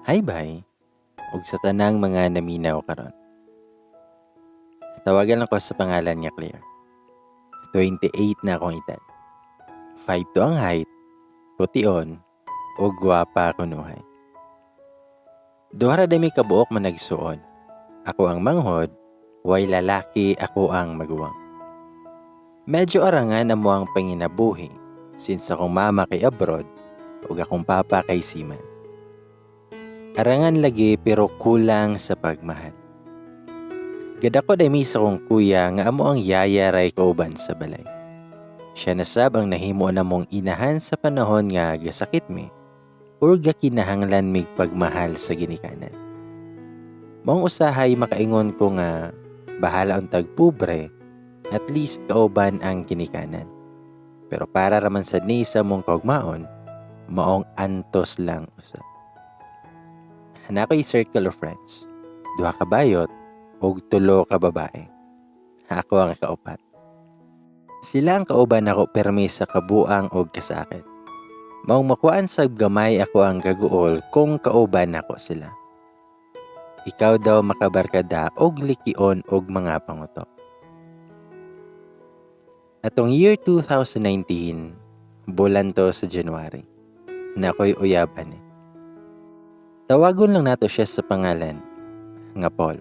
Hi bye, ug sa tanang mga naminaw karon. Tawagan ako sa pangalan niya Claire. 28 na akong edad. 5'2" ang height, pution, ug gwapa kunuhay. Duha ra dami kabuok man nagsuon. Ako ang manghod, way lalaki ako ang maguwang. Medyo arangan amo ang panginabuhi since akong mama kay abroad ug akong papa kay seaman. Arangan lagi pero kulang sa pagmahal. Gada ko dami sa kong kuya nga amo ang yaya ray kauban sa balay. Siya nasab ang nahimo na mong inahan sa panahon nga gasakit mi or gakinahanglan mig pagmahal sa ginikanan. Maong usahay makaingon ko nga bahala ang tagpubre, at least kauban ang ginikanan. Pero para raman sa ni sa mong kaugmaon, maong antos lang usa. Hana ko'y circle of friends. 2 ka bayot ug 3 ka babae. Ako ang kaupat. Sila ang kauban ako permi sa kabuang ug kasakit. Maong makuan sa gamay ako ang gaguol kung kauban ako sila. Ikaw daw makabarkada og likion og mga pangutok. Atong year 2019, bulan to sa January, na ako'y uyaban eh. Tawagon lang nato siya sa pangalan, nga Paul.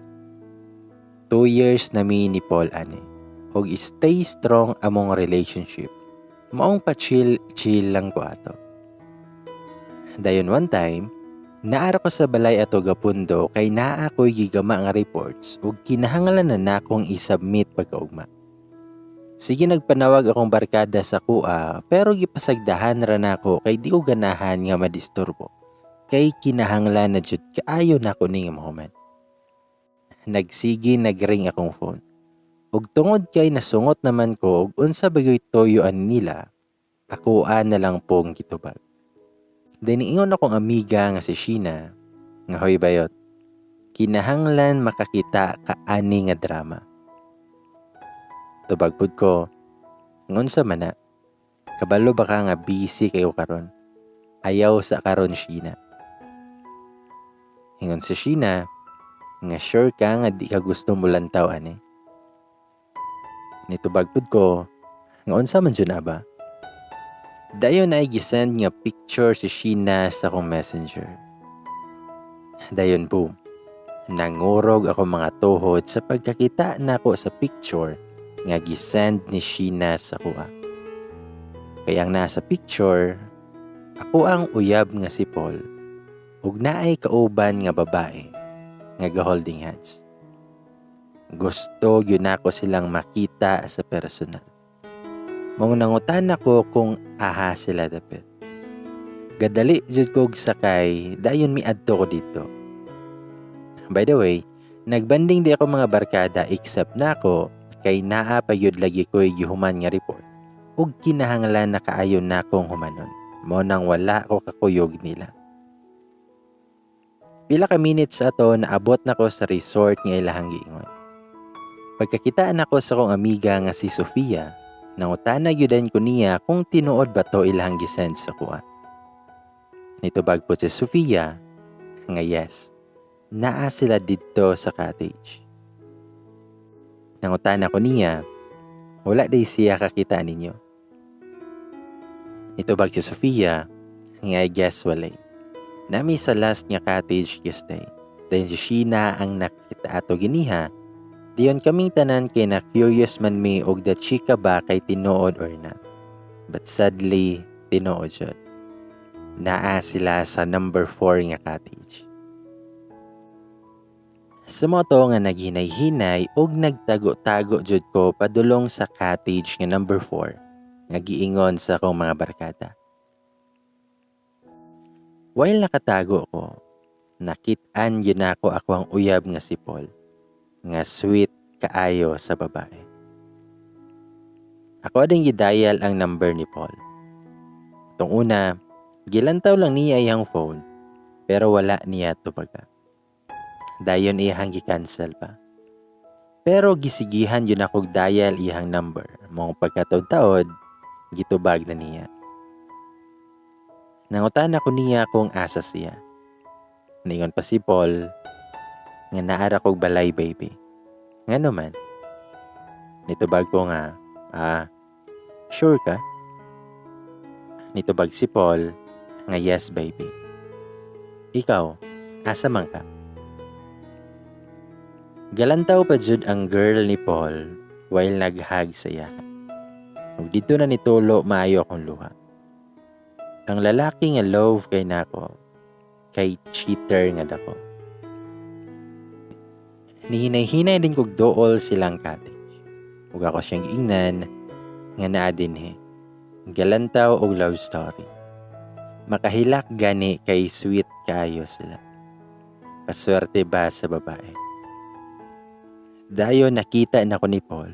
2 years na mi ni Paul ani, og stay strong among relationship. Maong pa-chill lang ko ato. Dayon one time, naara ko sa balay ato gapundo kay naa ko'y gigama nga reports ug kinahanglan na nakong i-submit pagkaugma. Sige nagpanawag akong barkada sa kuha pero gipasagdahan ra nako kay di ko ganahan nga madisturbo. Kay kinahanglan na jud kaayo nako ning moment. Nagsige nagring akong phone. Ug tungod kay nasungot naman ko ug unsa bagoy toyoan nila, akuan na lang pong gitubag. Diniingon akong amiga nga si Sheena, nga hoy bayot, kinahanglan makakita ka ani nga drama. Tubag pud ko, ngunsa man na, kabalo ba ka nga busy kayo karon? Ayaw sa karon Sheena. Hingon si Sheena, nga sure ka nga di ka gusto mulantaw ani. Nitubag pud ko, nga unsa man jud na ba? Dayon ay gisend nga picture si Sheena sa akong messenger. Dayon boom, nangurog ako mga tuhod sa pagkakita nako sa picture nga gisend ni Sheena sa kuha. Kaya ang nasa picture, ako ang uyab nga si Paul ug naay kauban nga babae nga ga-holding hands. Gusto gyud nako silang makita sa personal. Mao nangutan ako kung aha sila dapit. Gadali jud kog sakay, dayon miadto ko dito. By the way, nagbanding di ako mga barkada except nako kay naa pa yun lagi ko'y gihuman nga report ug kinahanglan na kaayon na akong humanon. Mo nang wala ko kakuyog nila. Pila ka minutes ato naabot na ko sa resort nga ilahang giingon. Pagkakitaan ako sa kong amiga nga si Sofia, nangutana gyudan ko niya kung tinuod ba to ilahang gisend sa kuha. Nitubag po si Sofia nga yes, naa sila didto sa cottage. Nangutana ko niya, wala day siya kakita ninyo. Nitubag si Sofia, nga I guess walay. Nami sa last nga cottage gistay. Dahil si Sheena ang nakita ato giniha, diyon kaming tanan kay na curious man mi og the chika ba kay tinuod or not. But sadly, tinuod jud. Naa sila sa number 4 nga cottage. Sa moto nga naghinay-hinay og nagtago-tago jud ko padulong sa cottage nga number 4 nga giingon sa akong mga barkada. While nakatago ko, nakit-an yun ako ang uyab nga si Paul, nga sweet kaayo sa babae. Ako ading gidayal ang number ni Paul. Itong una, gilantaw lang niya iyang phone, pero wala niya tubaga. Dayon iyang gi-cancel pa. Pero gisigihan yun ako dial iyang number. Mong pagkataod-taod, gitubag na niya. Nangutan ako niya kung asa siya. Ningon pa si Paul nga naara kog balay baby. Ngano man? Nitubag ko nga, sure ka? Nitubag si Paul nga yes baby. Ikaw, asa man ka? Galantaw pa jud ang girl ni Paul while naghag saya. Ug dito na nitulo maayo akong luha. Ang lalaki nga love kay nako, kay cheater nga dako. Nihinay-hinay din kog dool silang cottage. Ug ako siyang giingnan nga naa dinhi. Galantaw og love story. Makahilak gani kay sweet kaayo sila. Paswerte ba sa babae? Dayon nakita na ko ni Paul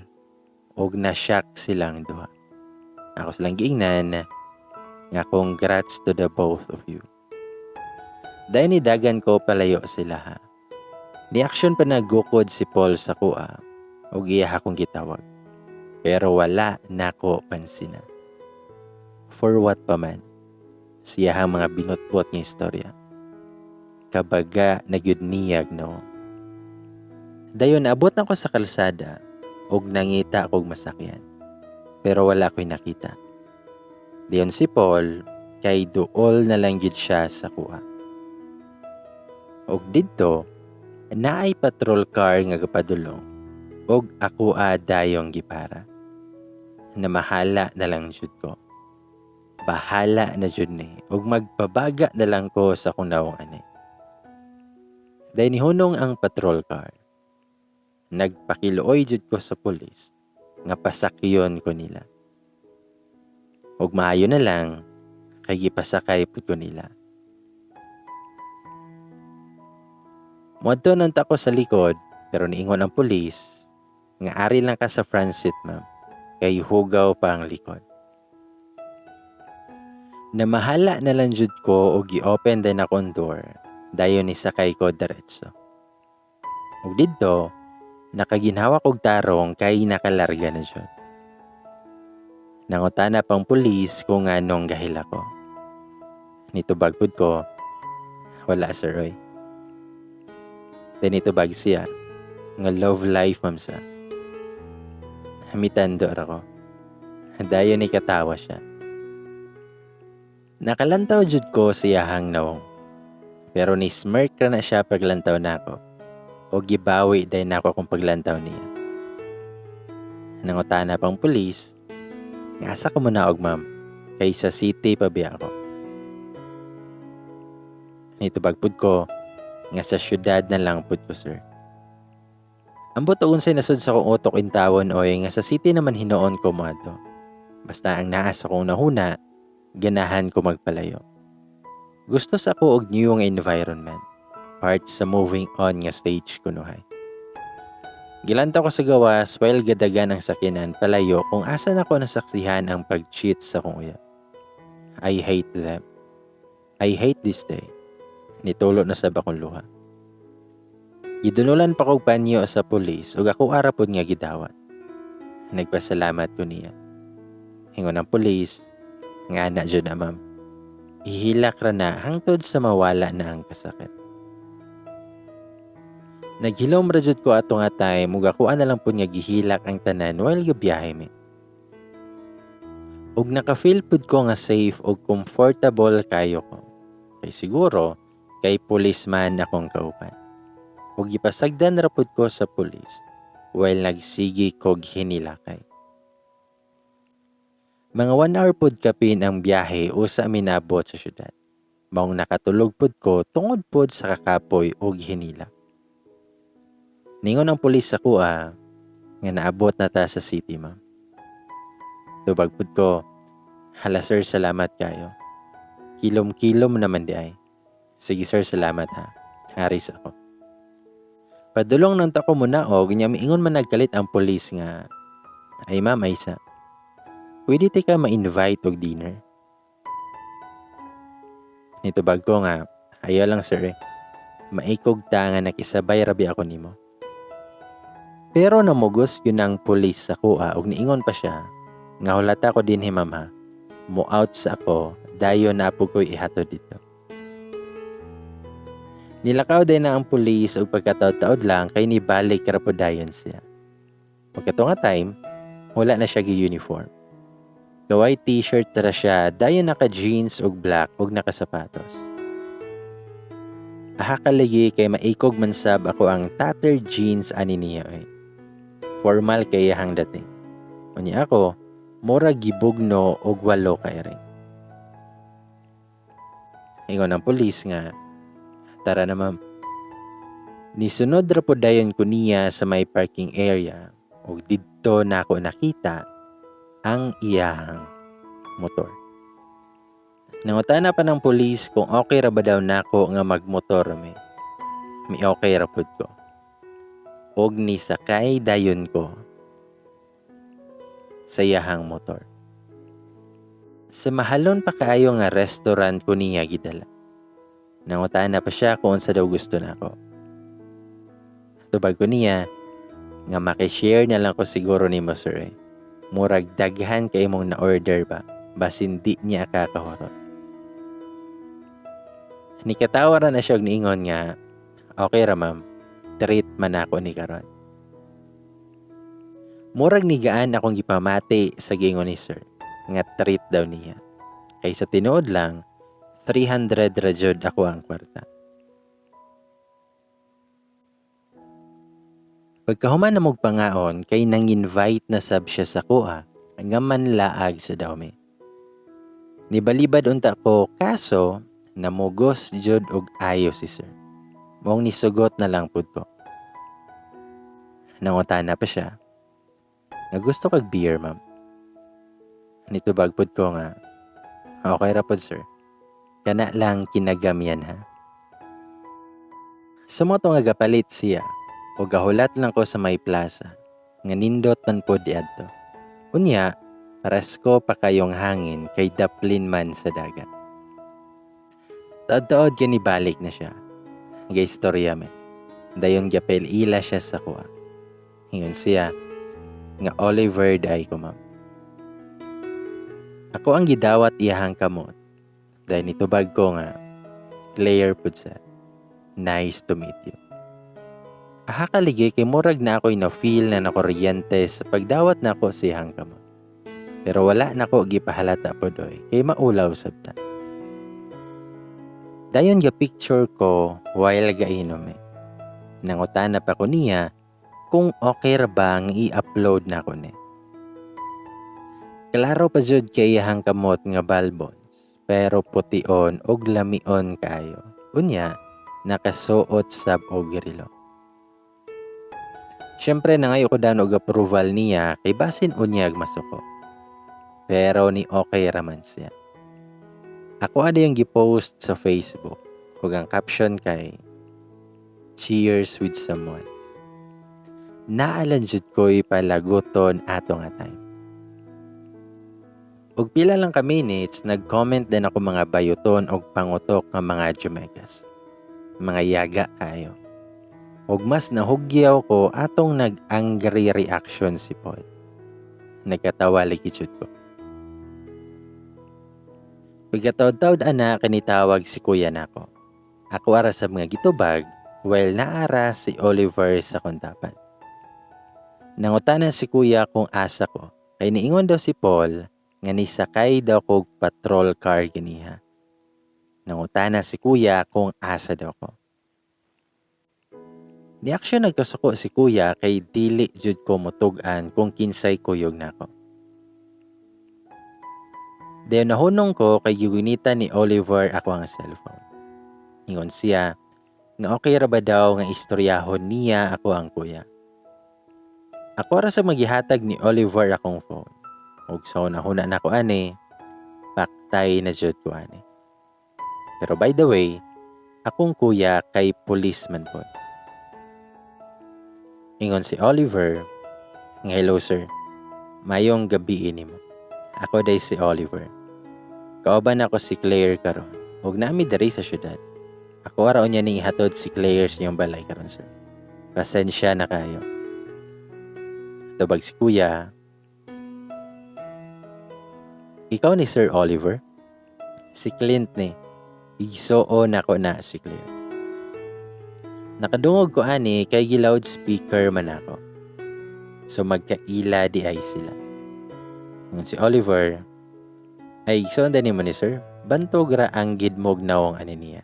og na-shock silang duha. Ako silang giingnan nga congrats to the both of you. Dayon nidagan ko palayo sila ha. Ni action pa nagukod si Paul sa kuha og iya akong gitawag. Pero wala nako pansina. For what pa man, siya ang mga binutbot ng istorya. Kabaga nagyud niyag no. Dayon abot ako sa kalsada og nangita akong masakyan. Pero wala ko'y nakita. Dayon si Paul kay duol na lang gid siya sa kuha. Og didto naay patrol car nga gapadulong og ako dayong gipara. Namahala na lang jud ko. Bahala na jud ni og magpabaga na lang ko sa kung nawong ani. Dayon nihunong ang patrol car. Nagpakiluoy jud ko sa pulis nga pasakyon ko nila. Og maayo na lang kay gipasakay pud ko nila. Moadto nang tako sa likod pero niingon ang pulis nga ari lang ka sa front seat ma'am kay hugaw pa ang likod. Namahala na lang jud ko og gi-open din akong door dayon ni sakay ko diretso. Og didto nakaginhawa kog tarong kay nakalarga na jud. Nangutana pang pulis kung anong gahil ako. Nitubag pud ko, wala sir oy. Then nitubag siya, nga love life ma'am sa. Hamitando ako. Dayon ni katawa siya. Nakalantaw jud ko siyahang nawong. Pero ni smirk na siya paglantaw nako. O gibawi dahil na ako akong paglantaw niya. Nangutana pang pulis, nga asa ko muna og ma'am, kay sa city pa biya ako. Nitubag pud ko, nga sa syudad na lang pud ko sir. Ang buto unsay nasud sa kong utok intawon oy nga sa city naman hinoon ko madto. Basta ang naas akong nahuna, ganahan ko magpalayo. Gusto sa ko og new nga environment. Part sa moving on nga stage kunuhay. Gilanta ko sa gawas while gadagan ang sakinan palayo kung asa na ko nasaksihan ang pag-cheat sa kong uya. I hate them. I hate this day. Nitulo na sa bakong luha. Gidunulan pa kog panyo sa pulis ug ako arapod nga gidawat. Nagpasalamat ko niya. Hingon ang pulis, nga na jud na ma'am. Ihilak ra na hangtod sa mawala na ang kasakit. Naghilom ra jud ko ato nga time ug ako na lang pud nga gihilak ang tanan while gabiyahe mi. Ug naka-feel pud ko nga safe ug comfortable kayo ko. Kay siguro kay policeman akong kauban. Ug gipasagdan ra pud ko sa pulis while nagsigi kog hinilakay. Mga 1 hour pud kapin ang biyahe usa minabot sa syudad. Maong nakatulog pud ko tungod pud sa kakapoy ug hinila. Ningon ang pulis sa kuha nga naabot na ta sa city ma'am. Tubag pud ko, hala sir salamat kayo. Kilom-kilom naman di ay. Sige sir salamat ha. Haris ako. Padulong nang tako muna og nya miingon man nagkalit ang pulis nga ay ma'am Aisa. Pwede ti ka ma-invite og dinner. Nitubag ko nga ayaw lang sir eh. Maikog ta nga nakisabay rabi ako nimo. Pero namugos yun ang pulis sa kuha ug niingon pa siya nga hulata ko din ma'am ha. Mo out sa ako dayon na po ko'y ihatod dito. Nilakaw din na ang pulis o pagkataod-taod lang kay nibalik karapodayon siya. Pagkato nga time, wala na siya gi-uniform. Kaway t-shirt tara siya, dayon naka-jeans og black og nakasapatos. Aha kaligi kay maikog man sab ako ang tattered jeans ani niya eh. Formal kay hang dating. Unya ako, mura gibugno og walo kay ring. Ingon ang pulis nga, tara na ma'am. Nisunod ra po dayon ko niya sa may parking area ug didto na ako nakita ang iyahang motor. Nangutana pa ng pulis kung okay ra ba daw nako nga magmotor mi. Mi okay ra pud ko. Og ni sakay dayon ko sa iyahang motor. Sa mahalon pa kaayo nga restaurant ko niya gidala. Nangutana pa siya kung unsa daw gusto nako. Tubag ko niya nga makishare na lang ko siguro nimo sir eh. Murag daghan kay imong na-order ba, basin di niya kakahorot. Nikatawaran na siya og niingon nga, okay ra ma'am, treat man ako ni karon. Murag nigaan akong gipamati sa gingon ni sir, nga treat daw niya. Kay sa tinuod lang, 300 ra jud ako ang kwarta. Pagkahuman na mong pangaon, kay nang-invite na sab siya sa kuha, nga manlaag sa dawmi. Nibalibad unta ko, kaso, namugos jud og ayo si sir. Mong nisugot na lang pud ko. Nangutana pa siya, nga gusto kag beer ma'am. Nitubag pud ko nga, okay ra pud sir. Kana lang kinagamian ha. Sumoto nga gapalit siya, o gahulat lang ko sa may plaza, nga nindot man po diadto. Unya, paresko pa kayong hangin kay daplin man sa dagat. Taod-taod balik na siya. Nga istorya me. Dayon gyapel ila siya sa kuha. Hingon siya, nga Oliver day ko ma'am. Ako ang gidawat iyahang kamot. Dahil nitubag ko nga, Claire pud sa. Nice to meet you. Aha kaligi kay murag na ako'y na-feel na nakuryente sa pagdawat na ako sa iyahang kamot. Pero wala na ko gipahalata po doy, kay maulaw sabta. Dayon ga picture ko while gainom eh. Nangutana pa ko niya kung okay ra ba ang i-upload na ko ni. Klaro pa jud kay iyahang kamot nga balbons, pero pution og lamion kayo. Unya, nakasuot sab og relo. Siyempre nangayo ko dan og approval niya kay basin unyag masuko. Pero ni okay raman siya. Ako ada yung gipost sa Facebook ug ang caption kay cheers with someone. Naalan jud ko'y palaguton ato nga time. Ug pila lang ka minutes, nag-comment din ako mga bayuton og pangutok nga mga jumegas. Mga yaga kayo. Ug mas nahugyaw ko atong nag-angry reaction si Paul. Nagkatawa lagi jud ko. Pagkataod-taod ana kanitawag si kuya nako. Ako ara sa mga gitubag, while naara si Oliver sa kontapan. Nangutana si kuya kung asa ko, kay niingon daw si Paul nga nisakay daw kog patrol car ganiha. Nangutana si kuya kung asa daw ko. Di aksyon nagkasuko si kuya kay dili jud ko mutug-an kung kinsay kuyog nako. Dayon nahunong ko kay gigunita ni Oliver ako ang cellphone. Ingon siya nga okay ra ba daw nga istoryahon niya ako ang kuya. Ako ra sa maghihatag ni Oliver akong phone. Ug sa una-una na ko ani, paktay na jud ko ani. Pero by the way, akong kuya kay policeman po. Ingon si Oliver, nga hello sir, mayong gabi nimo. Ako day si Oliver. Kauban ako si Claire karon. Ug nami diri sa syudad. Ako ara unya ning ihatod si Claire sa iyong balay karon sir. Pasensya na kayo. Tubag si kuya. Ikaw ni Sir Oliver? Si Clint ni. Igsuon ako na si Claire. Nakadungog ko ani kay loudspeaker man ako. So magkaila di ay sila. Ngun si Oliver, ay sonda ni mo ni sir, bantog ra ang gidmog nawong ani niya.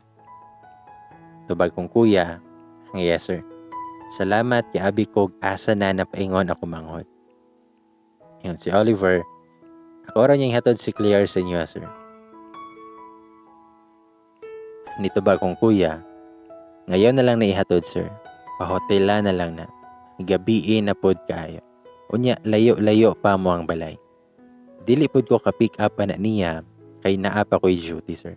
Tubag kong kuya, yes sir. Salamat kay abi kog asa na napaingon ako manghod. Yun si Oliver, ako ra niyang hatod si Claire sa inyo sir. Nito ba kong kuya, ngayon na lang na ihatod sir. Pahotela na lang na. Gabiin na pod kayo. Unya layo-layo pa mo ang balay. Dili pod ko ka-pick up na niya kay naa pa ko'y duty sir.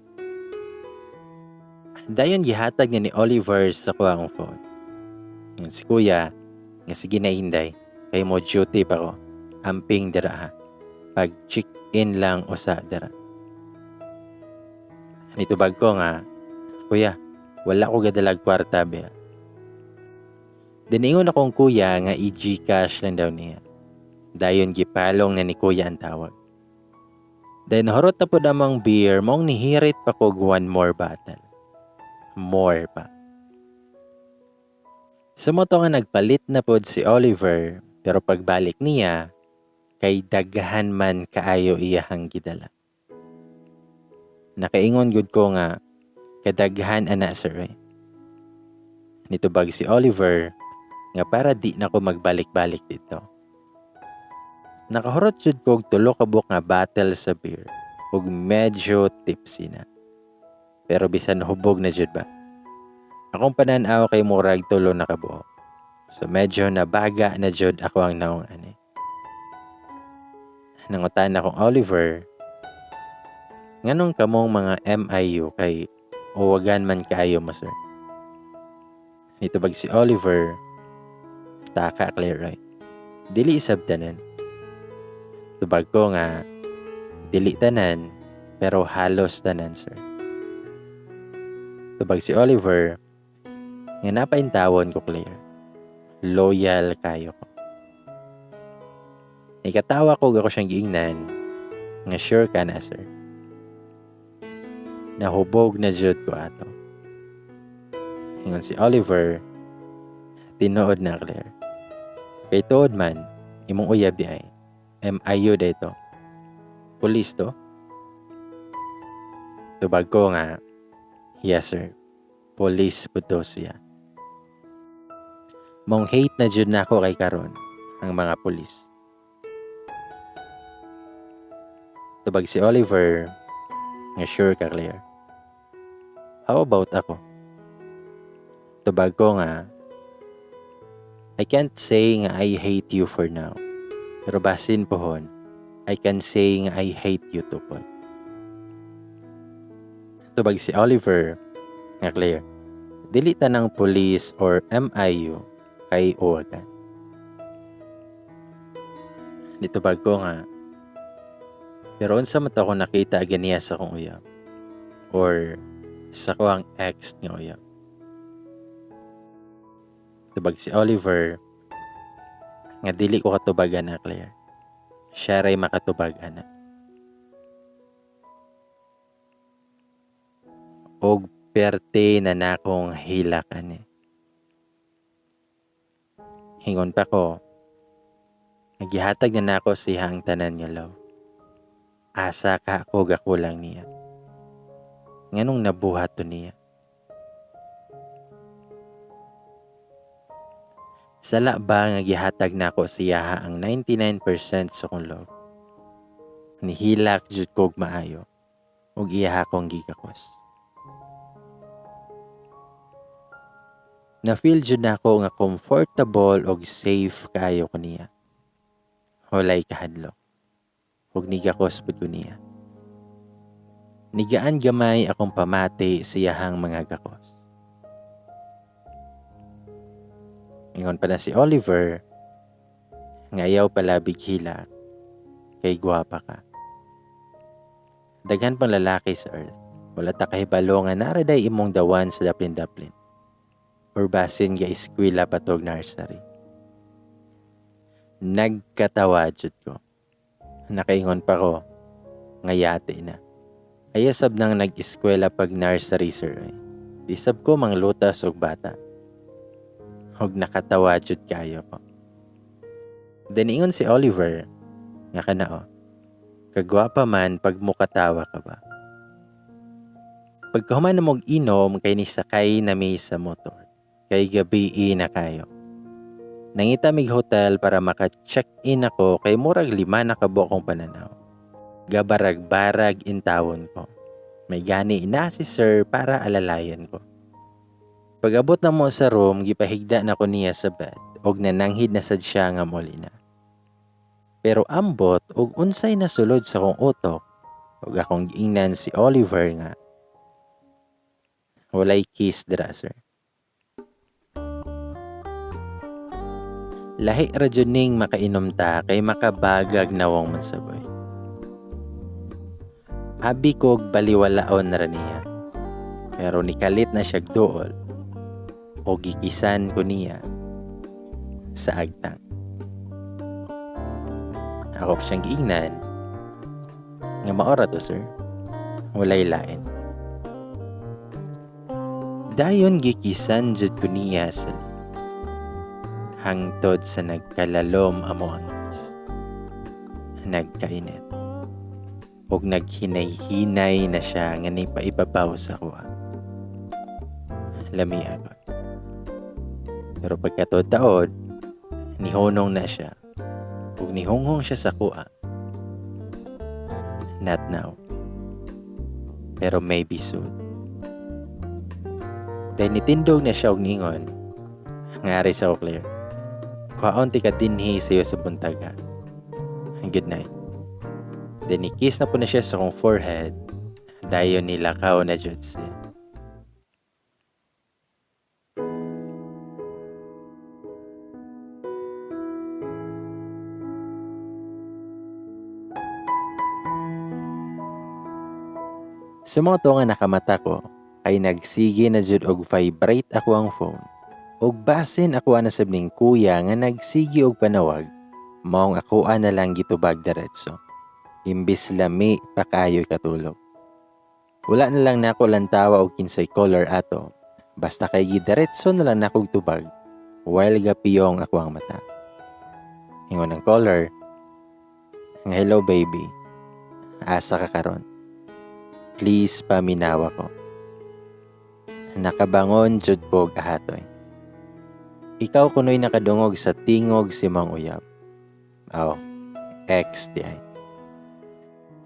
Dayon gihatag niya ni Oliver sa ko ang phone. Yung si kuya, nga sige na hinday, kay mo duty pa ko. Amping dira ha. Pag check-in lang usa dira. Nitubag ko nga, kuya, wala ko gadalag kwarta ba. Diningon akong kuya nga i-Gcash lang daw niya. Dayon gipalong na ni kuya ang tawag. Then horot na po damang beer, mong nihirit pa ko one more bottle. More pa. Sumoto nga nagpalit na pod si Oliver, pero pagbalik niya, kay daghan man kaayo iyahang gidala. Nakaingon gud ko nga, kadaghan ana sir eh. Nitubag si Oliver, nga para di na ko magbalik-balik dito. Nakahurot jud ko og tulo ka buok nga bottle sa beer, ug medyo tipsy na. Pero bisan hubog na jud ba? Akong pananaw kay murag tulo na kabuok. So medyo nabaga na jud ako ang naong ani. Nangutan akong Oliver, nganong kamong mga MIU kay uwagan man kaayo mo sir. Nitubag si Oliver, taka clear right. Dili isab tanan. Tubag ko nga, dili tanan, pero halos tanan sir. Tubag si Oliver, nga napaintawon ko clear. Loyal kayo ko. Ikatawa ko ako siyang giingnan, nga sure ka na sir. Nahubog na jud ko ato. Ingon si Oliver, tinuod na clear. Kay tuod man, imong uyab di ay. MIU dito. Police to? Tubag ko nga, yes sir. Police po to siya. Mong hate na jud na ako kay karon ang mga pulis. Tubag si Oliver, nga sure ka clear. How about ako? Tubag ko nga, I can't say nga I hate you for now. Pero basin pohon, I can say nga I hate you too po. Tubag si Oliver, nga clear. Dili tanang police or MIU kay uwagan. Nitubag ko nga, pero unsa man ta ko nakita ganiya sa kong uyab or sa ko ang ex nga uyab. Tubag si Oliver, nga dili ko katubagan na clear. Siya ray makatubagan na. Og perte na nakong hilakan eh. Hingon pa ko, nagihatag na nako siya ang tanan niya love. Asa ka ako gakulang niya. Nganong nabuhat to niya. Sala ba nga gihatag nako siya ang 99% sa kong love. Nihilak jud kog maayo ug iya akong gigakos. Na-feel jud nako nga comfortable ug safe kaayo ko niya. Walay kahadlok. Ug nigakos pud ko niya. Nigaan gamay akong pamati siyahang mga gakos. Ingon pa na si Oliver, ngayaw pala bighila, kay gwapa ka. Daghan pang lalaki sa earth, wala ta kahibalo nga naraday imong dawan sa daplin-daplin. Or basin ga eskwela patog nursery. Nagkatawa jud ko. Nakaingon pa ko, ngayate na. Ayasab nang nag-eskwela pag nursery sir. Disab ko mang lutas og bata. Hog nakatawa jud kayo ko. Daniingon si Oliver, nga kanao, kagwapa man pag mukatawa ka ba. Pagkahuman na mong inom kay ni sakay na may sa motor, kay gabi na kayo. Nangita mig hotel para maka-check-in ako kay murag 5 na kabo akong pananaw. Gabarag-barag intawon ko. May gani na si sir para alalayan ko. Pag-abot na mo sa room, gipahigda na ko niya sa bed og nananghid na sad siya nga molina. Pero ambot og unsay nasulod sa kong utok og akong giingnan si Oliver nga walay kiss dira sir. Lahi ra jud ning makainom ta kay makabagag nawong mansaboy. Abi kog baliwalaon ra niya. Pero nikalit na siya duol o gikisan ko niya sa agtang. Ako siyang giingnan nga maora to sir. Walay lain. Dayon gikisan jud ko niya sa lips. Hangtod sa nagkalalom amo ang kiss. Nagkainit. Og naghinay-hinay na siya nga nipaibabaw sa kuha. Lami agad. Pero pagkatod-taod, nihunong na siya. Ug nihunghong siya sa kuha. Not now. Pero maybe soon. Dahil nitindog na siya og ningon. Ngari sa Claire. Kuhaon ti ka dinhi sayo sa buntaga. Good night. Then kiss na po na siya sa kong forehead. Dayon nilakaw na jud siya. Sa mga to nga nakamata ko, ay nagsige na jud og vibrate ako ang phone. Og basin ako na sabning kuya nga nagsige og panawag, maong ako na lang gitubag diretso. Imbis lami pa kayo'y katulog. Wala na lang nako lantawa og kinsay color ato, basta kay gidiretso na lang nako tubag, while gapiyong ako ang mata. Ingon ang color, nga hello baby, asa ka karon? Please paminawa ko. Nakabangon jud ko ahatoy. Ikaw kunoy nakadungog sa tingog si Mang Uyab. Oh, ex di ay.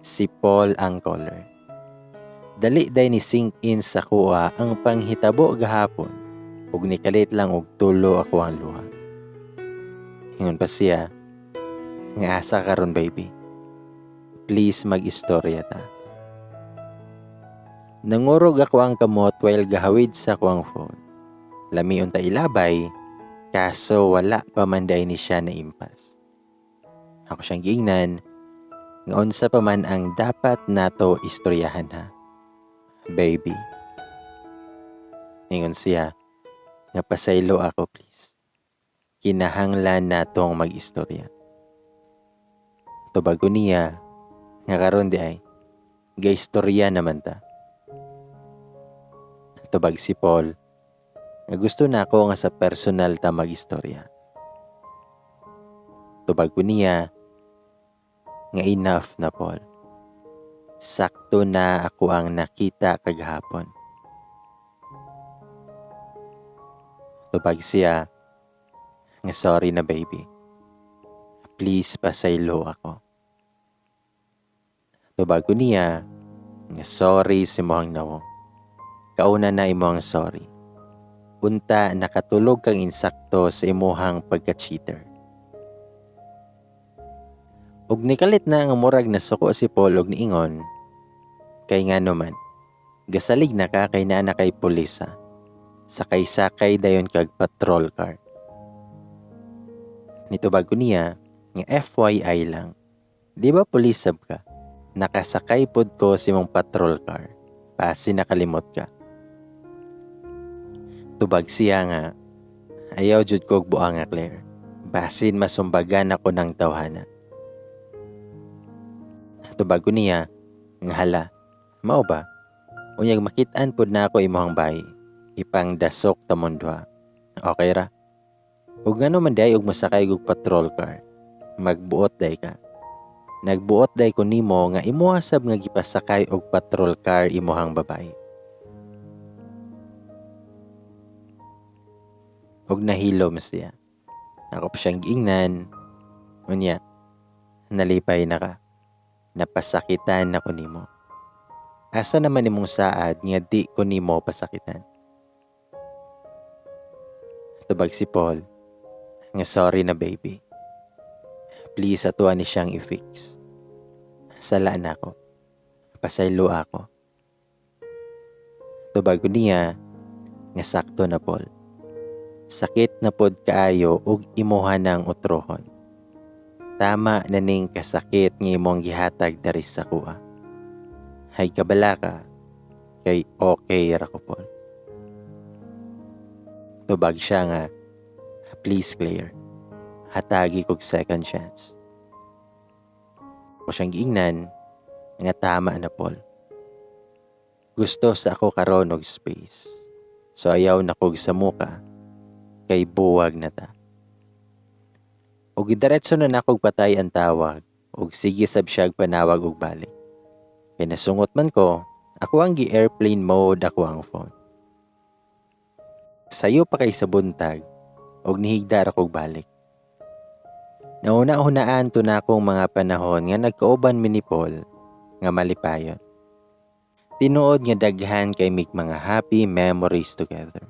Si Paul ang caller. Dali day ni sink in sa kuha ang panghitabo gahapon ug nikalit lang og tulo ako ang luha. Ingon pa siya, nga asa karon baby. Please mag-istorya ta. Nangurog ako ang kamot while gahawid sa kuang phone. Lamiun ta ilabay, kaso wala pa man day ni siya na impas. Ako siyang giingnan, nga unsa pa man ang dapat nato istoryahan ha. Baby. Ingon siya, nga pasaylo ako please. Kinahanglan natong mag-istorya. Tubago niya, nga karon di ay, gaistorya naman ta. Tubag si Paul, nga gusto na ako nga sa personal ta mag-istorya. Tubag ko niya, nga enough na Paul. Sakto na ako ang nakita kagahapon. Tubag siya, nga sorry na baby. Please pasaylo ako. Tubag ko niya, nga sorry si mohang nawong. Kauna na imong sorry. Unta nakatulog kang insakto sa imuhang pagka-cheater. Ug nikalit na nga murag na suko si Paul og niingon, kay nga naman, gasalig na ka kay naa kay pulisa. Sakay-sakay dayon kag patrol car. Nitubag ko niya, nga FYI lang. Di ba pulisab ka? Nakasakay pod ko si mong patrol car. Pasi nakalimot ka. Tubag siya nga, ayaw jud ko og buang nga Claire. Basin masumbagan ako ng tawhana. Tubag ko niya, nga hala, mao ba? Unyag makitaan pod na ako imong bayi. Ipang dasok ta mundwa. Okay ra? Ug ngano man day og masakay og patrol car, magbuot day ka. Nagbuot day ko nimo nga imuha sab nga gipasakay og patrol car imuhang babae. Ug nahilom siya. Ako pa siyang giingnan. Unya, nalipay na ka. Napasakitan na ko nimo. Asa naman imong saad nga di ko nimo pasakitan? Tubag si Paul, nga sorry na baby. Please atuwa ni siyang i-fix. Salaan ako. Pasaylo ako. Tubag ko niya, nga sakto na Paul. Sakit na pod kaayo ug imuha ng utrohon. Tama na ning kasakit nga imong gihatag dari sa kuha. Hay kabala ka, kay okay ra ko Paul. Tubag siya nga, please Claire, hatagi kog second chance. Ako siyang giingnan, nga tama na Paul. Gusto sa ako karon og space, so ayaw na kog sa muka, kay buwag na ta. Og gidiretso na nakog patay ang tawag, og sige sab siyag panawag og balik. Kay nasungot man ko, ako ang gi-airplane mode ako ang phone. Sayo pa kay sa buntag, og nihigdar akong balik. Nauna-hunaan to na akong mga panahon nga nagkauban mi ni Paul, nga malipayon. Tinuod nga daghan kay mig mga happy memories together.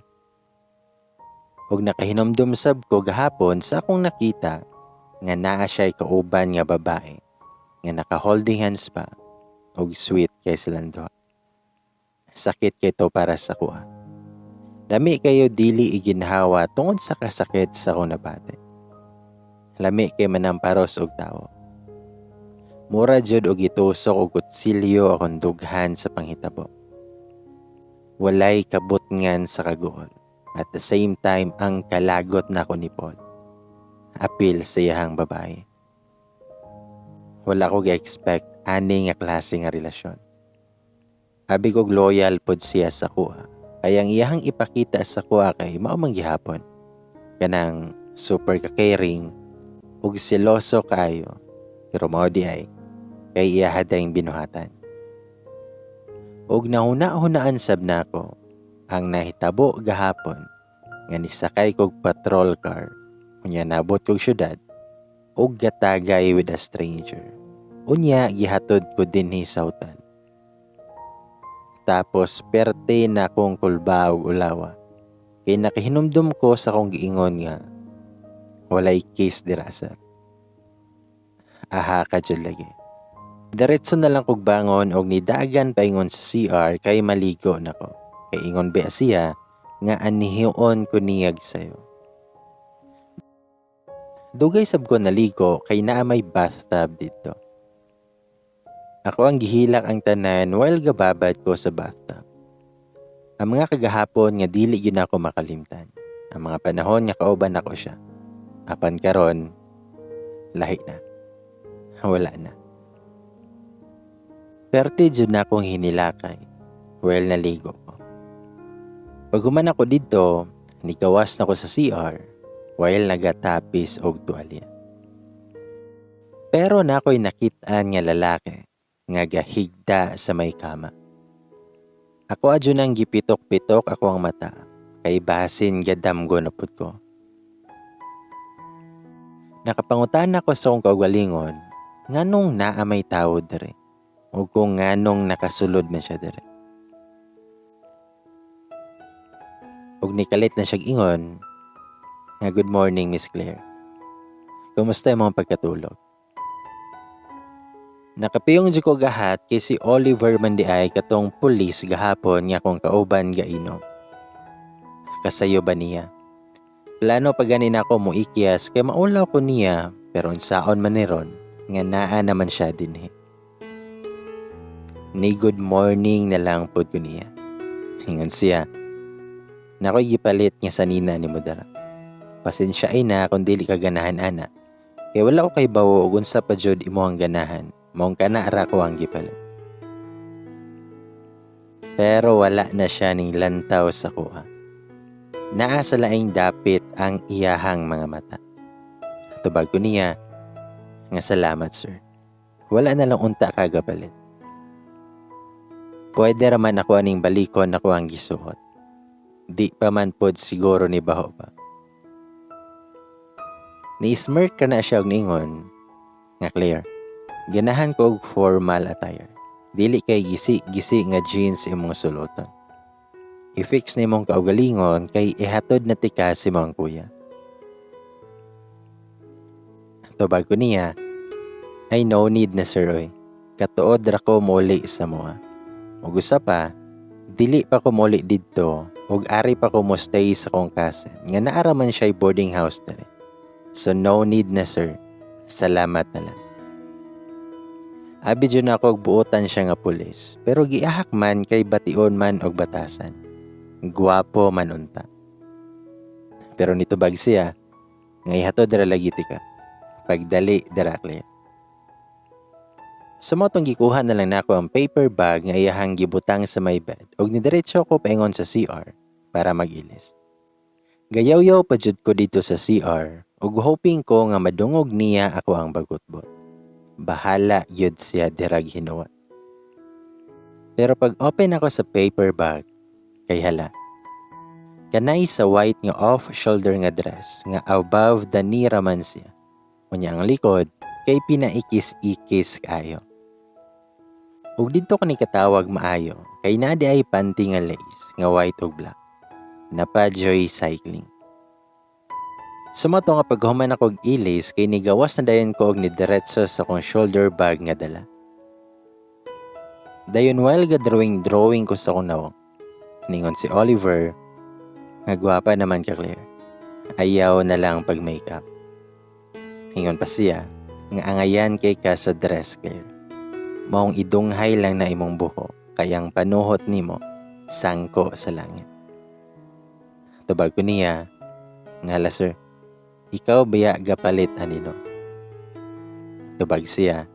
Og nakahinomdom sab ko gahapon sa akong nakita nga naa siya'y kauban nga babae nga naka-holding hands pa og sweet kay silang duha. Sakit kay to para sa kuha. Lami kayo dili iginhawa tungod sa kasakit sa akong nabati. Lami kay manamparos og tao. Mura jud og itusok og kutsilyo akong dughan sa panghitabo. Walay kabutngan sa kaguol. At the same time ang kalagot na ko ni Paul. Apil sa iyahang babae. Wala ko ga-expect ani nga klase nga relasyon. Abi kog loyal pod siya sa kuha. Kaya ang iyahang ipakita sa kuha kay mao man gihapon. Kanang super ka-caring ug seloso kayo. Pero mao di ay kay iya hadayng binuhatan. Ug nahuna-hunaan sab nako ang nahitabo gahapon nga nisakay kog patrol car. Unya nabot kog syudad ug gatagay with a stranger. Unya gihatod ko dinhi sa hotel. Tapos perte na akong kulba ug ulawa. Kay nakahinumdum ko sa akong giingon nga walay case dirasa. Aha ka jud lagi. Diretso na lang kog bangon og nidagan paingon sa CR kay maligo nako. Kay ingon ba siya nga anihion ko niyag sayo. Dugay sab ko naligo kay naa may bathtub dito. Ako ang gihilak ang tanan while gababad ko sa bathtub. Ang mga kagahapon nga dili yun ako makalimtan. Ang mga panahon nga kauban ako siya. Apan karon, lahi na. Wala na. Perte jud na akong hinilakay while naligo ko. Pag human ako dito, nikawas na ko sa CR while nagatapis og tuwalya. Pero na ako'y nakitaan nga lalaki nga gahigda sa may kama. Ako adyo nang gipitok-pitok ako ang mata kay basin gadamgo na pud ko. Nakapangutan ako sa akong kaugalingon nganong naa may tao dire o kung nganong nakasulod na siya dire. Ug nikalit na siya ingon nga good morning Miss Claire. Kumusta imong pagkatulog? Nakapiyong di ko gahat kay si Oliver man di ay katong pulis gahapon nga kung kauban gainom. Kasayo ba niya? Plano pa ganin ako mo ikyas kay maulaw ko niya pero unsaon man ni ron nga naa naman siya dinhi. Ni good morning na lang pod ko niya. Hingon siya. Nakoy gipalit nga sanina ni Mudara. Pasensya ay na kung dili ka ganahan ana. Kay wala ko kay bawo ug unsa pa jud imong ganahan. Mong kana ara ko ang gipalit. Pero wala na siya ning lantaw sa kuha. Naa sa laing dapit ang iyahang mga mata. Tubag ko niya, nga salamat sir. Wala na lang unta kagapalit. Pwede raman ako aning balikon ako ang gisuot. Di pa man pod siguro ni baho pa. Ni-smirk ka na siya og ningon, nga Claire, ganahan ko og formal attire. Dili kay gisi nga jeans imong suluton. I-fix ni mong kaugalingon kay ihatod na tika si mong kuya. Tubag ko niya, ay no need na sir oy. Katuod ra ko muli sa moa. Ug usa pa, dili pa ko muli didto ug ari pa ko mo stay sa kong cousin nga naara man siya boarding house dere. So no need na sir. Salamat na lang. Abi dyan ako og buotan siya nga pulis, pero giahak man kay bation man og batasan. Guwapo man unta. Pero nitubag siya, nga ihatod dira lagi tika. Pagdali dira Claire. Sumotong gikuha na lang nako ang paper bag nga iyahang gibutang sa my bed ug nidiretso ko paingon sa CR para mag-ilis. Gayaw-yaw pa jud ko dito sa CR ug hoping ko nga madungog niya ako ang bagutbot. Bahala yun siya dirag hinuwa. Pero pag open ako sa paper bag, kay hala. Kanay sa white nga off-shoulder nga dress nga above the knee raman siya. Unya ang likod, kay pinaikis-ikis kayo. Ug dito ko ni katawag maayo, kay nadi ay panty nga lace nga white ug black. Napa-joy cycling. Sumato nga paghuman ako og ilis kay nigawas na dayon ko og nidiretso sa kong shoulder bag nga dala. Dayon while drawing ko sa kong nawong. Ningon si Oliver, nga gwapa naman ka Claire. Ayaw na lang pag makeup. Ningon pa siya, nga angayan kay ka sa dress Claire. Maong idunghay lang na imong buho, kayang panuhot nimo, sangko sa langit. Tubag ko niya, ngala sir, ikaw baya gapalit anino. Tubag siya,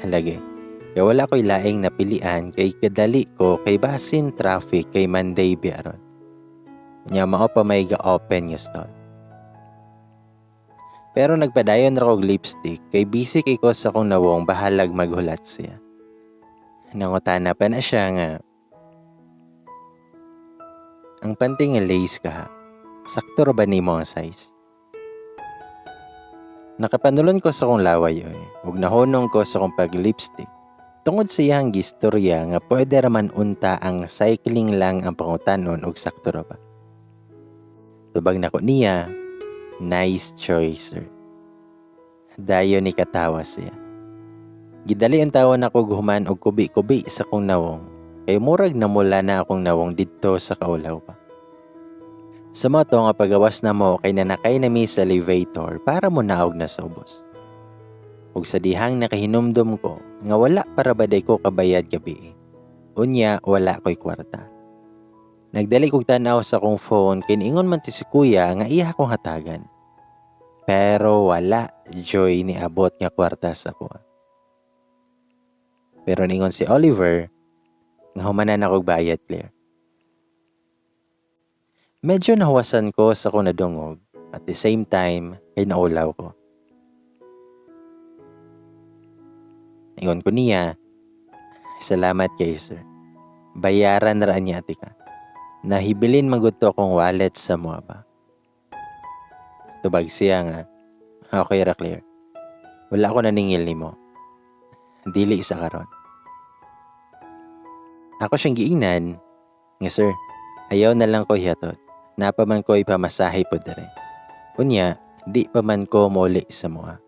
halagi, kaya wala ko'y laing napilian kay kadali ko kay basin traffic kay Monday biaron. Nya mao pa may ga-open nga stall. Pero nagpadayon ra og lipstick kay busy kay ko sa kong nawong bahalag maghulat siya. Nangutana pa na siya nga, ang panty nga lace ka, sakto ra ba nimo ang size? Nakapanulon ko sa kong laway oy, ug nahunong ko sa kong pag-lipstick. Tungod sa iyang gistorya nga pwede raman unta ang cycling lang ang pangutanon ug sakto ra ba. Tubag nako niya, nice choice sir. Dayon ni katawa siya. Gidali ang tawon ako guhuman og kubi-kubi sa kong nawong. Kay murag namula na akong nawong didto sa kaulaw pa. Sumato nga pagawas na mo kay nanakay na mi sa elevator para mo naog na sa ubos. Ug sa dihang nakahinumdum ko nga wala para baday ko kabayad gabi. Unya wala ko'y kwarta. Nagdali kog tanaw sa kong phone kay niingon man ti si kuya nga iya kong hatagan. Pero wala joy ni abot nga kwarta sa ko. Pero ningon si Oliver, nga humanan akong bayad, Claire. Medyo nahawasan ko sa kong nadungog, at the same time, ay naulaw ko. Ningon ko niya, salamat kay sir. Bayaran na raan niya ka. Nahibilin maguto akong wallet sa mga ba. Tubag siya nga, okay ra Claire. Wala ko naningil ni mo. Dili sa karon. Ako siyang giingnan, nga sir, ayaw na lang ko hiyatot. Napaman ko ipamasahe po dere. Unya, di pa man ko muli sa mga.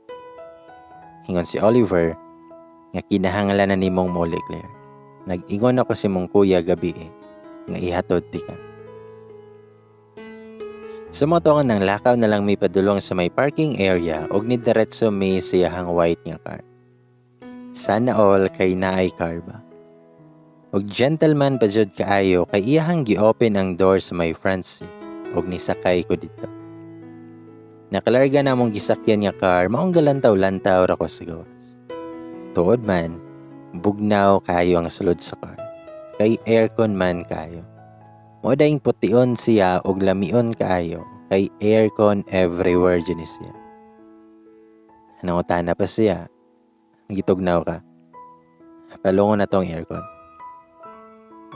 Hingon si Oliver, nga kinahanglan na nimong muli Claire. Nag-ingon ako si mong kuya gabi nga ihatod ti ka. Sumotongan ng lakaw na lang may padulong sa may parking area og ni diretso may siyahang white nga car. Sana all kay naay car ba. Og gentleman pa jud kaayo kay iyahang gi-open ang door sa may front seat og nisakay ko dito. Nakalarga na mong gisakyan nga car maong galantaw-lantaw ra ko sa gawas. Tuod man, bugnaw kayo ang sulod sa car. Kay aircon man kayo. Mo daing pution siya og lamion kaayo kay aircon everywhere dyan siya. Nangutana pa siya, gitugnaw ka. Palungon na tong aircon.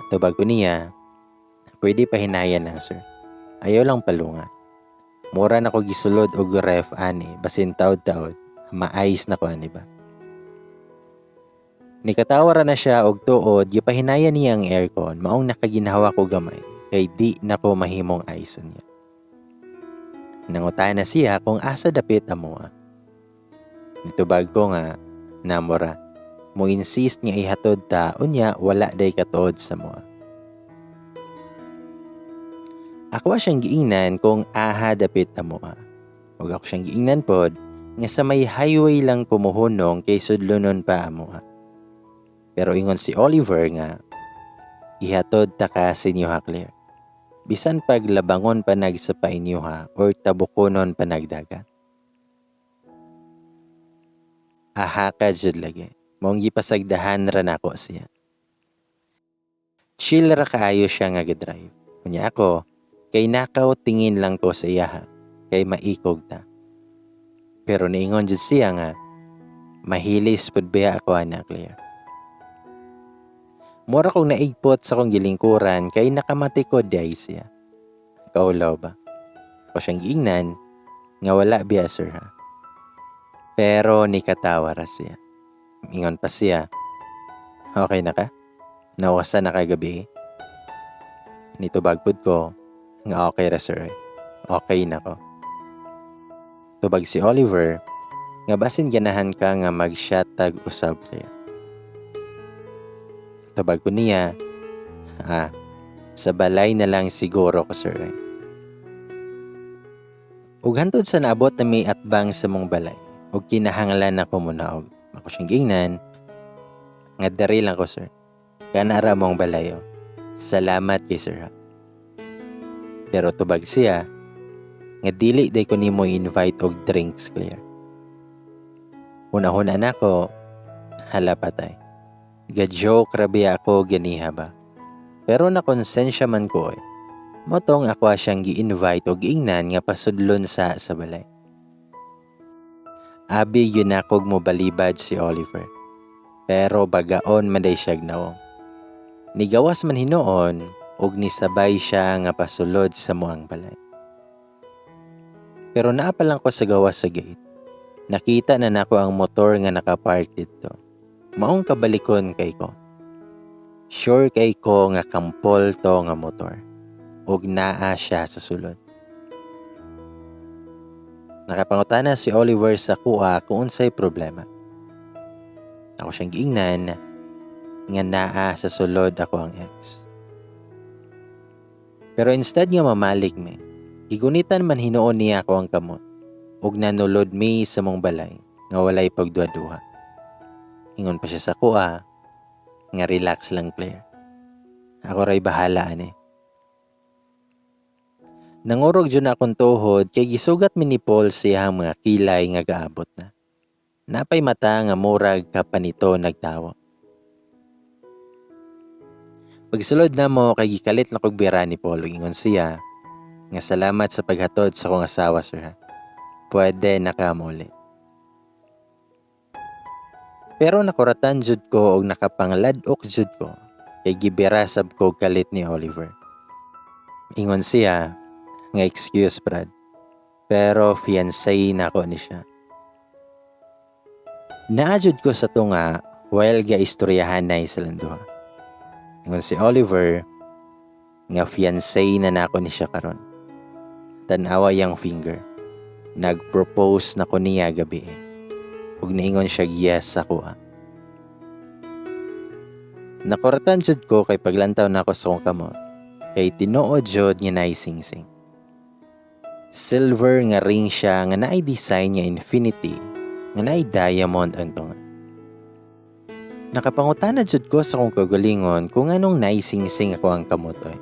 Tubag ko niya, pwede pa hinayan lang sir. Ayaw lang palunga. Mura na ko gisulod og ref ani, basin taod-taod, maayos na ko ani ba. Nikatawara na siya og tuod, gipahinayan niya ang aircon, maong nakaginhawa ko gamay, kay di na ko mahimong ayson niya. Nangutana siya kung asa dapit amo. Nitubag ko nga, namura. Mo insist nga ihatod ta, unya wala day katuod sa mo. Ako siyang giingnan kung aha dapit amo. Ug ako siyang giingnan pod nga sa may highway lang kumuhunong kay sudlonon pa amo. Pero ingon si Oliver nga ihatod ta ka sa inyo ha Claire. Bisan pag labangon pa nag sa painyo ha or tabukonon pa nagdaga. Aha ka jud lagi. Mong gipasagdahan ra nako siya. Chill ra kaayo siya nga gidrive. Kunya ako, kay nakaw tingin lang ko sa iya kay maikog ta. Pero niingon jud siya nga, mahilis pud ba ako ana Claire. Mura kong naigpot sa kong gilingkuran kay nakamatikod day siya. Kaulaw ba? Ako siyang giingnan, nga wala biya sir ha. Pero nikatawa ra siya. Ingon pa siya, okay na ka? Nawasan na kagabi? Nitubagpod ko, nga okay ra sir. Okay na ko. Tubag si Oliver, nga basin ganahan ka nga mag-shot tag usab Claire. Tubag ko niya, sa balay na lang siguro ko sir. Ug hantod sa naabot na may atbang sa mong balay, ug kinahanglan ako muna og ako siyang giingnan, nga dari lang ko sir. Kanara mong balayo. Salamat kay sir ha. Pero tubag siya, nga dili day ko nimo invite og drinks Claire. Una-una na ko, hala patay. Ga-joke rabi ako ganiha ba. Pero nakonsensya man ko eh. Motong ako siyang gi-invite o giingnan nga pasudlon sa balay. Abi yun akog mo balibad si Oliver. Pero bagaon man day siya gnaong. Nigawas man hinoon og nisabay siya nga pasulod sa muang balay. Pero naapa lang ko sa gawas sa gate. Nakita na nako ang motor nga nakapark dito. Maong kabalikon kay ko. Sure kay ko nga kampol to nga motor. Ug naa siya sa sulod. Nakapangutana si Oliver sa kuha kung unsay problema. Ako siyang giingnan nga naa sa sulod ako ang ex. Pero instead nga mamalik me, gigunitan man hinuon niya ako ang kamot ug nanulod mi sa mong balay nga walay pagduha-duha. Ingon pa siya sa kuha nga relax lang Claire. Ako ray bahala ani. Nangurog dyan akong tuhod kay gisugat mi ni Paul siyang mga kilay nga gaabot na. Napay mata nga murag kapanito nagtawo. Pagsulod na mo kay gikalit na kog bira ni Paul, ingon siya nga salamat sa paghatod sa kong asawa sir ha. Pwede nakamuli. Pero nakuratan jud ko og nakapangladok jud ko kay gibira sab ko kalit ni Oliver. Ingon siya nga excuse Brad. Pero fiancé na ko ni siya. Naajud ko sa to nga while gaistoryahan na silang duha. Ingon si Oliver nga fiancé na nako ni siya karon. Tanawa yang finger. Nag-propose na ko niya gabi. Ug niingon siya yes ako ha. Nakuratan jud ko kay paglantaw na ako sa kong kamot. Kay tinuod jud nga naisingsing. Silver nga ring siya nga naay design nga infinity nga naay diamond ang tunga. Nakapangutana jud ko sa kong kagalingon kung anong naisingsing ako ang kamotoy.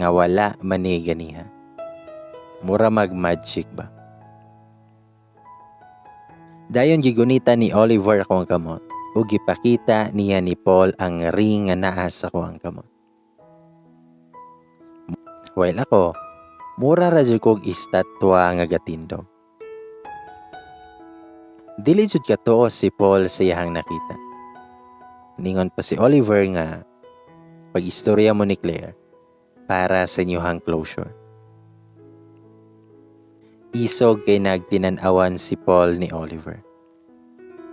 Nga wala maniganiha. Mura mag-magic ba? Dayon gigunita ni Oliver ako ang kamot ug gipakita niya ni Paul ang ring nga naa sa ko ang kamot. While ako, mura ra jud kog istatwa nga gatindog. Dili jud katuo si Paul sa iyahang nakita. Ningon pa si Oliver nga pag-istorya mo ni Claire para sa inyong closure. Isog kay nagtinan-awan si Paul ni Oliver.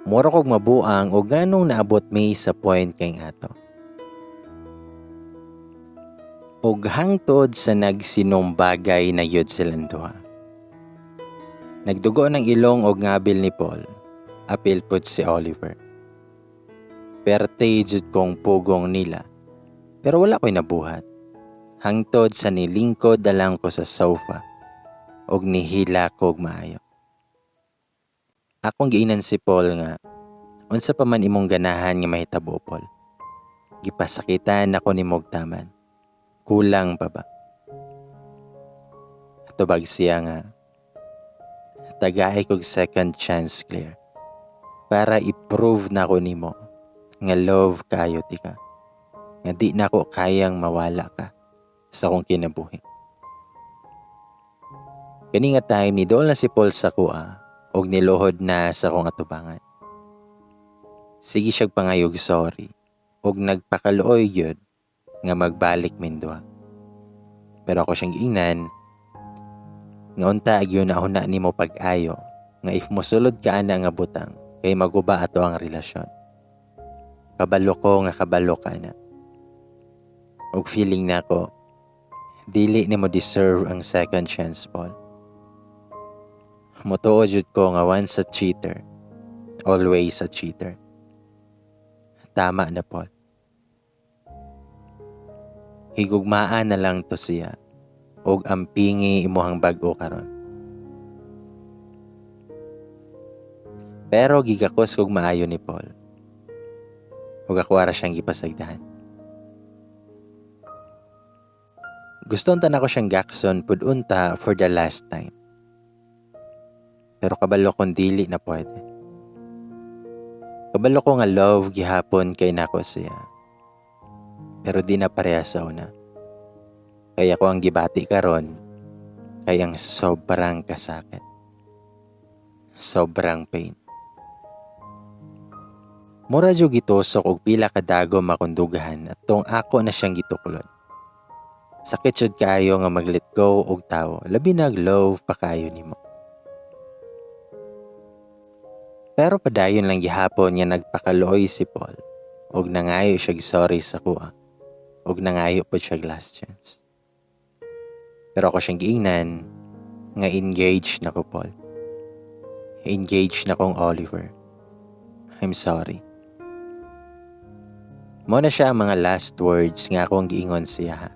Mura kog mabuang o ganong naabot may sa point kay ato. Og hangtod sa nagsinumbagay na yun silang duha. Nagdugo ng ilong og ngabil ni Paul. Apil put si Oliver. Perte jud kong pugong nila. Pero wala ko'y nabuhat. Hangtod sa nilingkod dalang ko sa sofa. Og nihila kog maayo. Akong giinan si Paul nga. Unsa pa man imong ganahan nga mahitabo, Paul. Gipasakitan ako ni Mogtaman. Kulang pa ba? Tubag siya nga, tagaay kog second chance, Claire. Para i-prove na ko nimo nga love kayo ti ka. Nga di na ko kayang mawala ka sa kong kinabuhi. Kani nga time ni Dol na si Paul sa kuha og niluhod na sa kong atubangan. Sige siyag pangayog sorry og nagpakaluoy gyud nga magbalik mindua. Pero ako siyang giingnan nga unta agyo na huna nimo pag-ayo nga if mosulod ka ana nga butang kay maguba ato ang relasyon. Kabalo ko nga kabalo ka na. Og feeling na ko dili nimo deserve ang second chance, Paul. Motuo jud ko nga once a cheater, always a cheater. Tama na, Paul. Higugmaan na lang to siya og ampingi imuhang bag-o karon. Pero gigakos kog maayo ni Paul. Ug ako ara siyang gipasagdahan. Guston ta nako siyang gakson pud unta for the last time. Pero kabalo kong dili na pwede. Kabalo ko nga love gihapon kay nako siya. Pero di na pareha sa una. Kaya ko ang gibati karon kay ang sobrang kasakit. Sobrang pain. Mura jud gitusok og pila ka dagom makundugahan at tong ako na siyang gituklod. Sakit jud kaayo nga mag-let go og tawo, labi nag love pa kayo nimo. Pero padayon lang gihapon nga nagpakaluoy si Paul og nangayo siya sorry sa kuha. Og nangayo po siya last chance. Pero ako siyang giingnan nga engaged na ko, Paul. Engaged na kong Oliver. I'm sorry. Mo na siya ang mga last words nga akong giingon siya.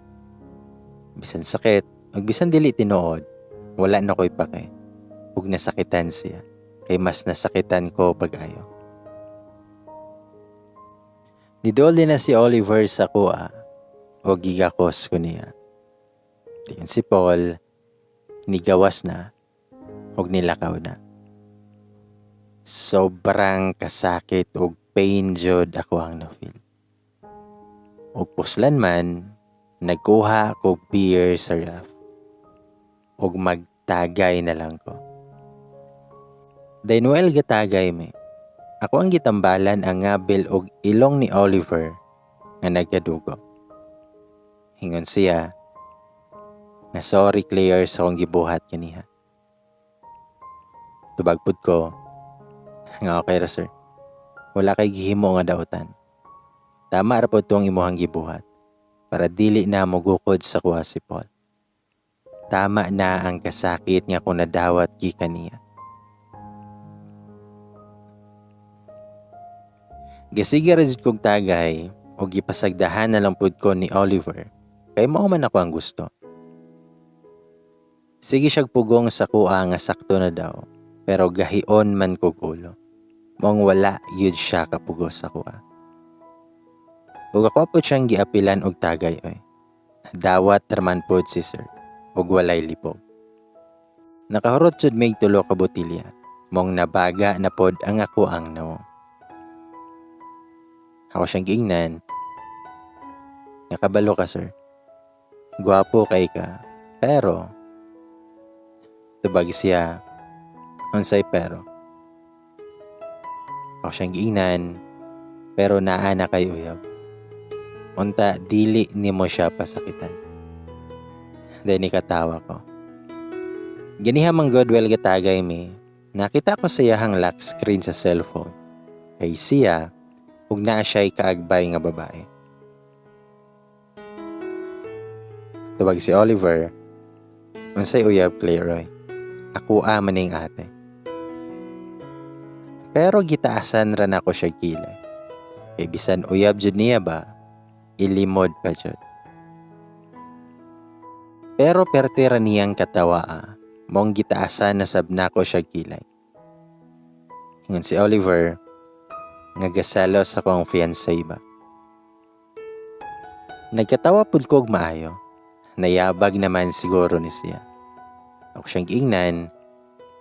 Bisan sakit, ug bisan dili tinuod, wala na ko'y pake. Ug nasakitan siya, kay mas nasakitan ko pag-ayo. Nidol din na si Oliver sa kuha. O gigakos ko niya. Yun si Paul, nigawas na, o nilakaw na. Sobrang kasakit o pain jud ako ang na-feel. O puslan man, nagkuha ko beer sa ref. O magtagay na lang ko. Dahil gatagay me, ako ang gitambalan ang ngabil og ilong ni Oliver nga nagkadugo. Hingon siya, na sorry Claire sa akong gibuhat kaniha. Tubagpod ko, nga okay ra sir, wala kay gihimo nga dautan. Tama ra po itong imuhang gibuhat, para dili na mogukod sa kuha si Paul. Tama na ang kasakit nga kung nadawat gikan niya. Gasige ra jud kog tagay, o gipasagdahan na lang pud ko ni Oliver, kay mao man ako ang gusto. Sige siyag pugong sa kuha nga sakto na daw, pero gahion man kog ulo. Mong wala yun siya kapugo sa kuha. Ug ako po siyang giapilan og tagay oy. Dawat raman pod si sir, ug walay lipog. Nakahurot jud may tulo ka botilya, mong nabaga na pod ang ako ang no. Ako siyang giingnan. Nakabalo ka sir. Gwapo kay ka, pero tubag siya, unsay pero. Ako siyang giingnan, pero naa na kay uyab. Unta, dili ni mo siya pasakitan. Then ikatawa ko. Ganiha mang Godwell gatagay mi, nakita ko sa iyahang lock screen sa cellphone. Kay siya, ug naa siya'y kaagbay nga babae. Tubag si Oliver, unsay uyab Cleroy. Ako maning ate. Pero gitaasan ra nako siya kilay. Kay bisan uyab jud niya ba, ilimod pa jud. Pero perte ra niyang katawa mong gitaasan na sabna ko siya kilay. Ngan si Oliver, nga gasalos akong fiancé ba. Nagkatawa pud ko og maayo. Nayabag naman siguro ni siya. Ako siyang giingnan,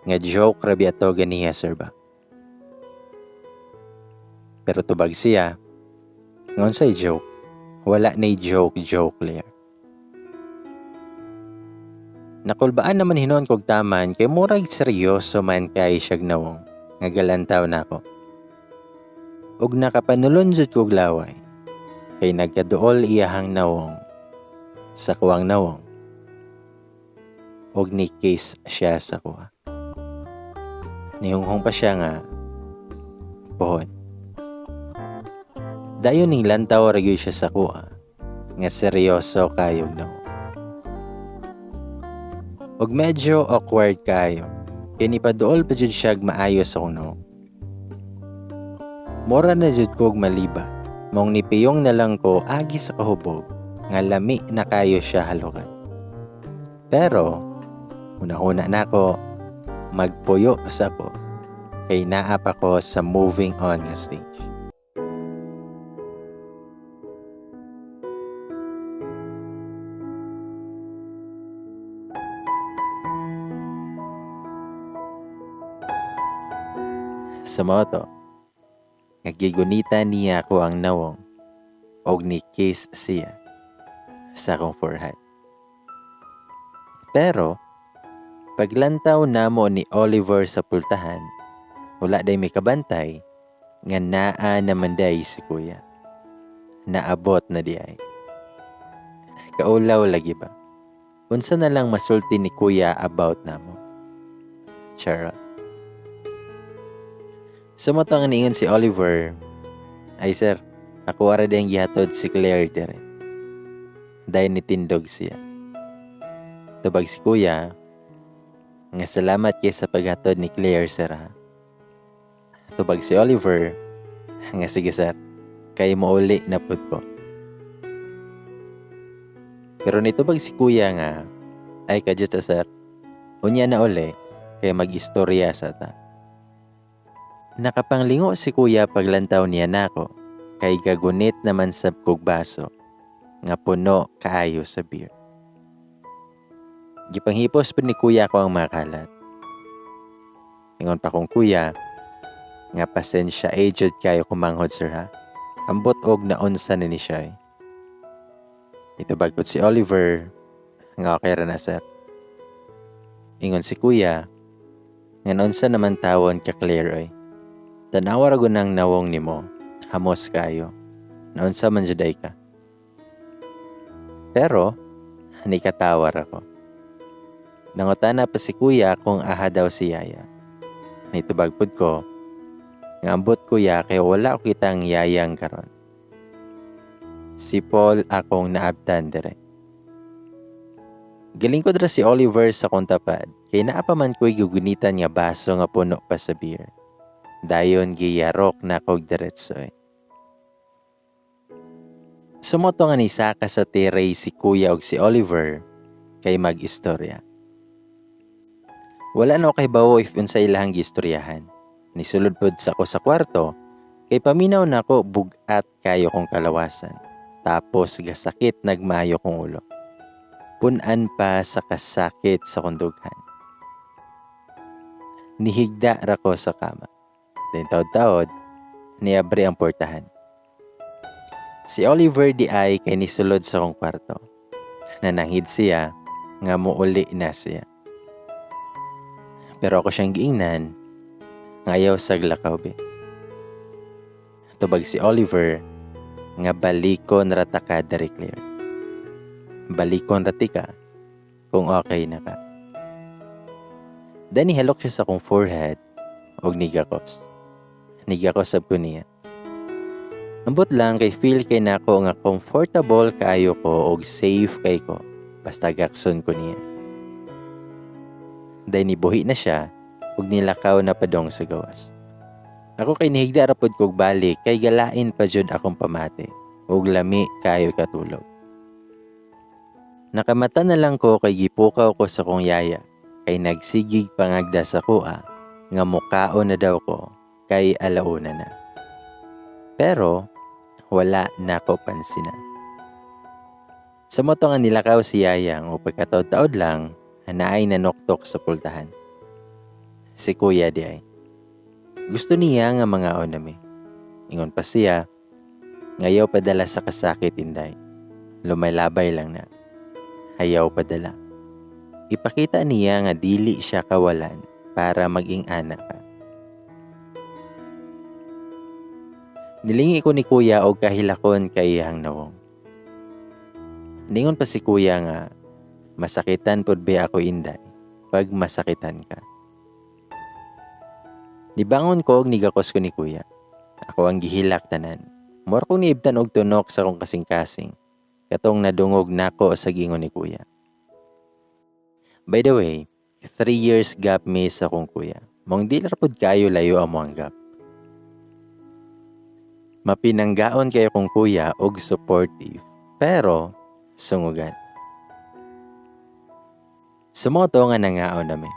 nga joke rabi ato ganiya sir ba. Pero tubag siya, ngon say joke, wala na'y joke Claire. Nakulbaan naman hinon kog taman kay murag seryoso man kay siyag nawong, nga galantaw na ako. Ug nakapanulon jud kog laway, kay nagkaduol iyahang nawong sa kuwang nawong. Ug ni kiss siya sa kuha. Nihunghong pa siya nga, pohon. Dayon ning lantaw ra gyud siya sa kuha, nga seryoso kayog nawong. Ug medyo awkward kayo, kay nipaduol pa jud siya maayo sa kuno. Mora na jud kog maliba, mong nipiyong na lang ko agi sa kahubog, nga lami na kayo siya halukan. Pero, una-una na ko, magpuyo sa ko, kay naap ako sa moving on nga stage. Sa moto, nagigunita niya ko ang nawong og ni kiss siya sa akong forehead. Pero, paglantaw namo ni Oliver sa pultahan, wala day may kabantay nga naa naman day si kuya. Naabot na di ay. Kaulaw lagi ba? Unsa na lang masulti ni kuya about namo. Charot. Sumutang niingon si Oliver, ay sir, ako ara din gihatod si Claire dire. Dahil nitindog siya. Tubag si kuya, nga salamat kay sa paghatod ni Claire sir ha. Tubag si Oliver, nga sige sir, kay mauli na pud ko. Pero nitubag si kuya nga, ay kadyot sa sir, unya na uli, kay mag-istorya sa ta. Nakapanglingo si kuya paglantaw niya nako, kay gagunit naman sa kog baso, nga puno kaayo sa beer. Gipanghipos pa ni kuya ko ang makalat. Ingon pa kong kuya, nga pasensya aged kayo kumanghod sir ha. Ambot og naunsa na ni siya. Ito bagkot si Oliver, nga okay ra na sir. Ingon si kuya, nga naunsa naman tawon ka Claire oy. Tanawa ra gunang nawong nimo, hamos kayo. Naunsa man juday ka. Pero, ni katawar ako. Nangutana pa si kuya kung aha daw si yaya. Nitubagpod ko, nga ambot kuya kay wala ko kitang yayang karon. Si Paul akong naabtan dire. Galing ko dra si Oliver sa kontapad, kay naapaman ko'y gugunitan nga baso nga puno pa sa beer. Dayon giyarok na kog diretsoy. Sumoto nga ni Saka sa tiray si kuya og si Oliver kay mag-istorya. Wala na kay bawo if unsa ilahang gistoryahan. Nisulod pod sa ko sa kwarto kay paminaw na ko bugat kayo kong kalawasan. Tapos gasakit nagmayo kong ulo. Punan pa sa kasakit sa kundughan. Nihigda ra ko sa kama. Then taod-taod, niabre ang portahan. Si Oliver di ay kay nisulod sa kong kwarto. Nanangid siya nga muuli na siya. Pero ako siyang giingnan, ngayaw sa glakaw be. Tubag si Oliver, nga balikon rata ka dari Claire. Balikon rati ka, kung okay na ka. Then nihalok siya sa kong forehead, og nigakos. Nigakos sab ko niya. Ambot lang kay feel kay nako nga comfortable kaayo ko og safe kay ko, basta gakson ko niya. Then nibuhi na siya, ug nilakaw na padong sa gawas. Ako kay nihigda rapod kog balik kay galain pa jud akong pamati, ug lami kayo katulog. Nakamata na lang ko kay gipukaw ko sa kong yaya, kay nagsigig pangagda sa kuha, nga mukaon na daw ko, kay alauna na. Pero, wala na ko pansinan. Sa moto nga nilakaw si yayang o pagkataod-taod lang, naay nanoktok sa pultahan. Si kuya di ay. Gusto niya nga mga onami. Ingon pa siya, ngayaw padala sa kasakit inday. Lumalabay lang na. Ayaw padala. Ipakita niya nga dili siya kawalan para maging anak ka. Nilingi ko ni kuya og kahilakon kay iyang nawong. Ningon pa si kuya nga, masakitan pod ba ako inday pag masakitan ka. Nibangon ko og nigakos ko ni kuya. Ako ang gihilak tanan. Mor kong niibtan og tunok sa kong kasing-kasing. Katong nadungog nako sa gingon ni kuya. By the way, 3 years gap me sa kong kuya. Mong di rapod kayo layo amo ang gap. Mapinanggaon kayo kong kuya og supportive, pero sungugan. Sumoto nga nangaon nami.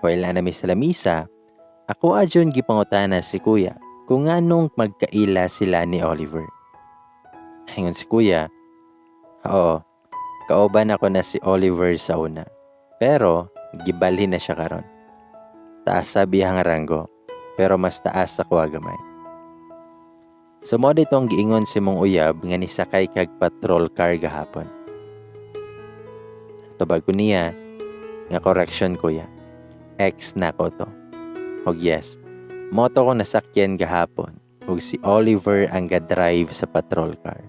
Wala nami sa lamisa, ako adyon gipangutana si kuya kung anong magkaila sila ni Oliver. Hingon si kuya, oo, kauban ako na si Oliver sa una, pero gibalhin na siya karon. Taas sa biyang ranggo, pero mas taas sa kuwagamay. Sumodo itong giingon si mong uyab nga nisakay kag patrol car gahapon. Tubag ko niya, nga correction kuya, ex na ko to. Og yes, moto ko nasakyan gahapon ug si Oliver ang ga-drive sa patrol car.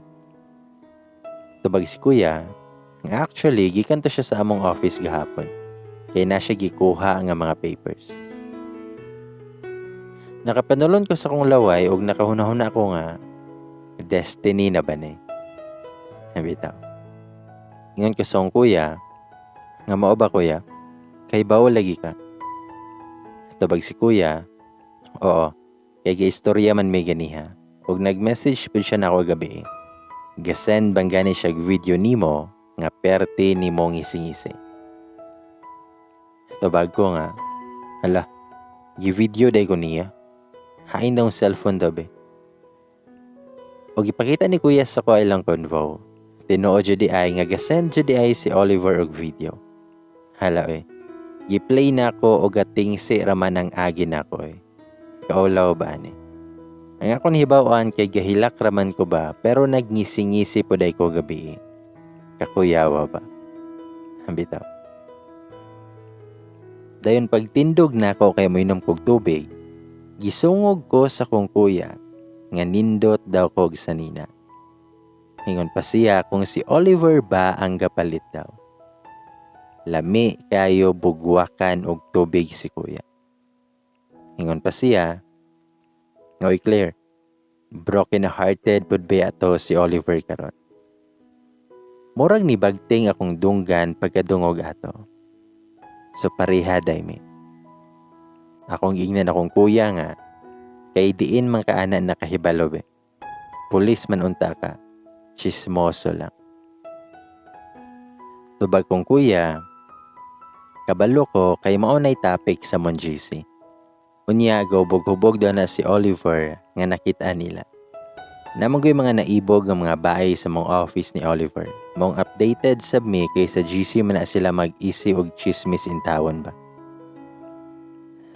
Tubag si kuya, nga actually gikan to siya sa among office gahapon. Kay na siya gikuha nga mga papers. Nakapanulon ko sa kong laway ug nakahunahuna ako nga destiny na ba ni? Nabitaw. Ingon ko sa kong kuya, nga mao ba kuya? Kay bawal lagi ka. Tubag si kuya, oo, kay gaistorya man may ganiha. Ug nag-message po siya na ako gabi. Gasend bang gani siya video nimo nga perte ni mong ngisi-ngisi. Tubag ko nga, hala, gi-video day ko niya. Hain daw cellphone daw be. O ipakita ni kuya sa ko ilang convo. Tinuod jud ay nga gasend jud ay si Oliver og video. Hala gi-play na ko og ating si raman ang agi na ko Kaulaw ba ani? Ang akong hibawan kay gahilak raman ko ba pero nagngisi-ngisi po day ko gabi. Kakuyawa ba? Hambitaw. Dayon pagtindog na ko kay moinom kog tubig, gisungog ko sa kong kuya nga nindot daw kog sanina. Hingon pa siya kung si Oliver ba ang gapalit daw. Lami kayo bugwakan og tubig si kuya. Hingon pa siya, ngoy Claire, broken-hearted pud ba ato si Oliver karon. Murag ni bagting akong dunggan pagkadungog ato. So pareha daymi. Akong ingnan akong kuya nga, kay diin man kaana nakahibalo be. Pulis man unta ka, chismoso lang. Tubag kong kuya, kabalo ko kay maunay topic sa Monjisi. Unya gubog-hubog daw na si Oliver nga nakita nila. Namangoy mga naibog ng mga bahay sa mong office ni Oliver. Mong updated sa me kay sa GC man na sila mag-isi og chismis in tawon ba.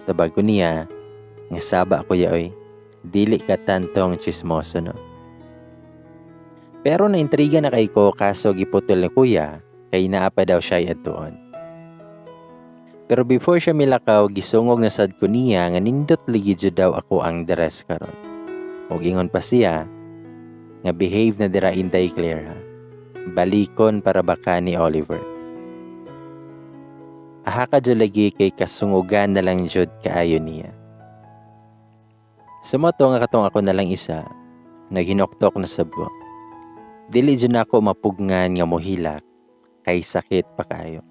Tabag ko niya, nga saba ko yaoy, dili ka tantong chismoso no. Pero naintriga na kay ko kaso giputol ni kuya, kay naa pa daw siya adtuon. Pero before siya milakaw, gisungog na sad ko niya nga nindot ligi jud daw ako ang dress karon. Ug ingon pa siya nga behave na dira Inday Claire ha. Balikon para baka ni Oliver. Aha ka jud lagi kay kasungugan na lang jud kaayo niya. Sumoto nga katong ako na lang isa, naghinoktok na sabgo. Dili jud na ako mapugngan nga mohilak kay sakit pa kayo.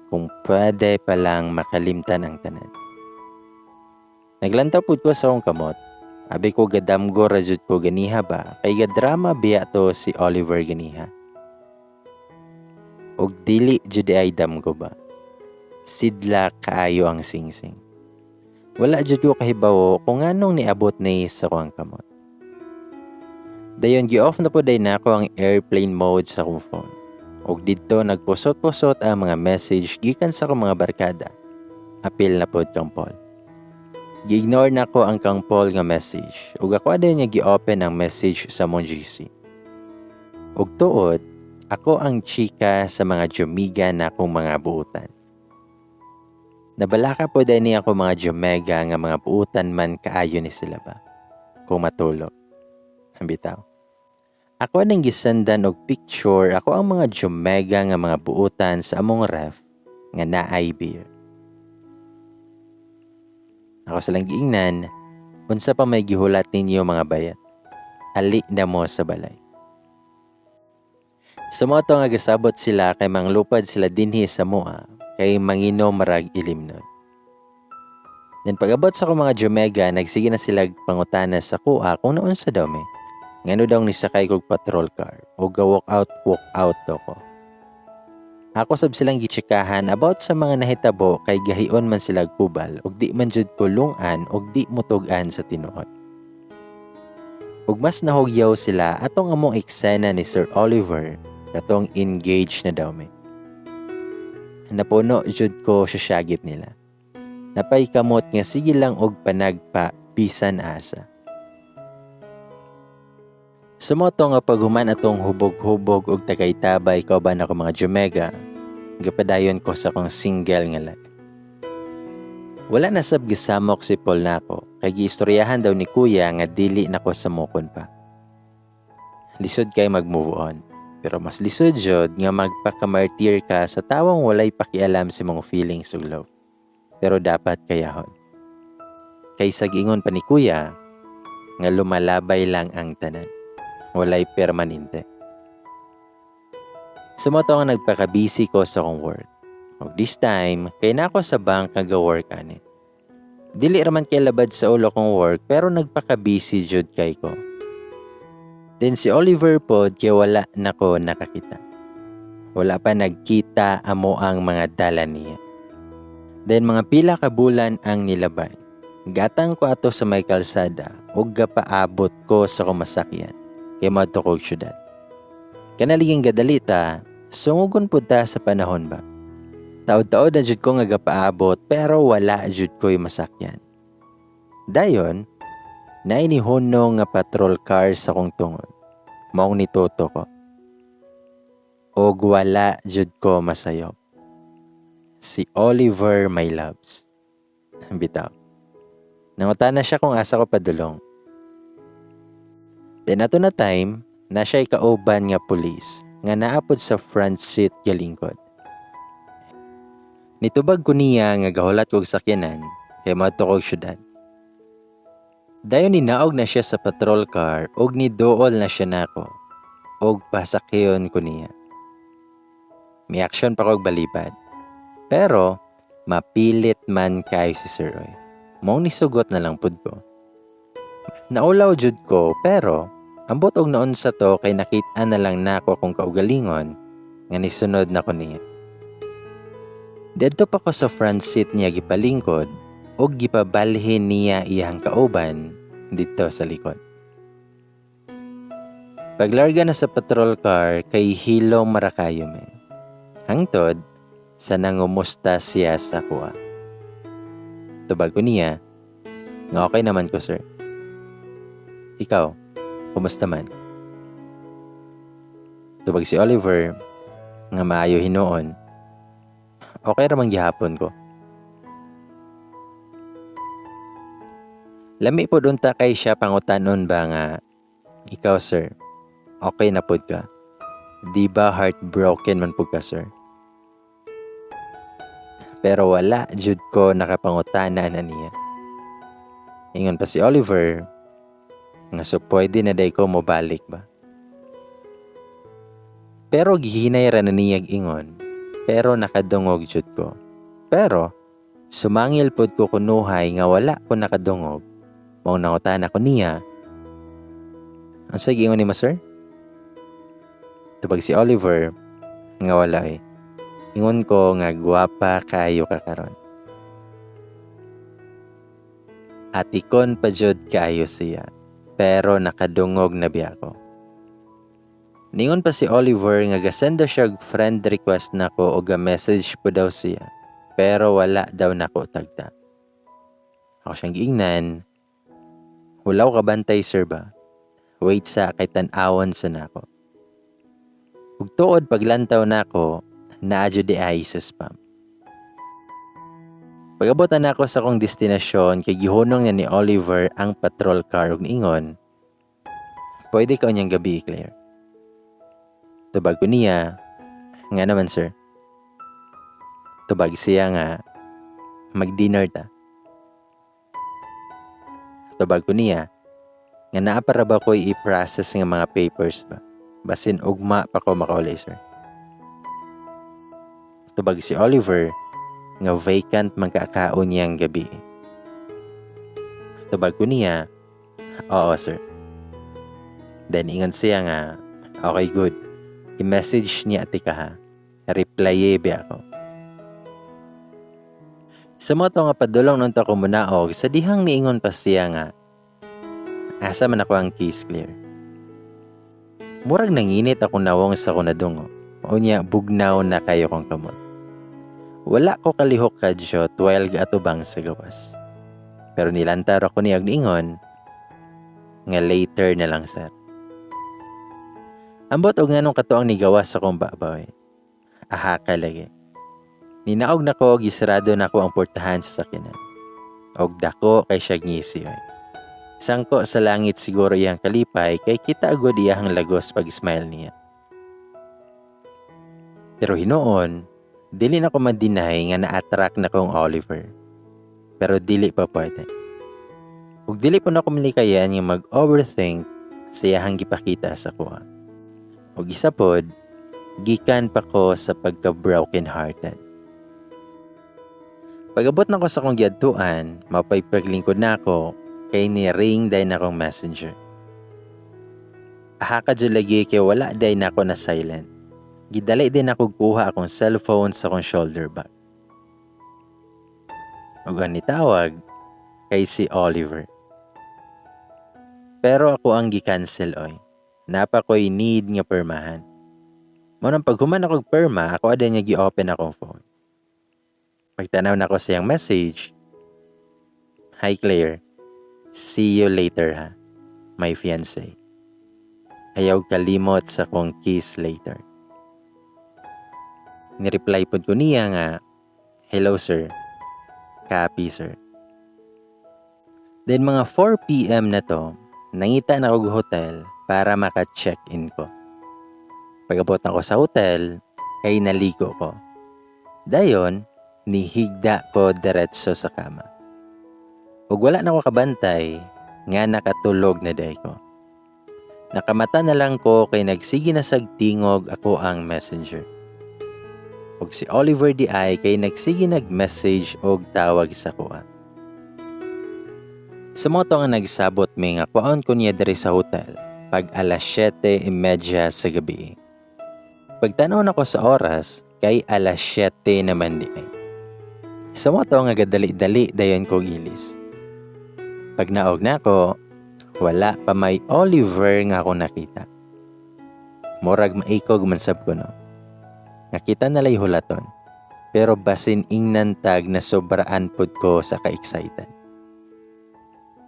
Kung pwede pa lang makalimtan ang tanan. Naglantaw pud ko sa akong kamot. Abi ko gadamgo ra jud ko ganiha ba kay gadrama biya to si Oliver ganiha. Og dili jud ay damgo ba. Sidla kaayo ang singsing. Wala jud ko kahibawo kung anong niabot ni sa akong kamot. Dayon gi-off na po day na ako ang airplane mode sa akong phone. Og didto nagpusot-pusot ang mga message gikan sa akong mga barkada. Apil na pod kang Paul. Gi-ignore na ko ang kang Paul nga message. Ug ako adyo niya gi-open ang message sa mong GC. Ug tuod, ako ang chika sa mga jumiga na akong mga buutan. Nabalaka po din niya ako mga jumega nga mga buutan man kaayo ni sila ba. Kung matulog. Ang bitaw. Ako nang gisandan og picture ako ang mga jumega nga mga buutan sa among ref nga naay beer. Ako sa lang giingnan, unsa pa may gihulat ninyo mga bayat. Ali na mo sa balay. Sumoto nga gasabot sila kay manglupad sila dinhi sa mua kay manginom marag ilimnon. Then pag-abot sa ko mga jumega, nagsige na sila pangutana sa kuha kung naon sa dami. Ngano daw nisakay kog patrol car o walk out to ko. Ako sab silang gitsikahan about sa mga nahitabo kay gahion man sila kubal og di man jud kulungan og di mutug-an sa tinuod. Ug mas nahugyaw sila atong among eksena ni Sir Oliver katong engaged na daw me. Napuno jud ko sa syagit nila. Napay kamot nga sige lang og panagpa bisan asa. Sumoto nga paghuman atong hubog-hubog og tagaytabay kauban ako mga jumega, gapadayon ko sa kong single nga life. Wala na sab gisamok si Paul nako, kay giistoryahan daw ni kuya nga dili nako samokon pa. Lisod kay mag-move on, pero mas lisod jud nga magpakamartir ka sa tawang walay pakialam sa mga feelings ug love. Pero dapat kayahon. Kay sagingon pa ni kuya nga lumalabay lang ang tanan. Walay permanente. Sumoto nga nagpaka-busy ko sa akong work. O this time, kay na ako sa bank nag-work ani. Dili raman kay labad sa ulo kong work pero nagpaka-busy jud kay ko. Then si Oliver pod kay wala na ko nakakita. Wala pa nagkita amo ang mga dala niya. Then mga pila ka bulan ang nilabay. Gatang ko ato sa may kalsada ug gapaabot ko sa kumasakyan. Kay madto kog syudad. Kanaliging gadalita, sungugon pud ta sa panahon ba. Taod-taod na jud ko nga gapaabot pero wala jud ko'y masakyan. Dayon, nainihunong nga patrol car sa kong tungod. Maong nituto ko. Og wala jud ko masayop. Si Oliver my loves. Bitaw. Nangutan na siya kung asa ko padulong. Then ato na time, na siya'y kauban nga pulis nga naapod sa front seat galingkod. Nitubag ko niya nga gahulat kog sakyanan kay madto kog syudad. Dayon ninaog na siya sa patrol car og niduol na siya nako og pasakyon ko niya. May aksyon pa kog balipad. Pero mapilit man kayo si Sir Roy. Mong nisugot na lang pud ko. Naulaw jud ko pero ambot og noon sa to kay nakita na lang nako akong kaugalingon nga nisunod na ko niya. Dito pa ko sa front seat niya gipalingkod og gipabalhin niya iyang kauban dito sa likod. Paglarga na sa patrol car kay hilong marakayo me. Hangtod sa nangumusta siya sa kuha. Tubag ko niya, nga okay naman ko sir. Ikaw, kumusta man? Tubag si Oliver, nga maayo hinuon. Okay ramang gihapon ko. Lami po unta kay siya pangutanon ba nga, ikaw sir, okay na pod ka? Di ba heartbroken man po ka sir? Pero wala jud ko nakapangutana na niya. Ingon pa si Oliver, nga so pwede na day ko mobalik ba? Pero gihinay ra na niyag ingon, pero nakadungog jud ko. Pero sumangil pod ko kunuhay nga wala ko nakadungog. Mao nangutana ko niya. Ang sige ingon ni mo sir? Tubag si Oliver, nga wala eh. Ingon ko nga gwapa kayo ka karon. Atikon pa jud kayo siya, pero nakadungog na biya ko. Ningon pa si Oliver nga gasend daw siya friend request nako o ga-message po daw siya, pero wala daw nako tagta. Ako siyang giingnan, hulaw ka bantay sir ba? Wait sa kay tan-awon sa nako. Ug tuod paglantaw nako, naadyo di ay sa spam. Pag-abutan nako sa akong destinasyon kay gihunong niya ni Oliver ang patrol car ug niingon, pwede ka unyang gabi, Claire. Tubag ko niya, nga naman sir. Tubag siya nga, mag-dinner ta. Tubag ko niya, nga naa para ba ko i-process ng mga papers ba? Basin ugma pa ko makaulay sir. Tubag si Oliver, nga vacant magkakaon niyang gabi. Tubag ko niya, oo sir. Then ingon siya nga, okay good. I-message niya ati ka ha. Reply be ako. Sa mo to nga padulong nung to ko munaog, sa dihang niingon pa siya nga, asa man ako ang case clear. Murag nanginit ako nawong sa kunadungo. O niya, bugnaw na kayo kong kamot. Wala ko kalihok kadyo 12 atubang sa gawas. Pero nilantar ako niyag niingon, nga later na lang sir. Ambot og nganong katuang nigawas sa kong babaw. Aha ka lagi. Ninaog na ko, gisarado na ko ang portahan sa sakinan. Og dako kay siya ngisi. Sangko sa langit siguro iyang kalipay kay kita agad iyang lagos pag-smile niya. Pero hinoon, dili na ko madinay nga na-attract na kong Oliver. Pero dili pa pwede. Ug dili po na ko malikayan nga mag-overthink sa iyang gipakita sa kuha. Ug isa pod, gikan pa ko sa pagka-broken hearted. Pag-abot na ko sa kong giadtuan, mapaypaglingkod na ako, kay ni-ring day na akong messenger. Aha ka dyan lagi kay wala day na ako na silent. Gidali din ako kuha akong cellphone sa akong shoulder bag. Ug ang nitawag kay si Oliver. Pero ako ang gi-cancel oy. Napa ko'y need nga permahan. Munang paghuman akong perma, ako ada niya gi-open akong phone. Pagtanaw na ko sa iyang message, Hi Claire. See you later ha, my fiancé. Ayaw kalimot sa kong kiss later. Nireply po ko niya nga, hello sir, copy sir. Then mga 4 PM na to, nangita na ko hotel para maka-check-in ko. Pag-abot na ko sa hotel, kay naligo ko. Dayon, nihigda ko diretso sa kama. Ug wala na ko kabantay, nga nakatulog na day ko. Nakamata na lang ko kay nagsigi na sagtingog ako ang messenger. Ug si Oliver di ay kay nagsigi nag-message og tawag sa kuha. Sa moto nga nagsabot mi nga kuhaon ko niya diri sa hotel pag alas 7:30 sa gabi. Pagtanaw na ko sa oras, kay alas 7 naman di ay. Sa moto nga gadali-dali dayon ko gilis. Pag naog na ko, wala pa may Oliver nga ako nakita. Murag maikog man sab ko no. Nakita na lay hulaton, pero basin ingnantag na sobraan pod ko sa ka-excited.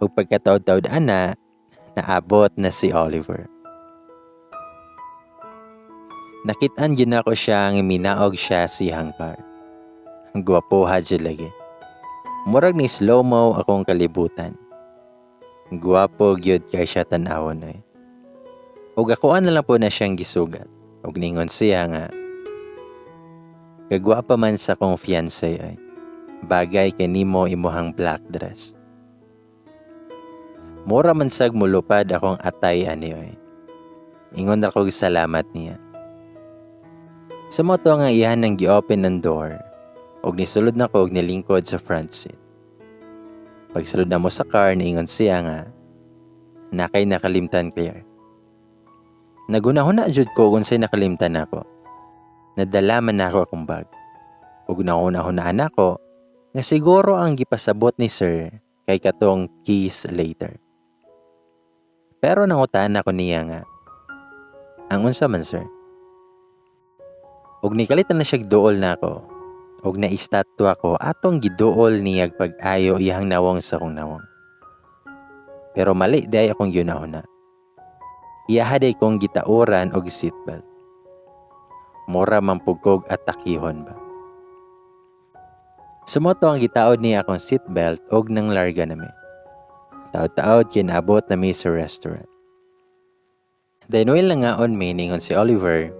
Ug pagkataod-taod ana, naabot na si Oliver. Nakitaan yun ako siya nga minaog siya siyang car. Gwapoha dyan lagi. Murag ni slow-mo akong kalibutan. Gwapo gyud kay siya tanawon ay. Ug akoan na lang po na siyang gisugat. Ug ningon siya nga, kagwapa man sa kong fiancé ay. Bagay kay nimo imuhang black dress. Mura man sag mulupad akong atay ani ay. Ingon ako salamat niya. Sa moto nga iyan nang gi-open ng door, og nisulod na ko og nilingkod sa front seat. Pagsulod na mo sa car, niingon siya nga, nakay nakalimtan Claire. Nagunahuna jud ko kung sa'y nakalimtan ako. Nadala man ako akong bag. Ug nauna-hunaan ako, nga siguro ang gipasabot ni sir kay katong keys later. Pero nangutaan ako niya nga, ang unsa man sir? Ug nikalitan na siya duol na ako. Ug naistatwa ko atong giduol niyag pag-ayo iyang nawong sa kong nawong. Pero mali day akong yunahuna. Iyahaday kong gitauran og seatbelt. Mura mampugkog at takihon ba. Sumoto ang gitaod niya akong seatbelt og nang larga nami. Taod-taod kinaabot nami sa restaurant. Dahil lang nga on ningon si Oliver,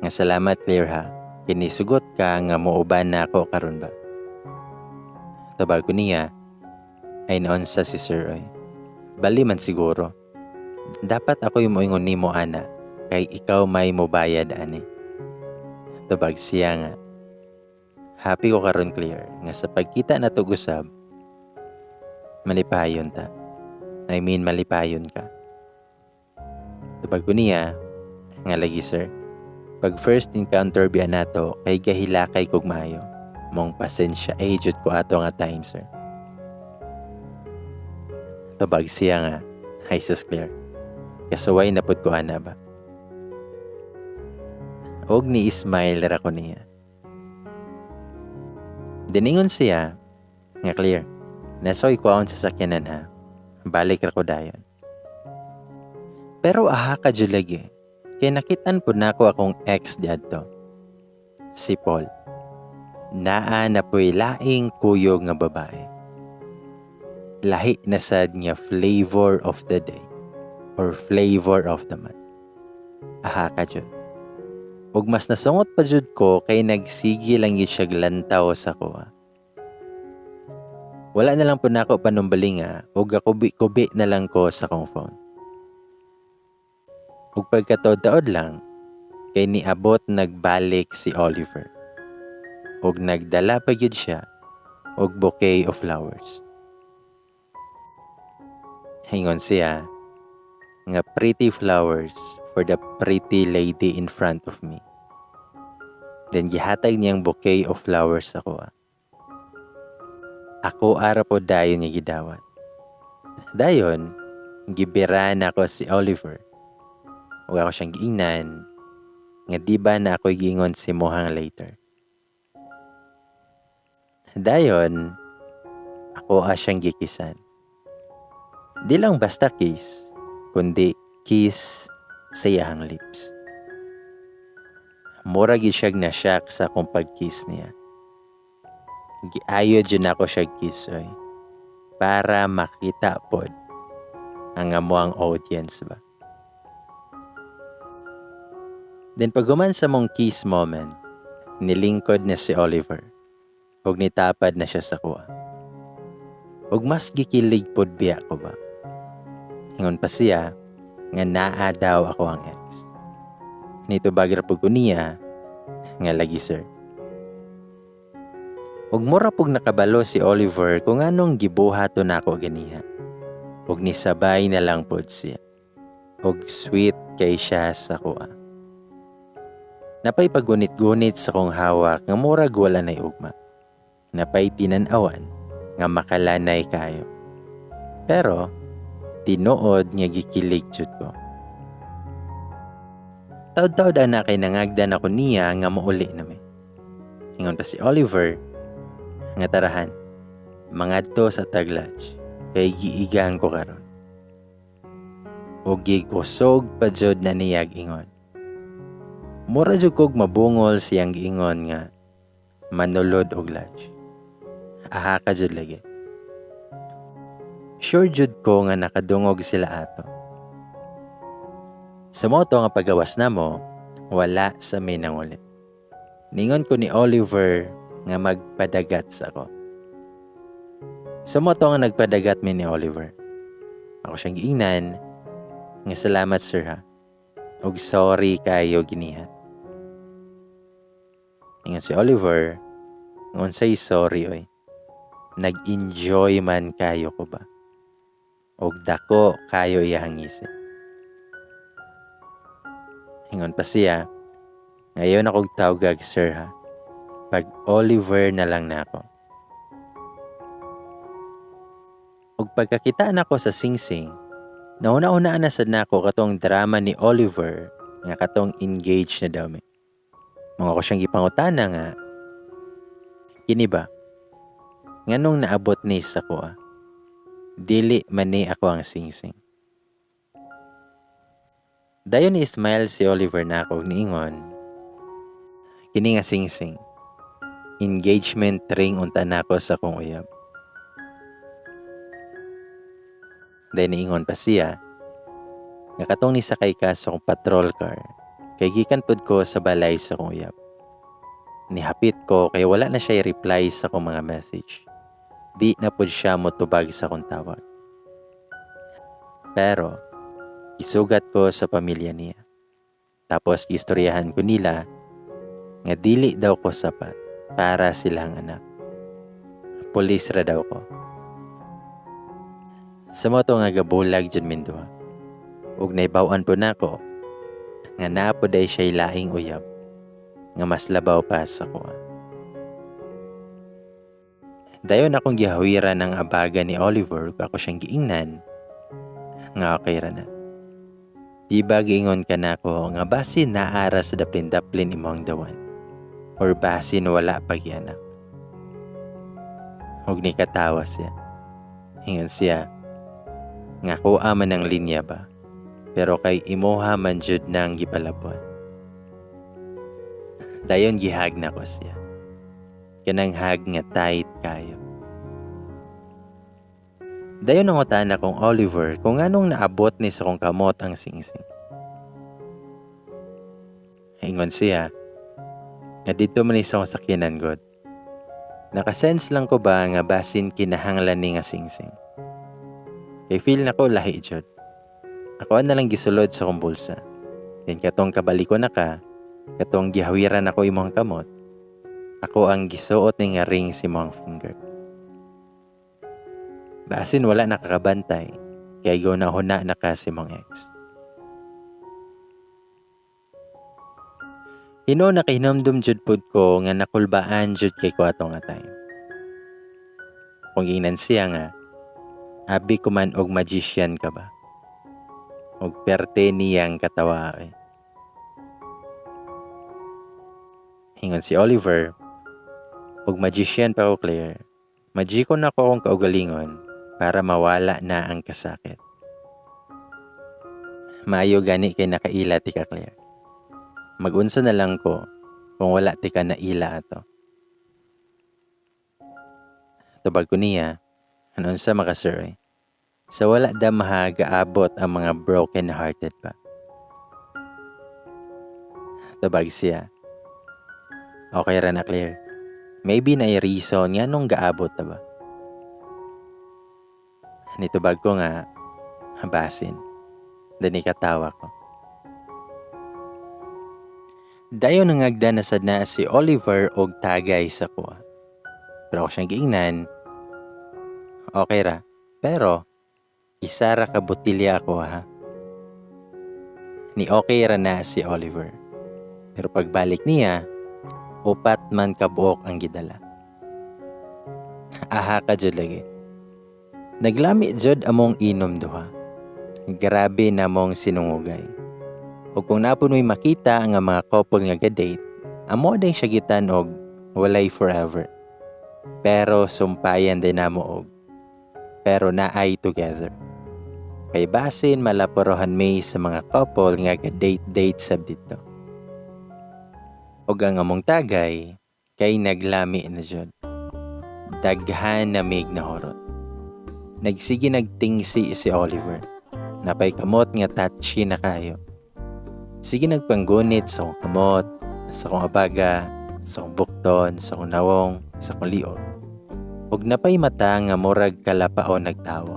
nga salamat Claire ha, kinisugot ka nga muuban na ako karon ba. Tabag ko niya, ay noon sa si Sir ay. Bali man siguro. Dapat ako yung moingon nimo ana, kay ikaw may mobayad ani. Tabag siya nga. Happy ko karon Claire, nga sa pagkita na tugusab, malipayon ta. I mean malipayon ka. Tabag ko niya, nga lagi sir. Pag first encounter biya nato, kay gahilakay kog maayo. Mong pasensya, jud ko ato nga time, sir. Tabag siya nga, hi sus Claire. Kasuway na pud ko ana ba. Og ni smile ra ko niya. Diningon siya, nga Claire, nasoy ko akong sasakyanan ha. Balik ra ko dayon. Pero aha ka jud lagi. Kaya nakitan po na ako akong ex diadto. Si Paul. Naa na po'y laing kuyog nga babae. Lahi na sad niya flavor of the day or flavor of the month. Aha ka jud. Ug mas nasungot pa jud ko kay nagsigi lang yun siya glantaw sa kuha. Wala na lang po na ako panumbali nga ug gakubi-kubi na lang ko sa kong phone. Ug pagkataod-taod lang, kay niabot nagbalik si Oliver. Ug nagdala pa gyud siya og bouquet of flowers. Hingon siya nga pretty flowers for the pretty lady in front of me. Then gihatag niyang bouquet of flowers ako. Ako ara po dayon niya gidawat. Dayon, gibiran ako si Oliver. Ug ako siyang giingnan nga di ba na ako'y gingon si mohang later. Dayon, ako siyang gikisan. Di lang basta kiss, kundi kiss sa iyang lips. Mura gid siya na-shock sa akong pag-kiss niya. Giayo dyan ako siya kiss oy, para makita pod ang amuang audience ba. Then paghuman sa mong kiss moment, nilingkod na si Oliver. Ug nitapad na siya sa kuha. Ug mas gikilig pod biya ko ba. Hingon pa siya, nga naa daw ako ang ex. Nito bagira po ko niya, nga lagi sir. Ug mura pog nakabalo si Oliver kung anong gibuhato na ako ganiha. Ug nisabay na lang pod siya. Ug sweet kay siya sa kuha. Napay pagunit-gunit sa kong hawak nga murag wala nay ugma. Napay tinan-awan nga makalanay kayo. Pero tinuod nga gikilig jud ko. Taod-taod ana kay nangagdan ako niya nga mauli nami. Hingon pa si Oliver nga tarahan. Mangadto sa taglodge kay giigang ko karon. Ug gikusog pa jud na niyag ingon. Mura jud kog mabungol siyang giingon nga manulod og lunch. Aha ka jud lagi. Sure jud ko nga nakadungog sila ato. Sa moto nga pagawas namo, wala sa may nangulit. Ningon ko ni Oliver nga magpadagat sa ako. Sa moto nga nagpadagat mi ni Oliver. Ako siyang giingnan nga salamat sir ha. Og sorry kayo giniha. Ingon si Oliver, ngon say sorry oy. Nag-enjoy man kayo ko ba? Og dako kayo iyang isip. Ingon pa siya, ngayon akong tawgag sir ha. Pag Oliver na lang na ako. Og pagkakitaan ako sa Singsing, nauna-unaan na sad nako katong drama ni Oliver nga katong engaged na daw mi. Mga ko siyang gipangutana nga, kini ba? Nganong naabot ni sa ko Dili man ni ako ang Singsing. Dayon ni smile si Oliver na ako niingon, kini nga Singsing, engagement ring unta nako sa kong uyab. Dayon niingon pa siya, nga katong ni sakay ka sa kong patrol car, kay gikan pud ko sa balay sa kong uyab. Nihapit ko kay wala na siya reply sa kong mga message. Di na pud siya motubag sa kong tawag. Pero, isugat ko sa pamilya niya. Tapos gistoryahan ko nila nga dili daw ko sapat para silang anak. Pulis ra daw ko. Sa moto nga gabulag dyan minduha. Ug naibawan po nako nga napo day siya'y laing uyab nga mas labaw pa sa kuha. Dayon akong gihawiran ng abaga ni Oliver kung ako siyang giingnan nga okay ra na. Diba giingon ka na ko nga basin naara sa daplin-daplin imong dawan or basin wala pagyanak. Ug ni katawa siya. Hingon siya nga kuha man ang linya ba pero kay imuha man jud nang gipalabon. Dayon gihag na ko siya. Kanang hag nga tight kayo. Dayon nangutan akong Oliver kung anong naabot ni sa kong kamot ang Singsing. Ingon siya, nga dito man sa kong sakyanan god. Nakasense lang ko ba nga basin kinahanglan ni nga Singsing. Kay feel na ko lahi jud. Ako na lang gisulod sa kong bulsa. Then katong kabaliko na ka, katong gihawiran ako imong kamot, ako ang gisuot ni nga ring si mong finger. Basin wala nakakabantay, kaya go na huna na ka si mong ex. Hino nakahinomdum jud pud ko nga nakulbaan jud kay ko atong nga time. Kung ingnan siya nga, abi ko man og magician ka ba? Og perte niyang katawa eh. Hingon si Oliver, og magician pa ko Claire. Magikon na ko akong kaugalingon para mawala na ang kasakit. Maayo gani kay nakaila ti ka Claire. Magunsa na lang ko kung wala ti ka naila ato. Tubag ko niya, anon sa makasir eh. Sa wala da mahagaabot ang mga broken hearted pa. Tubag siya. Okay ra na Claire. Maybe na reason nga nung gaabot na ba? Nitubag ko nga, basin. Dani katawa ko. Dayon nangagda na sad na si Oliver og tagay sa kuha. Pero ako siyang giingnan, okay ra. Pero, isa ra ka botilya ako ha. Ni okay ra na si Oliver. Pero pagbalik niya, upat man kabuok ang gidala. Aha ka jud lagi. Naglami jud among inom duha. Grabe namong sinungugay. Ug kung napunoy makita nga mga couple nga ga-date, amo din siya gitan og walay forever. Pero sumpayan din namo og pero naay together. Kay basin malaporohan may sa mga couple nga ga-date sab dito. ug ang among tagay kay naglami na jud. Daghan na mig nahurot. Nagsige nagtingsi si Oliver. Napay kamot nga touchy na kayo. Sige nagpanggunit sa akong kamot, sa akong abaga, sa akong bukton, sa akong nawong, sa akong liog. Ug napay mata nga murag kalapao nagtawo.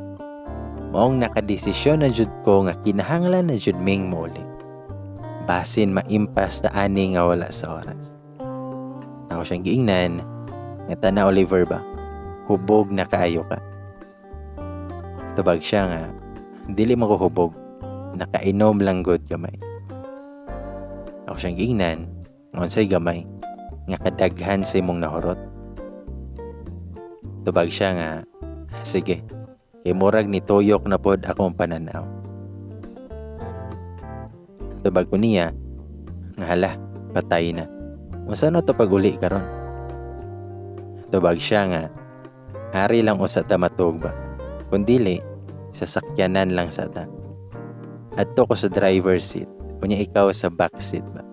Maong nakadesisyon na jud ko nga kinahanglan na jud ming muli. Basin maimpas ta ani nga wala sa oras. Ako siyang giingnan, nga tana Oliver ba, hubog na kaayo ka. Tubag siya nga, dili mo ko hubog, nakainom lang good gamay. Ako siyang giingnan, unsay gamay, nga kadaghan sa imong nahurot. Tubag siya nga, sige, kay murag ni tuyok na pod akong pananaw. Tubag ko niya, nga hala, patay na. Unsa na to paguli karon? Tubag siya nga, hari lang usa ta matugba. Kundili, sasakyanan lang sa ta. Adto ko sa driver's seat, kunya ikaw sa back seat ba.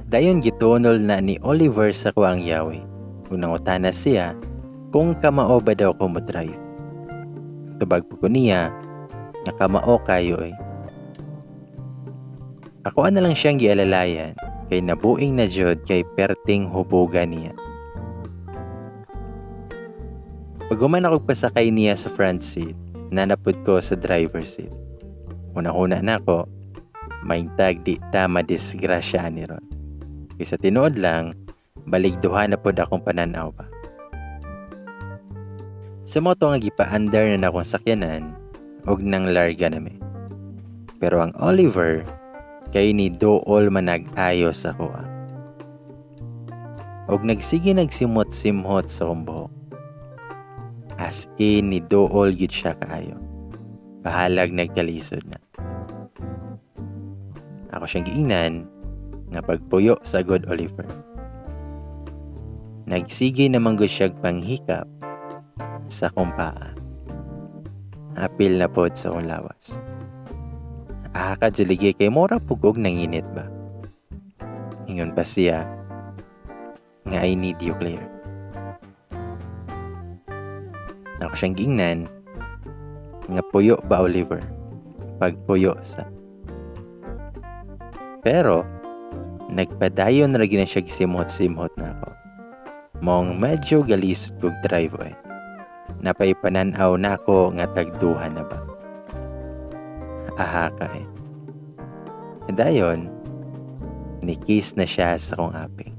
Dayon gitunol na ni Oliver sa kuang yawi. Kung nangutana siya, kung kamao ba daw ko mo drive. Tubag ko niya, nga kamao kayo eh. Ako na lang siyang gialalayan, kay nabuing na jud kay perting hubugan niya. Pag human ako pasakay niya sa front seat, nanapod ko sa driver's seat. Una-una na ako, maintag di ta madisgrasya ni ron. Kaysa tinuod lang, baligduhan na pod akong pananaw pa. Sa moto nga gipa-under na akong sakyanan, og nang larga nami. Pero ang Oliver, kay ni dool manag-ayos ako og nagsige nagsimot-simhot sa akong buhok. As in ni dool gid siya kaayo. Bahalag nagkalisod na. Ako siyang giingnan nga pagpuyo sa good Oliver. Nagsige naman gud siya panghikap sa akong paa. Apil na pod sa akong lawas. Kaduligi kay mora pugog nanginit ba. Ingon pa siya nga I need you clear. Ako siyang giingnan nga puyo ba Oliver pagpuyo sa. Pero nagpadayon ra gyud na siya gisimhot-simhot na ako. Mong medyo galisod kog drive eh. Napay pananaw na ako nga tagduhan na ba. Ka eh. Dayon, nikis na siya sa akong aping.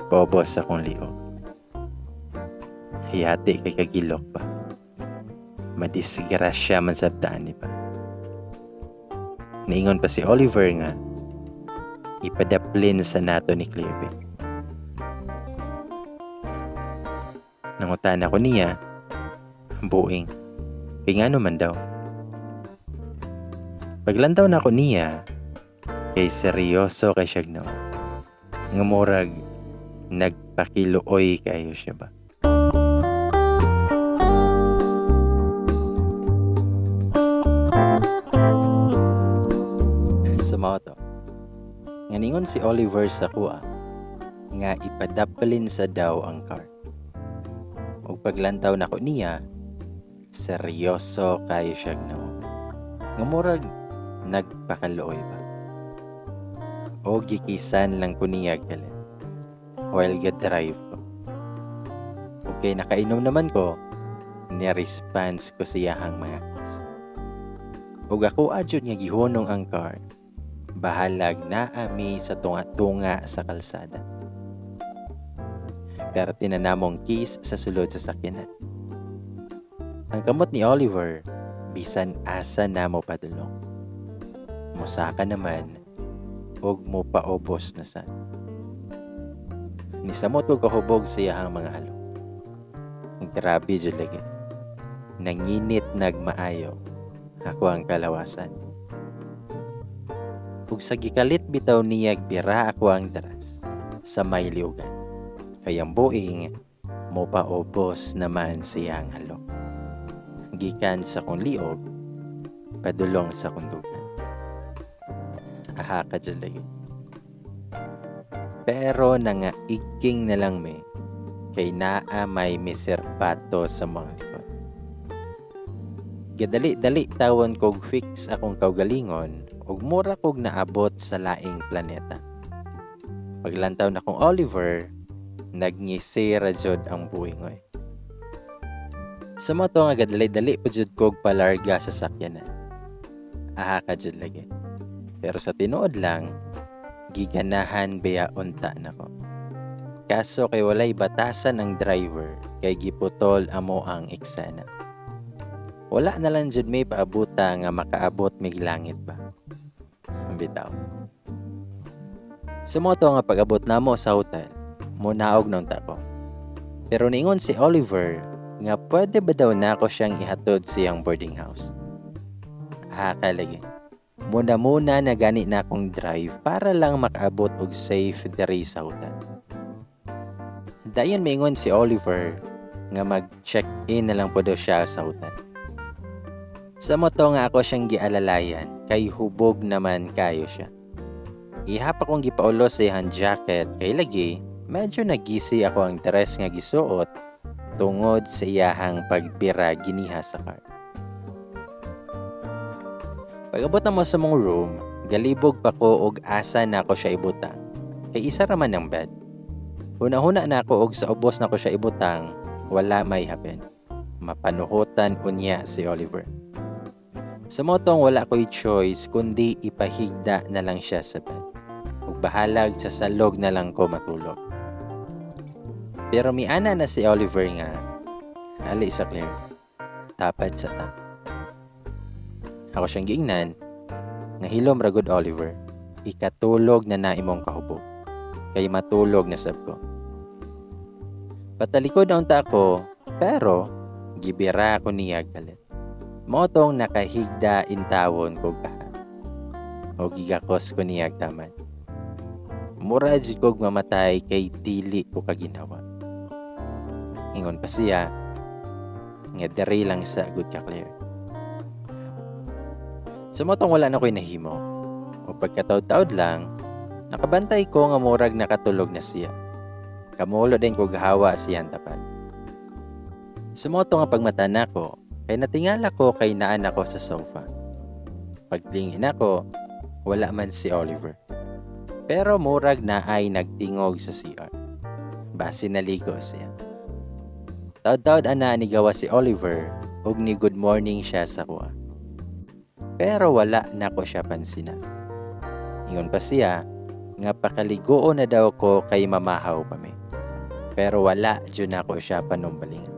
Pobos sa akong liog. Hiyati kay kagilok pa. Madisgrasya man sabtaan ni pa. Niingon pa si Oliver nga, ipadaplin sa nato ni Clearbit. Nangutan ako niya, buing, kay nga naman daw. Paglantaw na ako niya, kay seryoso kay siya no. Nga murag, nagpakiluoy kayo siya ba. Sumoto. Nganingon si Oliver sa kuha, nga ipadapalin sa daw ang car. O paglantaw na ko niya, seryoso kayo siya no. Nga murag, nagpakaluoy ba. O gikisan lang ko niya galit. While drive ko. Okay, nakainom naman ko, ni-response ko siyahang mga kas. O ako adjud nga gihunong ang car, bahalag naami sa tunga-tunga sa kalsada. Pero tinanamong keys sa sulod sa sakyanan. Ang kamot ni Oliver, bisan asa na mo padulong. Musaka naman, og mo paubos na sa. Nisamot ko kahubog sa iyahang mga halo. Grabe dyan lagi. Nanginit nagmaayo, ako ang kalawasan. Ug sa gikalit bitaw niyag bira ako ang daras sa may liugan. Kayang buing mo paubos naman siyang halo. Gikan sa kong liog, padulong sa kundugan. Ka dyan lagi. Pero nangaigking na lang me, kay naa may miserpato sa mga likod. Gadali-dali tawon kog fix akong kaugalingon ug mura kog naabot sa laing planeta. Paglantaw na kong Oliver, nagngisi ra jud ang buhingoy. Sa moto nga gadali-dali pa jud kog palarga sa sakyanan. Aha ka jud lagi. Pero sa tinuod lang, giganahan beya unta nako. Kaso kay walay batasan ang driver kay giputol amo ang eksena. Wala na lang jud may paabuta nga makaabot mig langit ba. Ang bitaw. Sa moto nga pag-abot namo sa hotel, munaog nung tako. Pero ningon si Oliver nga pwede ba daw na ako siyang ihatod siyang boarding house. Kalagi. Muna na gani na akong drive para lang makaabot og safe diri sa hotel. Dayon mingon si Oliver nga mag-check-in na lang po daw siya sa hotel. Sa moto nga ako siyang gialalayan kay hubog naman kayo siya. Ihap akong gipaulo sa iyang jacket kay lagi medyo nagisi ako ang dress nga gisuot tungod sa iyahang pagbira giniha sa car. Pag-abot na mo sa mong room, galibog pa ko og asa na ako siya ibutang. Kay isa raman ang bed. Huna-huna na ako og sa ubos na ko siya ibutang, wala may happen. Mapanuhutan unya si Oliver. Sa motong wala ko'y choice kundi ipahigda na lang siya sa bed. Ug bahalag sa salog na lang ko matulog. Pero miana na si Oliver nga, ali sa Claire, tapad sa ta. Ako siyang giingnan, nga hilom ragod Oliver, ikatulog na naimong kahubog, kay matulog na sab ko. Patalikod na unta ako, pero gibira ko niya galit. Motong nakahigda intawon ko kahan, o gigakos ko niya tamad. Mura jud kog mamatay kay dili ko kaginawa. Ingon pa siya, nga diri lang sa good ka Claire. Sa motong wala na ko'y nahimo, o pagkataod-taod lang, nakabantay ko nga murag nakatulog na siya. Kamulo din ko gahawa siyang tapat. Sa moto nga pagmata na ko, kay natingala ko kay naan ako sa sofa. Pagtingin ako, wala man si Oliver. Pero murag na ay nagtingog sa CR. Basi naligo siya. Taod-taod ana ni gawa si Oliver ug ni good morning siya sa kuha. Pero wala na ko siya pansinan. Ingon pa siya nga pakaligoon na daw ko kay mamahaw kami. Pero wala jud na ko siya panumbalingan.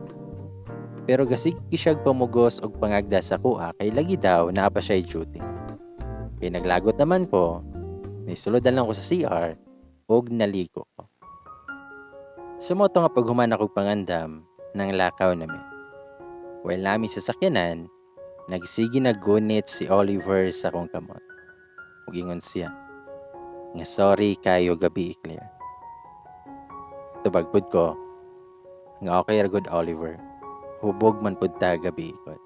Pero gasig siyag pamugos og pangagda sa kuha kay lagi daw naa pa siya duty. Kay naglagot naman ko, nisuludan lang ko sa CR og naligo ko. Sa moto nga paghuman ako pangandam ng lakaw namin. While namin sa sakyanan, nagsigi naggunit si Oliver sa akong kamot. Ug ingon siya, nga sorry kayo gabi Claire. Tubagpod ko, nga okay ra good Oliver. Hubog man pud ta gabi ikot.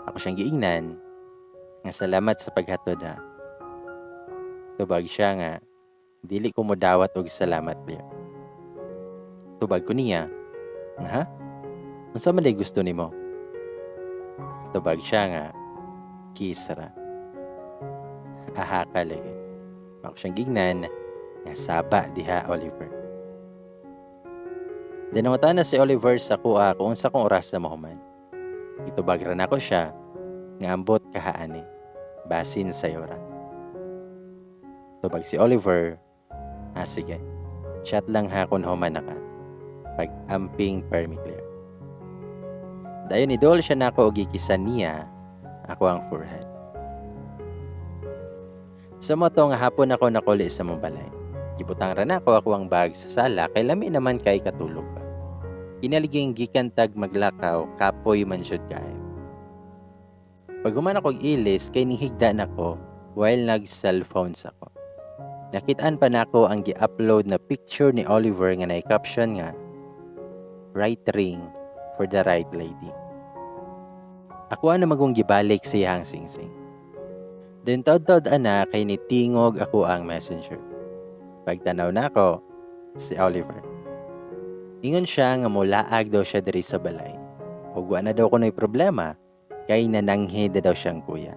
Ako siyang giingnan, nga salamat sa paghatod ha. Tubag siya nga, dili ko mo dawat og salamat Claire. Tubag ko niya, nga ha? Unsa man day gusto nimo? Tubag siya nga, kiss ra. Aha ka lagi. Ako siyang gignan, nga saba diha Oliver. Dinungutan na si Oliver sa kuha kung unsa kong oras na mahuman. Itubag ra na ko siya, nga ambot kahaani, basin sa yora. Tubag si Oliver, sige, chat lang ha kung human na ka. Pag-amping permi Claire. Dayon idol siya na ako o gikisan niya, ako ang forehead. Sa moto nga hapon ako nakuli sa mabalay. Gibutang ra na ako ang bag sa sala kay lami naman kay katulog pa. Kinaliging gikantag maglakaw kapoy man syud kay. Pag human ako ilis kay nihigda nako while nag-cellphones ako. Nakitaan pa nako ang gi-upload na picture ni Oliver nga na-caption nga right ring for the right lady. Ako na magong gibalik sa iyang singsing. Then taod-taod ana kay nitingog ako ang messenger. Pagtanaw na ako, si Oliver. Ingon siya nga mulaag daw siya diri sa balay. Ug wa na daw kunoy problema kay nananghi na daw siyang kuya.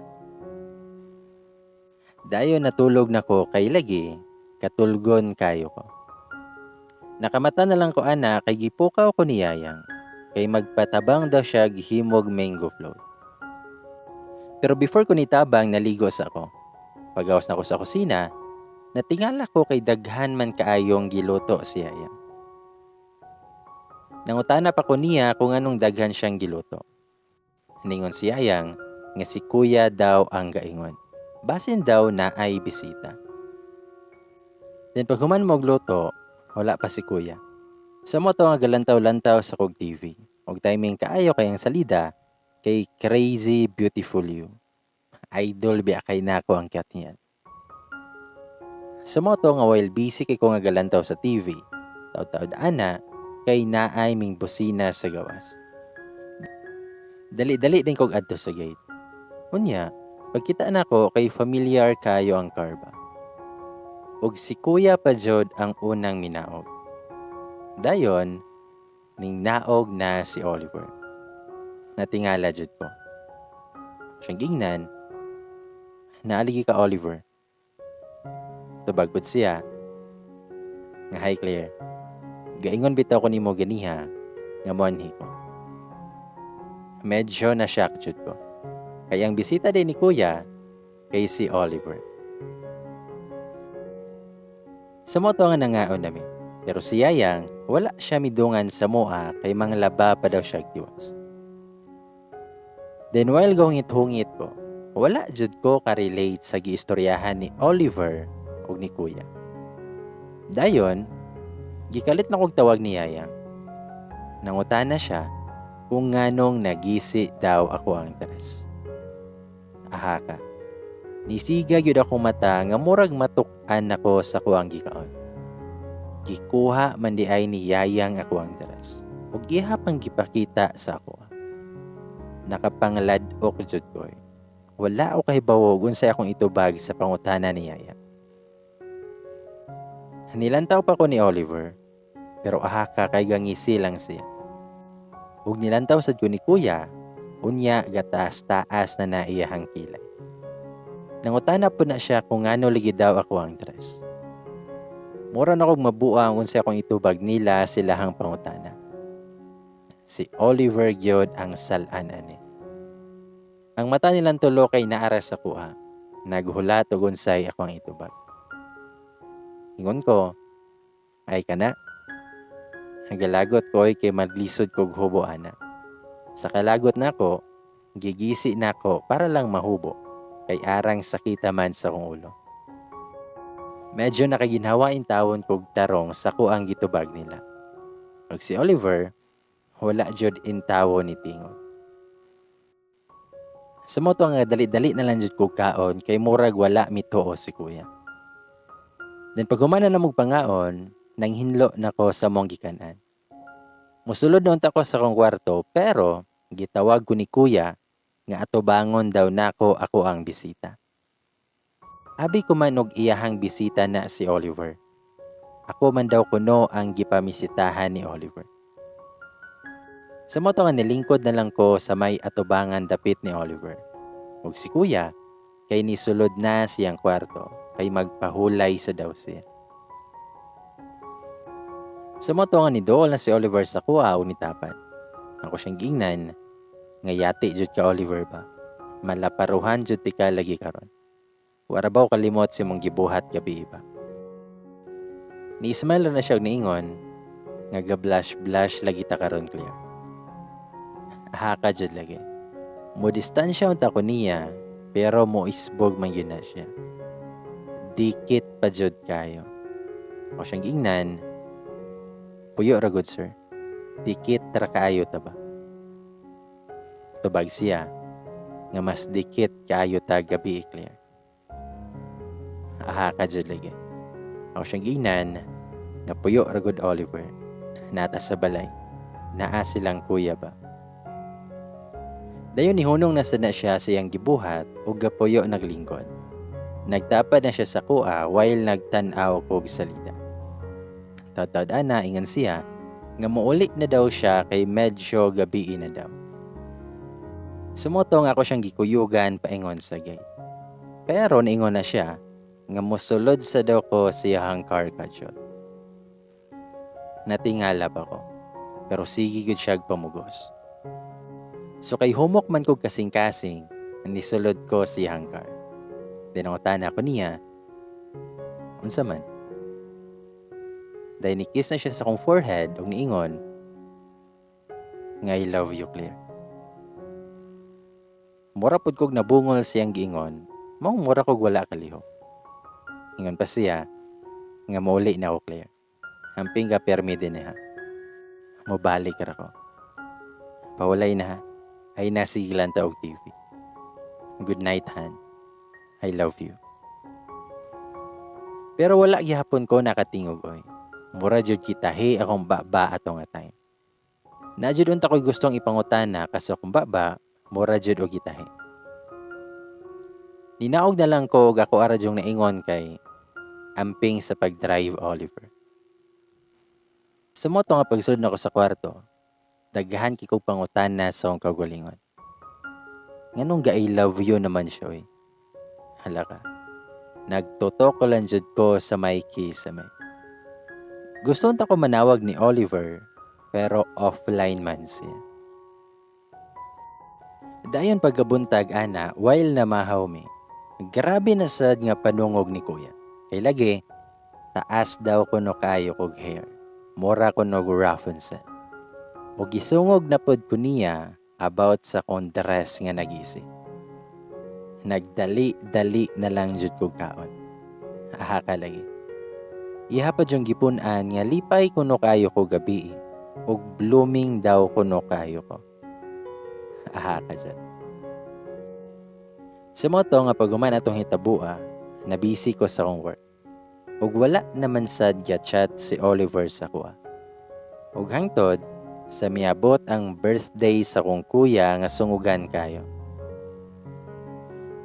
Dayon natulog na ko kay lagi katulgon kayo ko. Nakamata na lang ko ana kay gipukaw ko ni Yayang kay magpatabang daw siya gihimog mango float. Pero before ko nitabang naligo sa ako. Pagawas na ko sa kusina, natingala ko kay daghan man kaayong giluto si Yayang. Nangutana pa ko niya kung anong daghan siyang giluto. Ningon si Yayang nga si kuya daw ang gaingon. Basin daw na ay bisita. Then pag human mo luto, wala pa si kuya. Sa mo to nga galantaw-lantaw sa kog TV. Og timing kaayo kayang salida kay Crazy Beautiful You. Idol biya kay nako ang cat niyan. Sa mo to nga while busy kay ko nga galantaw sa TV, taw-taw ana kay naay ming busina sa gawas. Dali-dali din kog adto sa gate. Unya, pagkita nako kay familiar kayo ang karba. Ug si kuya pa jud ang unang minaog. Dayon, ning naog na si Oliver. Natingala jud ko. Siyang gingnan, naaligi ka Oliver. Tubagbot siya, nga hi Claire. Gaingon bitaw ko nimo ganiha, nga monhi ko. Medyo na-shock jud ko. Kaya ang bisita din ni kuya, kay si Oliver. Sa moto nga nangaon namin. Pero si Yayang, wala siya midungan sa moa kay mga laba pa daw siya tiwas. Then while gungit-hungit ko, wala jud ko ka-relate sa giistoryahan ni Oliver o ni kuya. Dayon, gikalit na kog tawag ni Yayang. Nangutana siya kung nganong nagisi daw ako ang tres. Aha ka. Nisiga gyud ako mata nga murag matuk-an ako sa kuang gikaon. Gikuha man di ay ni Yayang ako ang daras. Ug gihapang gipakita sa ako. Nakapanglad-ok jud ko. Wala ako kahibawog unsay akong itubag sa pangutana ni Yayang. Nilantaw pa ko ni Oliver, pero ahaka kay gangisi lang siya. Ug nilantaw sad ko ni kuya, unya gataas-taas na naiyahang kilay. Nangutana po na siya kung ngano ligi daw ako ang tres. Mura na kong mabuang kung sa akong itubag nila silahang pangutana. Si Oliver gyud ang salan ani. Ang mata nilang tulo kay naara sa kuha. Naghulat og unsay ako ang itubag. Ingon ko, ay kana. Hagalagot ko kay maglisod kog hubo ana. Sa kalagot nako, gigisi nako para lang mahubo. Kay arang sakita man sa kong ulo. Medyo nakaginhawain tawon kog tarong sa kuang gitubag nila. Ug si Oliver, wala jud intawo ni tingog. Sa moto nga dali-dali na lang jud kog kaon kay murag wala mituo si kuya. Then pag humana na mog pangaon, nanghinlo nako sa mong gikanan. Musulod na unta ko sa kong kwarto pero gitawag ko ni kuya nga atubangon daw nako ako ang bisita. Abi ko man og iyahang bisita na si Oliver. Ako man daw kuno ang gipamisitahan ni Oliver. Sa moto nga nilingkod na lang ko sa may atubangan dapit ni Oliver. Ug si kuya, kay nisulod na siyang kwarto, kay magpahulay sa daw siya. Sa moto nga nidool na si Oliver sa kuha o nitapat. Ako siyang gingnan, nga yati jud ka Oliver ba? Malaparuhan jud ti ka lagi karon. Wara baw kalimot si mong gibuhat gabi ba? Ni-smile na siya niingon, nga ga-blush lagi ta karon Claire. Haka jud lagi. Mo distansya unta ko niya, pero mo isbog man yun na siya. Dikit pa jud kayo. Ako siyang gingnan, puyo ra good sir. Dikit ra kaayo ta ba? Tubag siya, nga mas dikit kaayo ta gabi Claire. Aha ka jud lagi. Ako siyang ginan, nga puyo ra gud Oliver. Nata sa balay. Naa silang kuya ba? Dayon nihunong na sana siya sa iyang gibuhat ug gapuyo naglingkod. Nagtapad na siya sa kuha while nagtan-aw kog salida. Tatad ana ingan siya nga muuli na daw siya kay medyo gabi na daw. Sumutong ako siyang gikuyugan paingon sa gate. Pero niingon na siya nga mosulod sa daw ko siyang car kadyot. Natingala pa ko, pero sige gud siya pamugos. So kay humok man kog kasing-kasing, nisulod ko siyang car. Dinangutan ako niya, unsa man. Dahil nikis na siya sa kong forehead ug niingon nga I love you, Claire. Mura pud kog nabungol siyang giingon, maong mura kog wala kalihok. Ingon pa siya nga mauli na ako, Claire. Hamping ka permi din ha. Mobalik ra ko. Pawalay na ha. Ay nasigilan ta og TV. Good night, Han. I love you. Pero wala gihapon ko nakatingog oy. Mura jud kita akong baba ato nga time. Na jud unta ko'y gustong ipangutana kaso kung baba, mura jud og gitahe. Ninaog na lang ko og ako ara jung naingon kay amping sa pag-drive Oliver. Sa moto nga pagsulod na ko sa kwarto, daghan kikog pangutana sa akong kaugalingon. Nganong ga I love you naman siya oy. Hala ka. Nagtutok ko lang jud ko sa may kisame. Gusto unta ko manawag ni Oliver, pero offline man siya. Dayon pagkabuntag ana, while namahaw mi, grabe na sad nga panungog ni kuya. Kay lagi, taas daw ko no kayo kog hair. Mora ko no Rapunzel. O gisungog na pod ko niya about sa kong dress nga nagisi. Nagdali-dali na lang jud kog kaon. Aha ka lagi. Ihapad yung gipunan nga lipay kuno kayo ko gabi ug blooming daw kuno kayo ko. Aha ka dyan. Sa moto nga pag-uman atong hitabua, nabisi ko sa kong work. Ug wala naman sad chat si Oliver sa kuha. Ug hangtod, sa miabot ang birthday sa kong kuya nga sungugan kayo.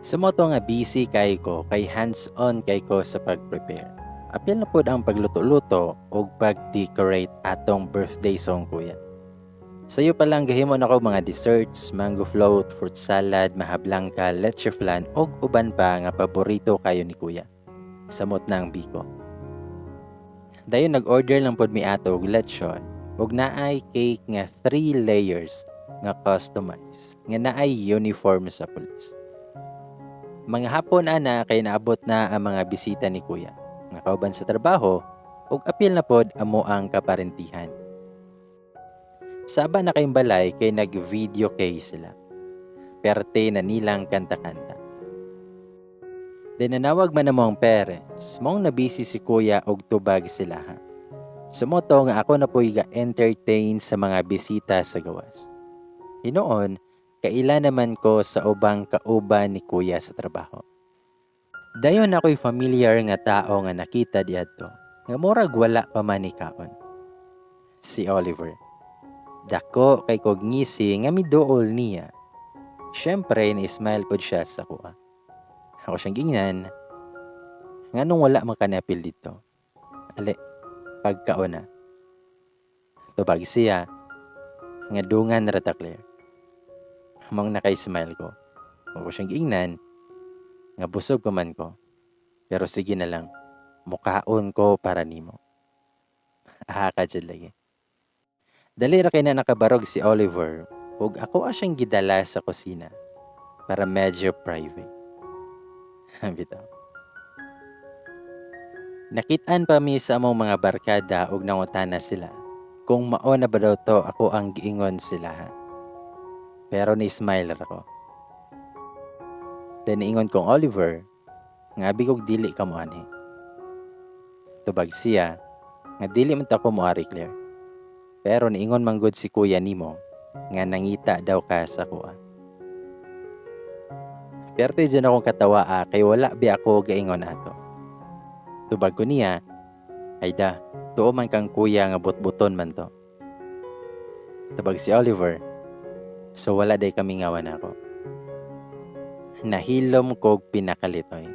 Sa moto nga busy kay ko, kay hands-on kay ko sa pag-prepare. Apil na pod ang pagluto-luto o pag-decorate atong birthday song kuya. Sayo pa lang gahimo na ko mga desserts, mango float, fruit salad, mahablangka, leche flan o uban pa nga paborito kayo ni kuya. Samot na ang biko. Dayon nag-order lang pod mi ato og lechon ug naay cake nga 3 layers nga customized nga naay uniform sa pulis. Mga hapon ana kay naabot na ang mga bisita ni kuya. Nga kauban sa trabaho, ug apil na pod amo ang kaparentihan. Saba na kayong balay kay nag-video case sila. Perte na nilang kanta-kanta. Dinanawag man among parents, mong nabisi si kuya og tubag sila ha. Sumoto nga ako na po'y ga-entertain sa mga bisita sa gawas. Hinoon, kaila naman ko sa ubang kauban ni kuya sa trabaho. Dayon ako'y familiar nga tao nga nakita diadto, nga murag wala pa man ni kaon. Si Oliver. Dako kay kog ngisi nga miduol niya. Syempre ni-smile pod siya sa kuha. Ako siyang gingnan, nganong wala man kanapil dito. Ale, pagkauna. Tubag siya, nga dungan rata Claire. Amang nakay-smile ko. Ako siyang gingnan, nga busog ko man ko. Pero sige na lang, mukaon ko para nimo. Aha ka dyan lagi. Dali ra kay na nakabarog si Oliver, ug ako asyang gidala sa kusina para medyo private. Bitaw. Nakitaan pa mi sa among mga barkada ug nangutana sila kung mao na ba daw to ako ang giingon sila ha. Pero ni-smile ako. Then niingon kong Oliver, ngabi kog dili ka mo ani. Tubag siya, nga dili man ta ko moari Claire. Pero niingon man gud si kuya nimo, nga nangita daw ka sa kuha. Perte dyan akong katawa kay wala bi ako gaingon ato. Tubag ko niya, ay da, tuo man kang kuya nga butbuton man to. Tubag si Oliver, so wala day kami ngawan ako. Nahilom kog pinakalitoy.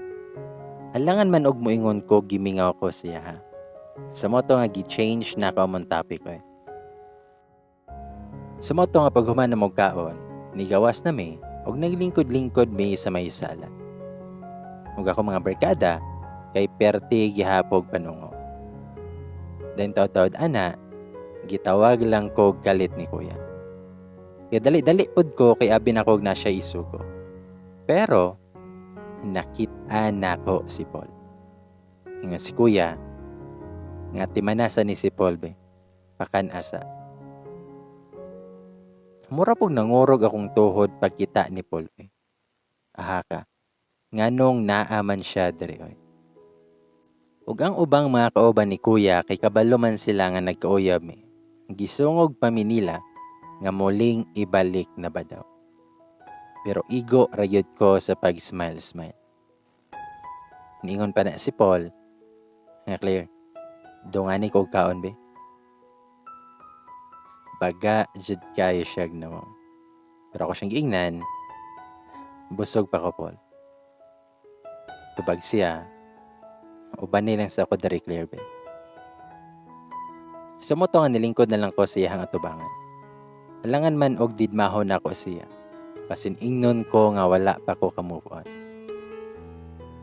Alangan man og moingon ko gimingaw ko siya ha. Sa moto nga gi-change na ako among topic ko. Sa moto nga paghuman na mo kaon, nigawas na mi og naglingkod-lingkod mi sa may sala. Ug ako mga barkada kay perti gihapog panungo. Then taud-taud ana, gitawag lang ko galit ni kuya. Kaya dali-dali pod ko kay abi na kog na siya isugo. Pero nakita nako si Paul. Ingon si kuya, nga timanasa ni si Paul be, pakanasa. Mura pog nangurog akong tuhod pagkita ni Paul be. Aha ka, nganong naaman siya diri oy. Ug ang ubang mga kauban ni kuya kay kabalo man sila nga nagkauyab mi. Gisungog pa mi nila nga muling ibalik na ba daw. Pero igo rayod ko sa pag-smile-smile. Niingon pa na si Paul, nga Claire, dungani ko kaon be. Baga jud kayo siya gnaw. Pero ako siyang giingnan, busog pa ko Paul. Tubag siya, uban nilang sa ako dari Claire be. Sa moto nga nilingkod na lang ko siya ang atubangan. Alangan man og didmaho na ko siya. Pasin ingnon ko nga wala pa ko ka-move on.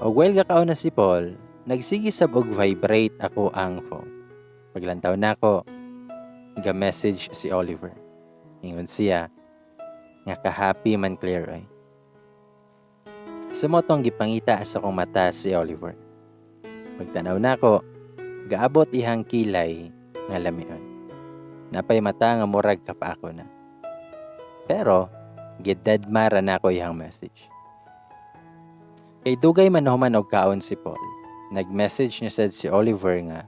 O while gakaon na si Paul, nagsigi sab og vibrate ako ang phone. Paglantaw na ako, ga-message si Oliver. Ingon siya, nga ka-happy man Claire ay. Sa motong gipangita sa kong mata si Oliver. Pagtanaw na ako, gaabot ihang kilay nga lamion. Napay mata nga murag kapa ako na. Pero, gidadmara na ako ihang message. Kay dugay man human og kaon si Paul. Nag-message niya sad si Oliver nga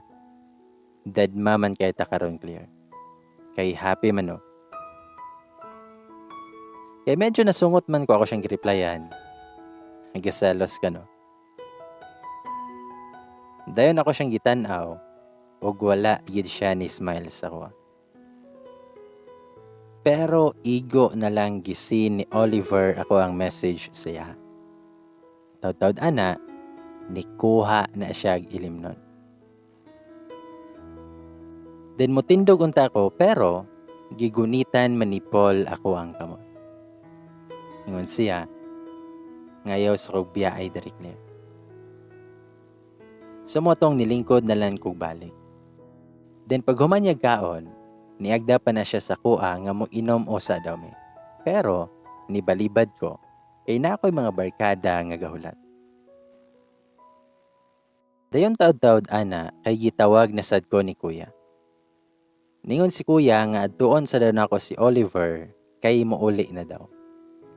dadma man kay ta karon Claire. Kay happy man o. Kay medyo nasungot man ko ako siyang gireplyan. Nagaselos ka no. Dayon ako siyang gitan-aw ug wala gid siya ni smile sa ko. Pero igo na lang gisin ni Oliver ako ang message siya. Taud-taud ana, nikuha na siya ilimnon. Then mutindog unta ko pero gigunitan man ni Paul ako ang kamot. Ingon siya, ngayaw sa kog biya ay dari Claire. Sumotong nilingkod na lang kog balik. Then pag humanyag kaon, niagda pa na siya sa kuha nga mo inom o sa daw mi. Pero, nibalibad ko, kay na ako'y mga barkada nga gahulat. Dayon taud-taud ana, kay gitawag na sad ko ni kuya. Ningon si kuya nga adtuon sa daw nako si Oliver, kay muuli na daw.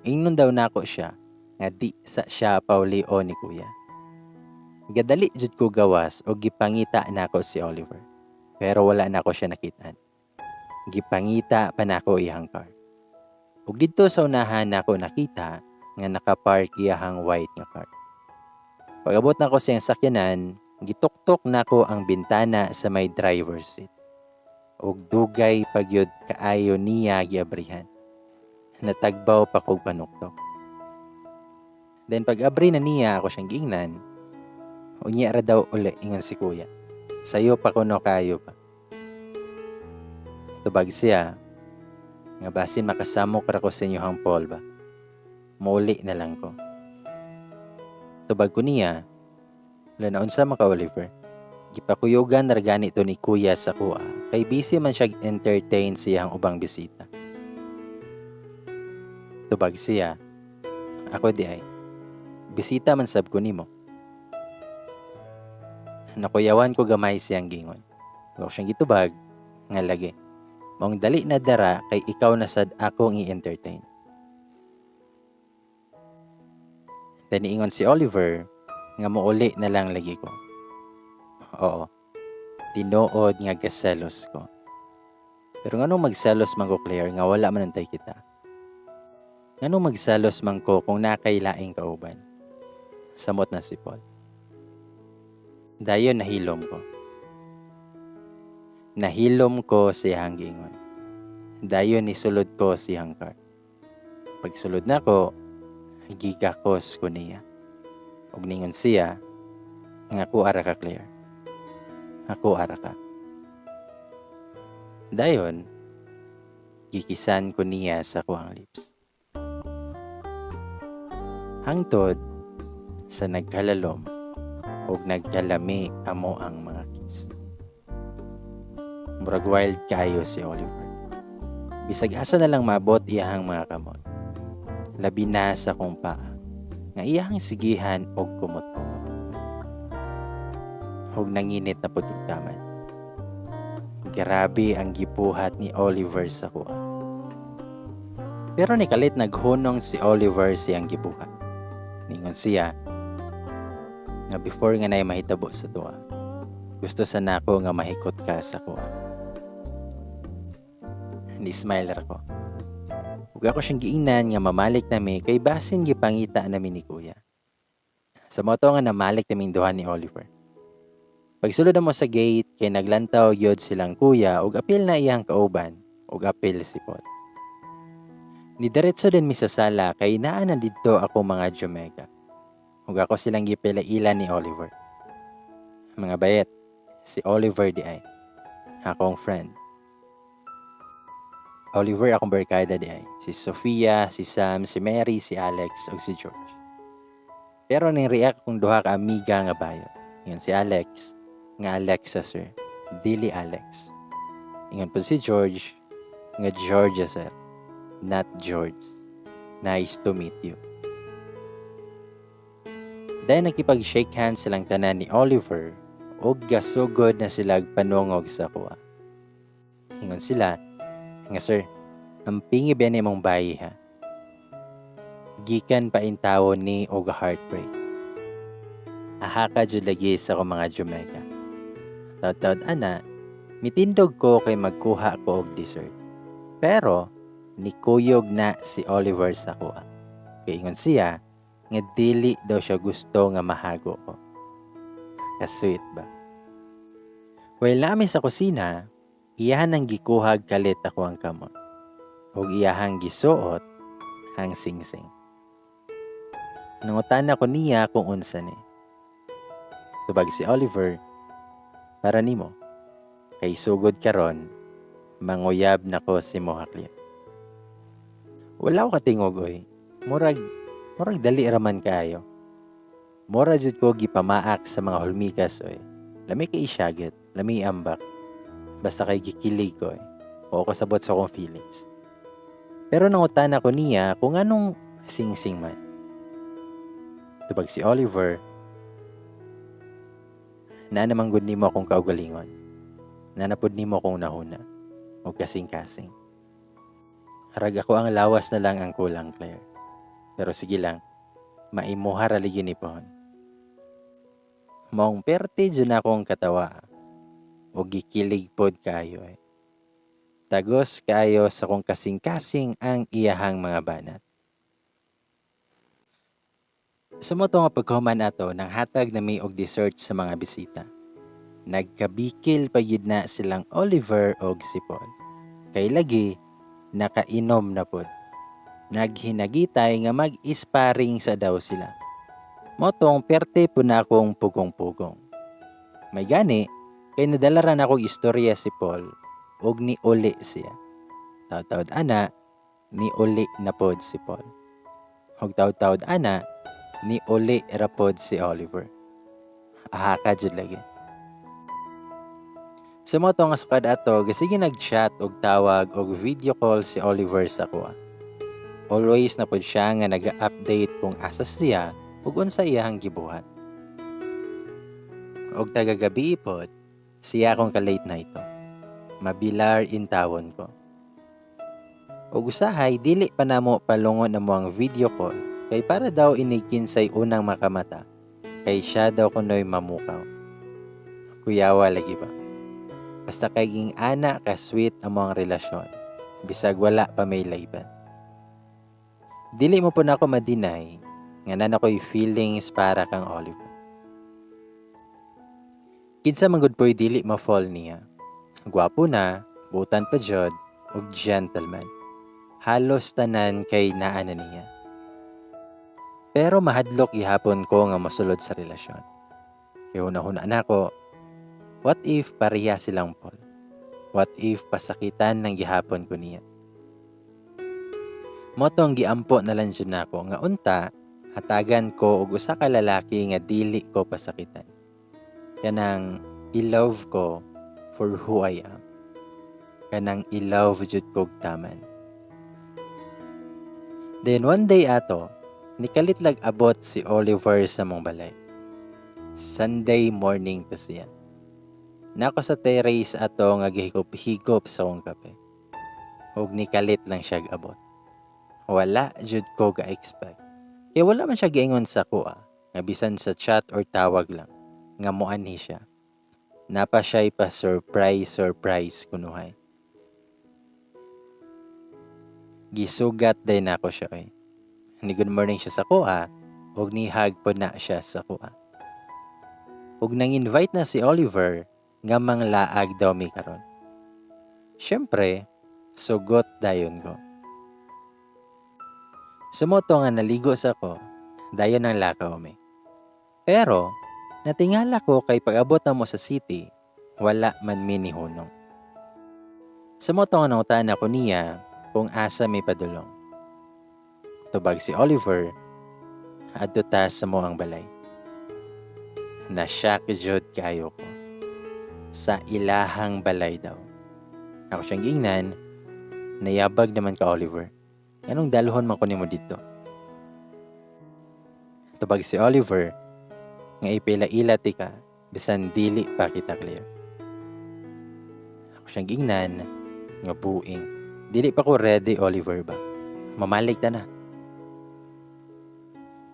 Ingnon daw nako siya, nga di sa siya paulio ni kuya. Gadali jud ko gawas o gipangita nako si Oliver. Pero wala nako siya nakitaan. Gipangita pa nako iyang car. Ug didto sa unahan nako nakita nga nakapark iyang white nga car. Pag-abot nako sa iyang sakyanan, gituktok nako ang bintana sa may driver's seat. Ug dugay pagyud kaayo niya giabrihan. Natagbaw pa kog panuktok. Then pag-abri na niya ako siyang giingnan, unya ra daw uli ingon si kuya. Sayo pa kuno kayo pa. Tubag siya, nga basin makasamok ra ko sa inyohang Paul ba. Muli na lang ko. Tubag ko niya, lanaon sa maka Oliver. Gipakuyogan ra gani to ni kuya sa kuha, kay busy man siya entertain siyang ubang bisita. Tubag siya, ako di ay, bisita man sab ko nimo. Nakuyawan ko gamay siyang gingon. Huwag siyang gitubag, nga lagi. Maong dali na dara kay ikaw na sad akong i-entertain. Taniingon si Oliver nga muuli na lang lagi ko. Oo, tinuod nga gaselos ko. Pero nganong magselos man ko Claire nga wala man antay kita? Nganong magselos man ko kung nakailaing kauban? Samot na si Paul. Dayon nahilom ko. Nahilom ko siyang gingon. Dayon nisulod ko siyang car. Pagsulod na ko, gigakos ko niya. Ug ningon siya, Nga ako ara ka, Claire. Ako ara ka. Dayon, gikisan ko niya sa kuang lips. Hangtod sa nagkalalom o nagkalami amo ang mga kiss. Murag wild kayo si Oliver. Bisag asa na lang mabot iyahang mga kamot. Labi na sa kong paa. Nga iyahang sigihan o kumot-kumot. Hog nanginit na putugtaman. Grabe ang gipuhat ni Oliver sa kuha. Pero nikalit naghunong si Oliver siyang gibuhat. Ningon siya nga before nga nay mahitabo sa tuwa. Gusto sana ako nga mahikot ka sa kuha. Ni smiler ko. Ug ako siyang giingnan nga mamalik nami kay basin gipangita nami ni kuya. Sa moto nga namalik naming duha ni Oliver. Pagsulod mo sa gate kay naglantaw gyud silang kuya ug apil na iyang kauban ug apil si Paul. Ni diretso din mi sa sala kay naa na didto ako mga Jumega. Ug ako silang gipilailan ni Oliver. Mga bayet, si Oliver di ay akong friend. Oliver akong barkada di ay. Si Sofia, si Sam, si Mary, si Alex, ug si George. Pero ning react kong duha ka amiga nga bayo. Ingon si Alex, nga Alexa sir. Dili Alex. Ingon po si George, nga Georgia sir. Not George. Nice to meet you. Dahil nakipag-shake hands silang tanan ni Oliver, ug gasugod na sila panungog sa kuha. Ingon sila, nga sir, ang pingi bene mong bayi ha. Gikan pa intawo ni og heartbreak. Ahaka jud lagi sa ko mga Jumega. Taud-taud ana, mitindog ko kay magkuha ko og dessert. Pero nikuyog na si Oliver sa kuha. Kay ingon siya nga dili daw siya gusto nga mahago ko. Ka-sweet ba? While nami sa kusina, iyahan ang gikuhag kalit ako ang kamot. Ug iyahang gisuot ang singsing. Nangutan ako niya kung unsa ni. Tubag si Oliver, para nimo. Kay sugod karon, manguyab nako si Mohaklia. Wala ko katingog oy. Murag dali raman kayo. Mura jud ko gipamaak sa mga hulmikas oy. Lami kay isyaget, lami ambak. Basta kay gikilig ko eh. O kasabot sa akong feelings. Pero nangutan ako niya kung anong sing-sing man. Tubag si Oliver, na namang good nimo akong kaugalingon. Na napod nimo akong nahuna. O kasing-kasing. Harag ako ang lawas na lang ang kulang, Claire. Pero sige lang, maimuha raligin ni pohon. Maong perte dyan akong katawa. O gikilig pod kayo eh. Tagos kayo sa kung kasing-kasing ang iyahang mga banat. Sumoto nga pagkahuman ato nang hatag na may og dessert sa mga bisita. Nagkabikil pa yun na silang Oliver og si Paul. Kay lagi, nakainom na pod. Naghinagitay nga mag-isparing sa daw sila. Motong perte po na akong pugong-pugong. May gani, kay nadalaran akong istorya si Paul ug ni uli siya. Taud-taud ana, ni uli na pod si Paul. Ug taud-taud ana, ni uli rapod si Oliver. Ahaka jud lagi. Sa mo nga sukad ato, sige nag-chat og tawag og video call si Oliver sa kuha. Always na pod siya nga nag-update kung asa siya ug unsa iyang gibuhat. Og tagagabi pod, siya akong ka-late na ito. Mabilar in tawon ko. Og usahay, dili pa namo palungon na mo ang video call kay para daw inikinsay unang makamata kay siya daw kunoy mamukaw. Kuyawa lagi ba? Basta kay ging ana ka sweet among relasyon. Bisag wala pa may layban. Dili mo po na ako madinay nga nan ako'y feelings para kang Oliver. Kinsa man gud po'y dili ma-fall niya. Gwapo na, butan pa jud, ug gentleman. Halos tanan kay naa na niya. Pero mahadlok ihapon ko nga masulod sa relasyon. Kaya huna-huna na ako, what if pareha silang Paul? What if pasakitan ng gihapon ko niya? Motong giampo na lang dyan ako nga unta, hatagan ko og usa ka lalaki nga dili ko pasakitan. Kanang i-love ko for who I am. Kanang i-love jud ko taman. Then one day ato, nikalit lag abot si Oliver sa mong balay. Sunday morning to siya. Nako sa terrace ato nga gihigop-higop sa akong kape. Ug nikalit lang siya abot. Wala jud ko ga-expect. Kaya wala man siya giingon sa kuha, nga bisan sa chat or tawag lang, nga moanhi siya. Napa siya'y pa-surprise kunuhay. Gisugat din ako siya eh. Ni good morning siya sa kuha, ug nihag po na siya sa kuha. Ug nang-invite na si Oliver, nga manglaag daw mi karon. Siyempre, sugot dayon ko. Sumoto nga naligo sa ko, dayon ang lakaw mi. Pero, natingala ko kay pag-abot mo sa city, wala man minihunong. Sumoto nga nautaan ako niya kung asa may padulong. Tubag si Oliver, adto ta sa mo ang balay. Nasyak jud kayo ko. Sa ilahang balay daw. Ako siyang giingnan, nayabag naman ka Oliver. Anong daluhon man ko nimo dito? Tubag si Oliver, nga ipila-ila ti ka, bisan dili pa kita clear. Ako siyang giingnan, nga buing. Dili pa ko ready Oliver ba? Mamalik ta na.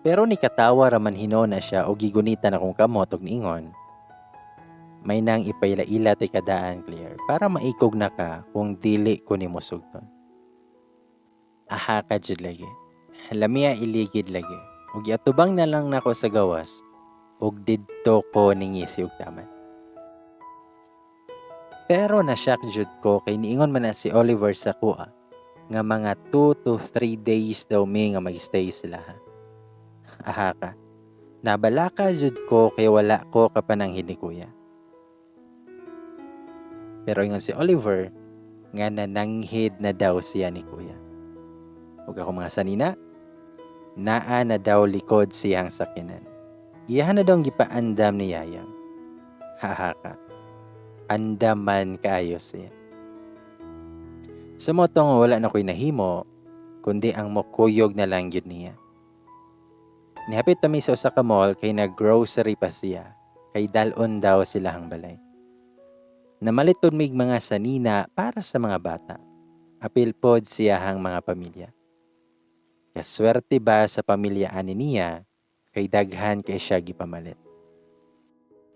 Pero ni katawa raman hinona siya o gigunitan akong kamot og niingon. May nang ipayla-ila ti kadaan clear para maikog na ka kung dili ko nimo sugton. Aha ka jud lagi. Lamia iligid lagi. Ug atubang na lang nako sa gawas ug didto ko ningisi og taman. Pero nasyak jud ko kay niingon man na si Oliver sa kuha nga mga 2 to 3 days daw mi nga mag-stay sila ha. Aha ka. Nabalaka jud ko kay wala ko kapananghin ni kuya. Pero ingon si Oliver, nga nananghid na daw siya ni kuya. Huwag ako mga sanina, naa na daw likod siyang sakinan. Iyahan na daw gipaandam ni Yayang. Haha ka, andaman kaayo siya. Sumotong wala na ko'y nahimo, kundi ang mokuyog na lang yun niya. Nihapit kami sa usa ka mall kay nag-grocery pa siya, kay dalon daw silahang balay. Namalit pod mig mga sanina para sa mga bata. Apil pod siyahang mga pamilya. Kaswerte ba sa pamilya ani niya, kay daghan kay siya gipamalit.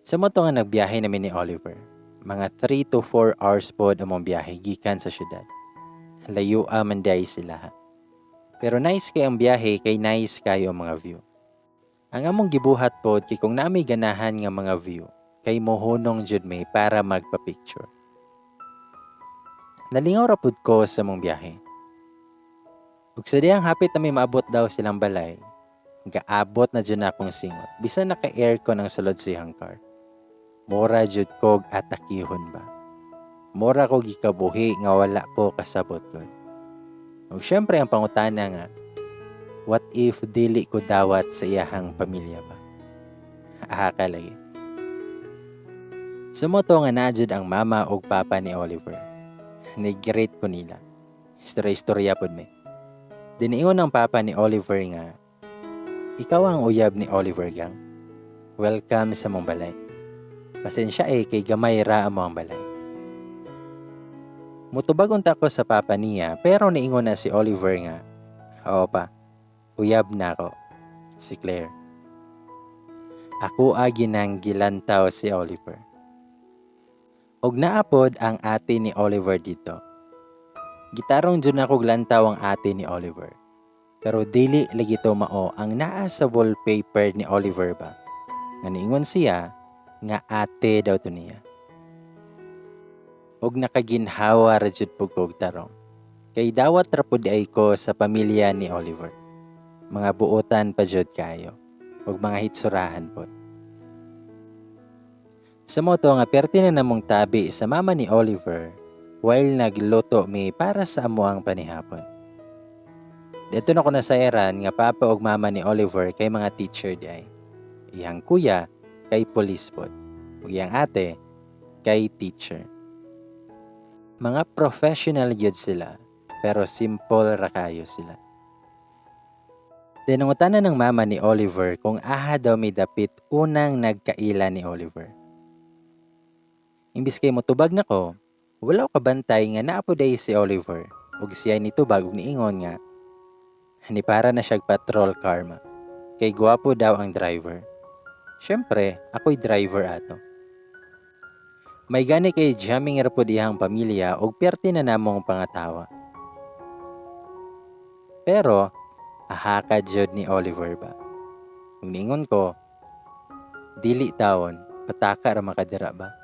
Sa moto nga nagbiyahe namin ni Oliver, mga 3 to 4 hours pod among biyahe gikan sa syudad. Layo man day sila. Pero nice kay ang biyahe kay nice kayo ang mga view. Ang among gibuhat pod kay kung nami ganahan nga mga view, kay mohunong jud may para magpa-picture. Nalingaw ra pud ko sa mong biyahe. Ug sa diyang hapit na may maabot daw silang balay, gaabot na jud akong singot. Bisan naka-aircon ang sulod siyang car. Mora jud kog atakihon ba. Mora ko gikabuhi nga wala ko kasabot kon. Ug syempre ang pangutana nga, what if dili ko dawat sa iyahang pamilya ba? Aha lagi. Sumoto nga najud ang mama ug papa ni Oliver. Nag-greet ko nila. Istorya pod me. Diniingon ng papa ni Oliver nga, ikaw ang uyab ni Oliver gang. Welcome sa mong balay. Pasensya kay gamay ra mo ang balay. Mutubag unta ko sa papa niya pero niingon na si Oliver nga, oo pa, uyab na ako. Si Claire. Ako ginang gilantaw si Oliver. Og naapod ang ate ni Oliver dito. Gitarong dyan ako glantaw ang ate ni Oliver. Pero dili lagi to mao ang naa sa wallpaper ni Oliver ba. Nga niingon siya nga ate daw to niya. Og nakaginhawa ra jud pug tarong. Kay dawat ra pud ay ko sa pamilya ni Oliver. Mga buotan pa jud kayo. Og mga hitsurahan pod. Sa moto nga perti na namong tabi sa mama ni Oliver while nagluto mi para sa amuang panihapon. Dito na ko nasairan nga papa ug mama ni Oliver kay mga teacher di ay. Iyang kuya kay police pod. Ug iyang ate kay teacher. Mga professional gyud sila pero simple ra kayo sila. Dinungutanan ng mama ni Oliver kung aha daw may dapit unang nagkaila ni Oliver. Imbis kay motubag nako, wala ko kabantay nga naapo day si Oliver ug siya nitubag ug niingon nga ni para na siya patrol karma. Kay gwapo daw ang driver. Syempre, ako'y driver ato. May gani kay jamming ra po dihang pamilya ug perti na namong pangatawa. Pero ahaka jud ni Oliver ba? Ug niingon ko, dili taon, pataka ra makadira ba?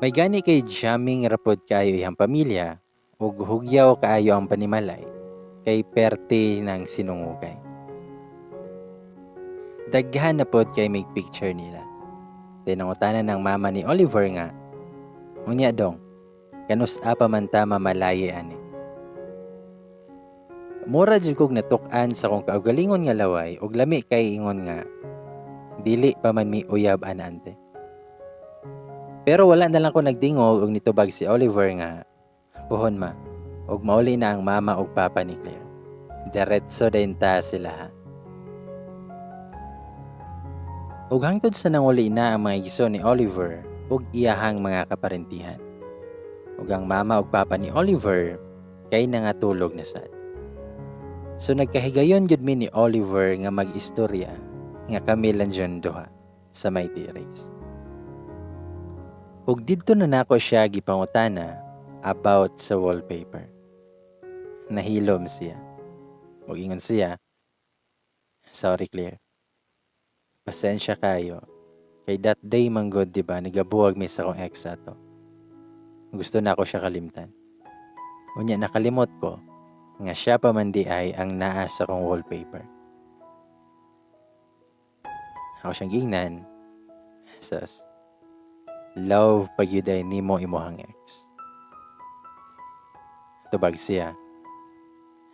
May gani kay jamming rapod kayo iyang pamilya ug hugyaw kaayo ang panimalay kay perti ng sinungugay. Daghan na pod kay may picture nila. Tinangutanan ng mama ni Oliver nga, unya dong, kanus apa man ta mamalaye ani. Mura jud kog natuk-an sa kong kaugalingon nga laway ug lami kay ingon nga dili pa man mi uyab anante. Pero wala na lang ko nagdingog ug nitubag si Oliver nga puhon ma ug mauli na ang mama ug papa ni Claire. Diretso din ta sila ha. Ug hangtod sa nanguli na ang mga iso ni Oliver ug iyahang mga kaparentihan. Ug ang mama ug papa ni Oliver kay nangatulog na sad. So nagkahigayon jud mi ni Oliver nga mag-istorya nga kami lang dyan duha sa may race. Ug didto na nako siya gipangutana about sa wallpaper. Nahilom siya. Ug ingon siya, sorry Claire. Pasensya kayo. Kay that day manggod diba nagabuwag mi sa kong ex ato. Gusto na ako siya kalimtan. Unya nakalimot ko nga siya pa man di ay ang naa sa kong wallpaper. Ako siyang gingnan. Sus. Love pagyuday nimo imuhang ex. Tubag siya.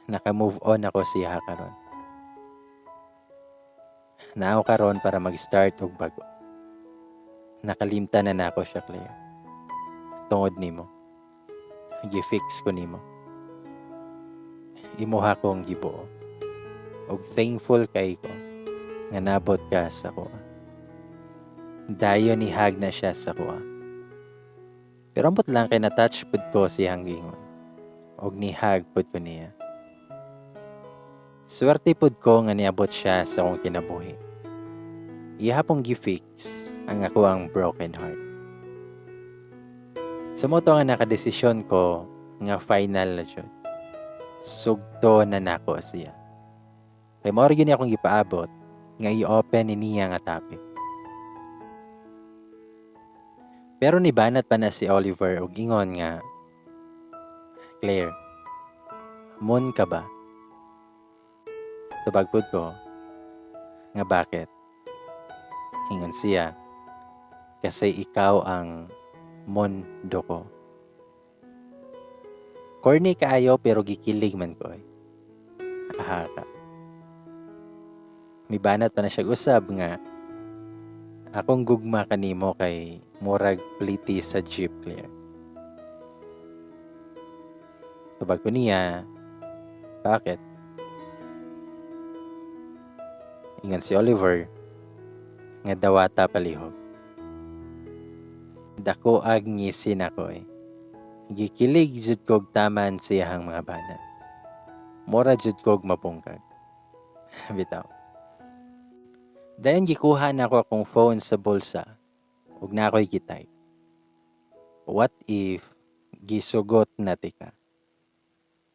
Naka-move on ako siya karon. Naaw karon para mag-start og bago. Nakalimtan na nako siya, Claire. Tungod nimo. Gi-fix ko nimo. Imuha kong gibuo. Og thankful kay ko nga nabot ka sa ko. Dayon ni hag na siya sa kuha. Pero ambot lang kay na-touch pud ko siyang gingon. Og ni hag pud ko niya. Swerte pud ko nga niabot siya sa akong kinabuhi. Ihapong gi-fix ang ako ang broken heart. Sa moto nga nakadesisyon ko nga final na jud. Sugto na nako siya. Kay mao gyud akong gipaabot nga i-open niya nga topic. Pero nibanat pa na si Oliver og ingon nga, Claire, mon ka ba? Tubagpod ko, nga bakit? Ingon siya, kasi ikaw ang mundo ko. Corny kaayo pero gikilig man ko eh. Aha ka. Mibanat pa na siya usab nga, akong gugma kanimo kay murag pliti sa jeep, Claire. Tubag ko niya, bakit? Ingan si Oliver, nga dawata palihog. Dako ag ngisin ako eh. Gikilig jud kog taman siyahang mga bana. Mura jud kog mapungkag. Bitaw. Dayon gikuha na ako akong phone sa bulsa ug na ako'y gitype. What if gisugot na tika?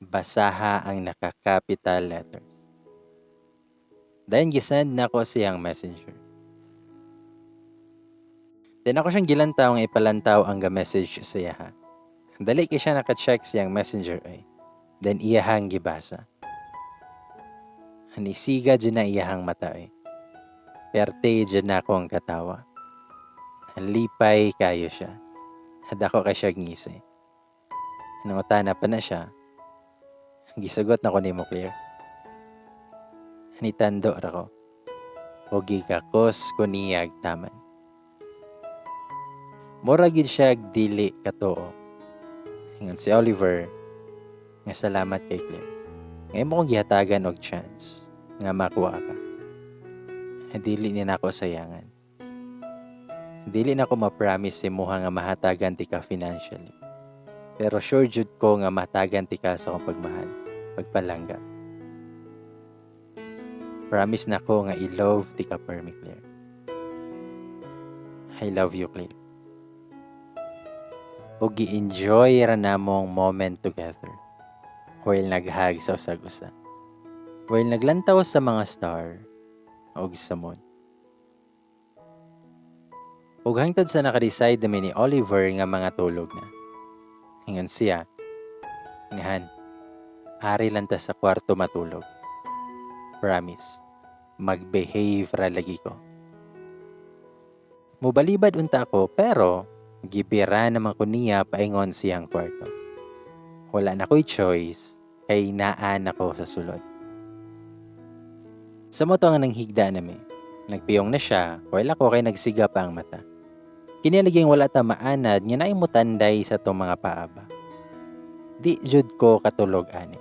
Basaha ang naka-capital letters. Dayon gisend na ako siyang messenger. Then ako siyang gilantaw nga ipalantaw ang ga-message sa iya. Dali kay siya naka-check siyang messenger ay. Then iyahang gibasa. Hanisiga dyan na iyahang mata ay. Perte dyan na ako ang katawa. Lipay kayo siya. Dako kay siya ngisi. Nangutana pa na siya. Gisugot na ko nimo Claire. Nitando ra ko. O gikakos ko niyag taman. Mura gid siya dili katoo. Ingon si Oliver nga salamat kay Claire. Ngayon mo kong gihatagan og chance nga makuha ka. Dili ni nako sayangan. Dili na ko ma-promise si Muha nga mahatagan ti ka financially. Pero sure jud ko nga mahatagan ti ka sa akong pagmahal, pagpalangga. Promise na ko nga i-love ti ka per me, Claire. I love you, Claire. O gi-enjoy ra namong moment together. While naghag sa usag-usa. While naglantaw sa mga star o sa moon. Ug hangtod sa naka-decide namin ni Oliver nga mga tulog na. Hingon siya, ngahan, ari lang ta sa kwarto matulog. Promise, mag-behave ra lagi ko. Mubalibad unta ako pero gibira naman ko niya paingon siyang kwarto. Wala na ko'y choice kay naan ako sa sulod. Sa moto nga nang higda nami, nagpiyong na siya while ako kay nagsiga pa ang mata. Kiniliging wala ta maanad nga naay mo tanday sa tong mga paaba. Di jud ko katulog ani.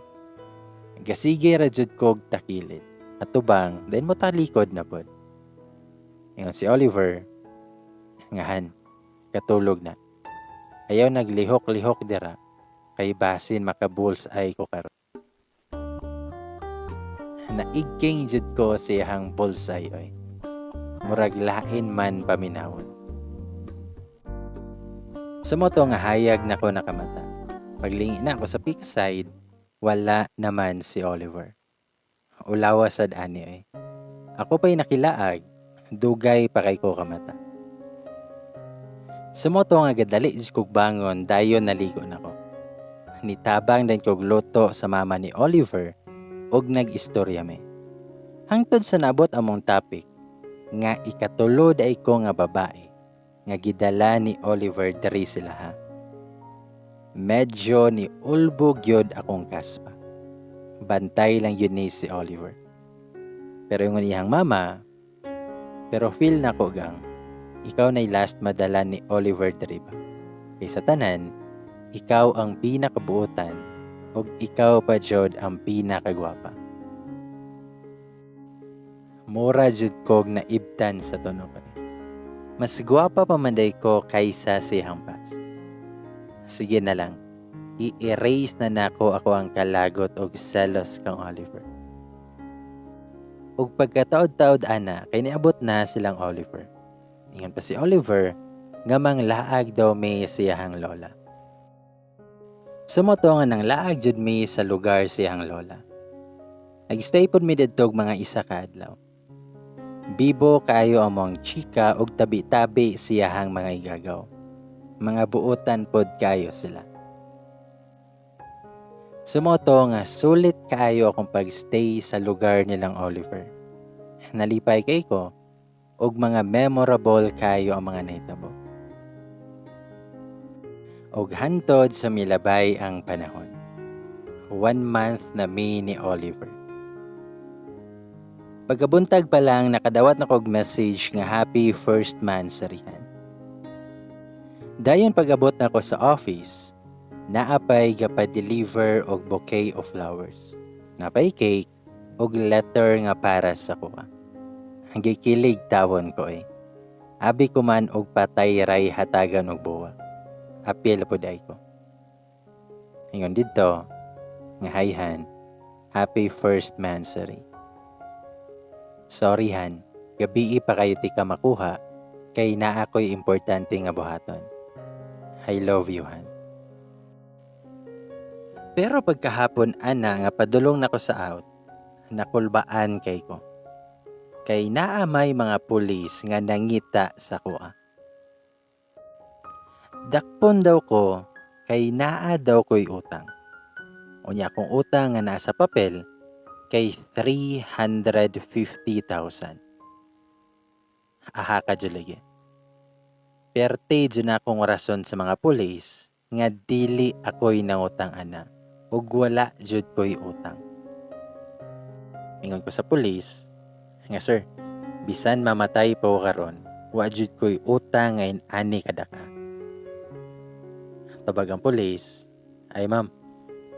Gasige ra jud ko takilid. At tubang, then mo talikod na pod. Ingon si Oliver, ngahan, katulog na. Ayaw naglihok-lihok dira, kay basin maka-bullseye ko karon. Naigking jud ko siyang bullseye oy. Murag lain man paminawon. Sa moto nga hayag na ko nakamata. Paglingi na ako sa peak side, wala naman si Oliver. Ulawa sad ani ay. Ako pa'y nakilaag, dugay pa kay ko kamata. Sa moto nga gadali kog bangon, dayon naligo na ko. Nitabang din kog luto sa mama ni Oliver, og nag-istorya me. Hangtod sa nabot among topic, nga ikatulod ay ko nga babae, nga gidala ni Oliver diri sila ha. Medyo ni ulbo gyud akong kaspa. Bantay lang yun ni si Oliver. Pero yung niyang mama, pero feel na ko gang, ikaw na'y last madala ni Oliver diri ba? Kay sa tanan, ikaw ang pinakabuotan ug ikaw pa jud ang pinakagwapa. Mura jud kog naibtan sa tunog ko. Mas gwapa pa manday ko kaysa siyang past. Sige na lang, i-erase na nako ako ang kalagot og selos kang Oliver. Ug pagkataod-taod ana, kay niabot na silang Oliver. Ingon pa si Oliver, nga mang laag daw may siyang lola. Sumoto nga nang laag jud mi sa lugar siyang lola. Nag-stay pod mi didto mga isa ka adlaw. Bibo kaayo among chika og tabi-tabi siyahang mga igagaw. Mga buotan pod kayo sila. Sumoto nga sulit kaayo akong pagstay sa lugar nilang Oliver. Nalipay kay ko og mga memorable kayo ang mga nahitabo. Og hantod sa milabay ang panahon. 1 month na mi ni Oliver. Pagkabuntag pa lang nakadawat na kog message nga happy first mansarihan. Dayon pag-abot na ko sa office, naapay gapa-deliver og bouquet of flowers. Napay cake og letter nga para sa kuha. Gikilig tawon ko eh. Abi ko man og patay ray hatagan og buwa. Apil po day ko. Ingon dito, nga hayhan, happy first mansary. Sorry han, gabi pa kayo ti ka makuha, kay naa ko'y importante nga buhaton. I love you han. Pero pagkahapon ana nga padulong nako sa out, nakulbaan kay ko. Kay naa may mga pulis nga nangita sa kuha. Dakpon daw ko, kay naa daw ko'y utang. Unya kong utang nga nasa papel, kay 350,000. Aha ka dyan lagi. Perte dyan akong rason sa mga pulis nga dili ako'y nangutang ana ug wala jud ko'y utang. Ingon ko sa pulis nga, "Sir, bisan mamatay pa ko karon, wa jud ko'y utang nga ani kadaka." Tabag ang pulis, "Ay ma'am,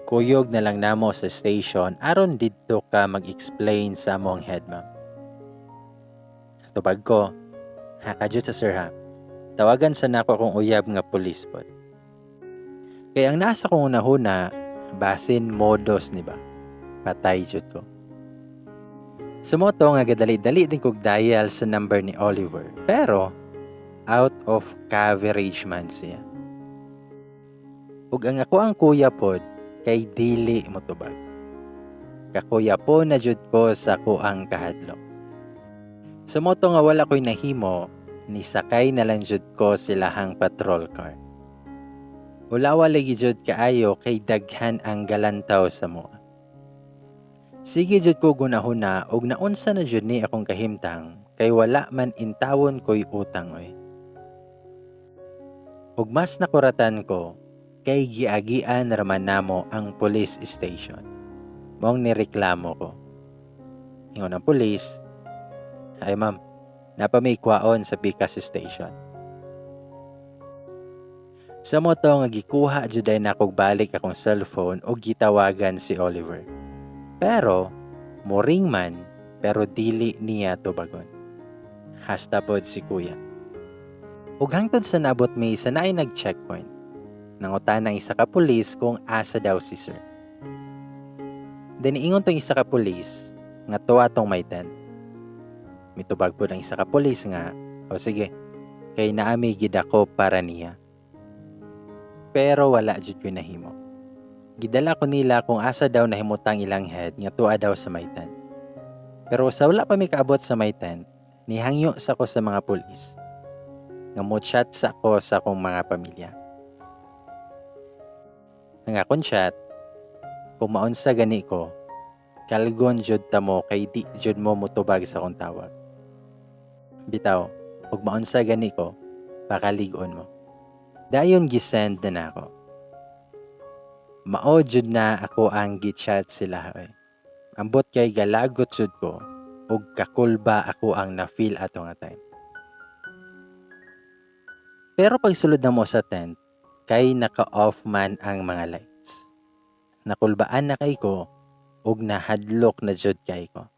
kuyog na lang namo sa station aron didto ka mag-explain sa among head ma'am." Tubag ko, "Haka jud sa sir ha. Tawagan sa nako akong uyab nga pulis pod." Kaya ang nasa kong unahuna, basin modos ni ba? Patay jud ko. Sa moto nga gadali-dali din kog dial sa number ni Oliver, pero out of coverage man siya. Ug ang ako ang kuya pod kay dili motubag. Kakuya po na jud ko sa kuang kahadlok. Sa moto nga wala ko'y nahimo, nisakay na lang jud ko silahang patrol car. Ulawa lagi jud kaayo kay daghan ang galantaw sa mua. Sige jud ko gunahuna og naunsa na jud ni akong kahimtang kay wala man intawon ko'y utang oy. Ug mas nakuratan ko kay giagian raman namo ang police station. Maong nireklamo ko. Ingon ang pulis, "Ay ma'am, napamay kwaon sa Pikas Station." Sa moto nga gikuha jud ay nakog balik akong cellphone og gitawagan si Oliver. Pero moring man pero dili niya tubagon. Hasta pod si kuya. Ug hangtod sa nabot mi sa naay nag-checkpoint. Nangutan ng isa ka pulis kung asa daw si sir. Diniingon tong isa ka pulis nga tuwa tong may tent. Mitubag po ng isa ka pulis nga, "O sige, kay naami gid ako para niya." Pero wala jud ko nahimo. Gidala ko nila kung asa daw nahimutang ilang head nga tuwa daw sa may tent. Pero sa wala pa mi kaabot sa may tent, nihangyo sa ko sa mga pulis. Nga mo-chat sa ko sa akong mga pamilya. Ang akong chat, kung maunsa gani ko, kalgon jud ta mo kay di jud mo mutubag sa akong tawag. Bitaw, ug maunsa gani ko, pakaligon mo. Dayon gisend na ako. Mao jud na ako ang gichat sila oy. Ambot kay galagot jud ko ug kakulba ako ang na-feel ato nga time. Pero pagsulod na mo sa tent, kay naka-off man ang mga lights. Nakulbaan na kay ko ug nahadlok na jud kay ko.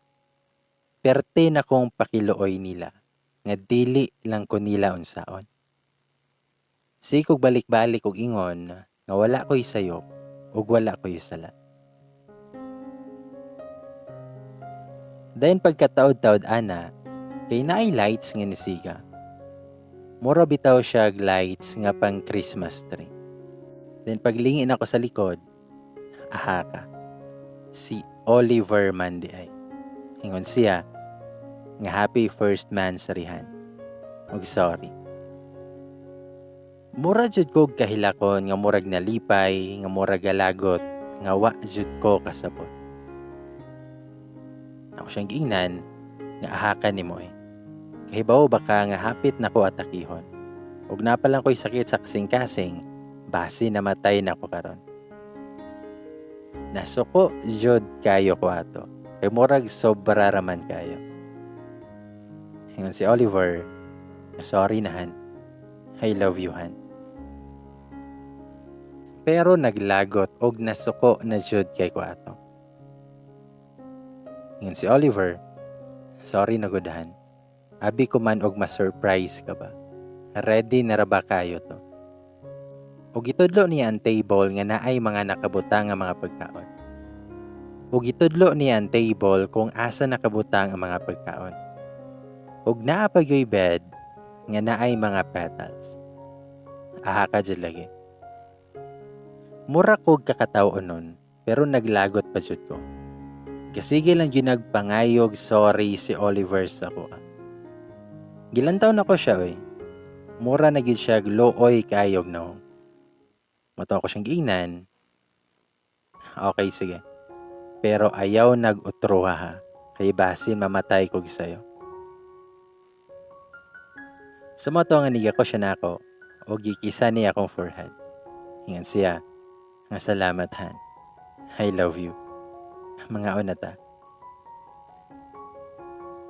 Perte na kong pakiluoy nila nga dili lang ko nila unsaon. Sikog balik-balik og ingon nga wala ko'y sayop ug wala ko'y sala. Dayon pagkataod-taod ana, kay naay lights nga nisiga. Mura bitaw siya lights nga pang Christmas tree. Then paglingin ako sa likod, aha ka. Si Oliver man di ay. Ingon siya nga happy first mansarihan. Ug sorry. Mura jud ko kahilakon nga murag nalipay, nga murag galagot, nga wa jud ko kasabot. Ako siyang giingnan nga ahaka nimo eh. Kahibaw baka nga hapit na ko atakihon. Ug napalang ko'y sakit sa kasing-kasing, basi namatay na ko karon. Nasuko jud kayo ko ato. Kay murag sobra raman kayo. Ingon si Oliver, "Sorry na han. I love you han." Pero naglagot og nasuko na jud kay ko ato. Ingon si Oliver, "Sorry na gud han. Abi ko man og ma-surprise ka ba? Ready na ra ba kayo to?" Ug gitudlo niya ang table nga naay mga nakabutang nga mga pagkaon. Ug gitudlo niya ang table kung asa nakabutang ang mga pagkaon. Ug naa pa gyoy bed nga naay mga petals. Aha ka jud lagi. Mura kog kakataon nun, pero naglagot pa jud ko. Kasige lang gyud nagpangayog sorry si Oliver sa ko. Gilantaw na ko siya oy. Mura na gyud siya looy kayog no. Mato ko siyang giingnan. Okay sige. Pero ayaw nag-utruha ha. Kay basi mamatay kog sayo. Sumoto nga niya ko siya nako o gikisa niya akong forehead. Ingan siya, nga salamat han. I love you. Mga onata.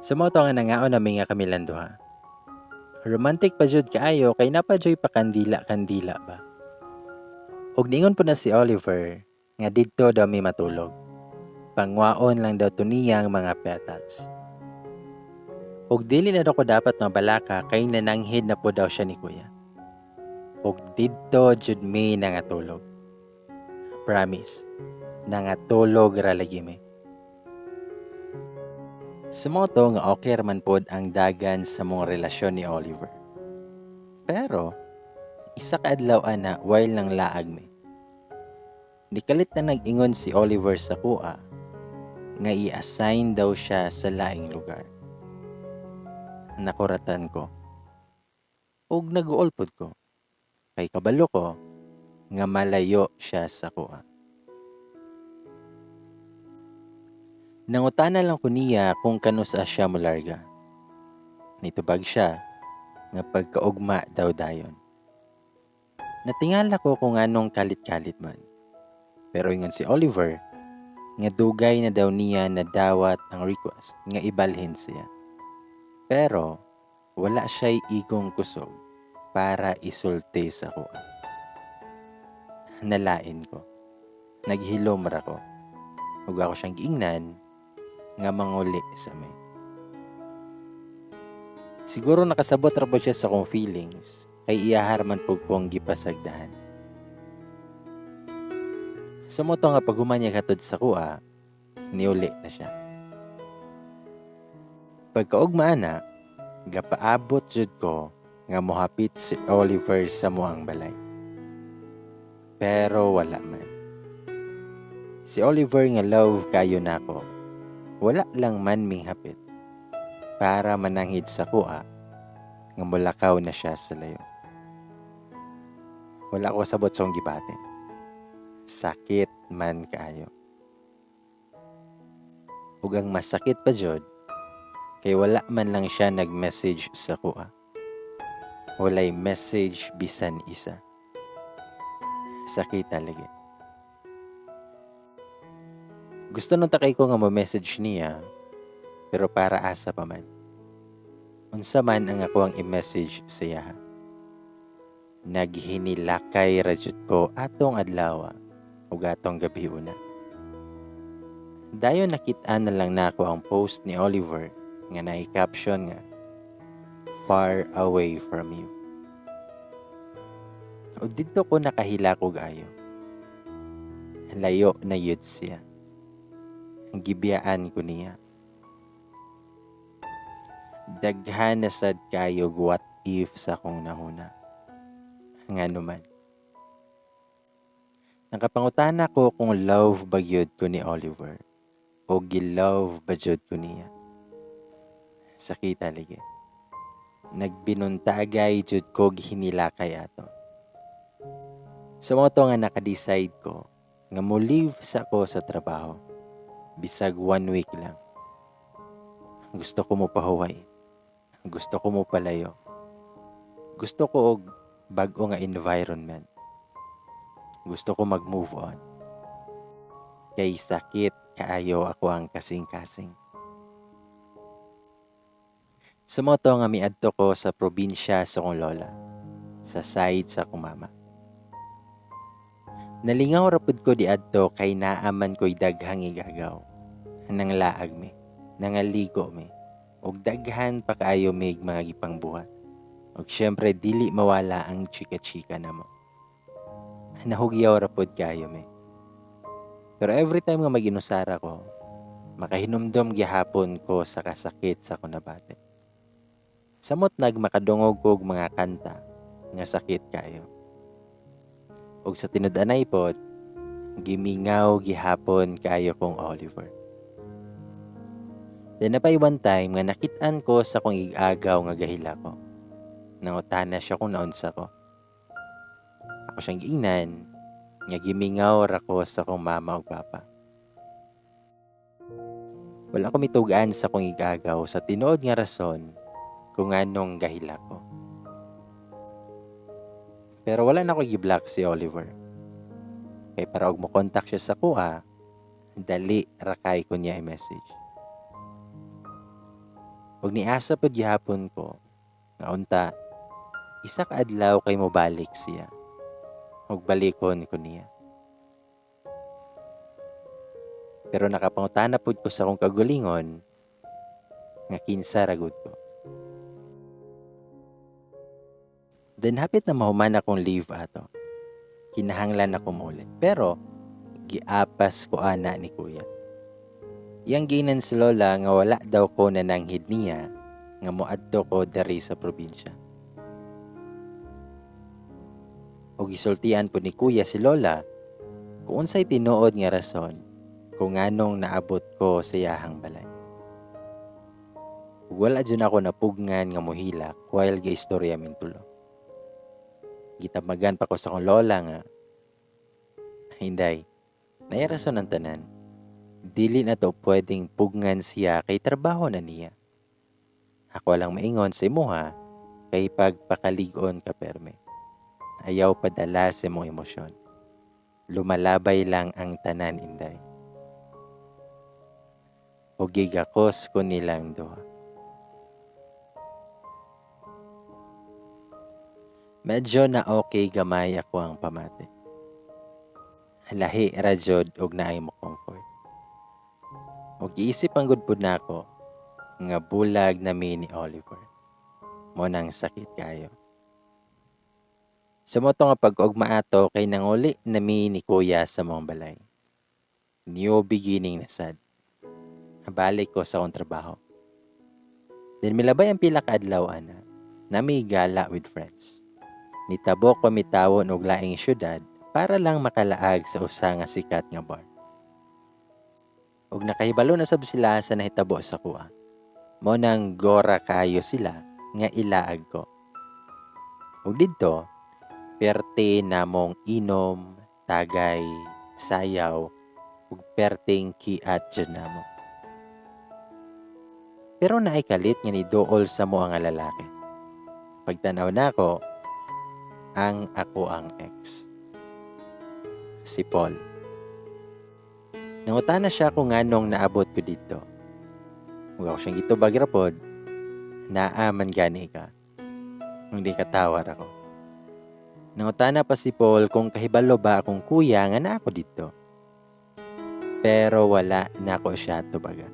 Sumoto nga nangaon na nga kami landuha. Romantic pa jud kaayo kay napajoy pa kandila ba. Og ningon po na si Oliver nga didto daw may matulog. Pangwaon lang daw to niya ang mga petals. Og dili na daw ko dapat mabalaka kay nananghid na po daw siya ni kuya. Og didto jud may nangatulog. Promise, nangatulog ra lagi mi. Sumoto nga okay raman pod ang dagan sa mong relasyon ni Oliver. Pero, isa ka adlaw ana while nang laag mi. Nikalit na nag-ingon si Oliver sa kuha nga i-assign daw siya sa laing lugar. Nakuratan ko. Ug nag-uolpod ko. Kay kabalo ko nga malayo siya sa kuha. Nangutana lang ko niya kung kanusa siya mularga. Nitubag siya nga pagkaugma daw dayon. Natingala ko kung anong kalit-kalit man. Pero ingon si Oliver nga dugay na daw niya na dawat ang request nga ibalhin siya. Pero wala siya'y igong kusog para isulti sa kuha. Nalain ko. Naghilom ra ko. Ug ako siyang giingnan nga manguli sa may. Siguro nakasabot ra po siya sa kong feelings kay iyaharman po kong gipasagdahan. Sumoto nga paghuman niya katod sa kuha, niuli na siya. Pagkaugma na, gapaabot jud ko nga mohapit si Oliver sa muang balay. Pero wala man. Si Oliver nga love kayo nako. Wala lang man ming hapit para mananghid sa kuha nga mulakaw na siya sa layo. Wala ko sabot sa gibatin. Sakit man kaayo. Ug ang masakit pa jud kay wala man lang siya nag-message sa kuha. Walay message bisan isa. Sakit talaga. Gusto nung takay ko nga ma-message niya, pero para asa pa man. Unsa man ang ako ang i-message siya. Naghinilakay rajud ko atong adlaw ug atong gabi una. Dayon nakit-an na lang nako ang post ni Oliver nga naik-caption nga far away from you. O dito ko nakahila ko gayo. Layo na yun siya. Gibiyaan ko niya. Daghan na sad kayo what if sa kong nahuna. Nga naman. Nakapangutana ko kung love ba yun ko ni Oliver o gilove ba yun ko niya. Sakit talaga. Nagbinuntagay jud ko hinilakay ato. Sumoto nga nakadecide ko nga mo leave sa ko sa trabaho. Bisag 1 week lang. Gusto ko mo pahuway. Gusto ko mo palayo. Gusto ko og bag-o nga environment. Gusto ko mag-move on. Kay sakit kaayo ako ang kasing-kasing. Sumoto nga miadto ko sa probinsya sa kong lola. Sa side sa kong mama. Nalingaw rapod ko di adto kay naaman ko'y daghang igagaw. Nang laag mi, nangaligo mi, og daghan pa kaayo mig mga gipangbuhat. Og syempre dili mawala ang chika-chika na mo. Nahugyaw rapod kayo mi. Pero every time nga mag-inusara ko, makahinumdom gihapon ko sa kasakit sa kunabate. Samot makadungog ko og mga kanta nga sakit kayo. Og sa tinud-anay pod, gimingaw gihapon kayo kong Oliver. Then napay one time nga nakit-an ko sa kong igagaw nga gahila ko. Nangutana siya kung naunsa ko. Ako siyang giingnan, nga gimingaw ra ko sa kong mama ug papa. Wala ko mitugaan sa kong igagaw sa tinuod nga rason kung anong gahila ko. Pero wala na ko gi-block si Oliver. Kay para og mo contact siya sa kuha, dali rakay ko niya i-message. Og niasa pod gihapon ko, nga unta, isa ka adlaw kay mo balik siya. Og balikon ko niya. Pero nakapangutana pod ko sa akong kagulingon, nga kinsa ragud ko. Then hapit na mahuman akong leave ato. Kinahanglan ako mulit. Pero, giapas ko ana ni kuya. Yang ginan si lola nga wala daw ko nananghid niya nga moadto ko diri sa probinsya. O gisultian po ni kuya si lola kung unsay tinuod nga rason kung anong naabot ko sa iyahang balay. Wala dyan ako napugngan nga mohilak while gaistorya min tulo. Gitamagan pa ko sa akong lola nga, hinday, naya rason ang tanan. Dili na to pwedeng pugngan siya kay trabaho na niya. Ako lang maingon sa imuha kay pagpakaligon ka perme. Ayaw padala sa mong emosyon. Lumalabay lang ang tanan, inday. O gigakos ko nilang duha. Medyo na okay gamay ako ang pamati. Lahi rajod og naay mo comfort. Og giisip ang good pud nako nga bulag na mi ni Oliver. Mo nang sakit kayo. Sumoto nga pag-ugma ato kay nanguli na mi ni kuya sa mong balay. New beginning na sad. Balik ko sa akong trabaho. Then milabay ang pila ka adlaw ana. Nami gala with friends. Nitabok ko mitawon og laing syudad para lang makalaag sa usa nga sikat nga bar. Og nakahibalo na sab sila sa nahitabo sa kuha. Mo nang gora kayo sila nga ilaag ko. Og didto, perte namong inom, tagay, sayaw, ug perting kiat dyan namo. Pero naay kalit nga niduol sa mo nga lalaki. Pagtanaw na ako, ang ako ang ex. Si Paul. Nangutana siya kung anong naabot ko dito. Huwag ako siyang gitubag rapod, naaman gani ka. Hindi katawar ako. Nangutana pa si Paul kung kahibalo ba akong kuya nga na ako dito. Pero wala na ako siya tubaga.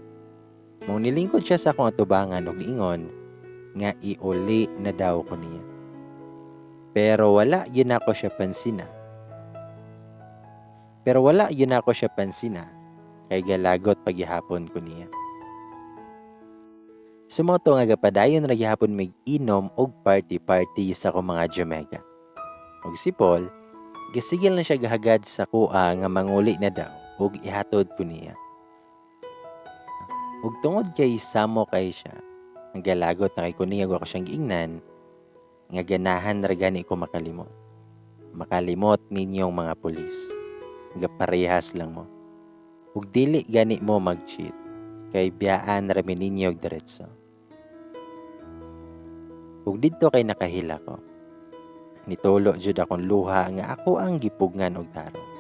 Mong nilingkod siya sa akong atubangan og niingon nga iuli na daw ko niya. Pero wala yun ako siya pansina. Kay galagot paghihapon ko niya. Sumoto nga gapadayon ra gihapon mig inom og party sa akong mga Jamaica. Og si Paul, gasigil na siya gahagad sa kuha nga manguli na daw ug ihatod ko niya. Ug tungod kay samo kay siya, ang galagot na kay ko niya ako siyang giingnan, nga ganahan ra gani ko makalimot. Makalimot ninyong mga pulis. Gaparehas lang mo. Ug dili gani mo mag-cheat, kay biyaan ra mi ninyo og diretso. Ug didto kay nakahila ko. Nitulo jud akong luha nga ako ang gipugnan og tarong.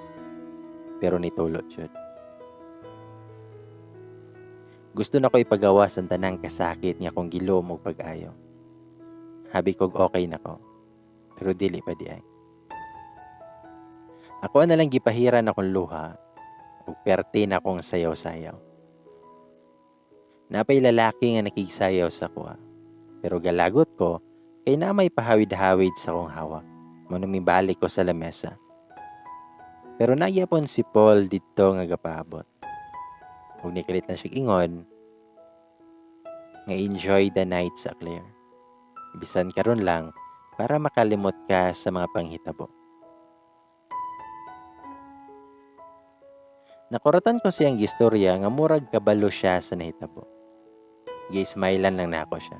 Pero nitulo jud. Gusto na ko ipagawas ang tanang kasakit nga akong gilom og pag-ayo. Habi kog okay na ko. Pero dili pa di ay. Ako na lang gipahiran akong luha ug perte na akong sayaw-sayaw. Napay lalaki nga nakigsayaw sa kuha. Pero galagot ko kay na may pahawid-hawid sa akong hawak. Muna mibalik ko sa lamesa. Pero nagyapon si Paul dito nga gapaabot. Ug nikalit na siya ingon nga enjoy the night sa Claire. Bisan karon lang para makalimot ka sa mga panghitabo. Nakuratan ko siyang gistorya nga murag kabalo siya sa nahitabo. Gismailan lang nako siya.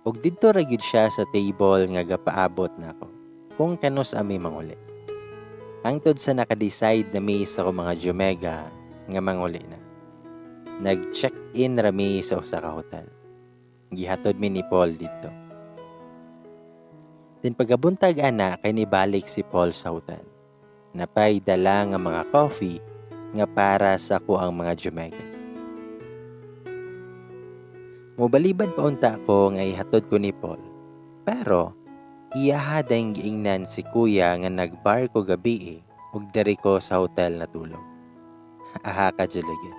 Ug didto ra gyud siya sa table nga gapaabot nako kung kanus ami manguli. Hangtod sa naka-decide na mi sa mga Jumega nga manguli na. Nag-check-in rami sa usa ka hotel. Gihatod mi ni Paul dito. Din pagabuntag ana kay nibalik si Paul sa hotel. Napay dala nga mga coffee nga para sa kuang mga Jamaica. Mobalibad pa unta ko nga ihatod ko ni Paul. Pero iyaha dayang giingnan si kuya nga nagbar ko gabi ug diri ko sa hotel natulog. Aha ka julige.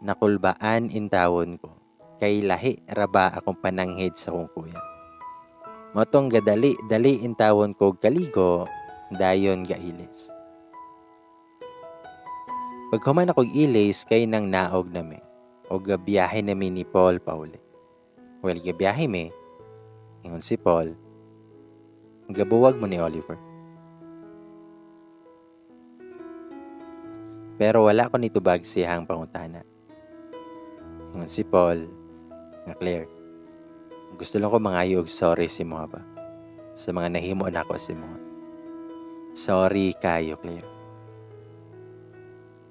Nakulbaan intawon ko kay lahi raba akong pananghid sa kong kuya. Motong gadali intawon ko kaligo dayon gailis. Paghuman akong ilis kay nang naog nami o gabiyahe nami ni Paul pauli. Well, gabiyahe mi, ingon si Paul, gabuwag mo ni Oliver. Pero wala ko nitubag siyang pangutana. Ingon si Paul, nga Claire, gusto lang ko mangayo og sorry si mga ba sa mga nahimo na ko si mga. Sorry kayo, Claire.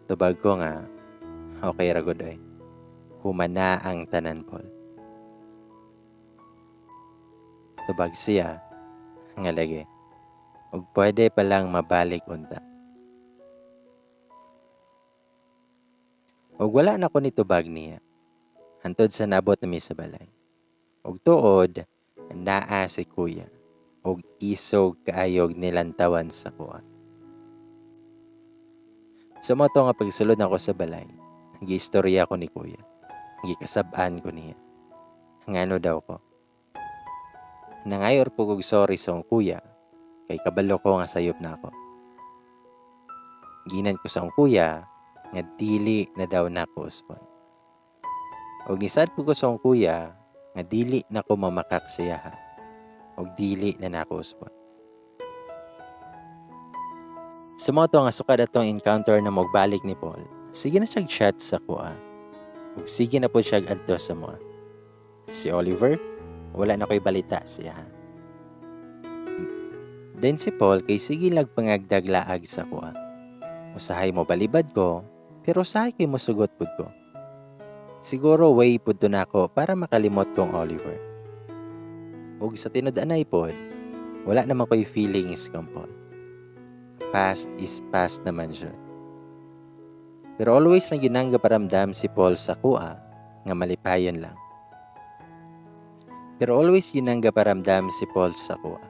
Tubag ko nga, okay ra gud ay. Humana ang tanan, Paul. Tubag siya, nga lagi, ug pwede palang mabalik unta. Ug wala na ko nitubag niya, hantod sa nabot nami sa balay. Ug tuod, naa si kuya, ug isog kaayog nilantawan sa kuha. Sumoto nga pagsulod ako sa balay, gi-istorya ko ni kuya. Gikasab-an ko niya. Ngano daw ko. Nangayor po kog sorry sa akong kuya, kay kabalo ko nga sayop na ako. Ginan ko sa akong kuya, nga dili na daw na ko uspon. Og nisad po ko sa akong kuya, nga dili na ko mamakak siya ha. Og dili na nako uspon. Sumoto nga sukad atong encounter na magbalik ni Paul. Sige na siyag chat sa kuha. Ug sige na po siya adto sa mga. Si Oliver, wala na ko'y balita siya. Then si Paul kay sige lag pangagdag laag sa kuha. Usahay mo balibad ko, pero usahay kay mo sugot pud ko. Siguro way pud to nako para makalimot kong Oliver. Ug sa tinud-anay pod, wala naman ko'y feelings kang Paul. Past is past naman siya. Pero always na ginangga paramdam si Paul sa kuha, nga malipayon lang. Pero always ginangga paramdam si Paul sa kuha.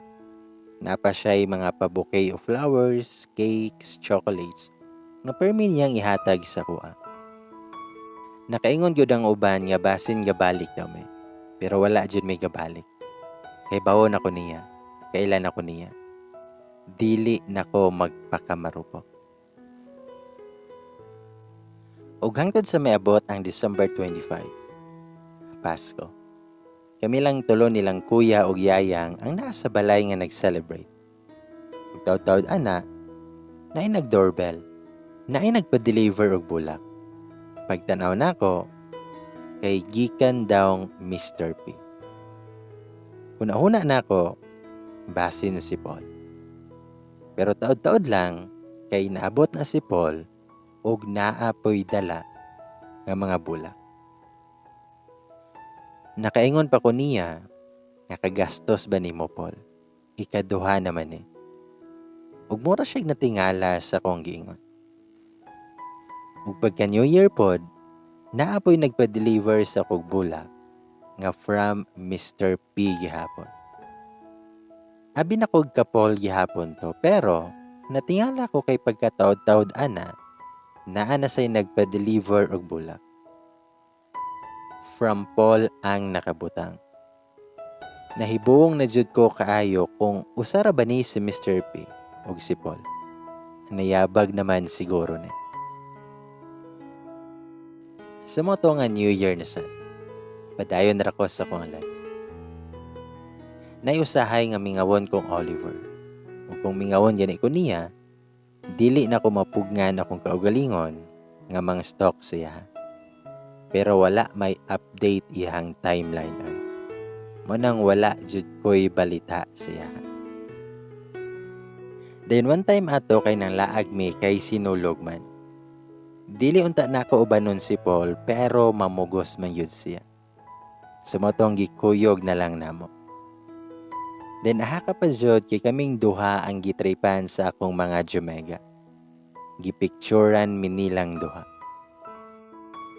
Napa siya'y mga pa-bouquet of flowers, cakes, chocolates, nga permi niyang ihatag sa kuha. Nakaingon gyud ang uban nga basin gabalik daw may. Pero wala jud may gabalik. Kay bawon ako niya, kailan ako niya. Dili nako magpakamarupok. Ug hangtod sa miabot ang December 25, Pasko. Kami lang tulo nilang kuya ug yayang ang nasa balay nga nag-celebrate. Ug taud-taud ana, naay nag-doorbell, naay nagpa-deliver og bulak. Pagtanaw nako, kay gikan daw Mr. P. Una-una nako, basin si Paul. Pero taod-taod lang, kay naabot na si Paul, ug naapoy dala nga mga bulak. Nakaingon pa ko niya, nga kagastos ba nimo Paul? Ikaduha naman Ug mura siya natingala sa kong giingon. Ug pagka New Year pod, naapoy nagpa-deliver sa kog bulak nga from Mr. P gihapon. Abi na kog ka Paul gihapon to, pero natingala ko kay pagkataod-taod ana, naa na say nagpa-deliver og bulak. From Paul ang nakabutang. Nahibuong na jud ko kaayo kung usara ba ni si Mr. P og si Paul. Nayabag naman siguro ni. Sa moto nga New Year na sad, padayon ra ko sa kong life. Nayusahay nga mingawon kong Oliver. Ug kung mingawon gani ko niya, dili na ko mapugnan akong kaugalingon nga mga stock siya. Pero wala may update iyang timeline ay. Manang wala jud ko'y balita siya. Then one time ato kay nang laag mi kay sinulog man. Dili unta nako ubanon si Paul pero mamugos man yun siya. Sumotong gikuyog na lang namo. Then aha ka pa jud kay kaming duha ang gitripan sa akong mga Jumega. Gipicturan minilang duha.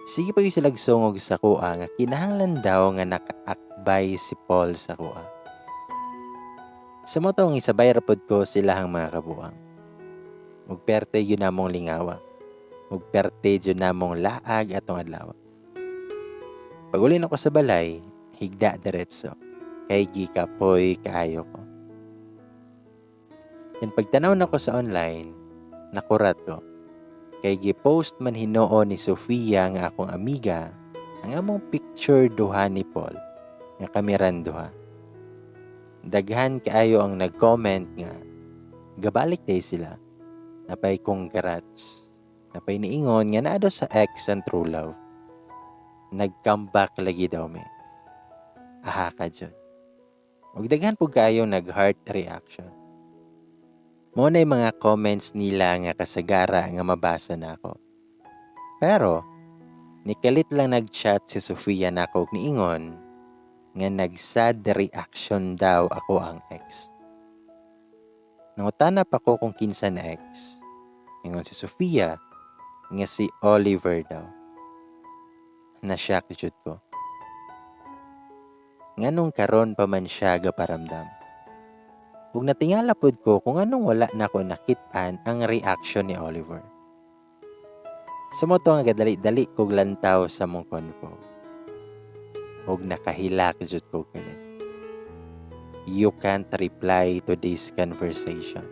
Sige pa sila sungog sa kuha nga kinahanglan daw nga nakaakbay si Paul sa kuha. Sa motong isabay rapod ko silahang mga kabuang. Mugperte yun namong lingawa. Mugperte yun namong laag atong adlaw. Pagulin ako sa balay, higda diretso. Kay gikapoy kaayo ko. Then pagtanaw na ko sa online, nakurat ko. Kay gipost man Hinoo ni Sofia nga akong amiga ang among picture duha ni Paul nga kamiran duha. Daghan kaayo ang nag-comment nga gabalik day sila. Napay congrats. Napay niingon nga naado sa ex and true love. Nag-comeback lagi daw me. Aha ka dyan. Ug daghan po kaayo nag-heart reaction. Mo na mga comments nila nga kasagara nga mabasa na ako. Pero, nikalit lang nag-chat si Sofia na ako niingon nga nag-sad reaction daw ako ang ex. Nangutanap ako kung kinsa na ex. Ingon si Sofia nga si Oliver daw. Na-shock jud ko. Nganong karon pa man siya gaparamdam. Ug natingala pod ko kung anong wala na ko nakit-an ang reaction ni Oliver. Sa mo to nga gadali-dali kog lantaw sa mong konfo. Ug nakahilak jud ko kanit. You can't reply to this conversation.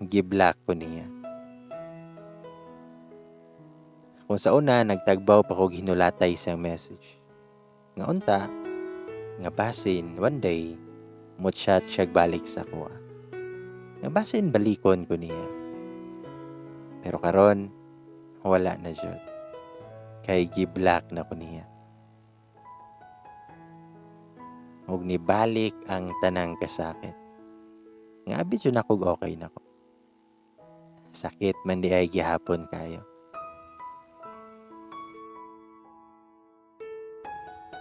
Giblock ko niya. Kung sa una, nagtagbaw pa ko ginulatay siyang message. Nga unta, nga basin, one day, mo-chat siya balik sa kuha. Nga basin, balikon ko niya. Pero karon, wala na jud. Kay giblock na ko niya. Ug nibalik ang tanang kasakit. Nga abit yun ako okay na ko. Sakit man di ay gihapon kayo.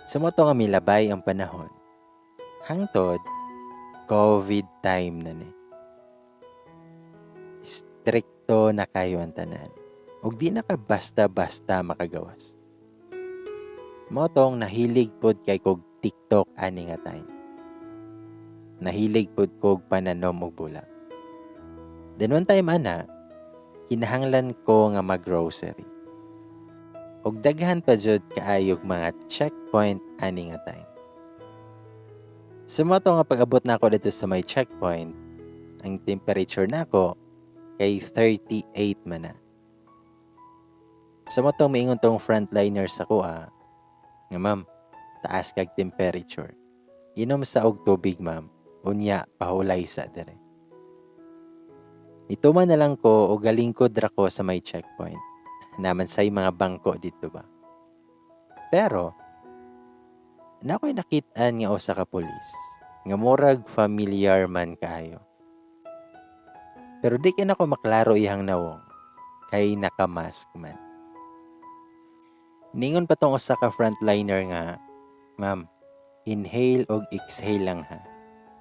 Sa mo to nga milabay ang panahon. Hangtod, COVID time na ni. Strikto na kayo ang tanan. Ug di na ka basta-basta makagawas. Mo tong nahilig pod kay kog TikTok ani nga time. Nahilig pod kog pananom og bulak. Then one time ana, kinahanglan ko nga mag-grocery. Og daghan pa jud kaayog mga checkpoint ani nga time. Sumato nga pag-abot na ako dito sa may checkpoint, ang temperature nako kay 38 man na. Sumato maingon tong frontliner sa kuha nga ma'am, taas kag temperature. Inom sa og tubig ma'am, unya pahulay sa dire. Ituman na lang ko o galingkod ra ko sa may checkpoint. Naman say mga bangko dito ba. Pero, na ako'y nakitaan nga usa ka pulis. Nga murag familiar man kayo. Pero di ka na ko maklaro ihang nawong. Kay nakamask man. Ningon pa tong usa ka frontliner nga, ma'am, inhale og exhale lang ha.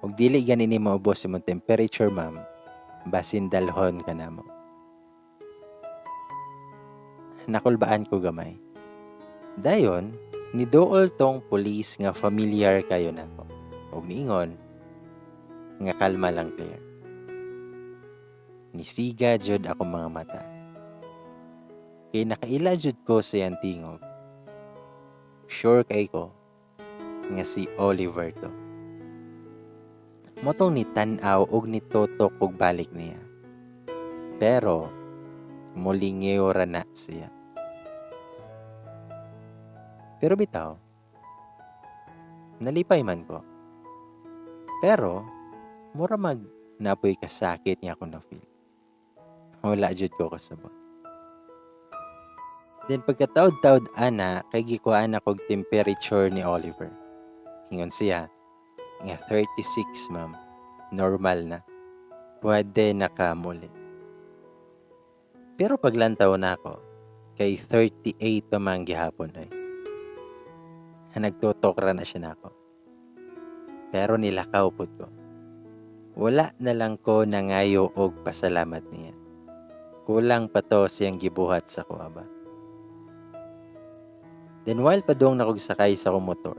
Og dili ganin ni maubos imong temperature ma'am, basin dalhon ka na mo. Nakulbaan ko gamay. Dayon, nidool tong pulis nga familiar kayo nako. Og niingon nga kalma lang Claire. Nisiga jud ako mga mata. Kay nakaila jud ko sa iyang tingog. Sure kay ko nga si Oliver to. Motong ni tan-aw og nitotok og balik niya. Pero mulingew ra na siya. Pero bitaw, nalipay man ko. Pero mura mag napoy kasakit niya ako na feel. Wala jud ko kasabot. Then pagkataod-taod ana, kay gikuhaan ako temperature ni Oliver. Hingon siya, nga 36 ma'am, normal na. Pwede nakamuli. Pero paglantaw na ako, kay 38 pa man gihapon ay. Nagtutok ra na siya na ako. Pero nilakaw pud ko. Wala na lang ko nangayo og pasalamat niya. Kulang pa to siyang gibuhat sa kuha ba. Then while padung na kog sakay sa kong motor,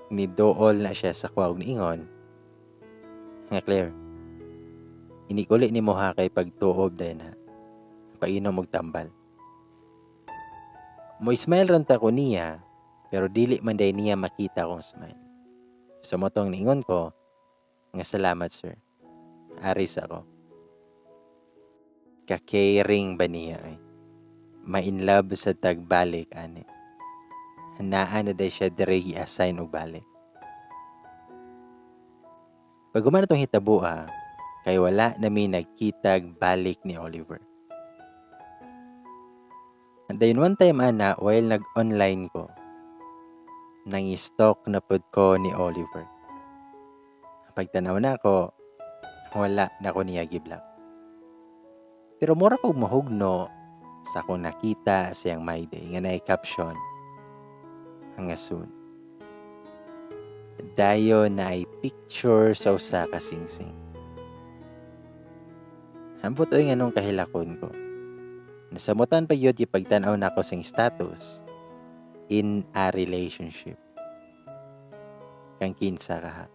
nidool na siya sa kuha og niingon. Nga Claire, inikuli ni mo ha kay pagtuob dahil ha. Painom og tambal. Mo smile ron ta ko niya, pero dili man day niya makita kong smile. So motong niingon ko, nga salamat sir. Aris ako. Ka-caring ba niya ay? Ma-in love sa tagbalik ani. Hanaan na day siya dire i-assign og balik. Pag gumana tong hitabo kay wala nami nagkitag balik ni Oliver. And then one time while nag-online ko, nang-stalk na pod ko ni Oliver. Pagtanaw na ako, wala na ko niya giblock. Pero mura kog mahugno sa akong nakita siyang my day nga naay caption hanga soon. Dayo na ay picture sa usa ka singsing. Hambot oy nganong kahilakon ko. Nasamutan pa yun pagtanaw na ako sing status in a relationship. Kang kinsa ka ha.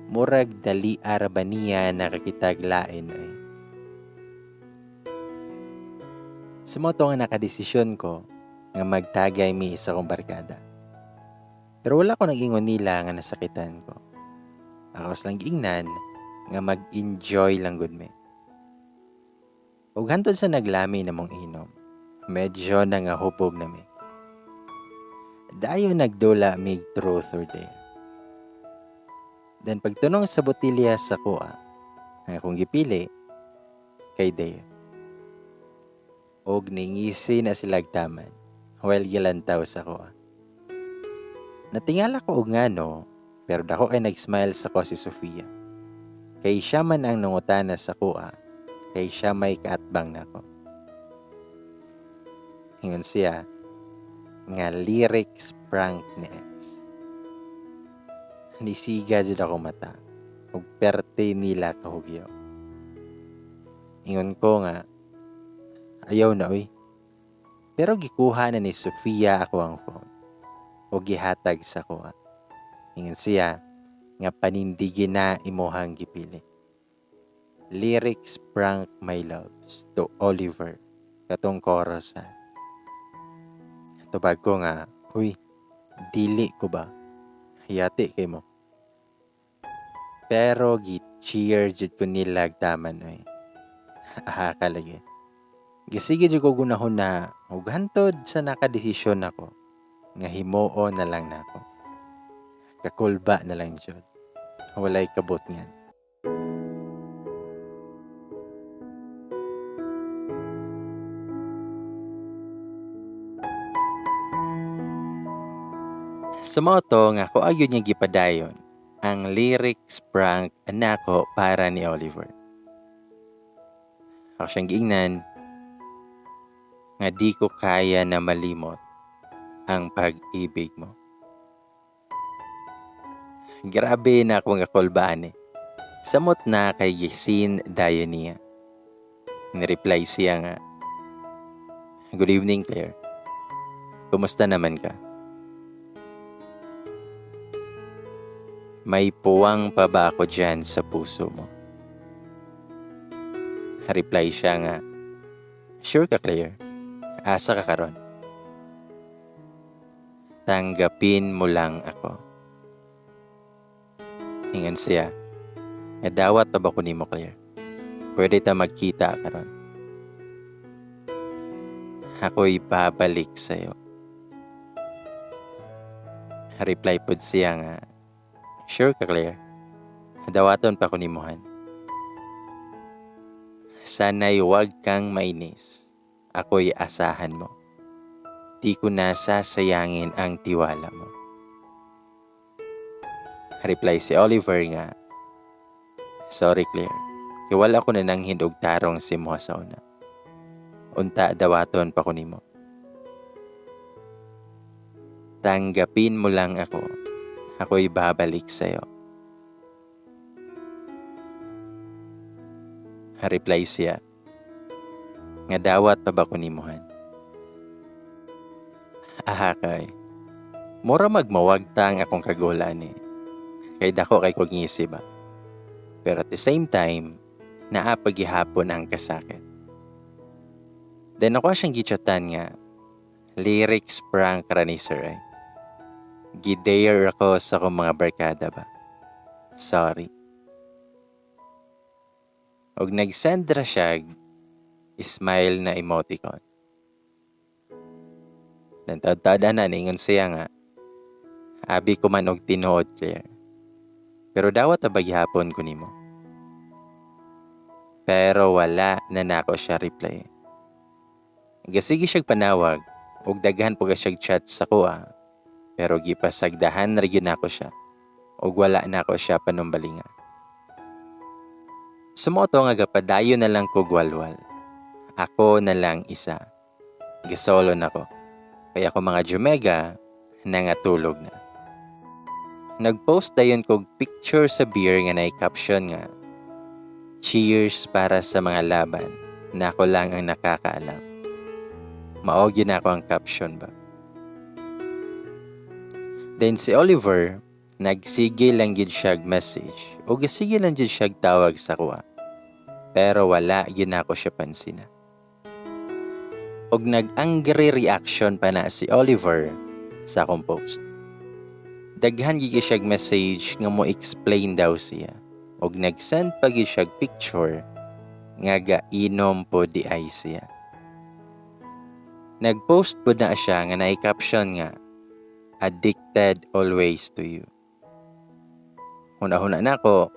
Murag dali araba niya nakakitag lain ay. Sumoto nga nakadesisyon ko nga magtagay mi sa kong barkada. Pero wala ko nag-ingon nila nga nasakitan ko. Ako lang giingnan nga mag-enjoy lang gud me. Ug hantod sa naglami na mong inom, medyo nangahupog na mi. Dayo nagdula mig truth or dare. Then pagtunong sa botilya sa kuha, nga kung gipili, kay dare. Og ningisi na sila agtaman, while gilantaw sa kuha. Natingala ko og ngano, pero dako kay nag-smile sa ko si Sofia. Kay siya man ang nangutana sa kuha, kay siya may kaatbang nako. Hingon siya, nga lyrics prank ni ex. Nisiga jud ako mata, ug perte nila kahugyo. Ingon ko nga, ayaw na oy. Pero gikuha na ni Sofia ako ang phone, o gihatag sa kuha. Ingon siya, nga panindigin na imuhang gipili. Lyrics prank my loves to Oliver, katong chorus ha. Tubag ko nga, huy, dili ko ba? Hiyati kay mo. Pero gi-cheer jud ko nila agtaman oy. Aha kalagi. Gisige jud ko gunahon na ug hantod sa nakadesisyon ako nga himuo na lang nako. Kakulba na lang jud. Walay kabot niyan. Sa moto nga ko ayun niya gipadayon ang lyrics prank nako para ni Oliver. Ako siyang giingnan nga di ko kaya na malimot ang pag-ibig mo. Grabe na akong kakulbaan eh. Samot na kay gisin dayon niya. Nireply siya nga, "Good evening, Claire. Kumusta naman ka? May puwang pa ba ako dyan sa puso mo?" Reply siya nga, "Sure ka, Claire. Asa ka karon? Tanggapin mo lang ako." Ingon siya, "Nadawat pa ba ko nimo, Claire? Pwede ta magkita karon. Ako'y babalik sa'yo." Reply pod siya nga, "Sure ka, Claire. Dawaton pa ko nimuhan. Sana'y huwag kang mainis. Ako'y asahan mo. Di ko na sasayangin ang tiwala mo." Reply si Oliver nga, "Sorry, Claire. Iwala ko na nang hindog tarong si mo sa una. Unta dawaton pa ko nimo. Tanggapin mo lang ako ako'y babalik sa'yo. Reply siya, nga dawat pa ba ko nimuhan? Kay, mura magmawagtang akong kagulan eh. Kay dako kay kog ngisi ba. Pero at the same time, naapagihapon ang kasakit. Then ako siyang gichatan nga, lyrics prank ra ni sir eh. Gidare ako sa akong mga barkada ba. Sorry. Og nag-send ra siya smile na emoticon. Nantad-tada na ningon siya nga, abi ko man og tinuod Claire. Pero dawat abaghapon ko nimo. Pero wala na nako siya reply. Gasigi siyang panawag ug daghan po siya chat sa kuha. Pero gipasagdahan ra gyud nako siya ug wala nako siya panumbalinga. Sumoto nga gapadayon na lang ko gwalwal. Ako na lang isa. Gisolo nako. Kaya ako mga Jumega nangatulog na. Nag-post dayon kog picture sa beer nga na-caption nga, cheers para sa mga laban na ako lang ang nakakaalam. Maog yun ako ang caption ba. Then si Oliver, nagsige lang yun siya message o gasige lang yun siya tawag sa kuha. Pero wala yun ako siya pansina. Og nag-angry reaction pa na si Oliver sa akong post. Daghan gigi siya message nga mo explain daw siya. Og nag-send pa gid siya picture nga gainom po di ay siya. Nag-post po na siya nga na-caption nga, addicted always to you. Huna-huna na ko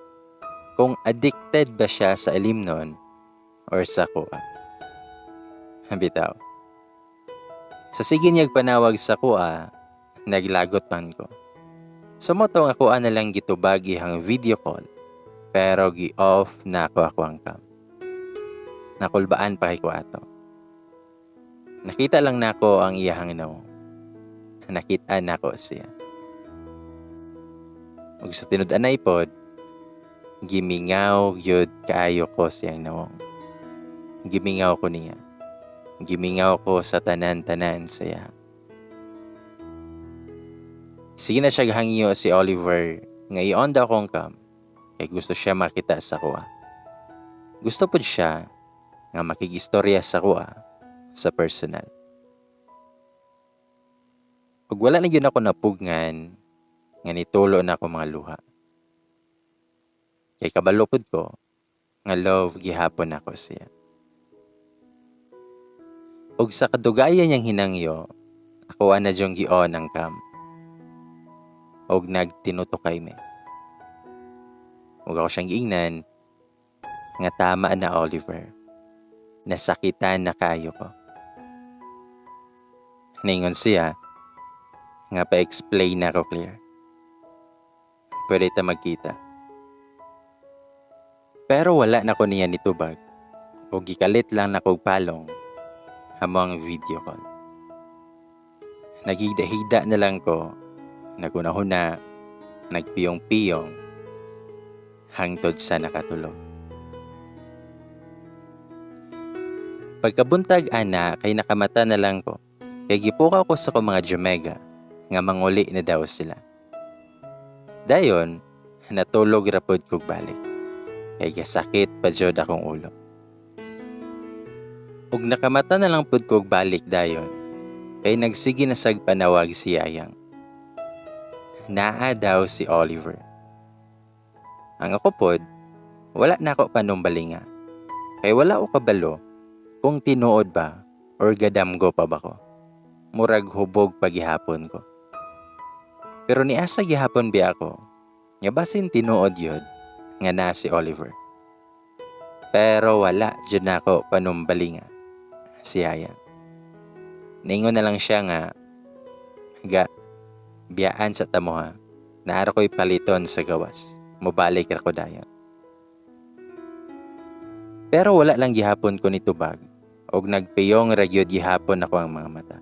kung addicted ba siya sa ilimnon or sa kuha. Bitaw. Sa sige niyag panawag sa kuha, naglagot man ko. Sumoto nga kuha na lang gitubag ihang video call, pero gi-off na ako ang cam. Nakulbaan pa kay ko ato. Nakita lang nako ang iyahang nawong. Nakita nako siya. Ug sa tinud anay pod, gimingaw gyud kaayo ko siyang nawong. Gimingaw ko niya. Gimingaw ko sa tanan-tanan siya. Sige na siya hangyo si Oliver nga i-on daw kong cam kay gusto siya makita sa kuha. Gusto po siya nga makigistorya sa kuha sa personal. Ug wala na yun ako napugngan nga nitulo na ako mga luha. Kay kabalupod ko nga love gihapon ako siya. Ug sa kadugayan niyang hinangyo, ako na dyong gi-on ang cam. Og nagtinutukay me. Ug ako siyang giingnan nga tama na Oliver. Nasakitan na kayo ko. Ningon siya nga pa-explain na ko clear. Pwede ta magkita. Pero wala na ko niya nitubag. O gikalit lang na kog palong hamang video call. Naghida-hida na lang ko. Nagunahuna, nagpiyong-piyong, hangtod sa nakatulog. Pagkabuntag ana, kay nakamata na lang ko, kay gipukaw ko sa ko mga Jumega, nga manguli na daw sila. Dayon, natulog rapod kog balik, kay gasakit pa jud akong ulo. Ug nakamata na lang pud kog balik dayon, kay nagsige na sag panawag si Ayang. Naa daw si Oliver. Ang ako pod, wala na ako panumbalinga. Kay wala ko kabalo kung tinuod ba or gadamgo pa ba ko. Murag hubog pagihapon ko. Pero ni asa gihapon biya ako, nga basin tinuod yun nga na si Oliver. Pero wala dyan ako panumbalinga si Ayang. Ningon na lang siya nga, biyaan sa tamuha, naara ko'y paliton sa gawas. Mubalik ako dayon. Pero wala lang gihapon ko nitubag, og nagpiyong ragyod gihapon ako ang mga mata.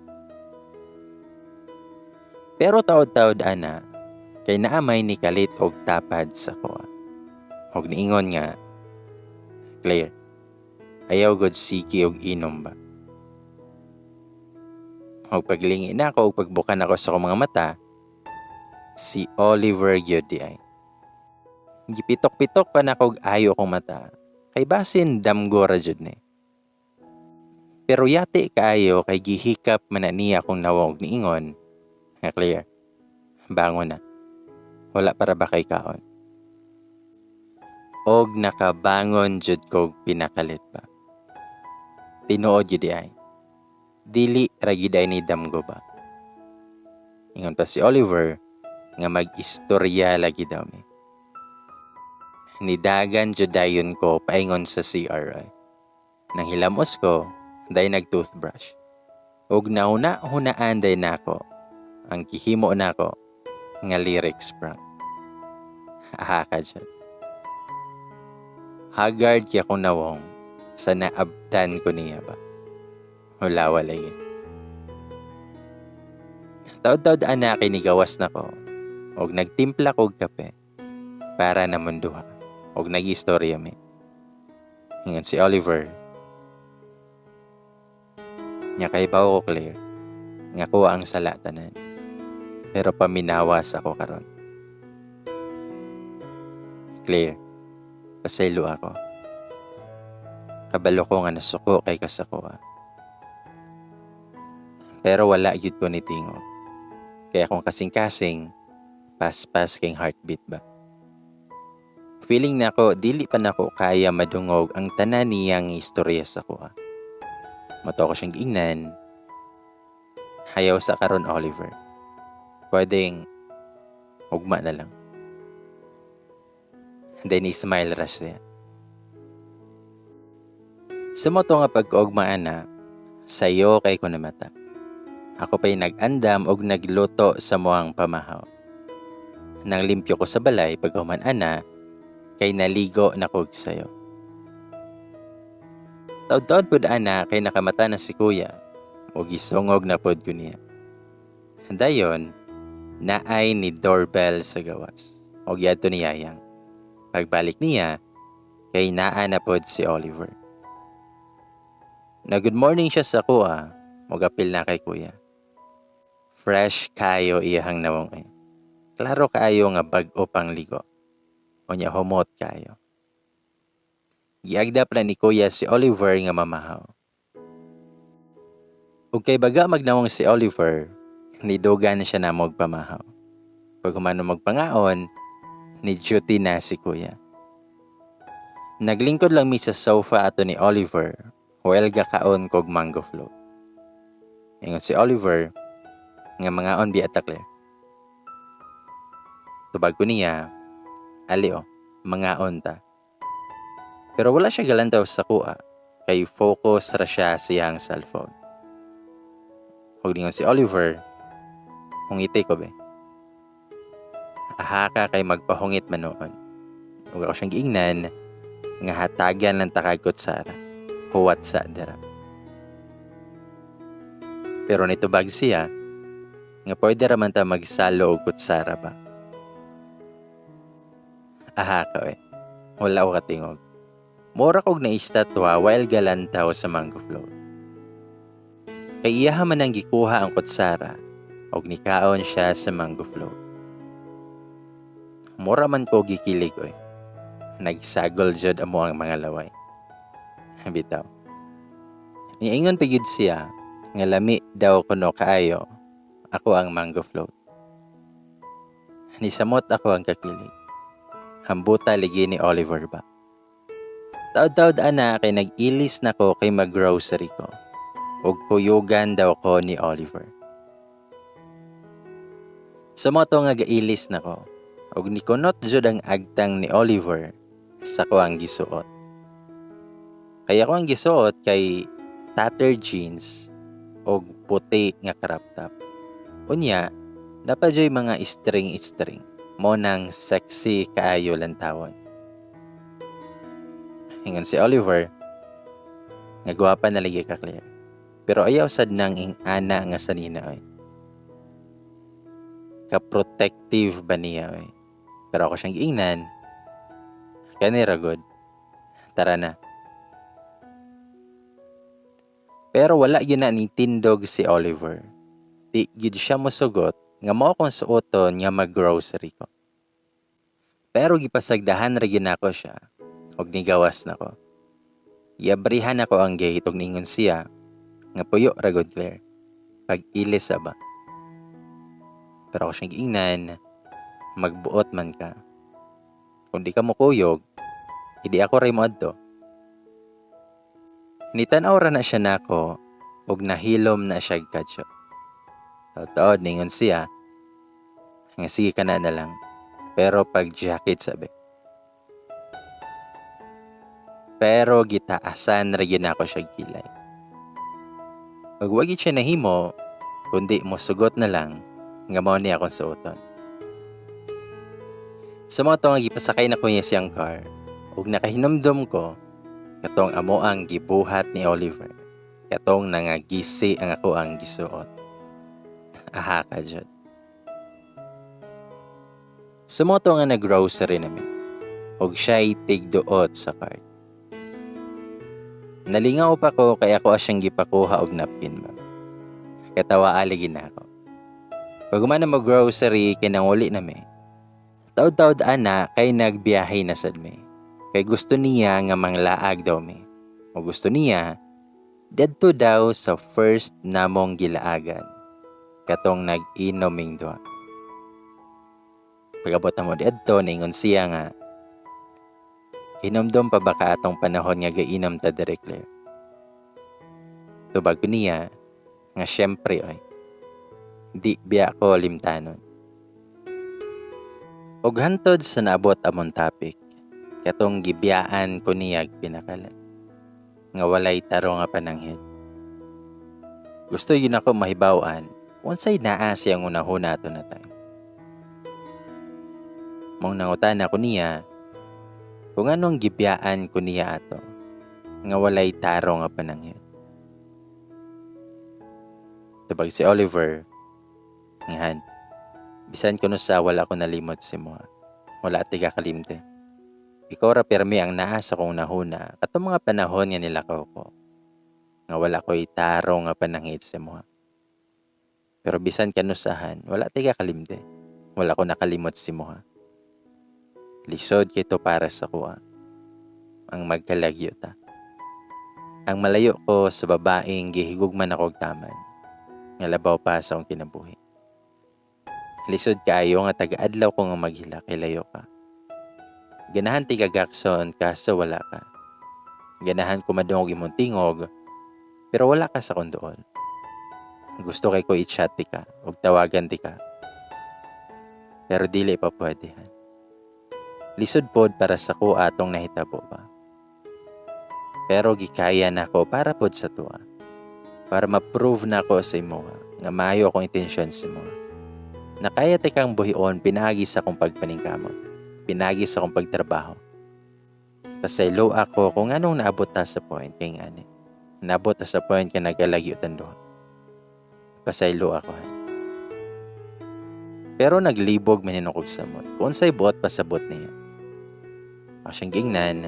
Pero taod-taod ana, Kay naamay ni kalit og tapad sa kuha. Og niingon nga, Claire, ayaw gud sige og inom ba? Og paglingi na ako og pagbukan ako sa akong mga mata, si Oliver gyud di ay. Gipitok-pitok pa na kog ayo kong mata. Kay basin damgo ra jud ni. Pero yati kaayo kay gihikap man na niya kung nawog niingon. Nga Claire, bangon na. Wala para ba kay kaon? Og nakabangon jud kog pinakalit pa. Tinuod jud ay. Dili ra gyud ay ni damgo ba. Ingon pa si Oliver nga mag-istorya lagi daw mi. Nidagan jud dayon ko paingon sa CR. Nang hilamos ko, day nag-toothbrush. Og nauna-hunaan day nako. Ang gihimo nako nga lyrics prank. Aha ka dyan. Haggard kaya kong nawong sa naabtan ko niya ba. Wala yun. Taod-taod anak inigawas na ko. Og nagtimpla kog kape para na munduha. Og nag-istorya mi. Ingon si Oliver. Nya kay pa ko Claire. Nga ko ang salatanan. Pero paminawas ako karon. Claire, pasaylo ako. Kabalo ko nga nasuko kay kasakuha. Pero wala yun ko ni tingog. Kaya kung kasing-kasing, pas-pas kayong heartbeat ba? Feeling na ko, dili pa na ko kaya madungog ang tanan niyang istorya sa kuha. Mato ko siyang giingnan. Hayaw sa karon Oliver. Pwedeng ugma na lang. Then smile ra siya. Sa moto nga pagkaugmaan na, sayo kay ko na mata. Ako pa'y nag-andam og nagluto sa muang pamahaw. Nang limpyo ko sa balay pag ana, kay naligo na kog sayo. Taod-taod pod ana kay nakamata na si kuya o gisungog na pod ko niya. Dayon, naay ni doorbell sa gawas o giadto ni Yayang. Pagbalik niya, kay naa na pod si Oliver. Na good morning siya sa kuha, magapil na kay kuya. Fresh kayo iyahang nawong eh. Klaro kayo nga bag-o pang ligo. O niya humot kayo. Giagdap na ni kuya si Oliver nga mamahaw. Ug kay baga magnawong si Oliver, nidugan siya na magpamahaw. Pag humano magpangaon, ni duty na si kuya. Naglingkod lang mi sa sofa ato ni Oliver, while gakaon kog mango float. Ingon si Oliver, nga mangaon bi atakle. Tubag ko niya, ali o, mangaon ta. Pero wala siya galantaw sa kuha, kay focus ra siya sa iyang cellphone. Huwag ningon si Oliver, hungiti ko be. Aha ka kay magpahungit man noon. Huwag ako siyang giingnan, nga hatagan ng takagkot sara, huwat sa dara. Pero nitubag siya, nga pwede raman ta magsalo og kutsara ba. Aha ka eh, wala ko katingog. Mura kog naistatwa while galantaw sa mango float. Kay iyaha man ang gikuha ang kutsara, og nikaon siya sa mango float. Mura man ko gikilig oy. Nagsagol jud amo ang mga laway. Bitaw. Niingon pagid siya, nga lami daw kuno kaayo, ako ang mango float. Nisamot ako ang kakilig. Hambuta ligi ni Oliver ba. Taod-taod ana kay nag-ilis na ko kay mag-grocery ko. Ug kuyugan daw ko ni Oliver. Sa moto nga gailis na ko, ug nikunot jud ang agtang ni Oliver sa ko ang gisuot. Kaya ko ang gisuot kay tattered jeans ug puti nga crop top. Unya, napadyoy mga string-string. Mo nang sexy kaayo lantawon. Hingon si Oliver, nga gwapa na lagi ka Claire. Pero ayaw sad nang ing ana nga sanina ay. ka-protective ba niya oy. Pero ako siyang giingnan. Kani ra gud. Tara na. Pero wala gyud na ni tindog si Oliver. Di gyud siya mosugot nga mao akong suoton nga mag-grocery ko. Pero gipasagdahan ra gyud nako siya og nigawas nako. Giabrihan ako ang gate ug ningon siya nga puyo ra gud Claire. Pag-ilis ba. Pero ako siyang giingnan, magbuot man ka. Kung di ka mukuyog, hindi ako ray moadto. Nitanaw ra na siya nako ug nahilom na siya kadyo. Taod ningon siya nga sige ka na lang. Pero pag jacket sabi. Pero gitaasan ra gyud nako siya kilay. Ug wa gyud siya nahimo kundi mosugot na lang nga mao ni akong suoton. Sa mga nga gipasakay na ko niya siyang car ug nakahinumdum ko katong amo ang gibuhat ni Oliver. Katong nangagisi ang ako ang gisuot. Aha ka dyan. Sumoto nga nag-grocery namin. Ug siya'y tigduot sa cart. Nalingaw pa ko kaya ako asyang gipakuha og napkin ba. Katawa aligin na ako. Pag umana mag-grocery kinanguli na mi. Taod-taod ana kay nagbiyahe na sad mi. Kay gusto niya nga manglaag daw mi. O gusto niya, dadto daw sa first namong gilaagan. Katong nag-inoming doa. Pagabot na mo dito, ningon siya nga, hinumdum pa ba ka atong panahon nga gainom ta dire Claire? Tubag ko niya, nga syempre oy, di biya ko limtanon. Og hantod sa naabot amon topic, katong gibiyaan ko niya pinakalan, nga walay taro nga pananghid. Gusto yun ako mahibawan, kung sa'y naa siyang unahuna ato na tayo. Mong nangutan ako niya, kung anong gibiyaan ko niya ato, nga walay taro nga pananghid. Tubag si Oliver, ngahan, bisan ko no sa wala ko nalimot si mo, wala ti kakalimte. Ikaw ra permi ang naasa kong nahuna, katong mga panahon nga nilakaw ko, nga wala ko itaro nga pananghid si mo. Pero bisan kanusahan, wala ti kakalimte, wala ko nakalimot si mo. Lisod kito para sa kuha. Ang magkalagyo ta. Ang malayo ko sa babaeng gihigugman ako taman. Nga labaw pa sa akong kinabuhi. Lisod kaayo nga taga-adlaw ko nga maghila kay layo ka. Ganahan ti kagakson kaso wala ka. Ganahan ko madungog imong tingog pero wala ka sa kondoon. Gusto kay ko i-chat ti ka ug tawagan ti ka. Pero dili pa pwedehen. Lisod pod para sa ko atong nahitabo ba. Pero gikaya na ko para pod sa tuwa. Para ma-prove na ko sa imo nga maayo akong intensyon sa imo. Nakaya ti kang buhion pinagi sa akong pagpaningkamot. Pinagi sa akong pagtrabaho. Pasaylo ako kung anong naabot ta sa point kay ngani. Naabot ta sa point ka nagalagyo tandoon. Pasaylo ako. Pero naglibog maninukog sa mot. Kung sa'y buot pasabot niya. Ako siyang gingnan.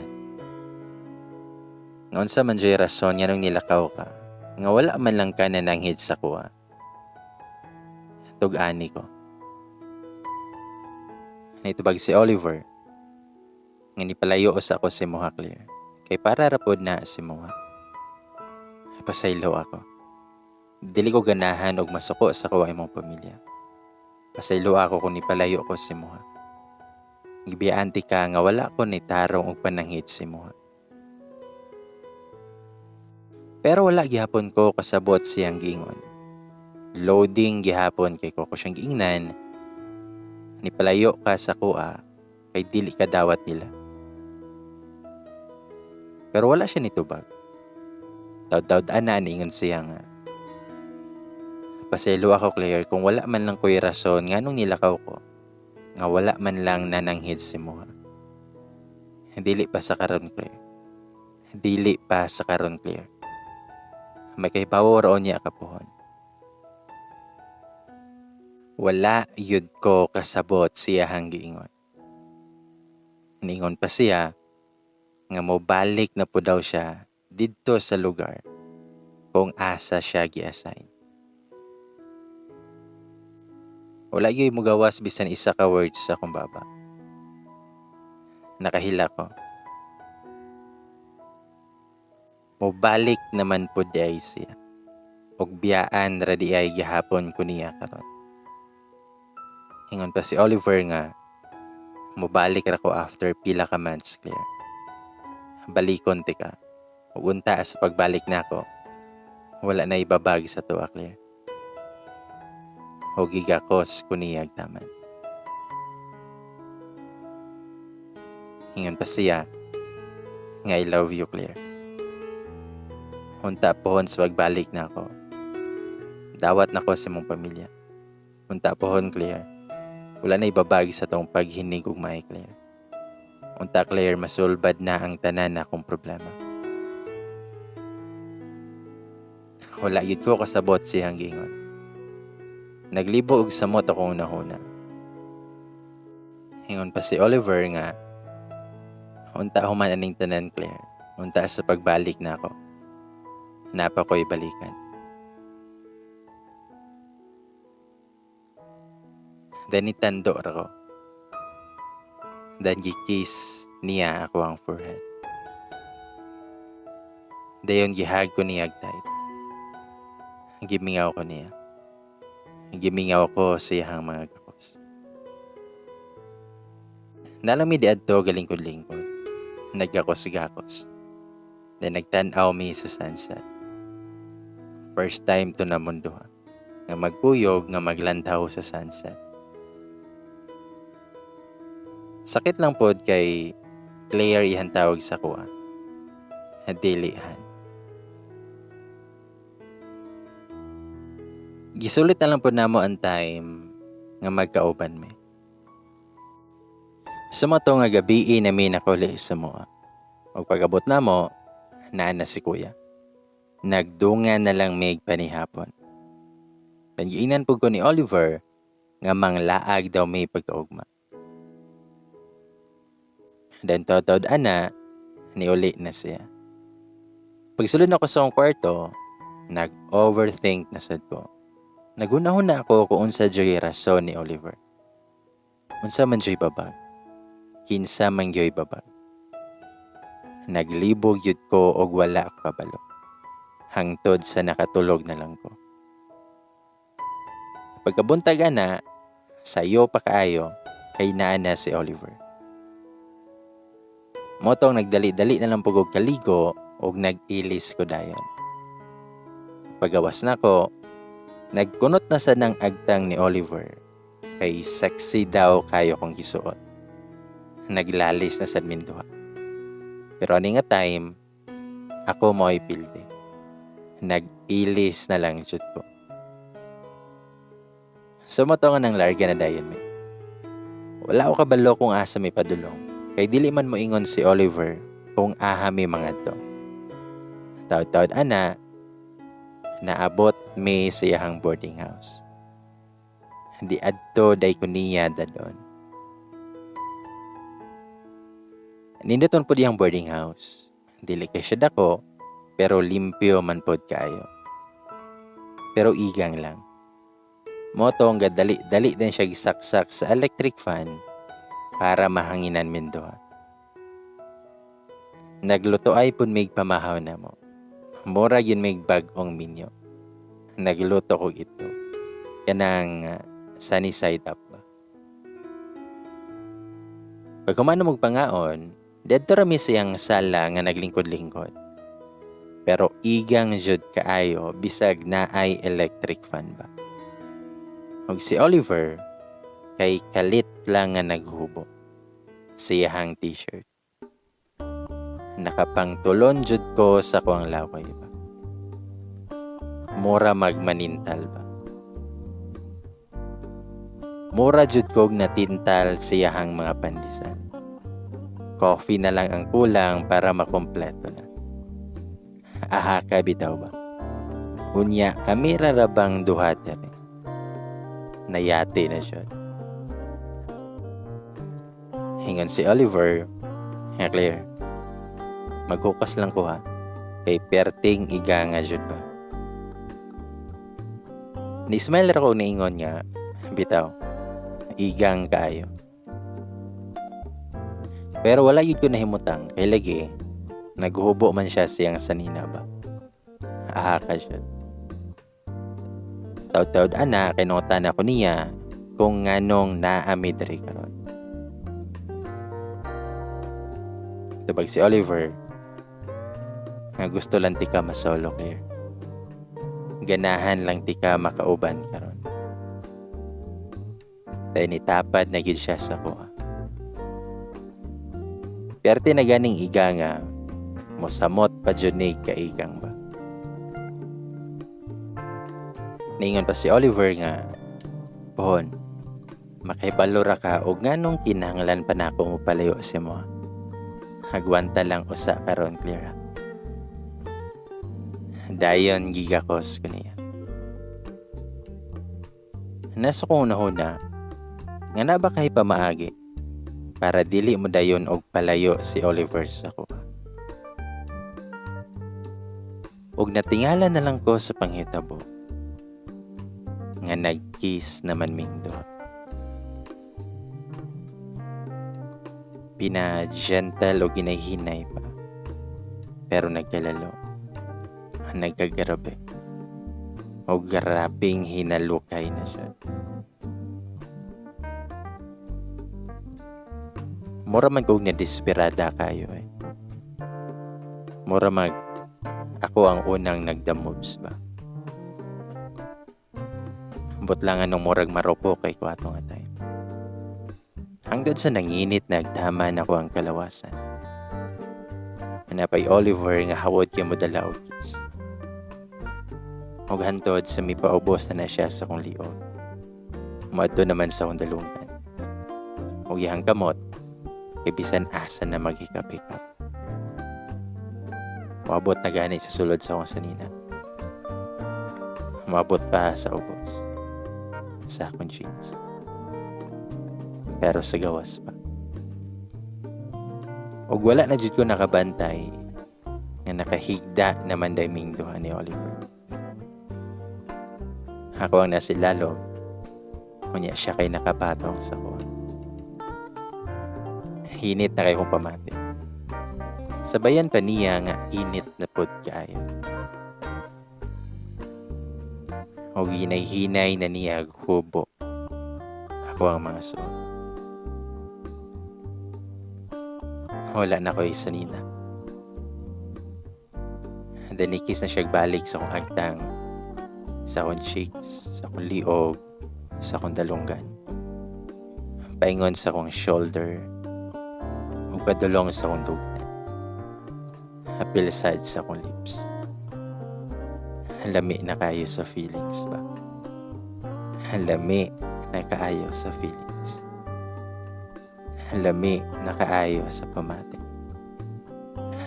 Ngayon sa man dyo'y rason nga nung nilakaw ka. Nga wala man lang ka na nanghid sa kuha. Tug-ani ko. Nitubag si Oliver. Nga nipalayo sa ako si Moha Claire. Kay para rapod na si Moha. Pasaylo ako. Dili ko ganahan og masuko sa kuha imong pamilya. Pasaylo ako kung nipalayo ko si Moha. Gibianti ka nga wala ko ni tarong og pananghid si Moha. Pero wala gihapon ko kasabot siyang gingon. Loading gihapon kay ko siyang giingnan. Nipalayo ka sa kuha kay dili ka dawat nila. Pero wala siya nitubag. Taud-taud ana ningon siya nga. Pasaylo ako Claire kung wala man lang ko'y rason nga nung nilakaw ko. Nga wala man lang nananghid si Moha. Dili pa sa karon Claire. Dili pa sa karon Claire. May kay paworoon niya kapuhon. Wala yun ko kasabot siyahang giingon. Niingon pa siya nga mobalik na po daw siya didto sa lugar kung asa siya gi-assign. Wala gyud mo gawas bisan isa ka words sa akong baba. Nakahila ko. Mobalik naman po di ay siya. Og biyaan ra di ay gihapon ko niya karon. Ingon pa si Oliver nga mobalik ra ko after pila ka months, Claire. Balikon ti ka. Ug unta sa pagbalik nako, wala na ibabag sa tuwa, Claire. O gigakos ko niyag taman. Ingon pa siya nga I love you, Claire. Unta pohon sa pagbalik na ako. Dawat na ko sa mong pamilya. Unta pohon, Claire. Wala na ibabag sa tong paghinig ug may, Claire. Unta, Claire, masulbad na ang tanan na akong problema. Wala yun ko kasabot siyang gingon. Naglibo og samot akong nahuna. Hingon pa si Oliver nga, unta human aning tanan, Claire. Unta sa pagbalik na ako. Napa ko'y balikan. Dan itando ra ko. Dan gikis niya ako ang forehead. Dayon gihag ko niya tight. Gimingaw ko niya. Gimingaw ko sa iyang mga gakos. Nalami di adto galingkod-lingkod. Naggakos-gakos. Then nagtanaw mi sa sunset. First time to na mundo ha. Nga magkuyog nga maglantaw sa sunset. Sakit lang pod kay Claire ihan tawag sa kuha. Dilihan. Gisulit na lang po namo ang time nga magkauban mi. Sumato nga gabi na mi nakuli sa mua. Og pag-abot namo, naa na si kuya. Nagdungan na lang mig panihapon. Tangiinan po ko ni Oliver nga manglaag daw may pagkaugma. Dan tawad ana, niuli na siya. Pagsulod na ko sa akong kwarto, nag-overthink na sad ko. Nagunahon na ako kung unsa joy rason ni Oliver. Unsa man joy babag. Kinsa man joy babag. Naglibog yud ko og wala ako kabalo. Hangtod sa nakatulog na lang ko. Pagkabuntag ana, sayo pa kaayo kay naa na si Oliver. Motong nagdali-dali na lang pugog kaligo og nag-ilis ko dayon. Pagawas na ko, nagkunot na sa ng agtang ni Oliver kay sexy daw kayo kong gisuot. Naglalis na sa minduha. Pero ani nga time, ako mo'y pilde. Nag-ilis na lang jud ko. Sumato nga ng larga na dayon mi. Wala ako kabalo kung asa may padulong. Kay dili man mo ingon si Oliver kung aha may mga to. Taud-taud ana, naabot mi sa iyang boarding house. Di adto day ko niya dadon. Ninduton po diyang boarding house. Dili kay siya dako, pero limpyo man pod kaayo. Pero igang lang. Motong gadali-dali din siya gisaksak sa electric fan para mahanginan minduha. Nagluto ay pun mig pamahaw na mo. Mura yun mig bag-ong minyo. Nagluto ko ito. Kanang sunny side up ba. Pag kumano mong pangaon, dedto rami siyang sala nga naglingkod-lingkod. Pero igang jud kaayo bisag na ay electric fan ba. Og si Oliver, kay kalit lang nga naghubo. Siyahang t-shirt. Nakapangtulon jud ko sa kuang laway ba. Mura magmanintal ba. Mura jud kog natintal siyahang mga pandisan. Coffee na lang ang kulang para makompleto na. Aha ka bitaw ba. Unya kami rarabang duha dere. nayati na siya. Hingon si Oliver, Claire, maghukas lang ko ha, kay perting iga nga jud ba. Ni-smile ra ko niingon nga, bitaw, igang kaayo. Pero wala yun ko nahimutang, kay lagi, naghubo man siya siyang sanina ba. Ahaka siya. Taud-taud ana, kinutan ako niya, kung nganong naamid rin karon. Tubag si Oliver, nga gusto lang tika masolo, Claire. Ganahan lang tika makauban karon. Tayo nitapad na gid siya sa kuha. Perte na ganing iga nga, mosamot pa dyan ni kaigang ba. Ningon pa si Oliver nga, Pohon, makibalura ka o nganong kinahanglan pa na ako mo palayo si mo. Hagwanta lang usa karon, Clara. Dayon gigakos ko niya. Nasa kong unahuna, nga na ba kay pamaagi para dili mo dayon og palayo si Oliver sa kuha. Og natingala na lang ko sa panghitabo nga nag-kiss naman ming duha. Pina-gentle o ginahinay pa. Pero nagkalalo. Nagkagarabe. O garabing hinalukay na siya. Mura man kong nadesperada kayo eh. Mura mag ako ang unang nagda-moves ba. Ambot lang anong murag maropo kay ko ato nga time. Hanggang sa nanginit nagtama na ko ang kalawasan. Hanapay Oliver nga hawod kaya mo dala og kiss. Og hantod sa may paubos na siya sa kong liog. Maadto naman sa kong dalungan. Og ihang kamot, kay bisan asa na maghikap-hikap. Maabot na gani sa sulod sa kong sanina. Maabot pa sa ubos. Sa akong jeans. Pero sa gawas pa. Og wala na jud ko nakabantay nga nakahigda naman daming duha ni Oliver. Ako ang nasilalo, kunya siya kay nakapatong sa kuha. Hinit na kayo kong pamati. Sabayan pa niya nga init na pod kayo. O hinay-hinay na niya hubo. Ako ang mga suot. Wala na ko sanina. Danikis na siya balik sa kong agtang, sa akong cheeks, sa akong liog, sa akong dalunggan. Paingon sa akong shoulder, ug padulong sa akong dugan. Hapil side sa akong lips. Lami na kayo sa feelings ba? Lami na kaayo sa feelings. Lami na kaayo sa pamati.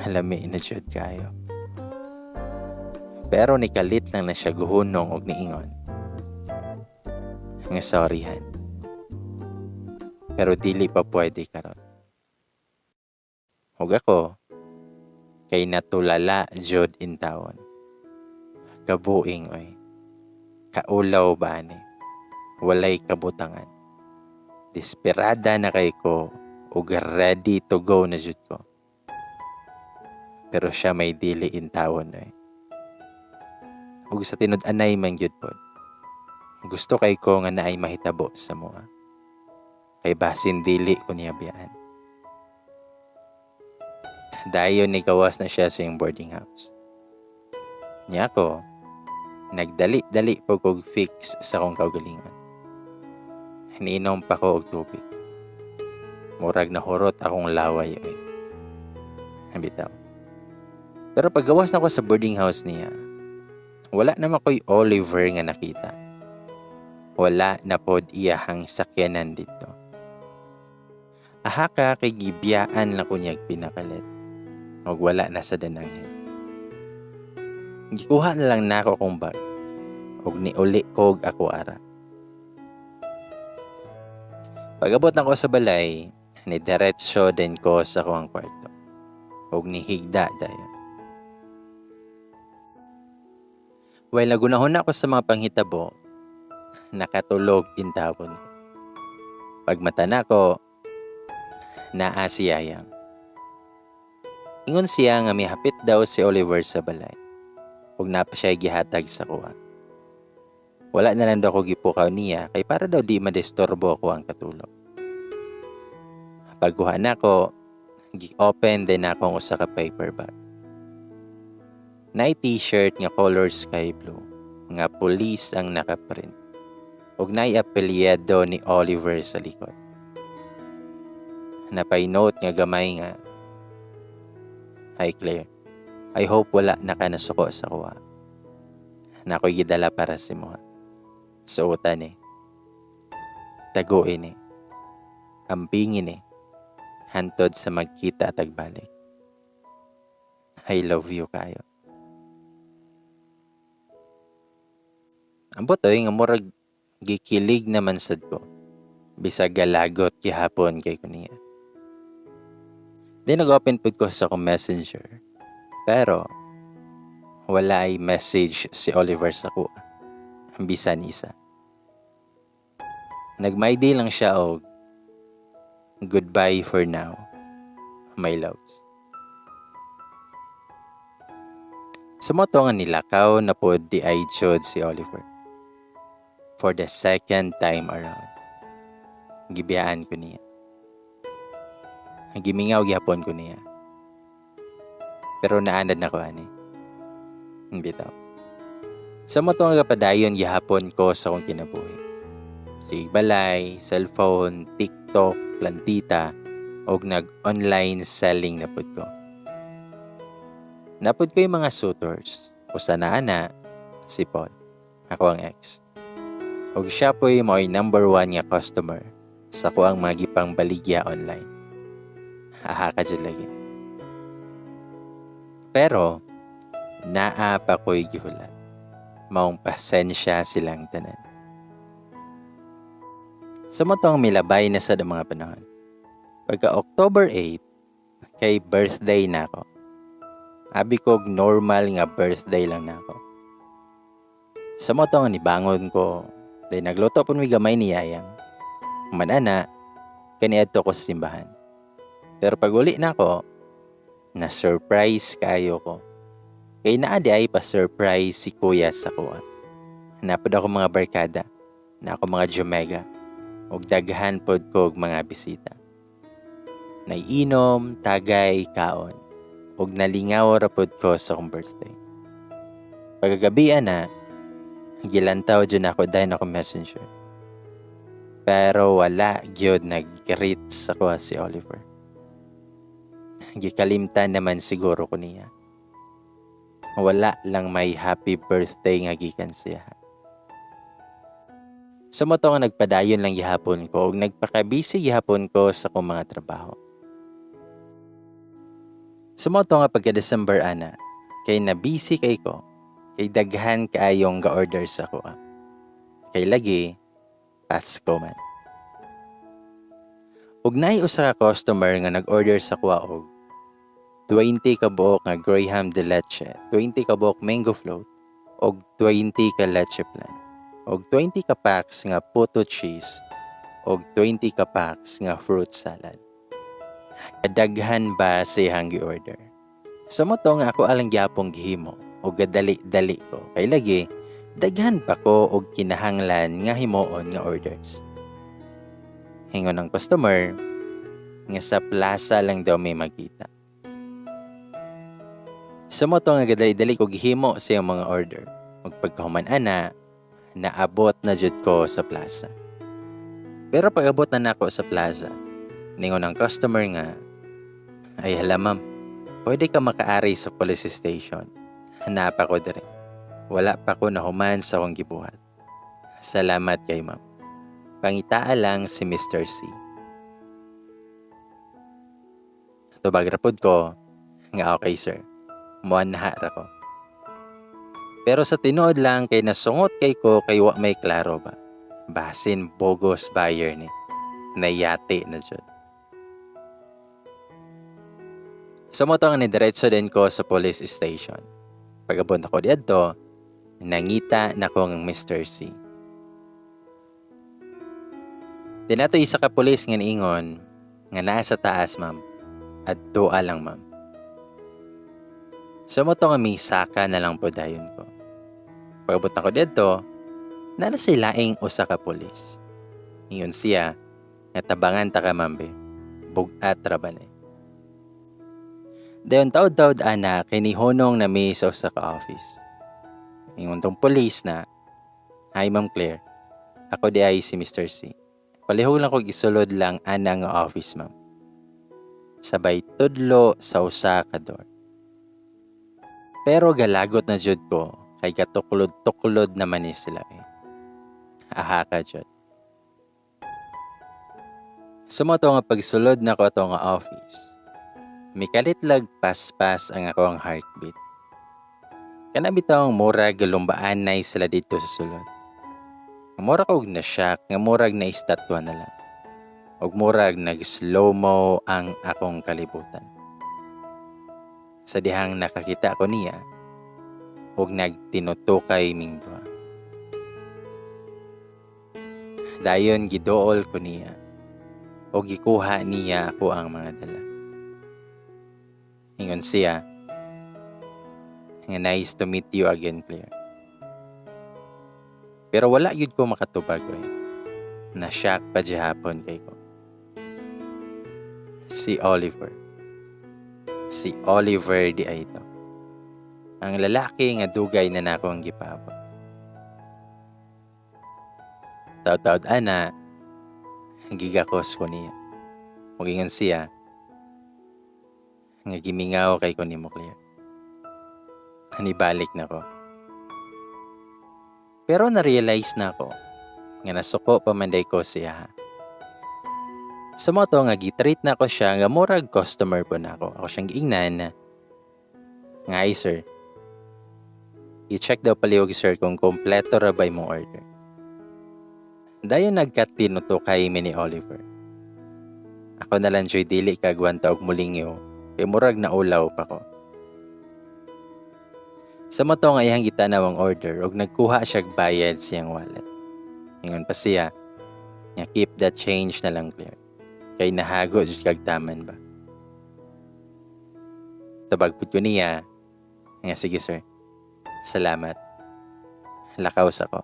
Lami na jud kayo. Pero nikalit lang na siya guhunong og niingon. Nga sorryhan. Pero dili pa pwede karon. Og ako, kay natulala jud in taon. Kabuing oy. Kaulaw ba ni? Walay kabutangan. Desperada na kay ko ug ready to go na jud ko. Pero siya may dili in taon oy. Ug sa tinud-anay man gyud pod. Gusto kay ko nga naay mahitabo sa mua. Kay basin dili ko niya biyaan. Dayon ni kawas na siya sa iyong boarding house. Niya ko, nagdali-dali po kog fix sa kong kaugalingon. Niinom pa ko og tubig. Murag na hurot akong laway oy. Bitaw. Pero paggawas na ko sa boarding house niya, wala naman ko'y Oliver nga nakita. Wala na pod iyahang sakyanan dito. Ahaka kay gibiyaan lang ko niyag pinakalit. Og wala na sa danangin. Gikuha na lang nako kong bag. Og niuli kog ako ara. Pag-abot na ko sa balay, ni diretsyo din ko sa kuwang kwarto. Ug nihigda dayon. While nagunahon ako sa mga panghitabo, nakatulog intawon ko. Pagmata na ko, naa si Yayang. Ingon siya nga mihapit daw si Oliver sa balay. Ug napa siya gihatag sa kuha. Wala na lang daw ko gipukaw niya kay para daw di madisturbo ko ang katulog. Pagkuha na ko, gi-open din akong usa ka paper bag. Na t-shirt nga color sky blue, nga police ang nakaprint. Ug naay apelyado ni Oliver sa likod. Napay note nga gamay nga, "Hi Claire, I hope wala na ka nasuko sa kuha. Nakoy gidala para si mo. Suotan eh. Taguin eh. Ambingin eh. Hantod sa magkita at agbalik. I love you kayo." Ambot oy nga murag gikilig naman sad ko. Bisag galagot gihapon kay kuniya. Di nag-open pud ko sa akong messenger. Pero wala ay message si Oliver sa kuha. Bisan isa. Nag-my day lang siya og goodbye for now, my loves. Sumoto nga nilakaw na po di ay chod si Oliver. For the second time around. Gibiyaan ko niya. Gimingaw gihapon ko niya. Pero naanad na ko ani. Bitaw. Sumoto nga kapadayon gihapon ko sa akong kinabuhi. Si balay, cellphone, TikTok, plantita, og nag-online selling na pud ko. Napod ko yung mga suitors. Usa na ana, si Paul. Ako ang ex. Og siya po yung mga number 1 nga customer sa ko ang mga gipang baligya online. Haha ka dyan lagi. Pero, naa pa ko'y gihulat. Maong pasensya silang tanan. Sa motong milabay na sa mga panahon. Pagka October 8, kay birthday na ako. Abi kog normal nga birthday lang na ako. Sa motong nibangon ko, dahil nagluto po may gamay ni Yayang. Manana, kaniadto ko sa simbahan. Pero pag uli na ako, na-surprise kayo ko. Kay naadi ay pa-surprise si Kuya sa kuha. Napod ako mga barkada, na ako mga Jomega, og daghan pod ko mga bisita. Naiinom, tagay, kaon, og nalingaw rapod ko sa akong birthday. Pagagabian na, gilantaw dyan ako dahil ako messenger. Pero wala gyud nag-greet sa kuha si Oliver. Gikalimtan naman siguro ko niya. Wala lang may happy birthday nga gikan siya. Sa moto nga nagpadayon lang gihapon ko ug nagpakabisi gihapon ko sa kong mga trabaho. Sa moto nga pagka-December ana, kay nabisi kay ko, kay daghan kaayong ga-order sa ko. Kay lagi, Pasko man. Ug naay usa ka customer nga nag-order sa kuha og 20 ka buok nga Graham de leche, 20 ka buok mango float, og 20 ka leche plan, og 20 ka packs nga puto cheese, og 20 ka packs nga fruit salad. Kadaghan ba siyang gi-order? Sa moto nga ako alang gyapong gihimo, og gadali-dali ko. Kay lagi, daghan pa ko og kinahanglan nga himuon nga orders. Hingon ng customer, nga sa plaza lang daw may magkita. Sa moto nga gadali-dali ko gihimo sa mga order. Magpagkahuman ana, naabot na jud ko sa plaza. Pero pag abot na nako sa plaza, ningon ng customer nga, "Ay hala ma'am, pwede ka makaari sa police station. Hanap ako dire. Wala pa ko nahuman sa akong gibuhat. Salamat kay ma'am. Pangitaa lang si Mr. C." Tubag rapod ko, nga okay sir. Muanha ra ko. Pero sa tinuod lang kay nasungot kay ko kay wa may klaro ba. Basin bogus buyer ni. nayate na jud. Sumoto nga nidiretso din ko sa police station. Pagabot ako dito, nangita na ko ng Mr. C. Dinato isa ka pulis nga niingon nga naa sa taas, ma'am. At tuwa lang, ma'am. Sumoto nga may saka na lang po dayon ko. Pagabot ako dito, nana silaing usa ka pulis. Ingon siya, nga tabangan ta ka, ma'am, be. Bugat rabane. Dayon taod-taod ana kay nihonong na may sa usa ka office. Ingon tong pulis na, "Hi, Ma'am Claire. Ako di ay si Mr. C. Palihog lang ko gisulod lang ana nga office, ma'am. Sabay tudlo sa usa ka door. Pero galagot na jud ko kay katuklod-tuklod naman ni sila eh. Aha ka jud. Sumoto nga pagsulod na ko ato nga office. Mikalit lag paspas ang ako ang heartbeat. Kana bitaw ang murag galumbaan na sila dito sa sulod. Murag og na-shock nga murag na estatwa na lang. Og murag nag-slow-mo ang akong kalibutan. Sa dihang nakakita ko niya, og nagtinutukay ming duha. Dayon gidool ko niya, og gikuha niya ako ang mga dala. Ingon siya, nga nice to meet you again, Claire. Pero wala yun ko makatubag eh. Na-shock pa hapon kay ko. Si Oliver. Si Oliver di ay ito. Ang lalaki nga dugay na nako ang gipabot. Taod-taod ana, gigakos ko niya. Mugingon siya, nga gimingaw kay ko ni mo, Claire. Hanibalik na ko. Pero na-realize na ako nga nasuko pamanday ko siya. Sumoto nga gitreat na ko siya nga murag customer po na ako. Ako siyang giingnan nga, "Ay sir, i-check daw palihog sir kung kompleto ra ba imong order." Dayon nagkatinuto kay mi ni Oliver. Ako na lang joy dili kagwanta og mulingyo kay murag na ulaw pa ko. Sa moto nga iyang gitanaw ang order og nagkuha siya bayad siyang wallet. Ingon pa siya, nga keep that change na lang, Claire. Kay nahago jud kag taman ba. Tabagpud ko niya, nga sige sir, salamat. Lakaw sa ko.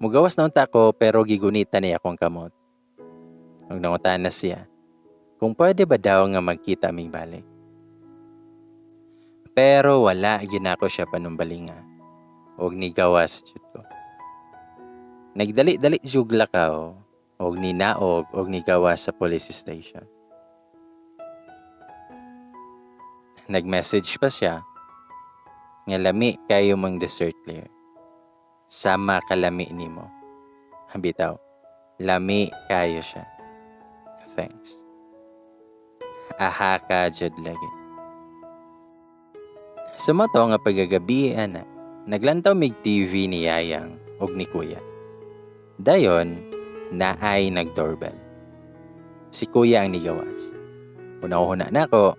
Mugawas na unta ko pero gigunita niya akong kamot. Og nangutan na siya, kung pwede ba daw nga magkita aming balik. Pero wala ginako siya panumbalinga. Og nigawas jud ko. Nagdali-dali jug lakaw og ninaog og nigawas sa police station. Nag-message pa siya nga lami kayo mong dessert, Claire. Sama kalami nimo. Bitaw, lami kayo siya. Thanks. Aha ka jud lagi. Sumoto nga pagagabi ana, naglantaw mig TV ni Yayang og ni Kuya. Dayon, naay nag-doorbell. Si Kuya ang nigawas. Una-una na ko,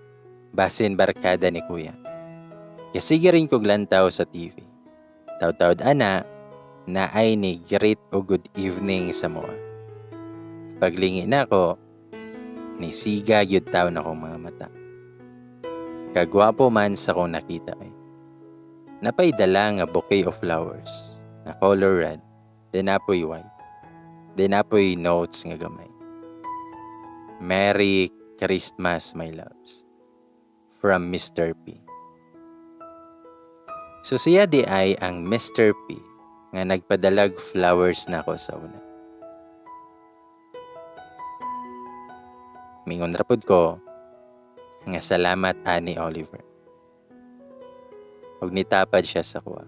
basin barkada ni Kuya. Kasige rin kog lantaw sa TV. Taud-taud ana, naay ni greet o good evening sa moa. Paglingi na ko, ni siga gyud taw na akong mga mata. Kagwapo man sa kong nakita eh. Napay dala nga bouquet of flowers, na color red, then apoy white, then apoy notes nga gamay. Merry Christmas, my loves. From Mr. P. So siya di ay ang Mr. P nga nagpadalag flowers na ako sa una. Mingon rapod ko, nga salamat ani Oliver. Og nitapad siya sa kuha.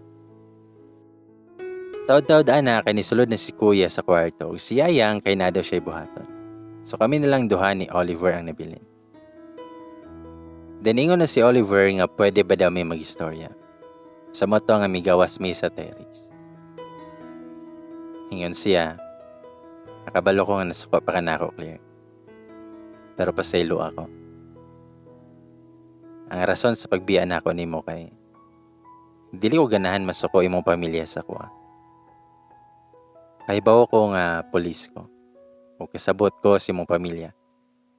Taod-taod ana kay nisulod na si Kuya sa kwarto ug si Yayang kay nado siya buhaton. So kami na lang duha ni Oliver ang nabilin. Deningon na si Oliver nga pwede ba daw may mag-istorya. Sa moto nga migawas mi sa terrace. Hingon siya, Nakabalo ko nga nasuko pa ka na ako, Claire. Pero pasaylo ako. Ang rason sa pagbiya na ako nimo kay dili ko ganahan masuko imong pamilya sa kuha. Kahibaw ko nga pulis ko. O kasabot ko sa imong pamilya.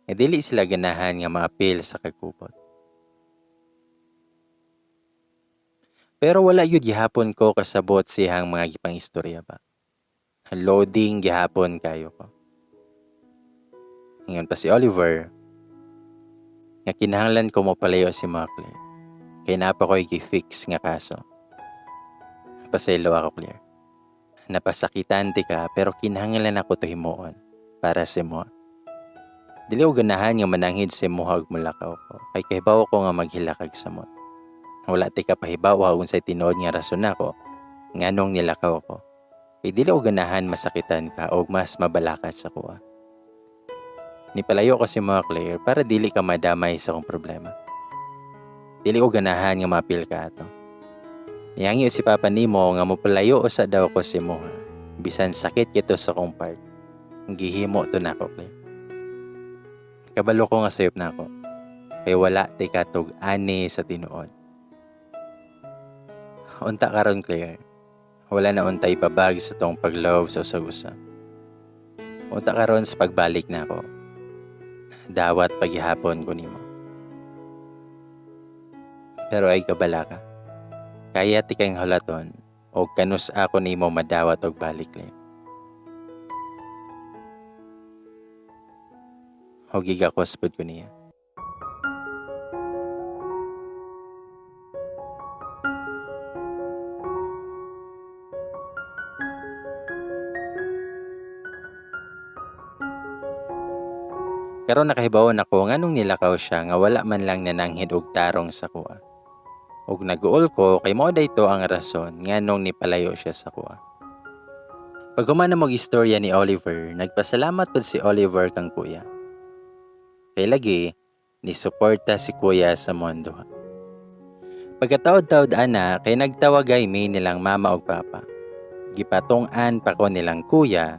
E dili sila ganahan nga maapil sa kagkupot. Pero wala yun gihapon ko kasabot siyang mga gipang istorya ba. Loading gihapon kayo ko. Ngayon pa si Oliver, nga kinahanglan ko mo palayo si mga Claire. Kaya napa ko i-fix nga kaso. Pasaylo ako, Claire. Napasakitan ti ka pero kinahanglan ako to himuon para sa mo. Dili ko ganahan nga mananghid sa muhag mulakaw ko. Kay kahibaw ko nga maghilakag sa mo. Wala ti ka pahibaw kung sa tinuod nga rason ako nganong nilakaw ko. Kay dili ko ganahan masakitan ka o mas mabalakas sa kuha. Nipalayo ko si mga Claire para dili ka madamay sa kong problema. Dili ko ganahan nga mapil ka ato. Niyangyo si Papa nimo nga mopalayo sa daw ko si mo. Bisan sakit kito sa kong part. Gihimo to na ko, Claire. Kabalo ko nga sayop na ako. Kaya wala ti katog ani sa tinuod. Unta karon, Claire. Wala na untay babag sa tong paglaw sa usag-usap. Unta karon sa pagbalik na ako. Dawat paghihapon ko nimo. Pero ay kabala ka. Kaya ti kang halaton o kanus ako nimo madawat og balik le. Hogig ako spud ko niya. Karon nakahibawon ako nganong nilakaw siya nga wala man lang nananghid og tarong sa kuha. Og naguol ko kay mao dayto ang rason nganong nipalayo siya sa kuha. Pag humana mong istorya ni Oliver, nagpasalamat pud si Oliver kang kuya. Kay lagi ni suporta si kuya sa mundo. Pagkataod-taod ana kay nagtawagay mi nilang mama og papa. Gipatong-an pa ko nilang kuya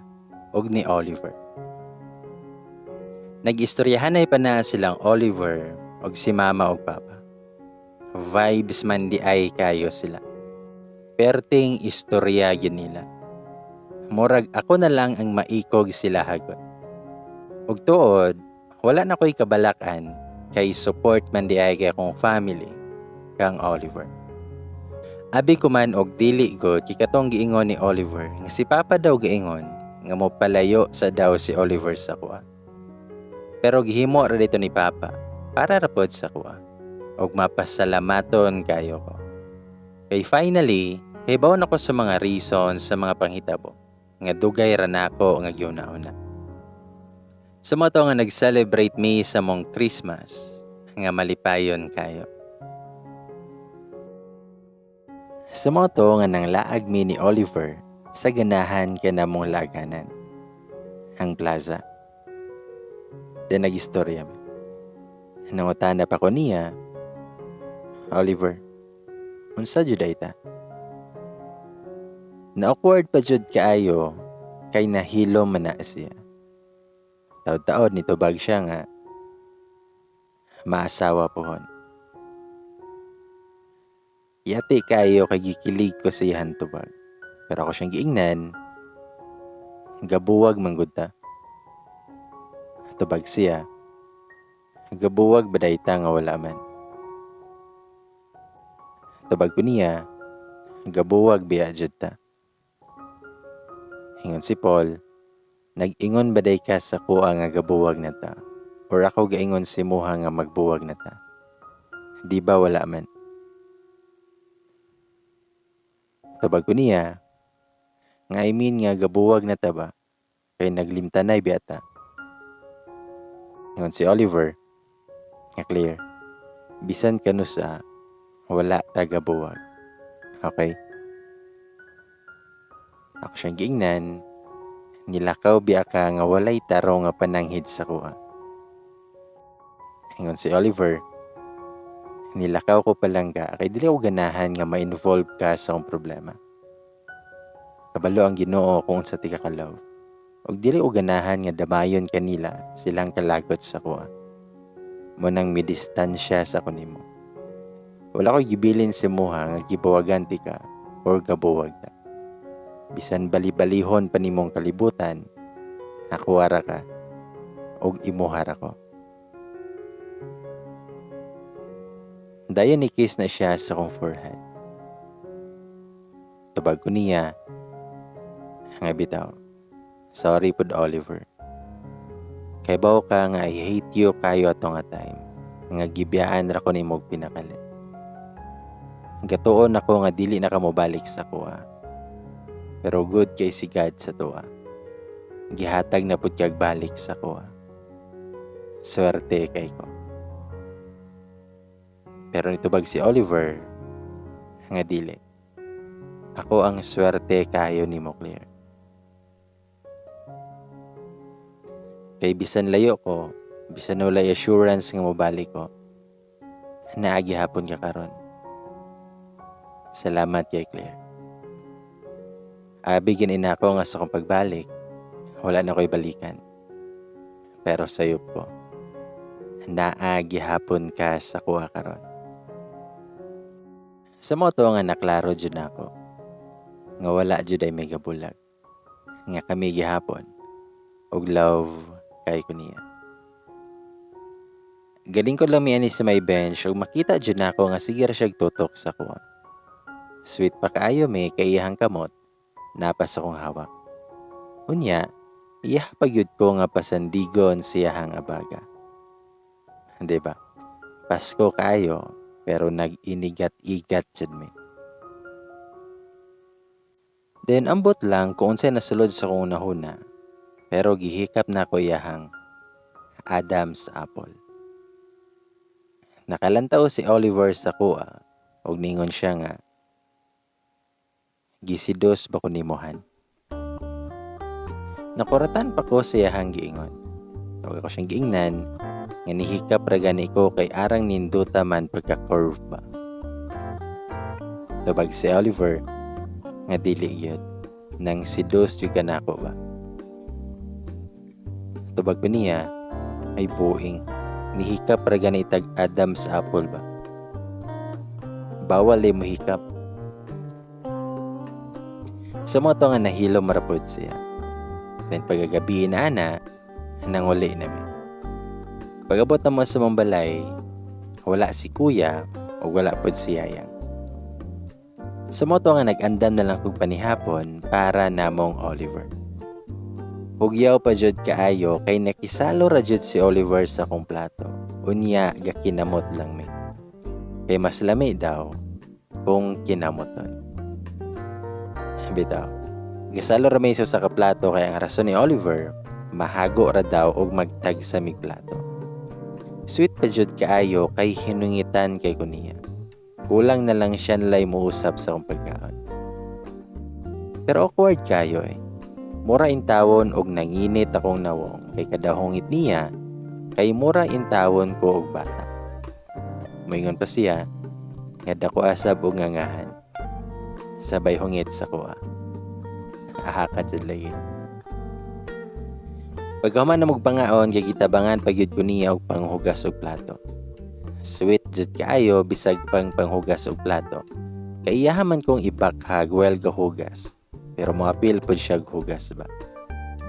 og ni Oliver. Nag-istoryahanay pa na silang Oliver og si mama og papa. Vibes man di ay kayo sila. Perting istorya yun nila. Murag ako na lang ang maikog sila hagot. Og tuod, wala na ko'y kabalakan kay support man di ay kay akong family kang Oliver. Abi ko man og dili god kikatong giingon ni Oliver nga si papa daw giingon nga mo palayo sa daw si Oliver sa kuha. Pero gihimo ra dito ni Papa para rapod sa kuha. Og mapasalamaton kayo ko. Kay finally, kay bawon ako sa mga reasons sa mga panghitabo. Nga dugay ra nako nga giuna-una. Sa mga to nga nag-celebrate me sa mong Christmas. Nga malipayon kayo. Sa mga to nga nang laag mi ni Oliver sa ganahan ka na mong laganan. Ang plaza. Then nag-istorya mi. Nangutana pa ko niya, Oliver, unsa jud ay ta? Na-awkward pa jud kaayo kay nahilo man na siya. Taod-taod nitubag siya nga maasawa pohon. Yati kayo kay gikilig ko sa iyan tubag. Pero ako siyang giingnan, gabuwag manggod ta. Tubag siya, gabuwag baday ta nga wala man. Tubag ko niya, gabuwag biya jud ta. Hingon si Paul, nag-ingon baday ka sa kuha nga gabuwag na ta, or ako gaingon si Muha nga magbuwag na ta. Di ba wala man? Tubag ko niya, nga I mean nga gabuwag na ta ba, kay naglimtanay biya ta. Hingon si Oliver, nga Claire, bisan kanu sa wala tagabuwag. Okay? Ako siyang giingnan, nilakaw biya ka nga walay taro nga pananghid sa kuha. Hingon si Oliver, nilakaw ko palangga kay dili ko ganahan nga ma-involve ka sa akong problema. Kabalo ang Ginoo kung sa ti kakalaw. ug dili ko ganahan nga damayon kanila silang kalagot sa kuha. Mo nang midistansya sa kunimo. Wala ko gibilin si muha nga gibuwagan ti ka or gabuwag ta. Bisan bali-balihon pa nimong kalibutan, nakuwara ka og imuhara ko. Dayon ni kiss na siya sa kong forehead. Tubag ko niya, nga bitaw, sorry pod Oliver. Kay baw ka nga I hate you kayo ato nga time, nga gibiyaan ra ko ni mog pinakalit. Gatuon ako nga dili na ka mobalik sa kuha. Pero good kay si God sa tuwa. Gihatag na pud kag balik sa kuha. Swerte kay ko. Pero nitubag si Oliver, nga dili. Ako ang swerte kayo ni mo, Claire. Kay bisan layo ko, bisan walay assurance nga mobalik ko, naagi hapon ka karon. Salamat kay Claire. Abigin ina ko nga sa kong pagbalik, wala na ko'y balikan. Pero sayop ko, naagi hapon ka sa kuha karon. Sa moto nga naklaro jud nako, nga wala jud ay may gabulag, nga kami gihapon, og love kay ko niya. Galing ko lang miani sa may bench ug makita jud nako nga sige ra siya tutok sa kuha. Sweet pa kaayo may kaiyahang kamot, napas akong hawak. Unya, iya pagyud ko nga pasandigon siyahang abaga. Diba? Pasko kayo, pero nag-inigat-igat jud mi. Then ambot lang kung unsay nasulod sa kong nahuna, pero gihikap na ko iyahang Adam's apple. Nakalantaw si Oliver sa kuha, ug ningon siya nga, gisidos ba ko nimuhan? Nakuratan pa ko sa iyahang giingon. Huwag ako siyang giingnan, nga nihikap ra gani ko kay arang ninduta man pagka-curve ba. Tubag si Oliver, nga dili yun, nang sidos yung kanako ba. Tubag ko niya, ay buing, nihikap ra gani tag Adam's apple ba. Bawal ay mohikap. Sa mga to nga nahilo marapod siya. Then pagagabi na nanguli namin. Pagabot naman sa mambalay, wala si kuya o wala pod si yayang. Sa mga to nga nag-andam na lang kong panihapon para namong Oliver. Hugyaw pa jud kaayo kay nakisalo ra jud si Oliver sa kong plato. Unya gakinamot lang mi. Kay mas lami daw kung kinamoton. Bitaw. Gisalo ra may sa kaplato kaya ang rason ni Oliver, mahago ra daw og magtag sa mig plato. Sweet pa jud kaayo kay hinungitan kay kuniya. Kulang na lang siya nalay muusap sa kong pagkaon. Pero awkward kayo eh. Mura intawon og nanginit akong nawong kay kadahongit niya kay mura intawon ko og bata. Moingon pa siya nga dako asab og ngangahan. Sabay hungit sa kuha. Ahaka jud lagi. Pagkaman na magpangaon kay gitabangan pagyud ko niya og panghugas og plato. Sweet jud kaayo bisag panghugas og plato. Kay iyahaman kong ibakhag while gahugas. Pero moapil pod siya hugas ba.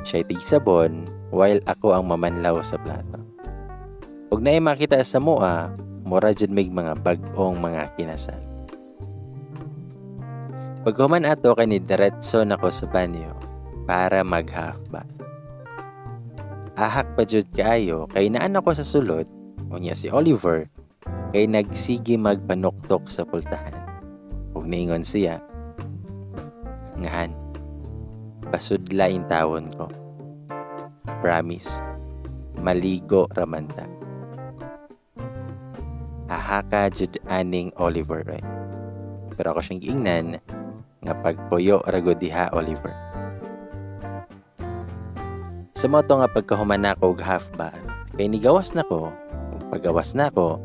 Siya tigsabon while ako ang mamanlaw sa plato. Ug naay makita sa mua, mura jud mig mga bag-ong mga kinasal. Paghuman ato kay ni diretso nako sa banyo para mag-half bath. Ahak pa jud kaayo kay naan ako sa sulod, unya si Oliver kay nagsigi magpanuktok sa pultahan. Ug niingon siya, ngahan, pasudla in tawon ko. Promise, maligo ramanta. Ahaka jud aning Oliver right. Pero ako siyang giingnan nga pagpuyo rago diha Oliver. Sa moto nga pagkahuman nako og half bath, kay nigawas nako, ug pagawas nako,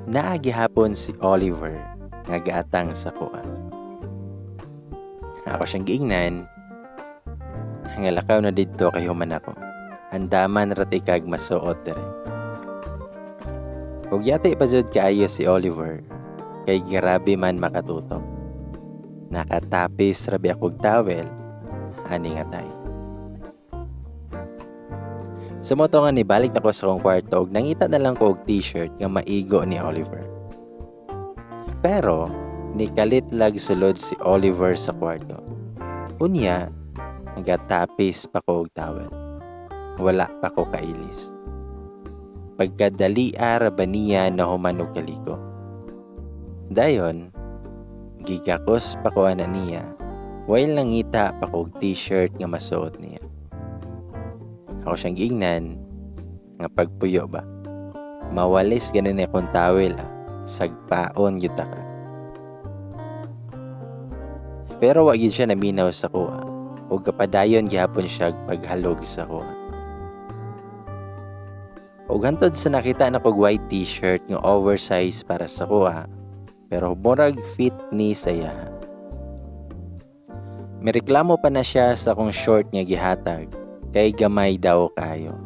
naagi hapon si Oliver nga gaatang sa kuha. Ako siyang giingnan Nga lakaw na didto kay human ako. Andaman rati kag masuot dire. Ug yati pa jud kaayo si Oliver, kay grabe man makatutok. Nakatapis rabi akong towel, ani nga tayo. Sumoto nga nibalik na ko sa kong kwarto ug nangita na lang ko og t-shirt nga maigo ni Oliver. Pero, nikalit lag sulod si Oliver sa kwarto. Unya, nagatapis pa ko og towel. Wala pa ko kailis. Pagkadali ara ba niya na humanog kaliko. Dayon, gigakos pa ko ana niya, while nangita pa ko og t-shirt nga masuot niya. Ako siyang giingnan, nga pagpuyo ba. Mawalis ganin akong towel sagpaon yuta ka. Pero wag yun siya naminaw sa kuha, o kapadayon gihapon siya paghalog sa kuha. Ug hantod sa nakita na kog white t-shirt nga oversize para sa kuha, pero murag fit ni saya. Mireklamo pa na siya sa kong short nga gihatag, kay gamay daw kayo.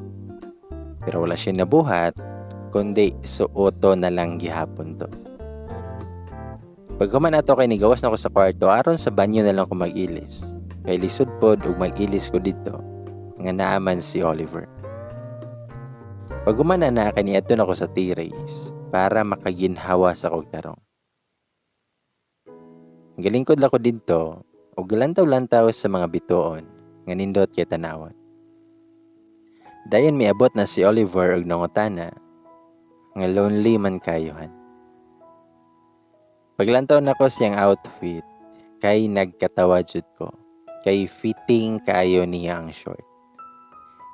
Pero wala siya nabuhat, kundi suoto na lang gihapon to. Paghuman ato kay nigawas na ko sa kwarto, aron sa banyo na lang ko mag-ilis. Kay lisod pod ug mag-ilis ko dito, nga naaman si Oliver. Paghuman na kaniadto na ko sa terrace para makaginhawa sa kog tarong. Galingkod la ko didto ug lantaw-lantaw sa mga bituon nga nindot kay tanawon. Dayon miabot na si Oliver ug nangutana nga lonely man kayuhan. Paglantaw na ko siyang outfit, kay nagkatawa jud ko, kay fitting kaayo niya ang short.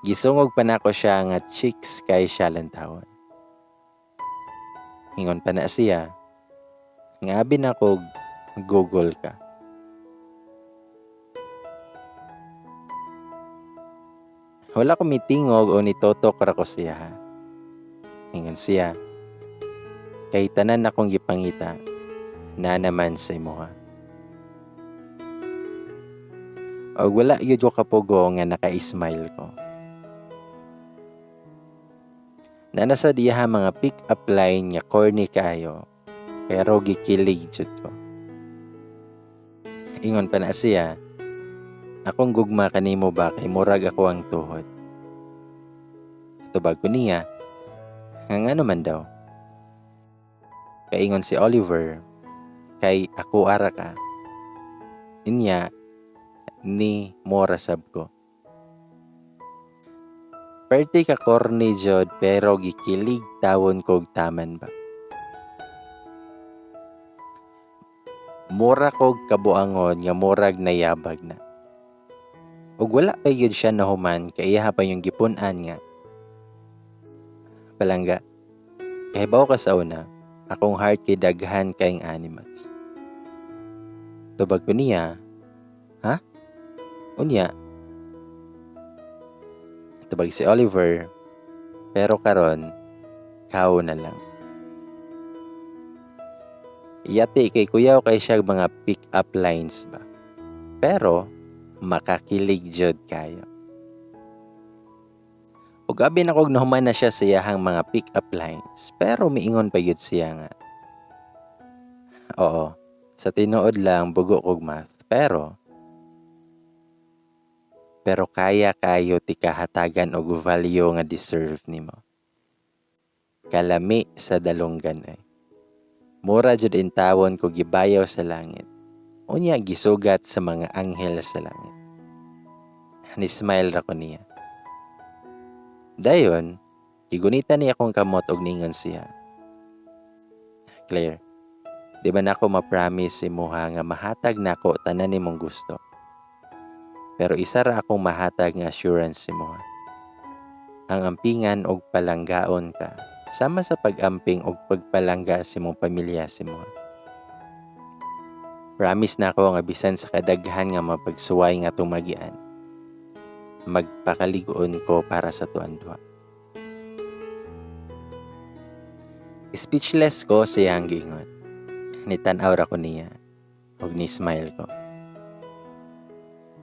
Gisungog pa na ko siya nga chicks kay siya lantawon. Ingon pa na siya, nga abi na ko Google ka. Wala ko mitingog o nitotok ra ko siya. Ingon siya, kay tanan akong gipangita, na naman sa imuha. O wala yun ko kapugo nga naka-smile ko. Na nasa diha mga pick-up line nga corny kayo, pero gikilig jud ko. Ingon pa na siya, akong gugma kanimo ba kay murag ako ang tuhod. Tubag ko niya, nga naman daw. Kaingon si Oliver, kay ako ara ka. Inya, ni mora sab ko. Perti ka corny jod pero gikilig tawon kog taman ba. Mura kog kabuangon nga murag nayabag na. Ug wala pa yun siya nahuman kay iya pa yung gipunan nga. Palangga, kahibaw ka sa una, akong heart kay daghan kayong animals. Tubag ko niya, ha? Unya, tubag si Oliver, pero karon, kao na lang. Yati kay kuyaw kay siya mga pick-up lines ba? Pero, makakilig jud kayo. Ug abi na kog nahuman na siya sa iyahang mga pick-up lines, pero miingon pa yun siya nga. Oo, sa tinuod lang bugo kog math, pero kaya kayo ti kahatagan og value nga deserve nimo. Kalami sa dalunggan ay. Mura jud intawon ko gibayaw sa langit. Unya gisugat sa mga anghel sa langit. Ni-smile ra ko niya. Dayon, gigunita niya akong kamot og ningon siya. Claire, di ba nako ma-promise imuha nga mahatag nako tanan nimong gusto? Pero isa ra akong mahatag nga assurance imuha. Ang ampingan og palanggaon ka, sama sa pag-amping og pagpalangga sa imong pamilya sa imuha. Promise na ako nga bisan sa kadaghan nga mapagsuway nga tumagian, magpakaligoon ko para sa tuan duha. Speechless ko siyang giingon. Nitan-aw ra ko niya og ni-smile ko.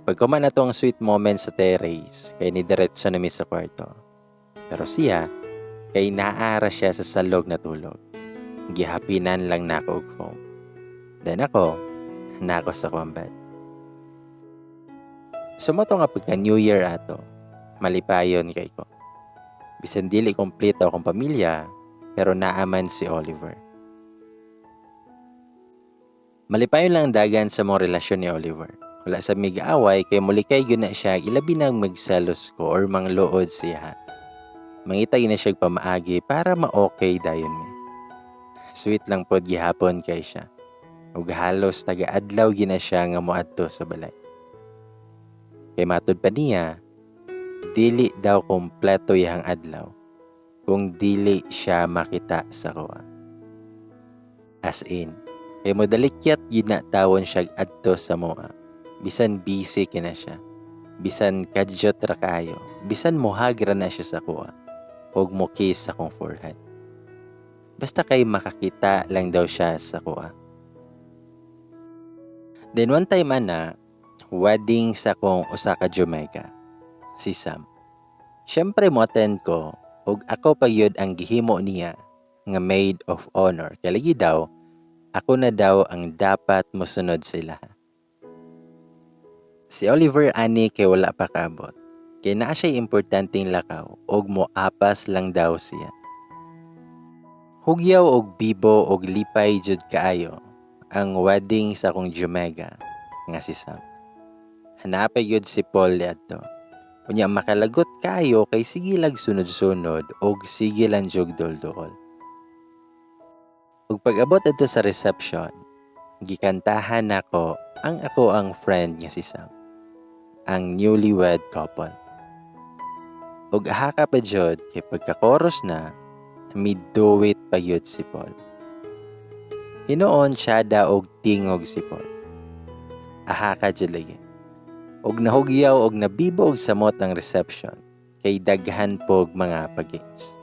Pagkuman na to ang sweet moment sa terrace, kay ni diretso na mi sa kwarto. Pero siya, kay naara siya sa salog na tulog. Gihapinan lang nako og phone. Then ako, nako sa akong bed. Sumoto nga pagka New Year ato, malipayon kay ko. Bisan dili kompleto akong pamilya, pero naaman si Oliver. Malipayon lang dagan sa mong relasyon ni Oliver. Wala sa mig-away kay mulikay gyud na siya ilabi nang magselos ko or mangluod siya. Mangitay na siya pamaagi para ma-okay dayon mi. Sweet lang pod gihapon kay siya. Ug halos taga-adlaw gina siya nga moadto sa balay. Kay matud pa niya, dili daw kompleto iyang adlaw kung dili siya makita sa kuha. As in, kay modalikyat yun na tawon siya adto sa mua. Bisan busy kina siya. Bisan kadyot ra kayo. Bisan muhagra na siya sa kuha. Huwag mo kiss sa kong forehead. Basta kay makakita lang daw siya sa kuha. Then one time wedding sa kong usa ka Jamaica, si Sam. Siyempre mo attend ko, ug ako pa yun ang gihimo niya nga maid of honor. Kaya lagi daw, ako na daw ang dapat mosunod sila. Si Oliver ani kay wala pa kabot. Kaya naa siya importanteng lakaw, ug moapas lang daw siya. Hugyaw og bibo og lipay jud kaayo ang wedding sa kong Jamaica nga si Sam. Hanapay yun si Paul adto. Unya makalagot kayo kay sige lag sunod-sunod og sige lang jog dol-dol. Ug pag-abot adto sa reception, gikantahan ako ang friend nga si Sam, ang newlywed couple. Ug haka pa jud kay pagka-chorus na, mid-duet pa yun si Paul. Hinoon siya da og tingog si Paul. Ahaka jud lagi. Og nahugyaw og nabibog sa mot ang reception kay daghan pog mga pag-games.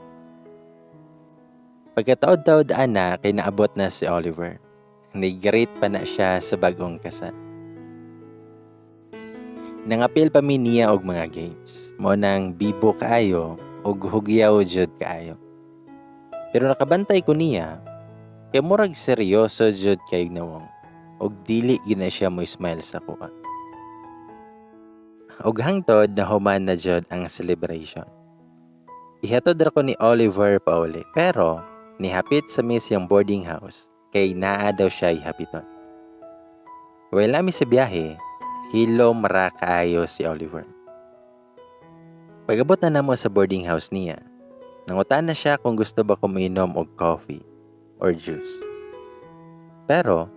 Pagkataod-taod ana kay naabot na si Oliver. Nag-greet pa na siya sa bagong kasal. Nangapil pa mi niya og mga games. Mo nang bibo kaayo og hugyaw jud kaayo. Pero nakabantay ko niya kay murag seryoso jud kay nawong og dili gina siya mo smile sa kuha. Og hangtod na human na jud ang celebration. Ihatod ra ko ni Oliver pa uli, pero nihapit sa miss yung boarding house kay naa daw siya ihapiton. Wala mi sa biyahe, hilom ra kaayo si Oliver. Pag-abot na namo sa boarding house niya, nangutan na siya kung gusto ba ko mainom og coffee or juice. Pero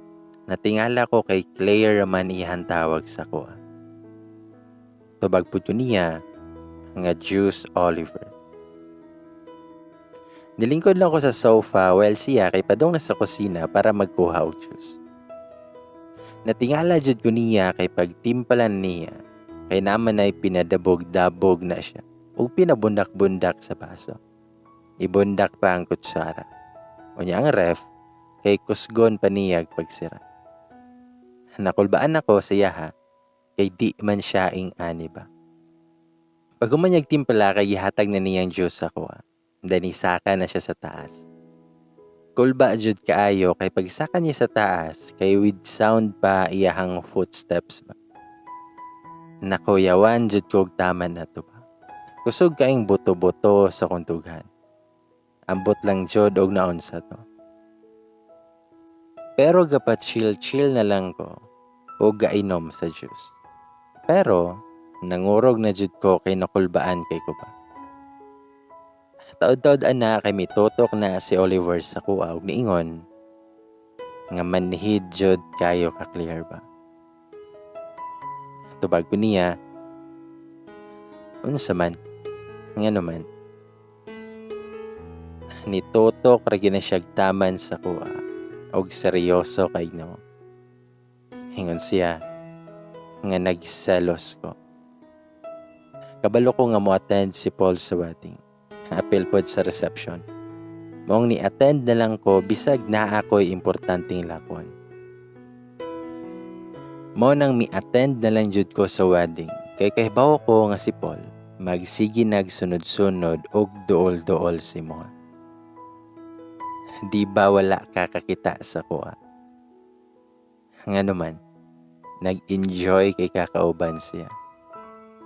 natingala ko kay Claire man iyan tawag sa kuha. Tubag po niya nga juice Oliver. Nilingkod lang ko sa sofa while siya kay padong na sa kusina para magkuha og juice. Natingala jud ko niya kay pagtimpalan niya kay naman ay pinadabog-dabog na siya ug pinabundak-bundak sa baso. Ibundak pa ang kutsara. Unya ang ref kay kusgon pa niya pagsira. Nakulbaan ako sa yaha kay di man siya ing ani ba. Pag humanyag timpala kay ihatag na niyang juice ako. Danisaka na siya sa taas. Kulba jud kaayo kay pagsaka niya sa taas kay with sound pa iyahang footsteps ba. Nakuyawan jud ko og taman na to ba. Kusog kaing buto-buto sa kuntughan. Ambot lang jud og naon sa to. Pero gapat chill-chill na lang ko o gainom sa juice. Pero nangurog na jud ko kay nakulbaan kay ko ba. Taod-taod ana kay mitutok na si Oliver sa kuha og niingon nga manhid jud kayo ka clear ba. Tubag ko niya, unsa man, nga naman. Nitutok ra gina siya taman sa kuha og seryoso kay no. Hingon siya nga nagselos ko. Kabalo ko nga mo-attend si Paul sa wedding. Apil pod sa reception. Mong ni-attend na lang ko bisag naa ako'y importanteng lakon. Mo nang mi-attend na lang jud ko sa wedding. Kay kahibaw ko nga si Paul, magsige nagsunod-sunod og duol-duol si mga. Di ba wala kakakita sa kuha? Nga naman, nag-enjoy kay kakauban siya.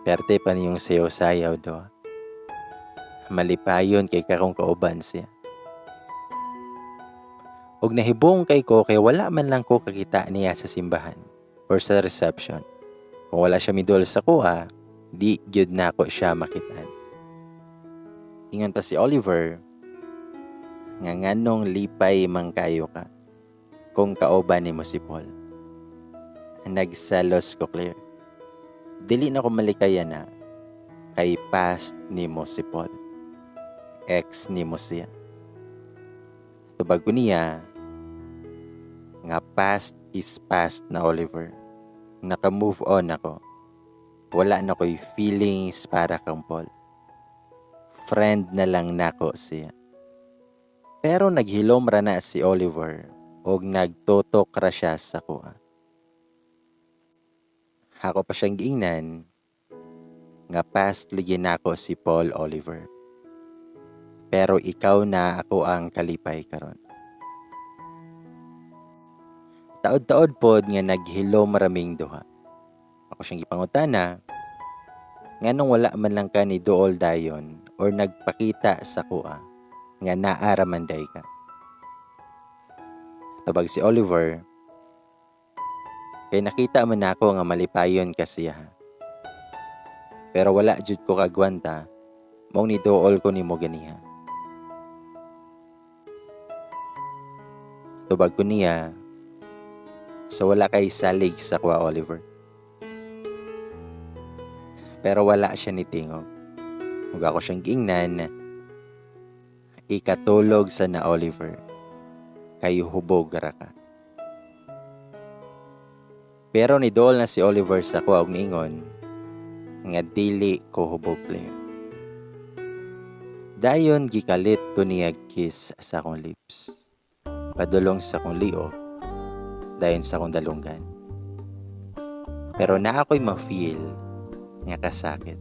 Perte pa niyong sayaw-sayaw do. Malipayon kay kakong kauban siya. Og nahibong kay ko kay wala man lang ko kakita niya sa simbahan or sa reception. Kung wala siya midol sa kuha, di gyud na ako siya makitaan. Ingon pa si Oliver, nga nganong lipay man kayo ka kung kauban nimo si Paul. Nagsalos ko clear. Dili na ko malikaya na kay past nimo si Paul. Ex nimo siya. Tubag ko niya, nga past is past na Oliver. Naka-move on ako. Wala na ko'y feelings para kang Paul. Friend na lang nako siya. Pero naghilom ra na si Oliver og nagtutok ra siya sa kuha. Ako pa siyang giingnan nga past ligi nako si Paul Oliver. Pero ikaw na ako ang kalipay karon. Taod-taod pod nga naghilom maraming duha. Ako siyang gipangutana, nganong wala man lang ka ni duol dayon or nagpakita sa kuha nga naaramanday ka. Tubag si Oliver, kay nakita man ako nga malipayon ka siya. Pero wala jud ko kagwanta, mong ni duol ko nimo ganiha. Tubag ko niya, so wala kay salig sa kuha Oliver. Pero wala siya ni tingog. Ug ako siyang giingnan, ikatulog sa na Oliver, kay hubog ra ka. Pero ni dool na si Oliver sa kuha og niingon, nga dili ko hubog player. Dayon gikalit ko niya kiss sa akong lips. Padulong sa akong liog, dayon sa akong dalunggan. Pero na ako'y ma-feel nga kasakit.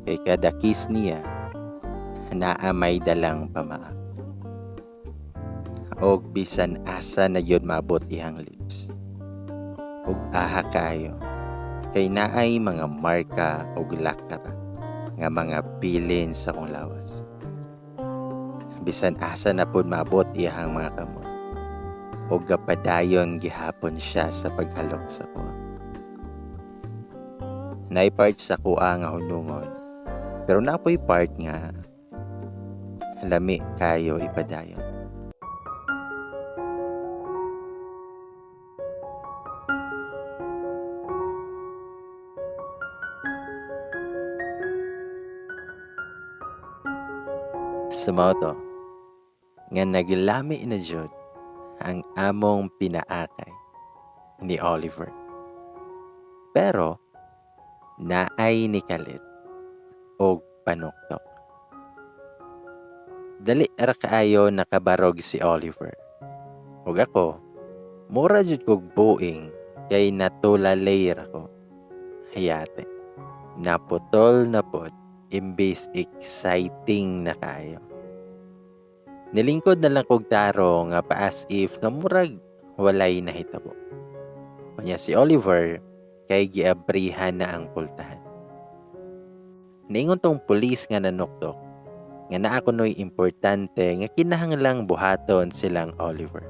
Kay kada kiss niya, naa may dalang pamaa. Og bisan asa na yun maabot ihang lips. Og aha kayo, kay naay mga marka og lakara nga mga pilin sa akong lawas. Bisan asa na pod maabot ihang mga kamot. Og gapadayon gihapon siya sa paghalok sa kuha. Naay part sa kuha nga hunungon, pero napoy part nga lami kayo ipadayon. Sumoto, nga naglami na jud ang among pinaakay ni Oliver. Pero, naay ni kalit o panuktok. Dali ra kaayo nakabarog si Oliver. Ug ako, mura jud kog buing kay natulalay ra ko. Hayate, naputol na pod imbis exciting na kayo. Nilingkod na lang kog taro nga pa as if nga murag walay nahitabo. Kunya si Oliver kay giabrihan na ang pultahan. Niingon tong pulis nga nanuktok nga naa kunoy importante nga kinahanglang buhaton silang Oliver.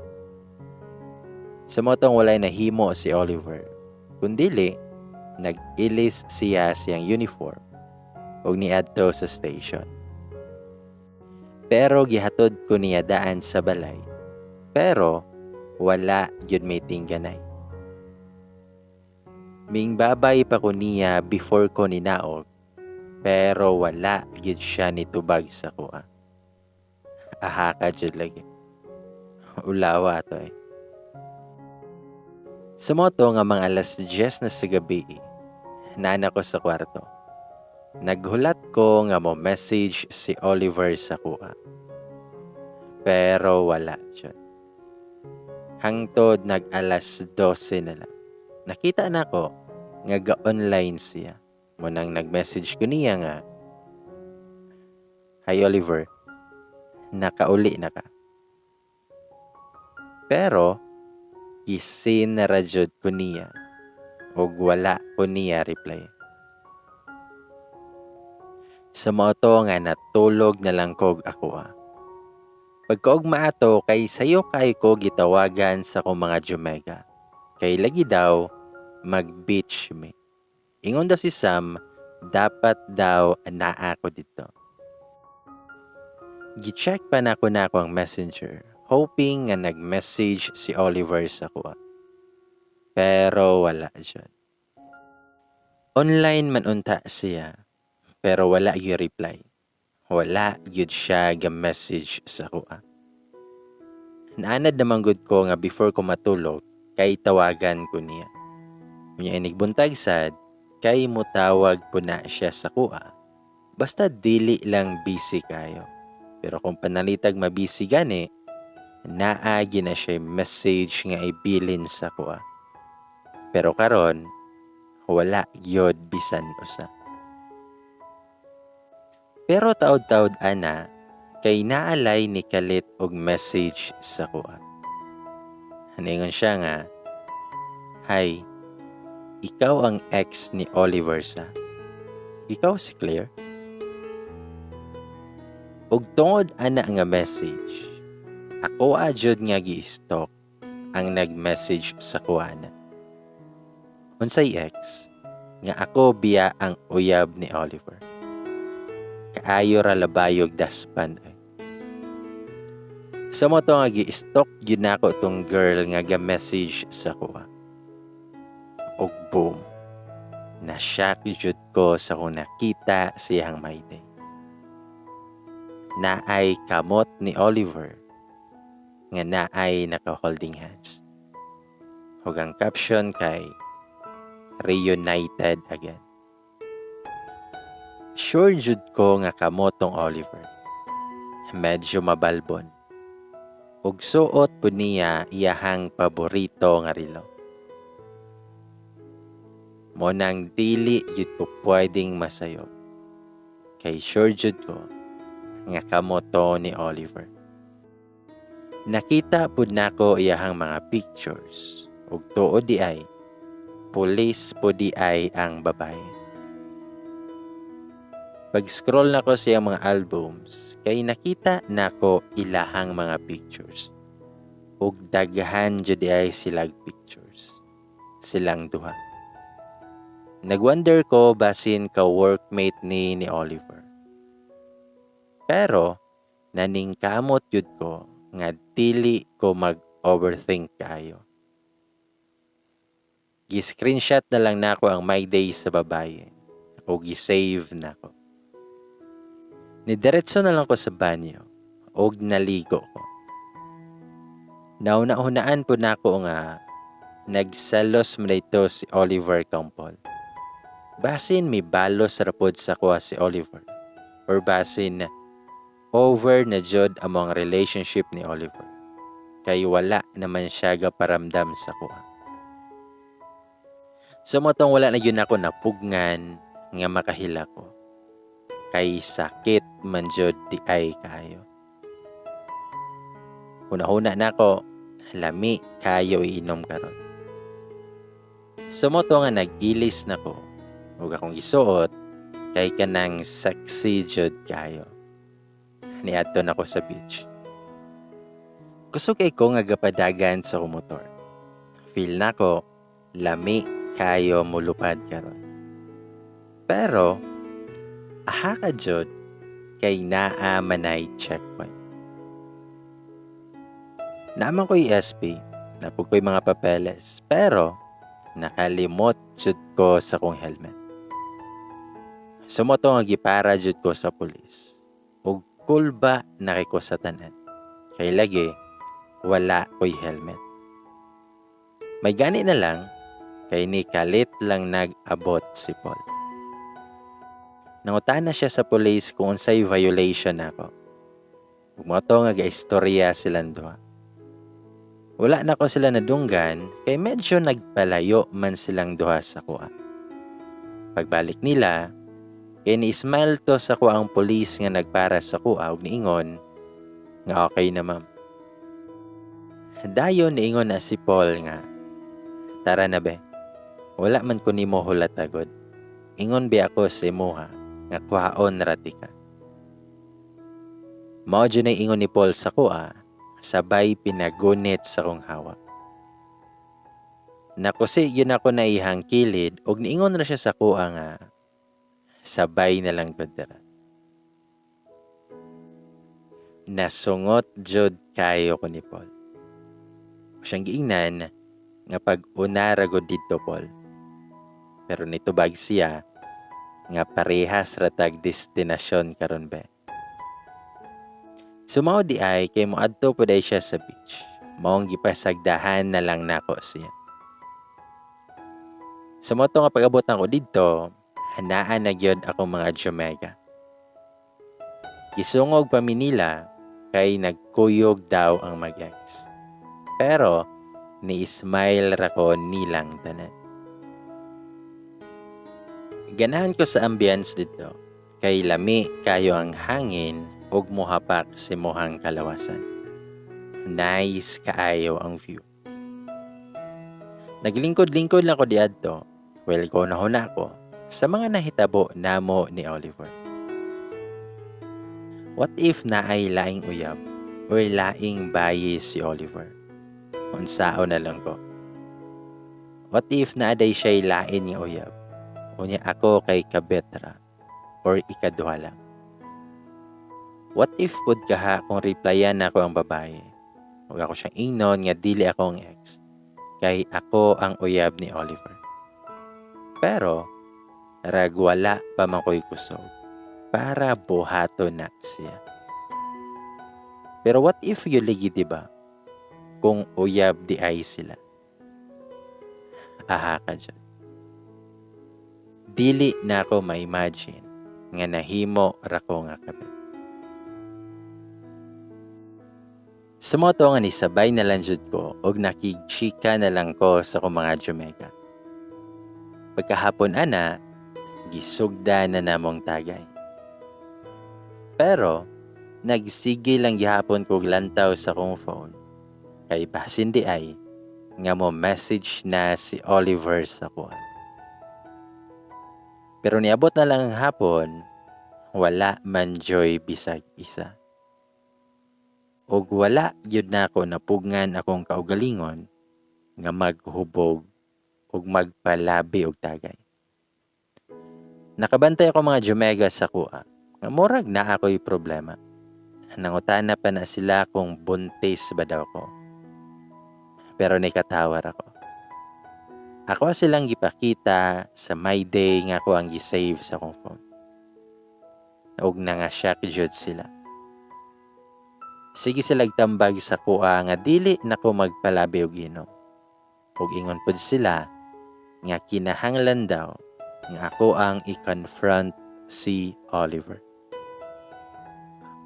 Sa motong walay nahimo si Oliver, kundili nag-ilis siya siyang uniform ug niadto sa station. Pero gihatod ko niya daan sa balay. Pero wala gyud may tingganay. Ming babay pa ko niya before ko ninaog, pero wala gyud siya nitubag sa kuha. Aha ka jud lagi. Ulawa to eh. Sumoto nga mga alas 10 na sa gabi, nana ko sa kwarto. Naghulat ko nga mo message si Oliver sa kuha. Pero wala jud. Hangtod nag alas 12 na lang. nakita na ko nga ga-online siya. Munang nag-message ko niya nga, "Hi Oliver, nakauli na ka." Pero, gisin na radyod ko niya ug wala ko niya reply. Sa moto nga natulog na lang kog ako. Pagkaog maato kay sayo kay ko gitawagan sa kong mga Jumega. Kay lagi daw mag-beach me. Ingon daw si Sam, dapat daw anaa ko dito. Gi-check pa na ako ang messenger, hoping nga nag-message si Oliver sa kuha. Pero wala dyan. Online man unta siya, pero wala yung reply. Wala yun siya ga-message sa kuha. Naanad naman gud ko nga before ko matulog, kay tawagan ko niya. Kunya inigbuntag sad, kay mutawag po na siya sa kuha. Basta dili lang busy kayo. Pero kung panalitag mabisi gani, naagi na siya message nga ibilin sa kuha. Pero karon, wala gyud bisan usa. Pero taod-taod ana, kay naalay ni Kalit og message sa kuha. Haningon siya nga, "Hi, ikaw ang ex ni Oliver sa. Ikaw si Claire?" Ug tungod ana nga message, ako adjud nga gi-stalk ang nag-message sa kuana. Unsay ex, nga ako biya ang uyab ni Oliver. Kaayo ra labayog daspan. Sa mo to nga gi-stalk gyud nako tong girl nga ga-message sa kuha. Og boom, na-shock jud ko sa kung nakita siyang may day. Naay kamot ni Oliver nga naay naka-holding hands. Ug ang caption kay "Reunited again." Sure jud ko nga kamotong Oliver. Medyo mabalbon. Ug suot po niya iyahang paborito nga relo. Mo nang dili jud ko pwedeng masayo. Kay sure jud ko nga kamoto ni Oliver. Nakita pud nako iyahang mga pictures ug tuod di ay pulis po di ay ang babae. Pag-scroll nako sa mga albums, kay nakita nako ilahang mga pictures. Ug daghan jud di ay silang pictures. Silang duha. Nagwonder ko basin ka workmate ni Oliver. Pero naningkamot jud ko nga dili ko mag-overthink kayo. Gi-screenshot na lang nako ang my day sa babae o gi-save nako. Nidiretso na lang ko sa banyo o naligo ko. Nauna-unaan po nako nga nagsalos man ito si Oliver Campol. Basin may balos rapod sa kuha si Oliver or basin over na jud among relationship ni Oliver. Kay wala naman siya gaparamdam sa kuha. So motong wala na yun ako napugngan nga makahila ko. Kay sakit man jud di ay kayo. Una-una nako, lami kayo iinom karon. So moto nga nag-ilis nako. Ug akong gisuot kay kanang sexy jud kayo. Niadto nako sa beach. Kusog kay ko nga gapadagan sa motor. Feel nako lami kayo mulupad karon. Pero aha ka jud kay naa manay checkpoint. Naman ko ESP, napug ko'y mga papeles, pero nakalimot jud ko sa kong helmet. Sumoto nga gipara jud ko sa pulis. Ug kulba nakiko sa tanan. Kay lagi wala ko'y helmet. May gani na lang kay ni kalit lang nag-abot si Paul. Nangutana siya sa pulis kung unsay violation ako. Bumoto nga gaistorya silang duha. Wala na ko sila nadunggan kay medyo nagpalayo man silang duha sa kuha. Pagbalik nila, kay ni-smile to sa kuha ang pulis nga nagpara sa kuha ug niingon nga okay na ma'am. Dayon niingon na si Paul nga, tara na be, wala man ko nimo hulatagod. Ingon bi ako sa imuha nga kuhaon rati ka. Mao dyan ay ingon ni Paul sa kuha, sabay pinagunit sa kong hawak. Nakusi yun ako na ihang kilid og niingon na siya sa kuha nga sabay na lang gud dira. Nasungot jud kayo ko ni Paul. Siyang giingnan nga pag-una ra gud didto Paul. Pero nitubag siya nga parehas ratag destinasyon karon be. Sumao di ay kay moadto po day siya sa beach. Maong gipasagdahan na lang nako siya. Sumoto nga pag-abot ko didto, hanaan na gyud ako mga Jamaica. Gisungog pa mi nila kay nagkuyog daw ang mag-ex. Pero ni-smile ra ko nilang tanan. Ganahan ko sa ambience dito kay lami kayo ang hangin ug mohapak si mohang kalawasan. Nice kaayo ang view. Naglingkod-lingkod lang ko diadto. Well, ko na ako sa mga nahitabo namo ni Oliver. What if naay laing uyab or laing bayi si Oliver? Unsao na lang ko. What if naaday siya'y lain nga uyab? Unya ako kay kabetra or ikaduha lang. What if pud kaha kung replyan na ako ang babae? Huwag ako siyang ingnon nga dili ako ang ex. Kay ako ang uyab ni Oliver. Pero, ragwala pa man ko'y kusog para buhato na siya. Pero what if yung ligi diba? Kung uyab di ay sila. Aha ka dyan. Dili na ako ma-imagine nga nahimo ra ko nga kabit. Sumoto nga ni sabay na lang jud ko og nakigchika na lang ko sa kong mga Jamaica. Pagkahapon ana, gisugda na namong tagay. Pero, nagsige lang gihapon kog lantaw sa kong phone. Kay basin di ay, nga mo message na si Oliver sa kuha. Pero niabot na lang ang hapon, wala man joy bisag isa. Og wala yun na ako napugngan akong kaugalingon nga maghubog ug magpalabi og tagay. Nakabantay ako mga Jamaica sa kuha. Nga murag na ako'y problema. Nangutana pa na sila kung buntis ba daw ko. Pero nikatawar ako. Ako silang gipakita sa my day nga ako ang gisave sa kong phone. Og nangasyak jud sila. Sige silang tambag sa kuha nga dili nako magpalabi og inom. Ug ingon pud sila nga kinahanglan daw nga ako ang i-confront si Oliver.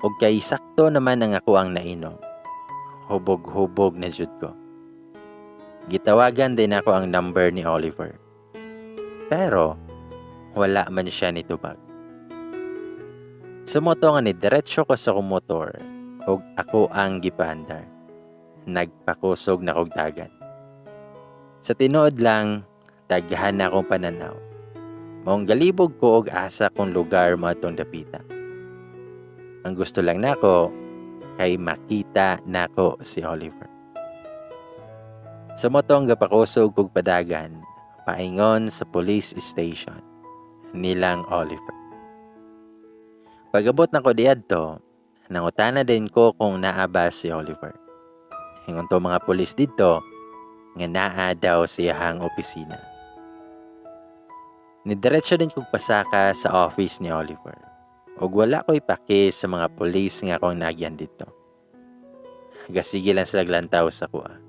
Ug kay sakto naman ang ako ang nainom. Hubog-hubog na jud ko. Gitawagan din ako ang number ni Oliver. Pero wala man siya nitubag. Sumoto nga ni diretso ko sa kong motor ug ako ang gipaandar. Nagpakusog na kog dagat. Sa tinuod lang, daghan na akong pananaw. Maong galibog ko og asa kong lugar mo atong dapita. Ang gusto lang nako kay makita nako si Oliver. Sumotong gapakusog kog padagan, paingon sa police station nilang Oliver. Pag-abot na ko diadto, nangutana din ko kung naa ba si Oliver. Hingon to mga pulis dito nga naa daw siyahang opisina. Nidiretso din kong pasaka sa office ni Oliver. Og wala ko ipaki sa mga pulis nga akong nagyan dito. Gasige lang sila glantaw sa kuha.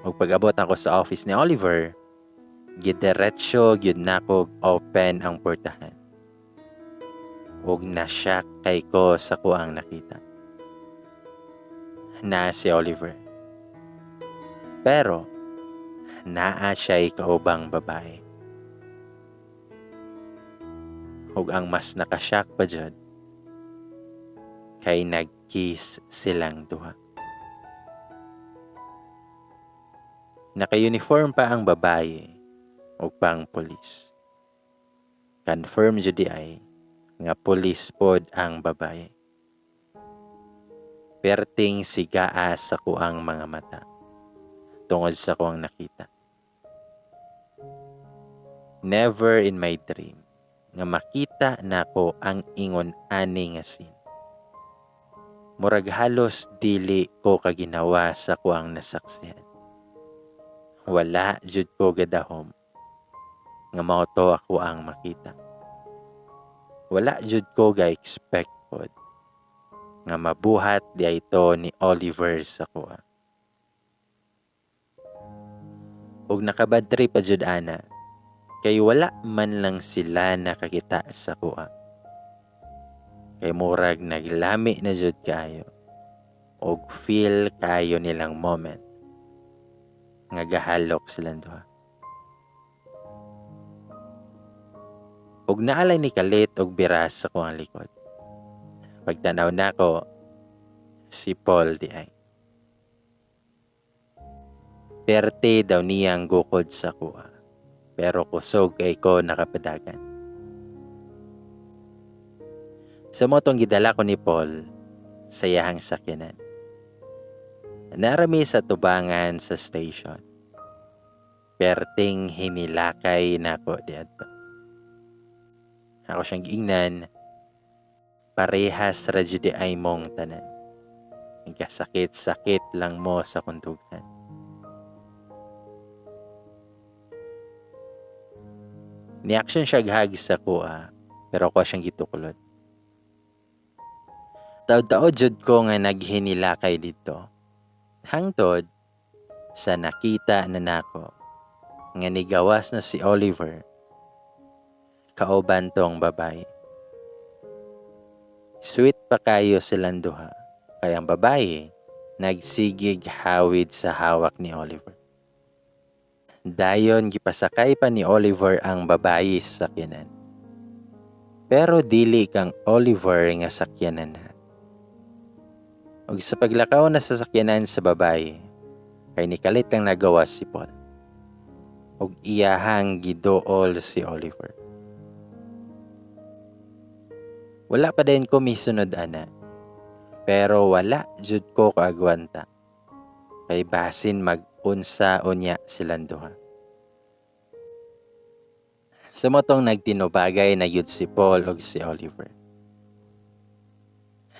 Og pag-abot ako sa office ni Oliver, gidiretso gyud nako open ang portahan. Og nasyak kay ko sa kuang nakita. na si Oliver. Pero naa siya'y kaubang babae. Ug ang mas nakashock pa jud kay nag-kiss silang duha. Naka-uniform pa ang babae ug pang pulis. Confirm jud di ay nga pulis pod ang babae. Perting sigaa sa kuang mga mata tungod sa kuang nakita. Never in my dream nga makita nako ang ingon ani nga scene. Murag halos dili ko kaginawa sa kuang nasaksihan. Wala jud ko gadahom nga mao to ako ang makita. Wala jud ko ga-expect pod nga mabuhat di ito ni Oliver sa kuha. Ug nakabad trip pa jud ana kay wala man lang sila nakakita sa kuha. Kay murag naglami na jud kayo ug feel kayo nilang moment nga gahalok silang duha. Ug naalay ni kalit og biras sa kuang likod. Pagtanaw nako si Paul di ay. Perte daw niyang gukod sa kuha. Pero kusog ay ko nakapadagan. Sa motong gidala ko ni Paul sa iyahang sakyanan. Narami sa tubangan sa station. Perting hinilakay nako diadto. Ako siyang giingnan, parehas ra jud ay mong tanan. Nagkasakit-sakit lang mo sa kuntugan. Ni-action siya gahag sa kuha, pero ako siyang gitukulod. Taod-taod jud ko nga naghinilakay dito. Hangtod sa nakita na nako nga nigawas na si Oliver kauban tong babae. Sweet pa kayo silang duha, kaya ang babae nagsigig hawid sa hawak ni Oliver. Dayon gipasakay pa ni Oliver ang babae sa sakyanan. Pero dili kang Oliver nga sakyanan na. Ug sa paglakaw na sa sakyanan sa babae, kay nikalit kang nagawas si Paul. Ug iyahang gidool si Oliver. Wala pa din ko misunod ana. Pero wala jud ko kaagwanta. Kay basin mag-unsa unya silang duha. Sa motong nagtinubagay na yun si Paul ug si Oliver.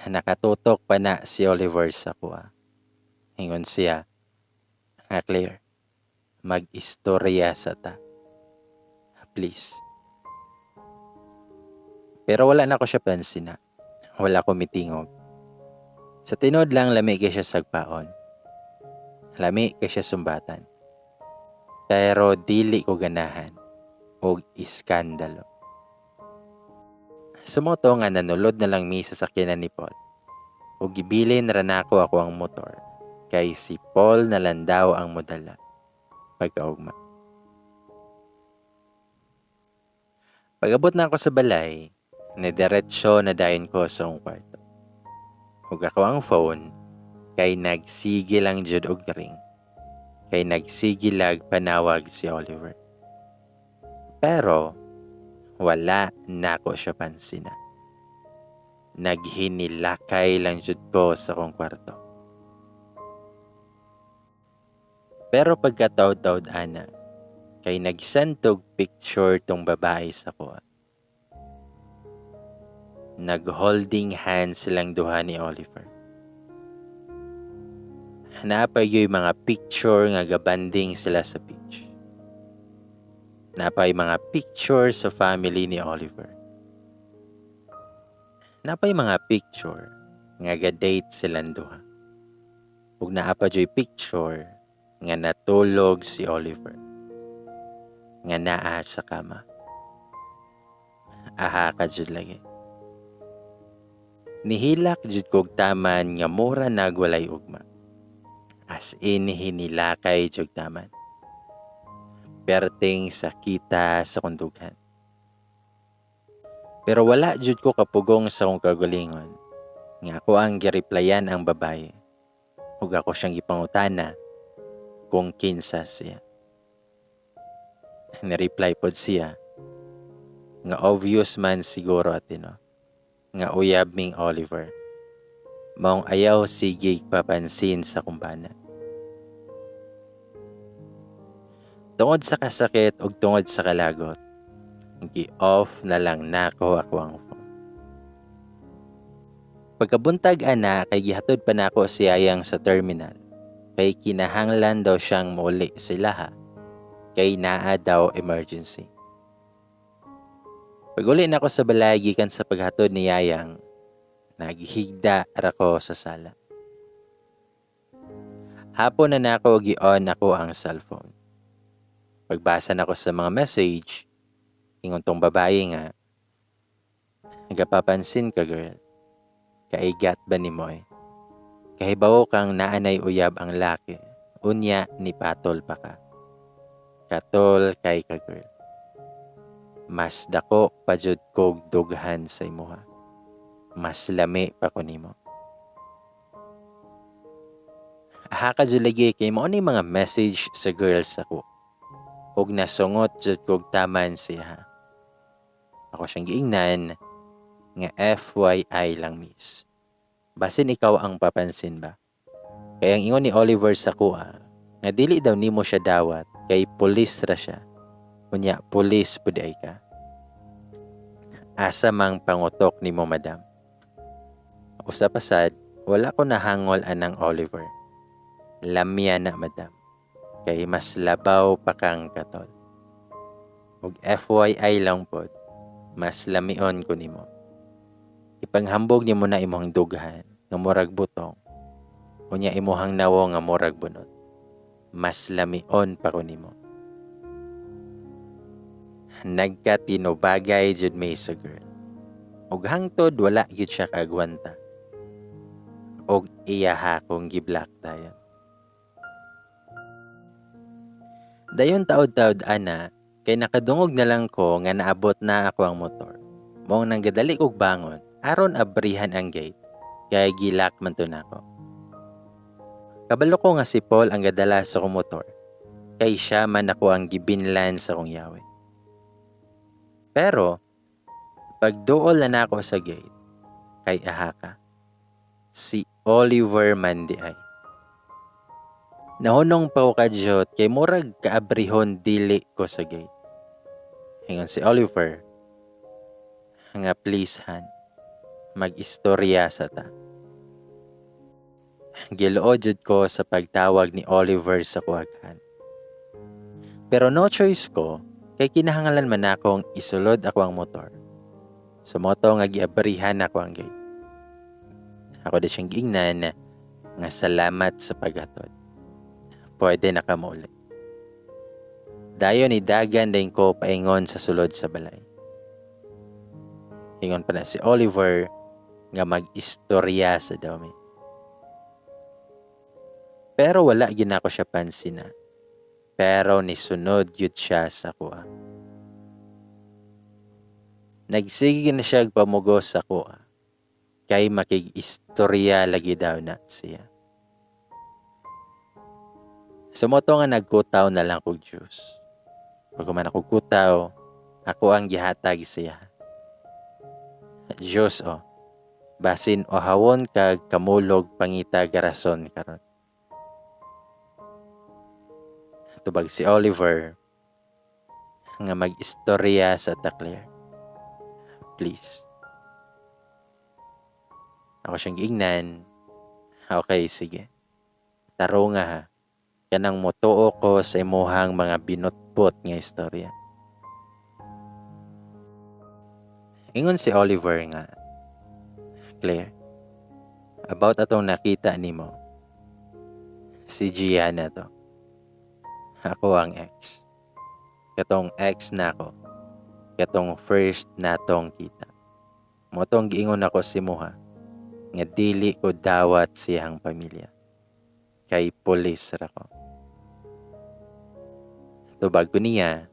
Nakatutok pa na si Oliver sa kuha. Ingon siya, nga Claire, mag-istorya sa ta. Please. Pero wala na ko siya pansin na. Wala ko mitingog. Sa tinod lang lami kay siya sagpaon. Lami kay siya sumbatan. Pero dili ko ganahan og iskandalo. Sumoto nga nanulod na lang mi sa sakyanan ni Paul. Ug gibilin ra nako ako ang motor kay si Paul na lang daw ang modala pagkaugma. Pag-abot na ako sa balay, diretso na dayon ko sa akong kwarto. Ug ako ang phone kay nagsigil lang jud og ring. Kay nagsigilag panawag si Oliver. Pero wala nako siya pansina. Naghinilakay lang jud ko sa akong kwarto. Pero pagkataod-taod ana, kay nagsentog picture tong babae sa kuha. Nag-holding hands silang duha ni Oliver. Napay yung mga picture nga gabanding sila sa beach. Napay mga picture sa family ni Oliver. Napay mga picture nga ga-date silang duha. Ug naapa joy picture nga natulog si Oliver. Nga naa sa kama. Aha ka jud lagi. Nihilak jud kog taman nga mura nagwalay ugma. As in hinilakay jud taman. Perting sakita sa kundughan. Pero wala jud ko kapugong sa kong kagalingon. Nga ako ang gireplyan ang babae. Ug ako siyang gipangutana kung kinsa siya. Nireply pod siya nga obvious man siguro atino nga uyab ming Oliver. Maong ayaw sige papansin sa kumbana. Tungod sa kasakit ug tungod sa kalagot, gi-off na lang nako ako ang phone. Pagkabuntag ana kay gihatod pa nako si Ayang sa terminal. Kay kinahanglan daw siyang muli sila ha. Kay naa daw emergency. Pag-uli na ako sa balay gikan sa paghatod ni Yayang, naghigda ako sa sala. Hapon na nako gi-on ako ang cellphone. Pagbasa na ako sa mga message, ingon tong babae nga, nagapapansin ka girl, kaigat ba ni mo eh? Kahibaw kang naanay uyab ang laki, unya ni patol pa ka. Katol kay ka girl. Mas dako pa jud kog dughan sa imuha. Mas lami pa ko nimo. Haka jud lagi kay mo ni mga message sa girls ako. Ug nasungot jud kog taman siya. Ako siyang giingnan nga FYI lang miss. Basin ikaw ang papansin ba? Kaya ang ingon ni Oliver sa kuha, nga dili daw nimo siya dawat kay pulis ra siya. Kunya pulis pud ay ka. Asa mang pangutok nimo madam. Usa pa sad, wala ko nahangol anang Oliver. Lamya na madam. Kay mas labaw pa kang katol. Ug FYI lang pod, mas lamion ko nimo. Ipanghambog nimo na imong dughan nga murag butong. Unya imuhang nawo nga murag bunot. Mas lamion pa ko nimo. Nagkatinubagay jud may sa girl. Ug hangtod wala gyud siya kagwanta. Og iyaha kong giblock dayon. Dayon taod-taod ana, kay nakadungog na lang ko nga naabot na ako ang motor. Mong nanggadali kog bangon, aron abrihan ang gate, kay gilak man to nako. Kabalo ko nga si Paul ang gadala sa kong motor, kay siya man ako ang gibinlan sa kong yawe. Pero, pagduol na nako sa gate, kay ahaka, si Oliver man di ay. Nahunong pa ko kadyot kay murag kaabrihon dili ko sa gate. Hingon si Oliver, nga please han, mag-istorya sa ta. Giluod jud ko sa pagtawag ni Oliver sa kuwaghan. Pero no choice ko, kay kinahanglan man akong isulod ako ang motor. Sumoto nga giabrihan ako ang gate. Ako di siyang giingnan nga salamat sa paghatod. Pwede na ka muli. Dayon ni dagan din ko paingon sa sulod sa balay. Ingon pa na si Oliver nga mag-istorya sa dami. Pero wala gyud ako siya pansina. Pero nisunod yun siya sa kuha. Nagsige na siya pamugos sa kuha. Kay makig-istorya lagi daw na siya. Sumoto nga nagkutaw na lang kog juice. Pag man ako kutaw, ako ang gihatag siya. Juice o. Basin o hawon kag kamulog pangita garason karon. Tubag si Oliver nga mag-istorya sa takler. Please. Ako siyang giingnan. Okay, sige. Taro nga ha. Kanang motuo ko sa imuhang mga binutpot nga istorya. Ingon si Oliver nga, Claire, about atong nakita nimo. Si Gianna to. Ako ang ex. Katong ex na ako. Katong first natong kita. Motong giingon ako si Muha. nga dili ko dawat siyang pamilya. Kay pulis ra ko. Tubag ko niya,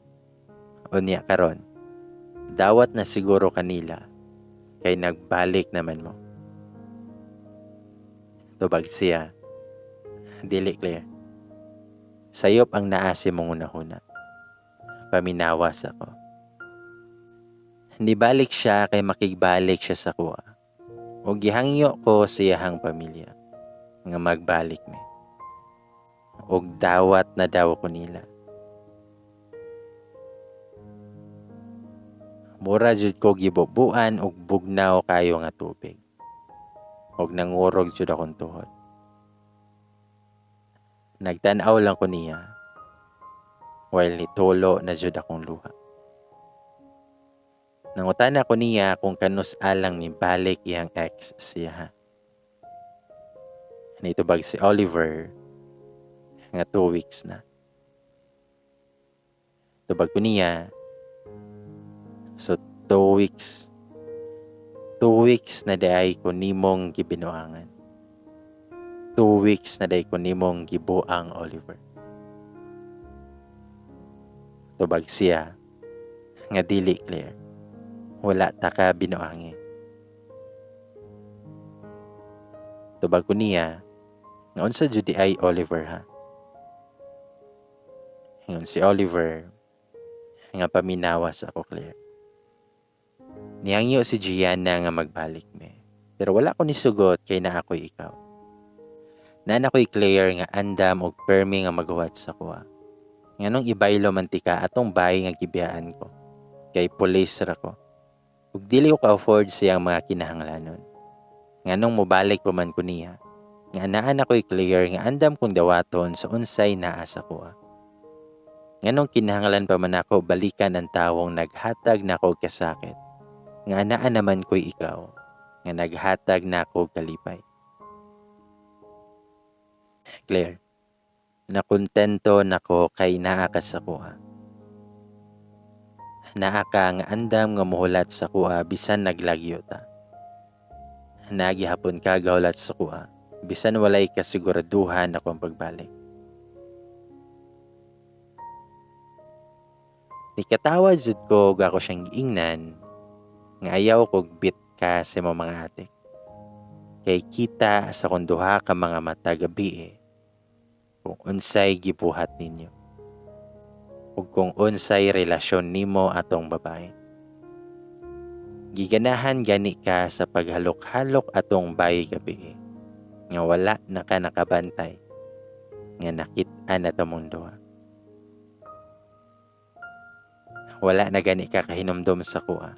unya karon, dawat na siguro kanila, kay nagbalik naman mo. Tubag siya, dili Claire. Sayop ang naasi mong una-una. Paminawas ako. Nibalik siya kay makigbalik siya sa kuha. O gihangyo ko siyahang pamilya nga magbalik mi. Og dawat na daw ko nila. Mura jud ko gibubuan og bugnaw kayo nga tubig. Og nangurog jud akong tuhod. Nagtan-aw lang ko niya while nitulo na jud akong luha. Nangutan ako niya kung kanus alang mi balik iyang ex siya. Nitubag si Oliver nga 2 weeks na. Tubag ko niya, so 2 weeks. 2 weeks na day ko nimong gibinuangan. 2 weeks na day ko nimong gibuang Oliver. Tubag siya nga dili Claire. Wala ta ka binuangi. Tubag ko niya nga unsa jud ay Oliver ha. Hingon si Oliver nga paminawas ako Claire. Niyangyo si Gianna nga magbalik me. Pero wala ko nisugot kay na ako'y ikaw. Na ako'y Claire nga andam og permi nga maghuwat sa kuha. Nganong ibaylo mantika atong bahay nga gibiyaan ko. Kay police ra ko. Ug dili ko ka-afford siyang mga kinahanglanon. Nganong mobalik ko man ko niya. Nga anaan ako'y Claire nga andam kong dawaton sa unsay naa sa kuha. Nganong kinahanglan pa man ako balikan ang tawong naghatag na ako kasakit. Nga anaan naman ko'y ikaw, nga naghatag na ako kalipay. Claire, nakontento nako kay naa ka sa kuha. Naa ka nga andam nga muhulat sa kuha bisan naglagyo ta. Nagihapon ka gahulat sa kuha bisan walay kasiguraduhan akong pagbalik. Nikatawa jud ko ako siyang giingnan nga ayaw kog bit ka sa mga atik. Kay kita sa kung duha ka mga mata gabi kung unsay gibuhat ninyo. Ug kung unsay relasyon nimo atong babae. Giganahan gani ka sa paghalok-halok atong bayi gabi nga wala na ka nakabantay nga nakit-an na tamong duha. Wala na gani ka kahinumdum sa kuha.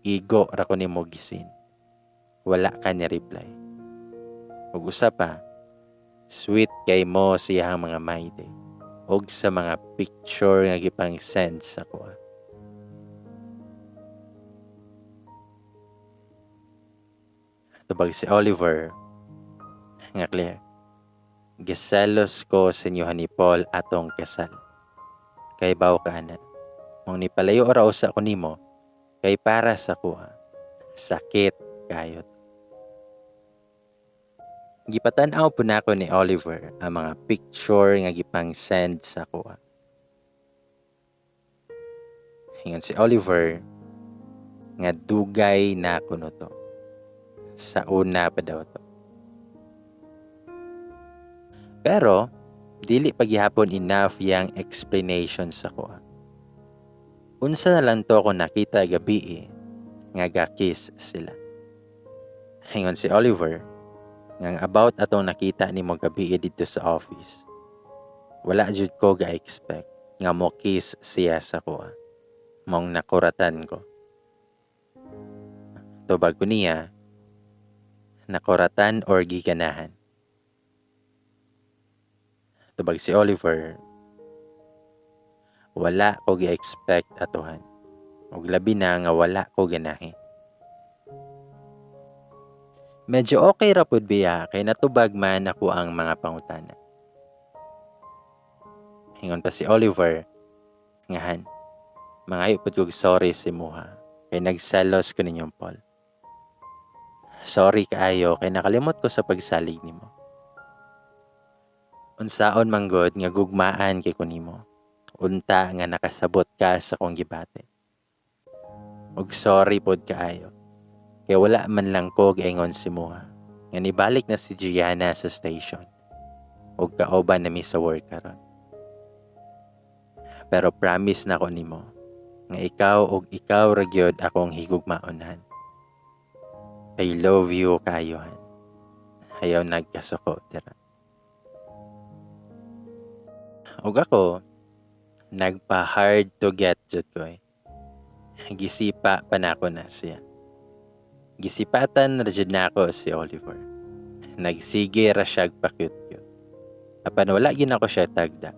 Igo ra ko nimo gisin. Wala ka ni reply. Ug usa pa, sweet kay mo siyang mga mayday. Og sa mga picture nga gipang send sa kuha. Tubag si Oliver nga Claire. Giselos ko sa inyo ni Paul atong kasal. Kay baw ka na. Mong nipalayo ra usa ko nimo kay para sa kuha. Sakit kayot. Gipatan-aw po na ako ni Oliver ang mga picture nga gipang send sa kuha. Hingon si Oliver nga dugay na kuno to. Sa una pa daw to. Pero dili paghihapon enough yang explanation sa kuha. Unsa na lang to ko nakita gabi nga ga-kiss sila. Hingon si Oliver nga about atong nakita nimo gabi dito sa office. Wala jud ko ga-expect nga mo kiss siya sa kuha. Mong nakuratan ko. Tubag ko niya, nakuratan or giganahan. Tubag si Oliver, wala ko gi-expect atuhan. Ug labi na nga wala ko ganahi. Medyo okay ra pud biya kay natubag man ako ang mga pangutana. Hingon pa si Oliver, ngahan, mangayo pud kog sorry si Muha kay nagselos ko ninyong Paul. Sorry kaayo kay nakalimot ko sa pagsalig nimo. Unsaon manggod nga gugmaan kay kunimo. Unta nga nakasabot ka sa kong gibate. Ug sorry pod kaayo. Kay wala man lang ko giingon si Muha. Nga nibalik na si Gianna sa station. Ug kaoban na mi sa work karon. Pero promise na ko nimo nga ikaw ug ikaw ra gyud akong higugmaonan. I love you kayohan. Ayaw nagkasuko dira. Ug ako nagpa-hard to get jud ko eh. Gisipa pa na ako na siya. Gisipatan ra jud na ako si Oliver. Nagsige ra siya pa-cute-cute. Apan wala gid ako siya tagda.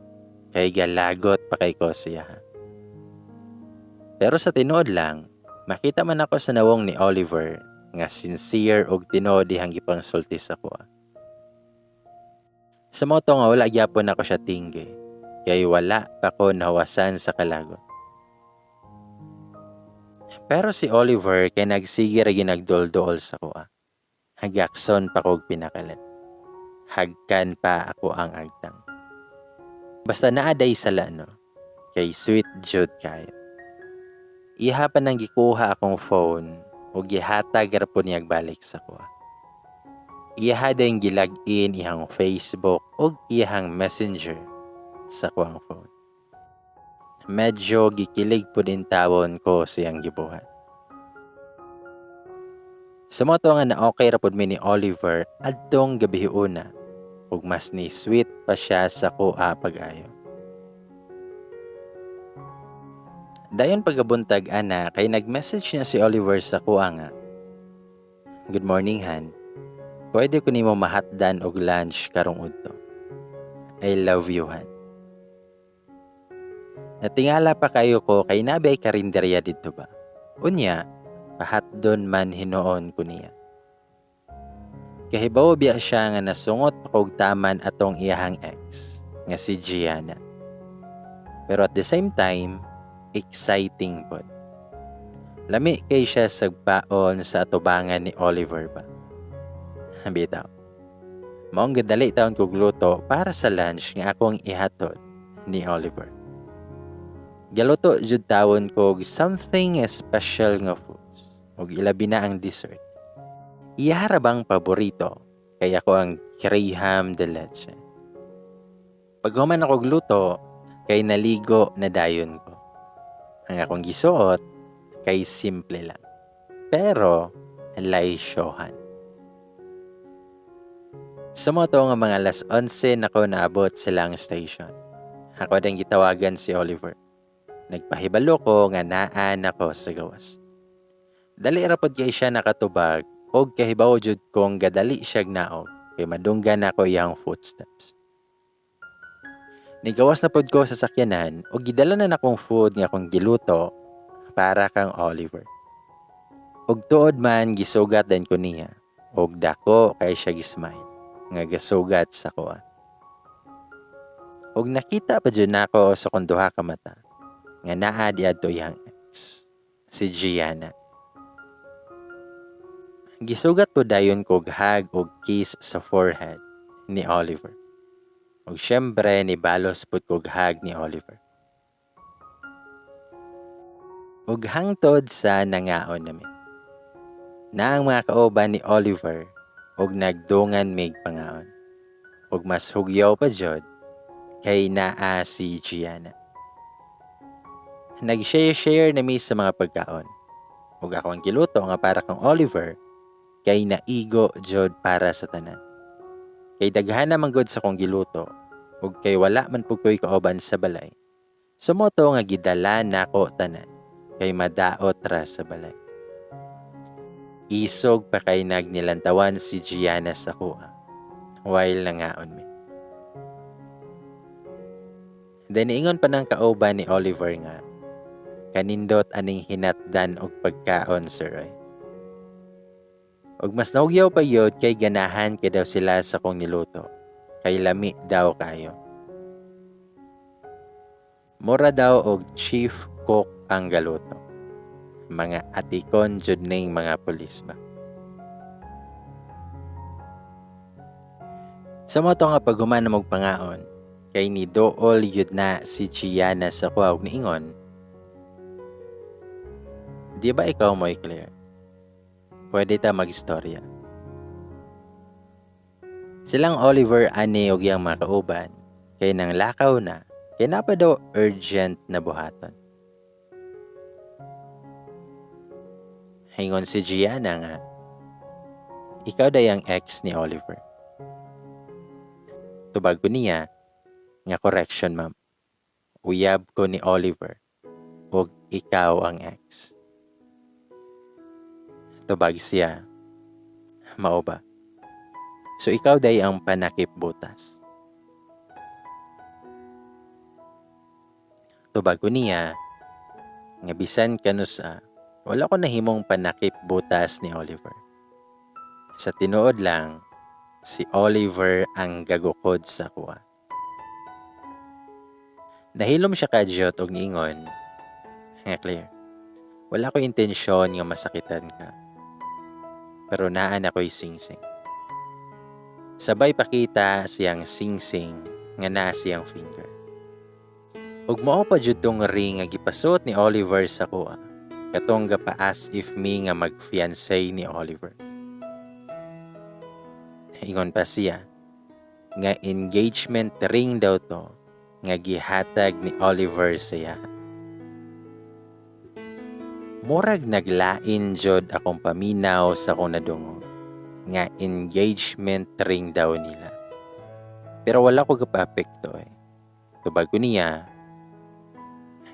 Kay galagot pa kay ko siya. Pero sa tinuod lang, makita man ako sa nawong ni Oliver nga sincere og tinuod dihang gipangsulti sa ko. Sa moto nga wala gyapon ako siya tingge. Kay wala pa ko nahawasan sa kalagot. Pero si Oliver kay nagsige ra ginagdol-dol sa ko. Hagakson pa kog pinakalit. Hagkan pa ako ang agtang. Basta naaday sala no. Kay sweet jud kayo. Iha pa nang gikuha akong phone ug gihatag ra po niya balik sa ko. Iha din gilag-in ihang Facebook ug ihang Messenger sa kuang phone. Medyo gikilig po din tawon ko siyang gibuhat. Sa moto nga na okay ra pud mi ni Oliver adtong gabi una ug mas ni sweet pa siya sa kuha pag-ayo. Dayon pagabuntag ana kay nag-message niya si Oliver sa kuha nga. Good morning Han. Pwede ko nimo mahatdan og lunch karong udto. I love you Han. Natingala pa kayo ko kay nabay karinderya dito ba? Unya, pahatdon man hinoon ko niya. Kahibaw biya siya nga nasungot pa kog taman atong iyahang ex, nga si Gianna. Pero at the same time, exciting pod. Lami kay siya sagpaon sa atubangan ni Oliver ba? Bitaw. Maong gadali taon kog luto para sa lunch nga akong ihatod ni Oliver. Galuto jud tawon kog something special nga foods ug ilabi na ang dessert. Iyara bang paborito kay ako ang crayham de leche. Paghuman ako gluto kay naligo na dayon ko. Ang akong gisuot kay simple lang. Pero laisyohan. Sa moto nga mga alas 11 nako naabot silang station. Ako din gitawagan si Oliver. Nagpahibalo ko nga naan ako sa gawas. Dali ra pod kay siya nakatubag og kahibaw jud kong gadali siya naog kay madunggan ako iyang footsteps. Nigawas na pod ko sa sakyanan og gidala na akong food nga akong giluto para kang Oliver. Og tuod man gisugat din ko niya og dako kay siya gismile nga gasugat sa ko. Og nakita pa jud nako sa kong duha ka mata nga naa di adto iyang ex, si Gianna. Gisugat po dayon kog hug og kiss sa forehead ni Oliver. Og syempre ni balos pud kog hug ni Oliver. Og hangtod sa nangaon namin. Na ang mga kauban ni Oliver og nagdungan mig pangaon. Og mas hugyaw pa jud kay naa si Gianna. Nag-share na mi sa mga pagkaon. Ug ako ang giluto nga para kang Oliver kay naigo jud para sa tanan. Kay daghan na manggod sa kong giluto ug kay wala man pud ko'y kauban sa balay. Sumoto nga gidala nako tanan kay madaot ra sa balay. Isog pa kay nagnilantawan si Gianna sa kuha while nangaon mi. Then ingon pa ng kauban ni Oliver nga kanindot aning hinatdan og pagkaon sir ay. Og mas naugyaw pa yun kay ganahan kay daw sila sa kong niluto. Kay lami daw kayo. Mura daw og chief cook ang galuto. Mga atikon jud ning mga pulis ba. Sa mo to nga paghuman na magpangaon, kay ni dool yun na si Gianna sa kuwag ni Ingon. Di ba ikaw mo Claire? Pwede ta mag-istorya. Silang Oliver ani og iyang mga kauban, kay nang lakaw na, kay napa daw urgent na buhaton. Hingon si Gianna nga, ikaw day ang ex ni Oliver. Tubag ko niya, nga correction ma'am. Uyab ko ni Oliver, ug ikaw ang ex. Tubag siya, mao ba? So ikaw day ang panakip butas. Tubag ko niya, nga bisan kanusa, wala ko nahimong panakip butas ni Oliver. Sa tinuod lang, si Oliver ang gagukod sa kuha. Nahilom siya kadyot og niingon, nga Claire, wala ko intensyon nga masakitan ka. Pero naan ako'y singsing. Sabay pakita siyang singsing nga naa siyang finger. Ug mao pa jud tong ring nga gipasuot ni Oliver sa kuha. Katong gapaas if me nga mag-fiancé ni Oliver. Ingon pa siya nga engagement ring daw to nga gihatag ni Oliver siya. Murag naglain jud akong paminaw sa akong nadungog nga engagement ring daw nila. Pero wala ko gapapekto eh. Tubag ko niya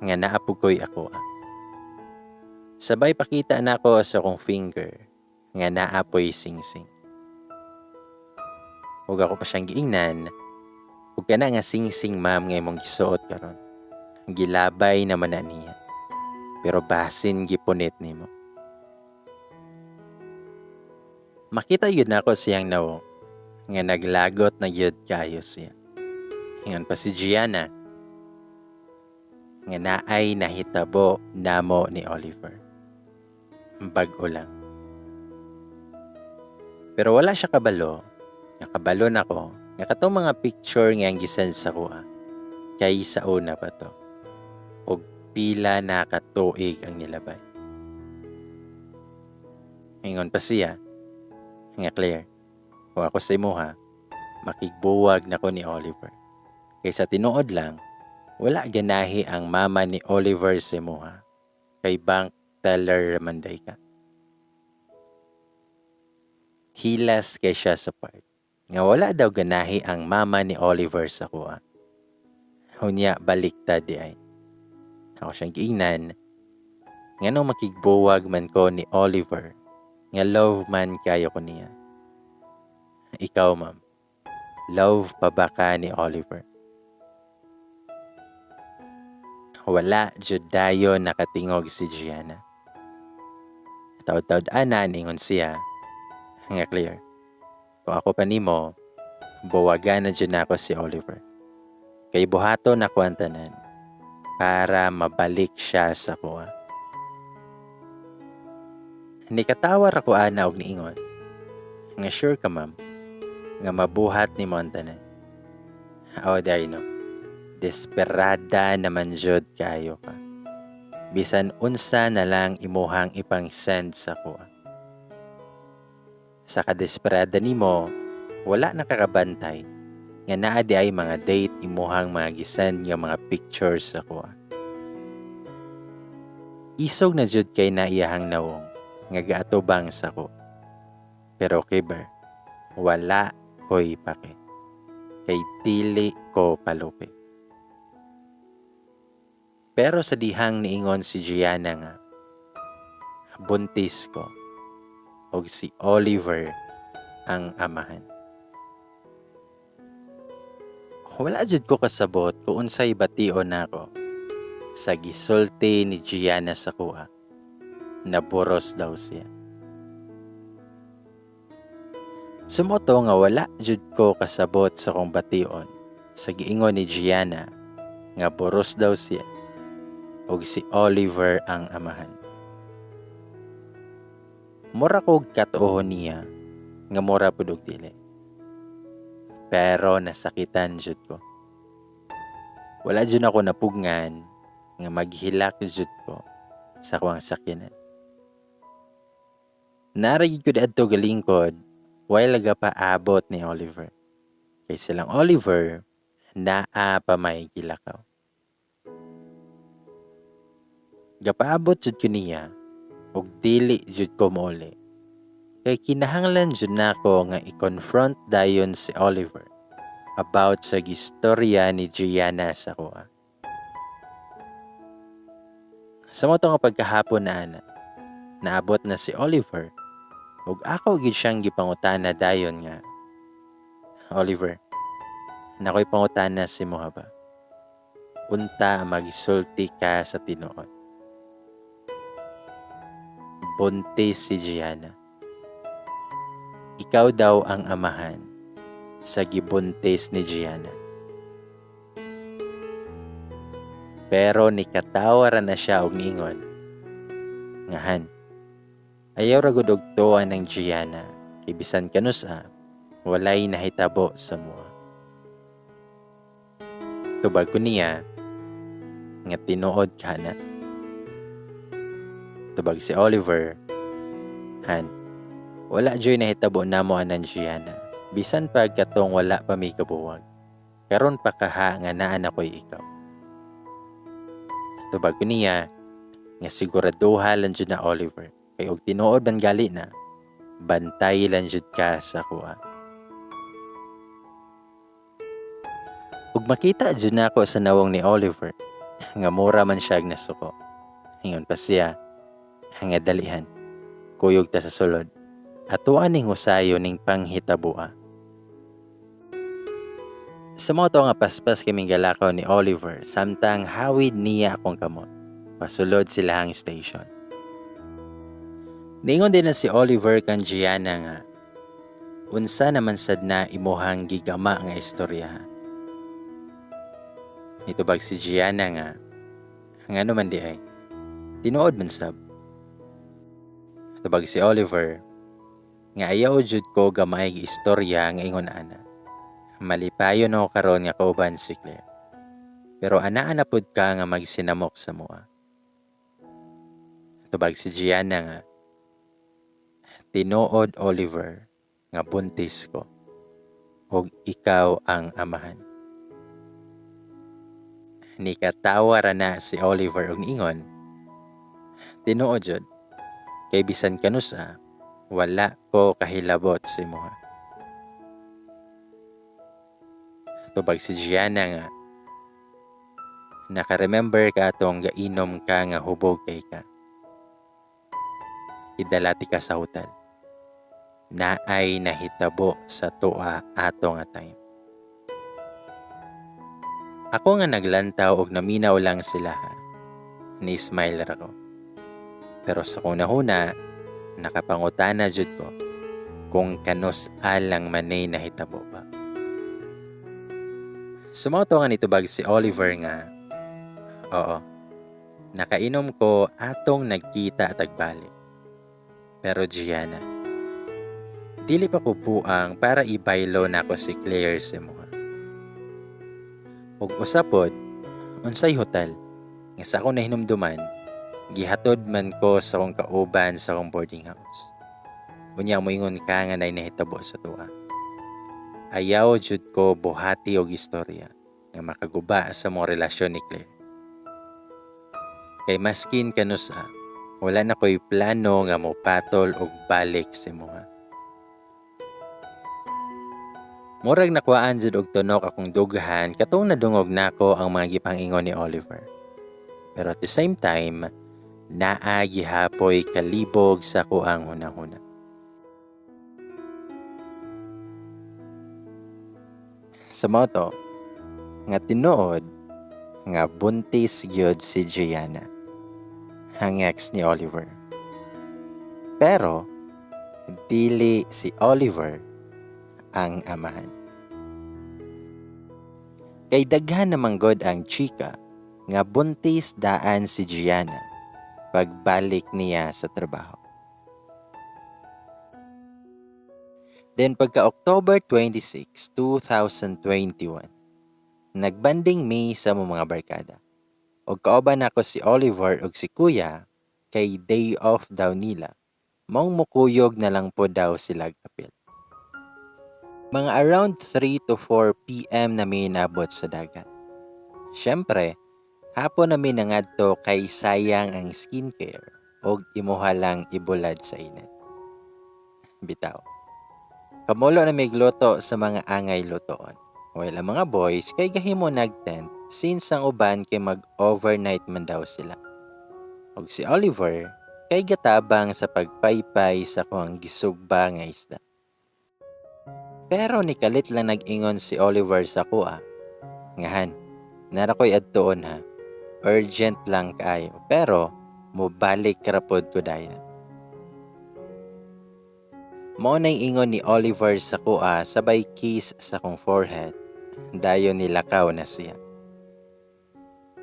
nga naapog ko'y ako. Sabay pakita na ako sa akong finger nga naapoy singsing. Ug ako pa siyang giingnan, ug kana nga singsing ma'am nga imong gisuot karon. Gilabay naman na niya. Pero basin gipunit nimo. Makita yun ako siyang nawong nga naglagot na yun kayo siya. Hingan pa si Gianna nga naay nahitabo namo ni Oliver. Bag-o lang. Pero wala siya kabalo. Nakabalon ako nga katong mga picture nga ang gisend sa kuha. Kay sa una pa to. Og pila na katuig ang nilabay. Hingon pa siya nga Claire, kung ako sa imuha, makigbuwag na ko ni Oliver. Kaysa tinuod lang, wala ganahi ang mama ni Oliver sa imuha. Kay bank teller manday ka. Hilas kay siya sa part. Nga wala daw ganahi ang mama ni Oliver sa kuha. Hunya baliktad di ay. Ako siyang giingnan. Nga nung makigbuwag man ko ni Oliver, nga love man kayo ko niya. Ikaw ma'am, love pa ba ka ni Oliver? Wala jud dayon nakatingog si Gianna. Taud-taud ana ningon siya. Nga Claire, kung ako pa nimo, buwagan na jud nako si Oliver. Kay buhato na ko ang tanan para mabalik siya sa kuha. Nikatawar ako ana og niingon. Nga sure ka ma'am, nga mabuhat ni mo ang tanan. Aw day no. Desperada naman jud kayo ka. Bisan unsa na lang imuhang ipang-send sa kuha. Sa kadesperada nimo, wala nakakabantay nga naa di ay mga date imuhang mga gisend nga mga pictures sa kuha. Isog na jud kay naiyahang nawong nga gaatubang sa ko. Pero kiber, wala ko'y pake. Kay dili ko palupit. Pero sa dihang niingon si Gianna nga, buntis ko og si Oliver ang amahan. Wala jud ko kasabot kung unsay bation nako sa gisulti ni Gianna sa kuha. Naboros daw siya. Sumoto nga wala jud ko kasabot sa kong bation sa giingon ni Gianna nga boros daw siya og si Oliver ang amahan. Mura kog katuohon niya nga mura pud og dili. Pero nasakitan jud ko. Wala jud ako napugngan nga maghilak jud ko sa kuwang sakyanan. Naragid ko adto galingkod while paabot ni Oliver. Kay silang Oliver naa pa may gilakaw. Gapaabot jud ko niya ug dili jud ko mouli. Kay kinahanglan jud nako nga i-confront dayon si Oliver about sa gistorya ni Gianna sa kuha. Sa moto nga pagkahapon na ana, naabot na si Oliver ug ako gid siyang gipangutana dayon nga, Oliver, nakoy pangutana si mo ba? Unta magisulti ka sa tinuod? Buntis si Gianna. Ikaw daw ang amahan sa gibuntis ni Gianna. Pero nikatawaran na siya og niingon, ngahan, ayaw ra gud og tuwa ng Gianna, kay bisan kanusa, walay nahitabo sa mua. Tubag ko niya, nga tinuod ka na. Tubag si Oliver, Han, wala joy nahitabo namo anan Gianna, bisan pag katong wala pa may kabuwag. Karon pa kaha nga naan ako'y ikaw. Tubag ko niya, nga siguraduha lang jud na Oliver, kay og tinuod man gali na, bantay lang jud ka sa kuha. Ug makita jud nako sa nawong ni Oliver, nga mura man siya nasuko. Hingon pa siya, nga dalihan, kuyog ta sa sulod, atuan ning usayo ning panghitabua. Sa moto nga paspas kaming galakaw ni Oliver, samtang hawid niya akong kamot. Pasulod sila ang station. Ningon din na si Oliver kan Gianna nga, unsa naman sad na imuhang gigama nga istorya. Nitubag si Gianna nga naman di ay, tinuod man sab. Tubag si Oliver, nga ayaw jud ko gamay istorya nga ingon ana. Malipayon ako karon nga kauban si Claire. Pero ana pud ka nga magsinamok sa mua. Tubag si Gianna nga, tinuod Oliver nga buntis ko ug ikaw ang amahan. Nikatawa ra na si Oliver ug niingon, tinuod jud, kay bisan kanusa, wala ko kahilabot si mua. Tubag si Gianna nga, naka-remember ka atong gainom ka nga hubog kay ka. Idalati ka sa hotel. Naay nahitabo sa tuwa ato nga time. Ako nga naglantaw og naminaw lang sila ha. Ni-smile ra ko. Pero sa kunahuna, nakapangutana jud ko kung kanus alang manay nahitabo ba. Sumoto nga nitubag si Oliver nga, oo, nakainom ko atong nagkita at agbalik. Pero Gianna, dili pa ko buang para ibaylo na ako si Claire sa mga. Ug usapod, unsay hotel, nga sa akong nahinumduman, gihatod man ko sa akong kauban sa akong boarding house. Unya moingon ka nga nay nahitabo sa tuwa. Ayaw jud ko buhati og istorya nga makaguba sa mong relasyon ni Claire. Kay maskin kanusa, wala na ko'y plano nga mopatol og balik si mga. Murag nakuhaan jud og tunok akong dughan katong nadungog nako ang mga gipangingon ni Oliver. Pero at the same time, naa gihapoy kalibog sa kuang hunahuna. Sa moto, nga tinuod, nga buntis gyud si Gianna, ang ex ni Oliver. Pero, dili si Oliver ang amahan. Kay daghan namang god ang chika, nga buntis daan si Gianna pagbalik niya sa trabaho. Then pagka October 26, 2021, nagbanding mi sa mga barkada. Og kauban ako si Oliver ug si Kuya kay day off daw nila. Maong mukuyog na lang po daw sila apil. Mga around 3 to 4 p.m. na mi nabot sa dagat. Syempre, hapon na mi nangadto kay sayang ang skincare og imuha lang ibulad sa init. Bitaw. Kamulo na may gluto sa mga angay lutoon. Well, ang mga boys kay gahimo nag-tent since ang uban kay mag-overnight man daw sila. Og si Oliver kay gatabang sa pagpaypay sa kuang gisugba nga isda. Pero nikalit lang nag-ingon si Oliver sa kuha. Ngahan, narakoy adtuon ha. Urgent lang kaayo. Pero, mubalik karapod ko daya. Mao na'y ingon ni Oliver sa kuha sabay kiss sa kong forehead. Dayon nilakaw na siya.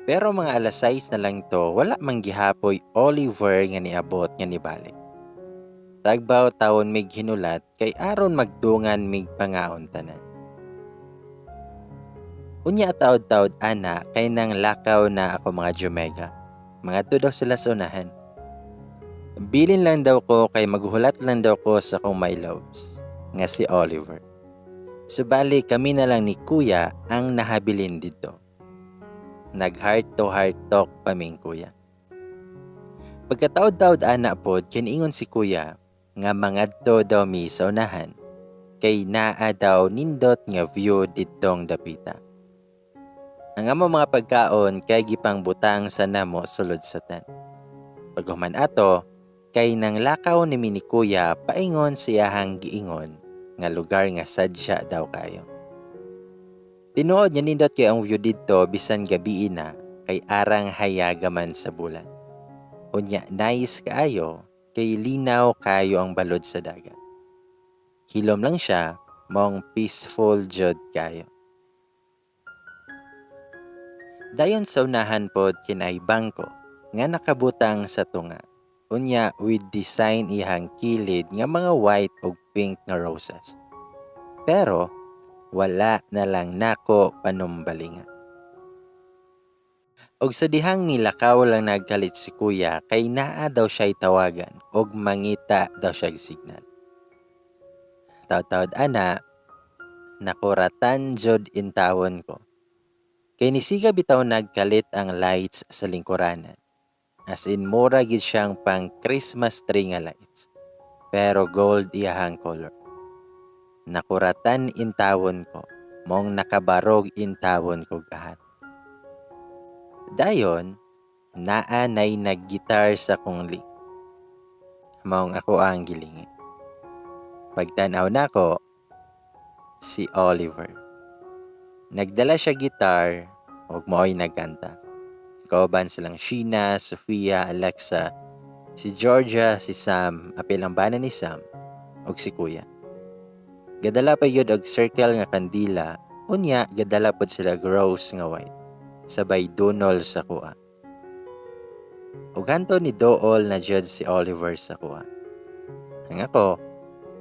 Pero mga alas 6 na lang to, wala mang gihapoy Oliver nga niabot nga nibalik. Tagbaw taon mig hinulat kay aron magdungan mig pangaon tanan. Unya taod-taod ana kay nang lakaw na ako mga Jumega. Mga to daw sila sa unahan. Bilin lang daw ko kay maghulat lang daw ko sa kong my loves nga si Oliver. Subali kami na lang ni Kuya ang nahabilin dito. Nag heart to heart talk pa ming Kuya. Pagkataod-taod ana pod kiniingon si Kuya nga mangadto daw mi sa unahan kay naa daw nindot nga view ditong dapita. Ang amo mga pagkaon kay gipang butang sa namo sulod sa tent. Paghuman ato kay nang lakaw ni mini Kuya paingon siyahang giingon nga lugar nga sadya daw kayo. Tinuod niya nindot kay ang view dito bisan gabi na kay arang hayagaman sa bulan. Unya nice kaayo kay linaw kayo ang balod sa dagat. Hilom lang siya, mong peaceful jud kayo. Dayon sa unahan pod kinay bangko nga nakabutang sa tunga. Unya with design ihang kilid nga mga white ug pink nga roses. Pero wala na lang nako panumbalinga. Og sa dihang nilakaw lang nagkalit si Kuya kay naa daw siya'y tawagan og mangita daw siya'y signal. Taod-taod ana, nakuratan jud intawon ko. Kay nisiga bitaw nagkalit ang lights sa lingkuranan. As in mura gid siyang pang Christmas tree nga lights. Pero gold iyahang color. Nakuratan intawon ko, mong nakabarog intawon ko gahat. Dayon, naanay nag-gitar sa kong link. Maong ako ang gilingi. Pagtanaw na ko, si Oliver. Nagdala siya gitar, ug mo'y nagkanta. Kauban silang Sheena, Sofia, Alexa, si Georgia, si Sam, apil ang bana ni Sam, ug si Kuya. Gadala pa yun og circle nga kandila, unya gadala pod sila rose nga white. Sabay dunol sa kuha. Ug hanto ni Dool na jud si Oliver sa kuha. Ang ako,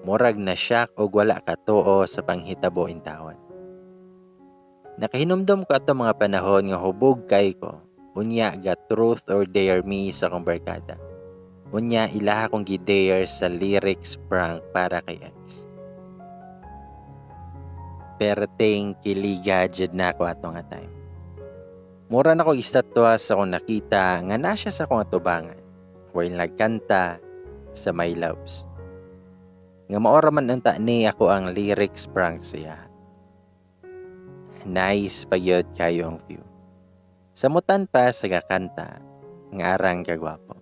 murag na shock og wala ka tuo sa panghitabo intawon. Nakahinumdum ko ato mga panahon nga hubog kay ko. Unya ga truth or dare me sa kong barkada. Unya ilaha kong gi-dare sa lyrics prank para kay ex. Perteng kiliga jud na ako ato nga time. Mura na ko istatwa sa kong nakita nga nasya sa kong atubangan while nagkanta sa My Loves. Nga maora man unta ni ako ang lyrics prank siya. Nice pagyod kayo ang view. Samutan pa sa kakanta nga arang kagwapo.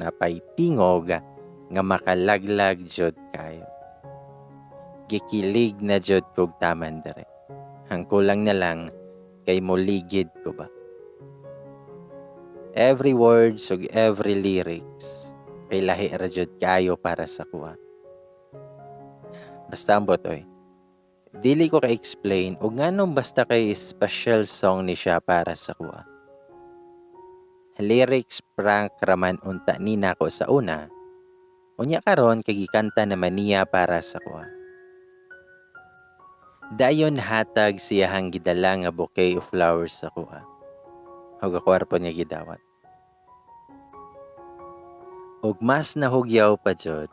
Napay tingog nga makalaglag jud kayo. Gikilig na jud kog taman dere. Ang kulang na lang kay moligid ko ba. Every word ug every lyrics kay lahi ra jud kayo para sa kuha. Basta ambot oy. Dili ko ka-explain ug nganong basta kay special song ni siya para sa kuha. Lyrics prank raman unta ni nako sa una. Unya karon kay gikanta naman niya para sa kuha. Dayon hatag siyahang gidala nga bouquet of flowers sa kuha. Ug kwarpo niya gidawat. Ug mas nahugyaw pa jud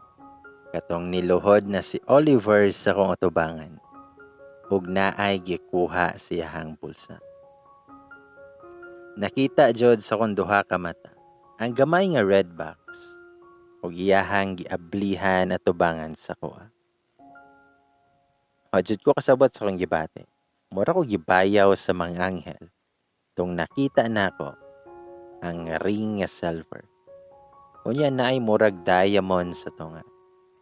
katong niluhod na si Oliver sa kong atubangan. Ug naay gikuha siyahang pulsa. Nakita jud sa kong duha ka mata ang gamay nga red box ug iyahang giablihan atubangan sa kuha. Jud ko kasabot sa kong gibate. Mura ko gibayaw sa mga anghel tong nakita nako ang ring nga silver. Unya naay murag diamond sa tunga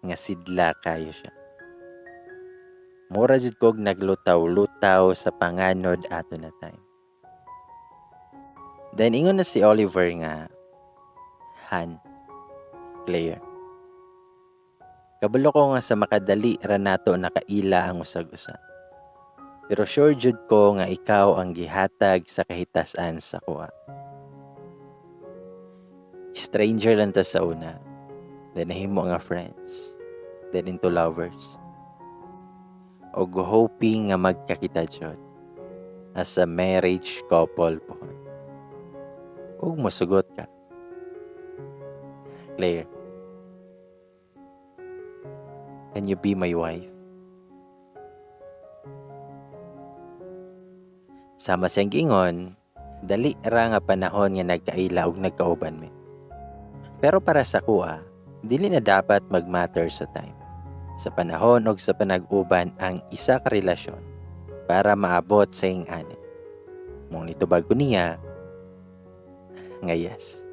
nga sidla kayo siya. Mura jud kog naglutaw-lutaw sa panganod ato na time. Then ingon na si Oliver nga, Han, Claire. Kabalo ko nga sa makadali ra nato nakaila ang usag-usa. Pero sure jud ko nga ikaw ang gihatag sa kahitasan sa kuha. Stranger lang ta sa una, then nahimo nga friends, then into lovers. O hoping nga magkakita jud as a marriage couple po. Ug mosugot ka. Claire, can you be my wife? Sama siyang giingon, dali ra nga panahon nga nagkaila ug nagkauban mi. Pero para sa kuha, dili na dapat mag-matter sa time. Sa panahon o sa panag-uban ang isa ka relasyon para maabot sa ing-ani. Mong nitubag ko niya, nga yes.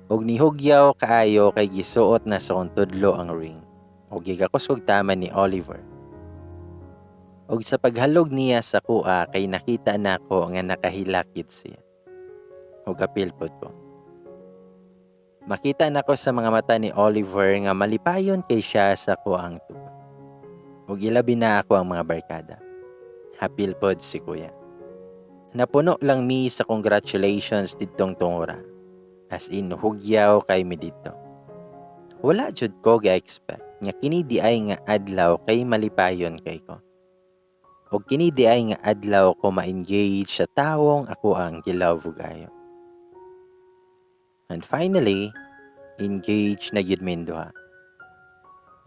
Og nihugyaw kaayo kay gisuot na sa tudlo ang ring. Og gigakusog tama ni Oliver. Og sa paghalog niya sa kuha kay nakita nako nga nakahilakid siya. Og apilpot ko. Makita nako sa mga mata ni Oliver nga malipayon kay siya sa kuang tupa. Ug ilabi na ako ang mga barkada. Hapil pod si kuya. Napuno lang mi sa congratulations didtong tungura. As in hugyaw kay mi dito. Wala jud ko ga-expect nga kini di ay nga adlaw kay malipayon kay ko. Ug kini di ay nga adlaw ko ma-engage sa tawong ako ang gilove gayo. And finally, engage na gyud min duha.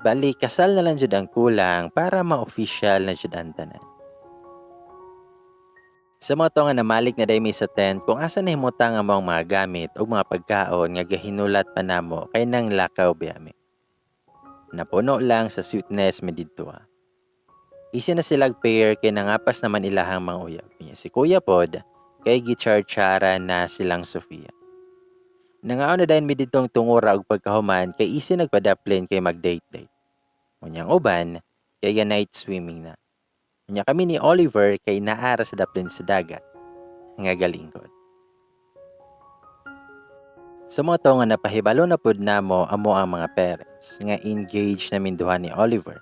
Bali, kasal na lang jud ang kulang para ma-official na jud ang tanan. Sa mga to nga namalik na daymi sa tent kung asa na himutang ang mga gamit o mga pagkaon nga gahinulat pa namo kay nang lakaw biyami. Napuno lang sa sweetness mi didto. Isi na silag pair kay nangapas naman ilahang mga uyab. Si Kuya Pod kay gicharchara na silang Sofia. Nangaon na dayon mi didtong tungura og pagkahuman kay isi nagpadaplin kay mag-date-date. Unyang uban kay night swimming na. Unya kami ni Oliver kay naara sa daplin sa dagat nga galingkod. Sa mga to nga napahibalo na pud namo amo ang mga parents nga engaged na minduha ni Oliver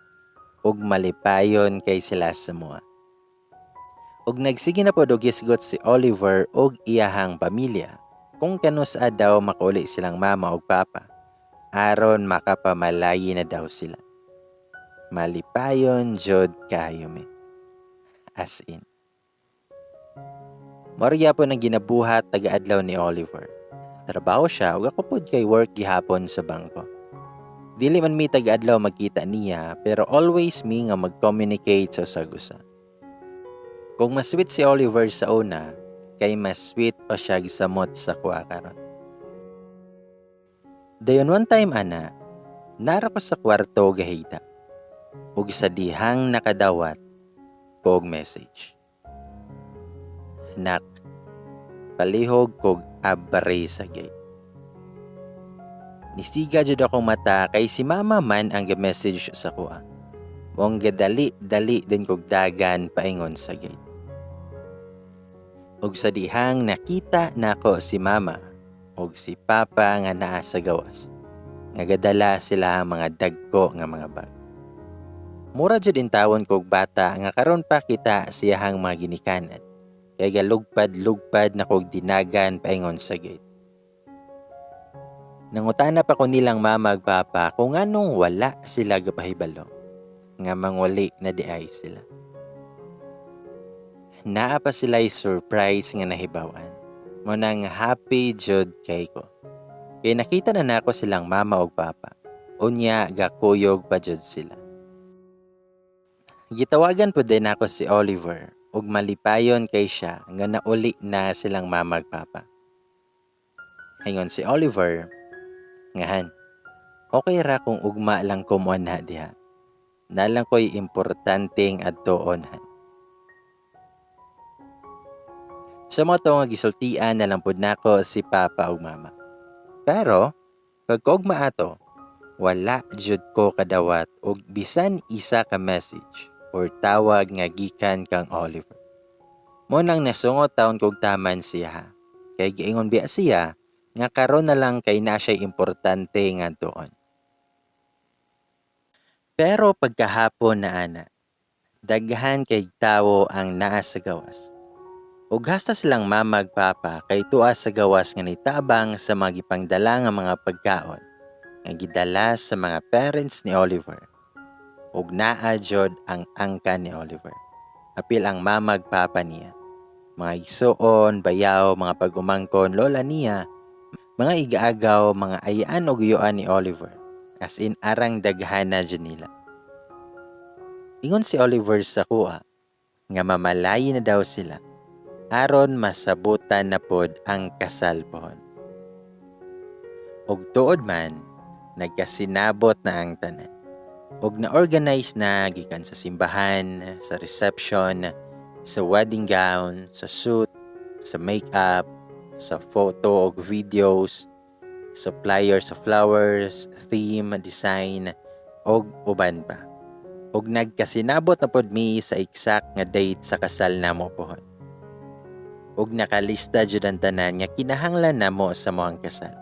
ug malipayon kay sila sa mua. Ug nagsige na pud og gisgot si Oliver ug iyahang pamilya kung kanusa daw makauli silang mama ug papa aron makapamalayi na daw sila. Malipayon jud kayo mi. As in. Morya po nang ginabuhat taga-adlaw ni Oliver. Trabaho siya ug ako pod kay work gihapon sa bangko. Dili man mi taga-adlaw magkita niya pero always mi nga mag-communicate sa usag-usa. Kung mas sweet si Oliver sa una, kay mas sweet pa siya gisamot sa kuha karon. Dayon one time ana, nara ko sa kwarto gahita. Ug sa dihang nakadawat kog message. Nak, palihog kog abare sa gate. Nisiga jud akong mata kay si mama man ang message sa kuha. Mong gadali-dali din kog dagan paingon sa gate. Ug sa dihang nakita nako si mama ug si papa nga naa sa gawas. Nga gadala sila ang mga dagko nga mga bag. Mura jud intawon kog bata nga karon pa kita siyahang mga ginikanan. Kay galugpad-lugpad na kog dinagan paingon sa gate. Nangutana pa ko nilang mama ug papa kung anong wala sila gapahibalo. nga manguli na di ay sila. Naa pa sila'y surprise nga nahibawan. Mo nang happy jud kay ko. Kaya nakita na nako silang mama ug papa. Unya gakuyog pa jud sila. Gitawagan po din ako si Oliver ug malipayon kay siya nga nauli na silang mama ug papa. Ingon si Oliver, ngahan, okay ra kung ugma lang ko mo na diha. Nalang ko'y importanteng adtoonhan. Sa mga nga gisultian na lang pod nako si papa ug mama. Pero pagkaugma ato, wala jud ko kadawat og bisan isa ka message or tawag nga gikan kang Oliver. Mo nang nasungot taon kog taman siya. Kay giingon biya siya nga karon na lang kay na siya importante nga doon. Pero pagkahapon na ana, daghan kay tawo ang naa sa gawas. Ug hasta silang mamag papa kay tuwa sa gawas nga nitabang sa mga gipangdala nga mga pagkaon nga gidala sa mga parents ni Oliver. Ug naa jud ang angka ni Oliver. Apil ang mamag papa niya. Mga igsoon, bayaw, mga pagumangkon, lola niya, mga igaagaw, mga ayaan o guyuan ni Oliver. As in arang daghana dyan nila. Ingon si Oliver sa kuha, nga mamalayi na daw sila, aron masabutan na pod ang kasal pohon. Og tuod man, nagkasinabot na ang tanan. Og na-organize na gikan sa simbahan, sa reception, sa wedding gown, sa suit, sa makeup, sa photo o videos, supplier sa flowers, theme, design, og uban pa. Og nagkasinabot na pod mi sa exact nga date sa kasal namo pohon. Og nakalista jud ang tanan nga kinahanglan namo sa moang kasal.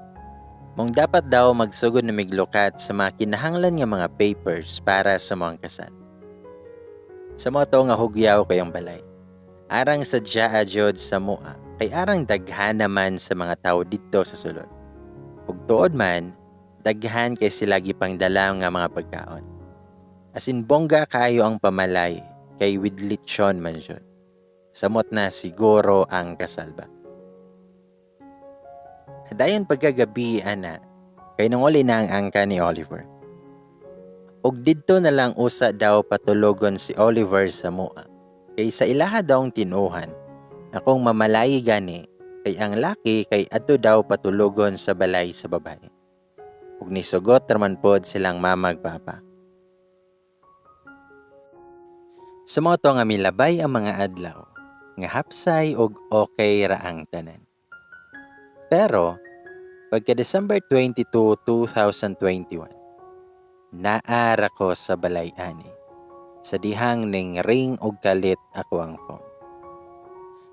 Mong dapat daw magsugod na miglukat sa mga kinahanglan nga mga papers para sa moang kasal. Sa mo to nga hugyaw kayong balay. Arang sadya jud sa mua kay arang daghan naman sa mga tao dito sa sulod. Ug tuod man, daghan kay sila gipangdala nga mga pagkaon. As in bongga kaayo ang pamalay kay with lechon man jud. Samot na siguro ang kasalba. Dayon pagkagabi ana, kay nanguli na ang angka ni Oliver. Ug didto na lang usa daw patulogon si Oliver sa mua. Kay sa ilaha daw tinuhan, akong mamalayi gani, kay ang laki kay adto daw patulogon sa balay sa babae. Ug nisugot raman pod silang mamag papa. Sa mo to nga milabay ang mga adlaw, nga hapsay og okay ra ang tanan. Pero, pagka December 22, 2021, naara ko sa balay ani. Sa dihang ning ring og kalit ako ang phone.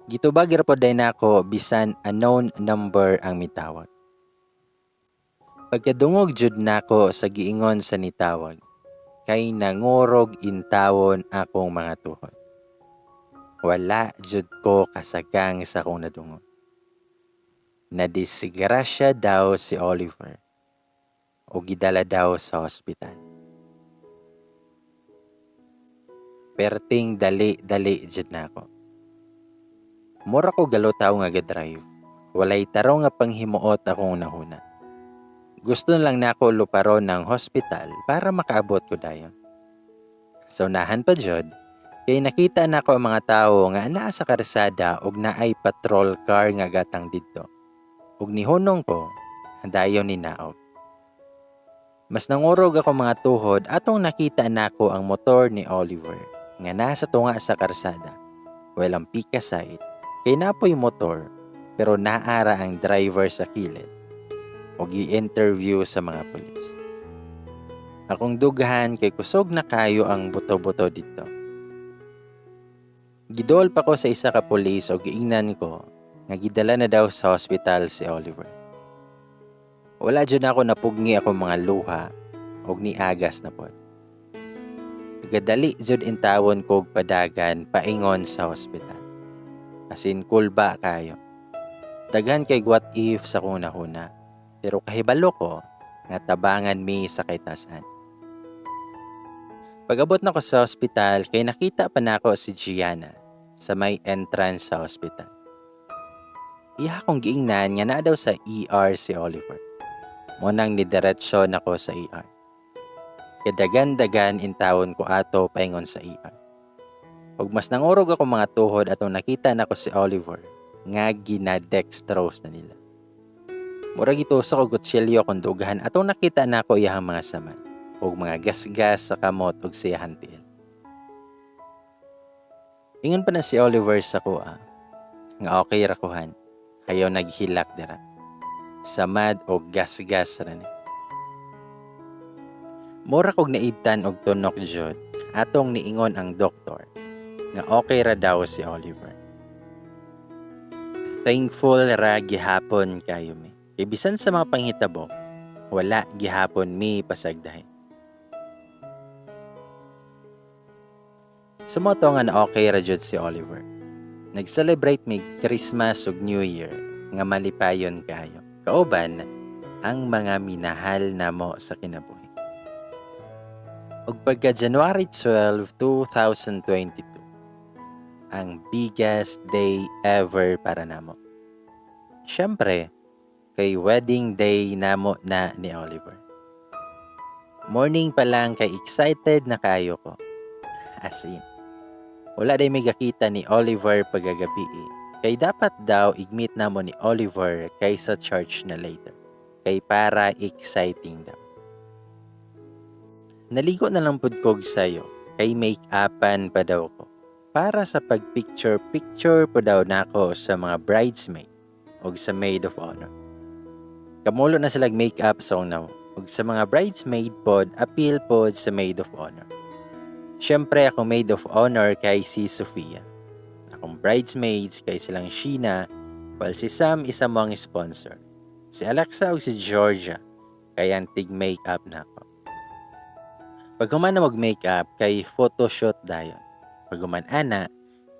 Gitubag ra pod din ako bisan unknown number ang mitawag. Pagkadungog jud nako sa giingon sa nitawag, kay nangurog intawon akong mga tuhod. Wala jud ko kasagang sa akong nadungog. Nadisgrasya daw si Oliver o gidala daw sa hospital. Perting dali-dali jud nako. Mura ko galutaw nga ga-drive. Walay taro nga panghimuot akong nahuna. Gusto lang nako luparon ng hospital para makaabot ko dayon. Sa unahan pa jud, kay nakita nako ang mga tawo nga anaa sa karsada ug naay patrol car nga gatang didto. Ug nihunong ko, dayon ni naog. Mas nangurog ako mga tuhod atong nakita nako ang motor ni Oliver nga nasa tunga sa karsada. Walang pika side, kay napoy motor pero naara ang driver sa kilid ug i-interview sa mga pulis. Akong dughan kay kusog na kayo ang buto-buto dito. Gidol pa ko sa isa ka pulis o giingnan ko nga gidala na daw sa hospital si Oliver. Wala dyan ako napugni ako mga luha o niagas na pod. Gadali jud intawon kog padagan paingon sa hospital. As in kulba kayo. Daghan kay what if sa kuna-huna. Pero kahibalo ko nga tabangan mi sa kaitasan. Pag-abot na ko sa ospital, kay nakita pa na ako si Gianna sa may entrance sa ospital. Iya kong giingnan nga na daw sa ER si Oliver. Munang nidiretsyon ako sa ER. Kadagan-dagan intawon ko ato paingon sa ER. Ug mas nangurog ako mga tuhod atong nakita nako si Oliver nga ginadextrose na nila. Murag itusok og kutsilyo kung dugahan atong nakita nako iyang mga saman ug mga gasgas sa kamot ug siyahan tiil. Ingon pa na si Oliver sa kuha nga okay ra kuhan, ayaw naghilak dira. Samad o gasgas ra ni. Mura kog naibtan og tunok jud atong niingon ang doktor nga okay ra daw si Oliver. Thankful ra gihapon kayo mi. Kay bisan sa mga panghitabo, wala gihapon mi pasagdahin. Sumoto nga na okay ra jud si Oliver. Nag-celebrate mi Christmas ug New Year nga malipayon kayo. Kauban ang mga minahal namo sa kinabuhi. Ug pagka January 12, 2022, ang biggest day ever para namo. Syempre, kay wedding day namo na ni Oliver. Morning pa lang kay excited na kayo ko. As in, wala day may gakita ni Oliver pagagabi kay dapat daw igmeet namo ni Oliver kay sa church na later. Kay para exciting daw. Naligo na lang pud kog sayo kay make-upan pa daw ko. Para sa pag-picture po daw nako sa mga bridesmaid o sa maid of honor. Kamulo na sila make-up sa unaw ug sa mga bridesmaid pod appeal pod sa maid of honor. Siyempre ako maid of honor kay si Sofia. Akong bridesmaids kay silang Sheena, while si Sam isa mo ang sponsor. Si Alexa ug si Georgia kay antig make-up na ako. Pag human na mag-makeup kay photoshoot dayon. Pag human ana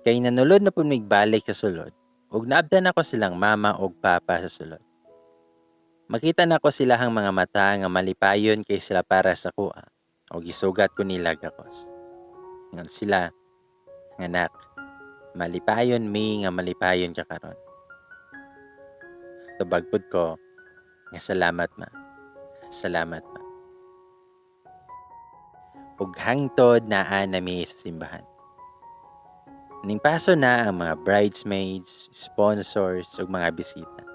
kay nanulod na po migbalik sa sulod ug naabdan ako silang mama ug papa sa sulod. Makita na ko silahang mga mata nga malipayon kay sila para sa kuha ug gisugat ko nila gakos. Ingon sila, "Anak, malipayon mi nga malipayon ka karon." Tubagpod ko nga salamat ma. Salamat ma. Ug hangtod naa nami sa simbahan. Ningpaso na ang mga bridesmaids, sponsors ug mga bisita.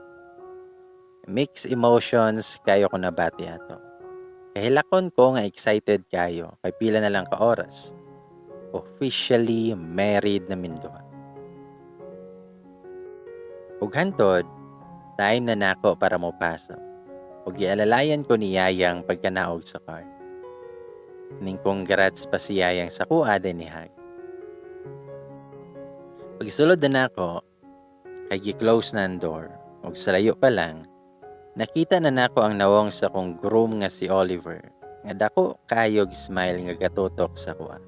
Mixed emotions kayo ko nabati ato. Kahilakon ko nga excited kayo kay pila na lang ka oras. Officially married na minduha. Ug hantod, time na nako para mo pasok. Ug gialalayan ko ni Yayang pagkanaog sa car. Ning congrats pa si Yayang sa kuha din ni Hag. Pagsulod na nako, kay gi-close na ang door. Ug sa layo pa lang, nakita na nako ang nawong sa kong groom nga si Oliver. Nga dako kayog smile nga gatutok sa kuha.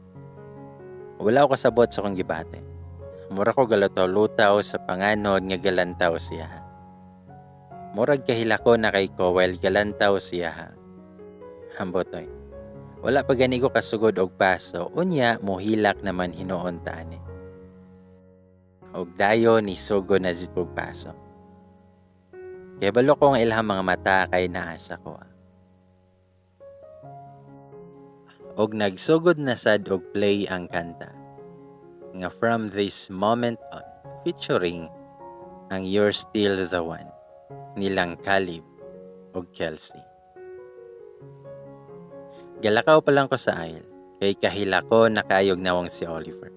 Wala ko kasabot sa kong gibate. Mura ko galutaw-lutaw sa panganod nga galantaw siya. Murag kahilako na kay ko while galantaw siya. Hambotoy. Wala pa gani ko kasugod og paso, unya mohilak naman hinuon tani. Og dayo ni sugo na jud og paso. Kaya balo ko nga ilham mga mata kay naasa ko. Og nagsugod na sad og play ang kanta nga From This Moment On featuring ang You're Still the One nilang Caleb og Kelsey. Galakaw pa lang ko sa aisle kay kahila ko nakayog nawang si Oliver.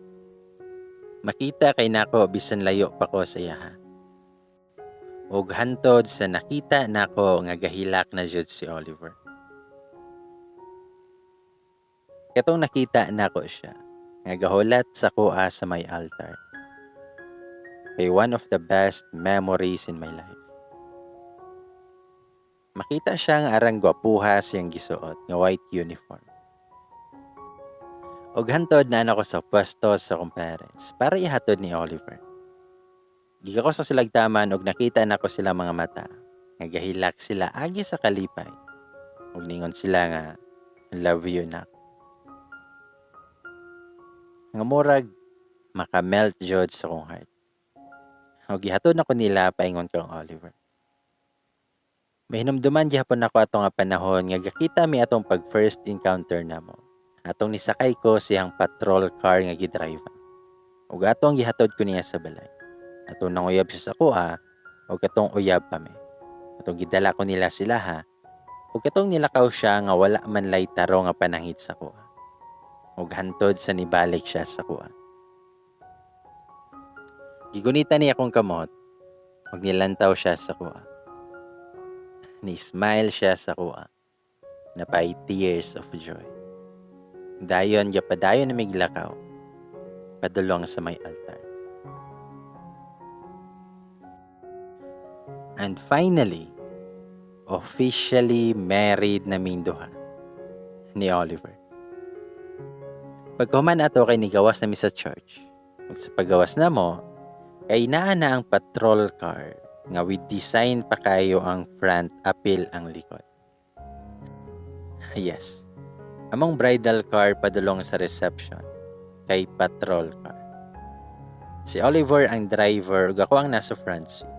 Makita kay nako bisan layo pa ko sa iyaha. Og hantod sa nakita nako nga gahilak na jud si Oliver. Katong nakita nako siya, nga gahulat sa kuha sa may altar. Kay one of the best memories in my life. Makita siya nga arang gwapuha siyang gisuot nga white uniform. Og hantod na ako sa pwesto sa kong parents para ihatod ni Oliver. Giga ko sa silagtaman og nakita nako sila mga mata. Nga gahilak sila agi sa kalipay. Og ningon sila nga, love you na. nga murag makamelt jud sa kong heart. O gihatod na ko nila paingon kang Oliver. Mahinumduman gihapon ako ato nga panahon nga gakita mi atong pag first encounter namo. Atong nisakay ko siyang patrol car nga gidrive. Ug atong gihatod ko niya sa balay. Atong nanguyab siya sa kuha, ug katong uyab pa mi. Atong gidala ko nila sila ha. Ug katong nilakaw siya nga wala man lay taro nga panangit sa kuha. Ug hantod sa nibalik siya sa kuha. Gigunita niya akong kamot, ug nilantaw siya sa kuha. Ni-smile siya sa kuha. Napay tears of joy. Dayon padayon na miglakaw. Padulong sa may altar. And finally, officially married na ming duha ni Oliver. Pagkuman ato kay nigawas na mi sa church. Ug sa paggawas na mo, kay naa na ang patrol car nga with design pa kayo ang front, apil ang likod. Yes, among bridal car padulong sa reception kay patrol car. Si Oliver ang driver ug ako ang nasa front seat.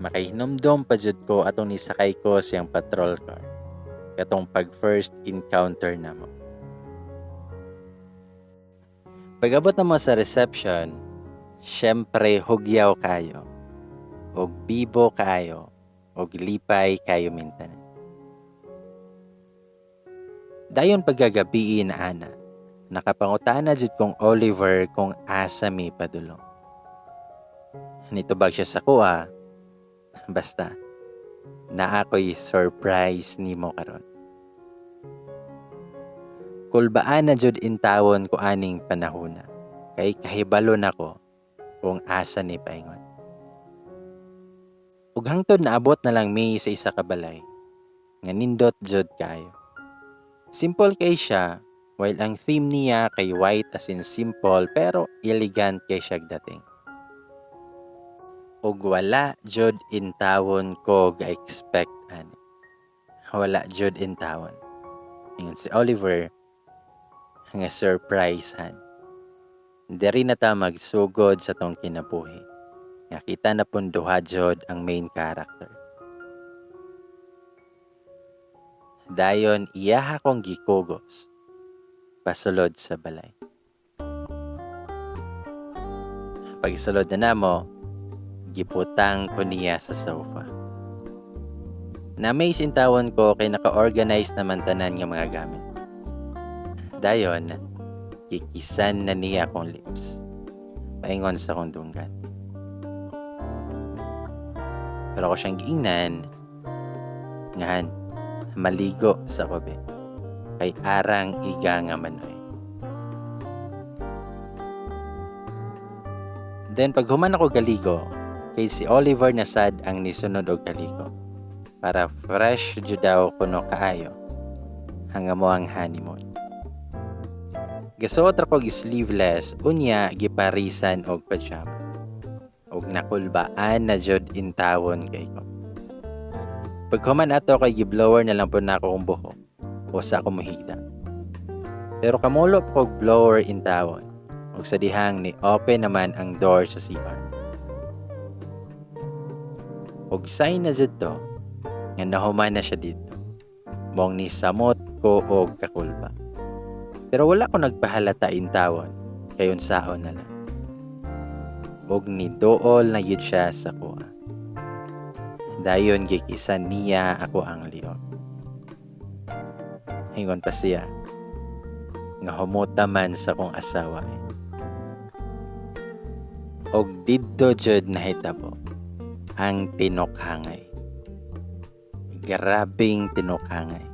Makahinumdom pa jud ko atong nisakay ko siyang patrol car. Katong pag first encounter namo. Pag-abot na mo sa reception, syempre hugyaw kayo. Og bibo kayo. Og lipay kayo mintan. Dayon pagagabi na ana. Nakapangutana jud kong Oliver kung asa mi padulong. Nitubag siya sa kuha. Basta, na ako'y surprise nimo karon. Kulbaan na jud intawon ko aning panahona. Kay kahibalo nako kung asa ni paingon. Ug hangtod naabot na lang mi sa isa ka balay. Nga nindot jud kayo. Simple kay siya, while ang theme niya kay white as in simple pero elegant kay siya dating. Ug wala jud intawon ko ga-expect ani. Wala jud intawon. Ingon si Oliver nga surprise han. Diri na ta magsugod sa tong kinabuhi. Nakita na pun duha jud ang main character. Dayon iyaha kong gikugos pasulod sa balay. Pagsulod na namo, giputang ko niya sa sofa. Na-amaze intawon ko kay naka-organize naman tanan nga mga gamit. Dayon, kikisan na niya akong lips. Paingon sa kong dunggan. Pero ako siyang giingnan, ngahan, maligo sa kobe. Kay arang iga nga manoy. Then pag human ako galigo, kay si Oliver na sad ang nisunod og galigo. Para fresh jud daw kuno kaayo. Hanga mo ang honeymoon. Gasuot ako sleeveless, unya giparisan og pajama. Og nakulbaan na jud intawon kay ko. Pagkuman ato kay giblower na lang po na ako kong buhok o sa ako muhigda. Pero kamulop ko blower intawon og sa dihang ni open naman ang door sa CR. Og sign na jud to nga nahuman na siya dito. Mong ni samot ko og kakulba. Pero wala ko nagpahalata intawon kay unsaon na lang. Og ni dool na yun siya sa kuha. Dayon gikisan niya ako ang liog. Hingon pa siya. Nga humuta man sa kong asawa. Og didto jud nahitabo ang tinokhangay. Grabing tinokhangay.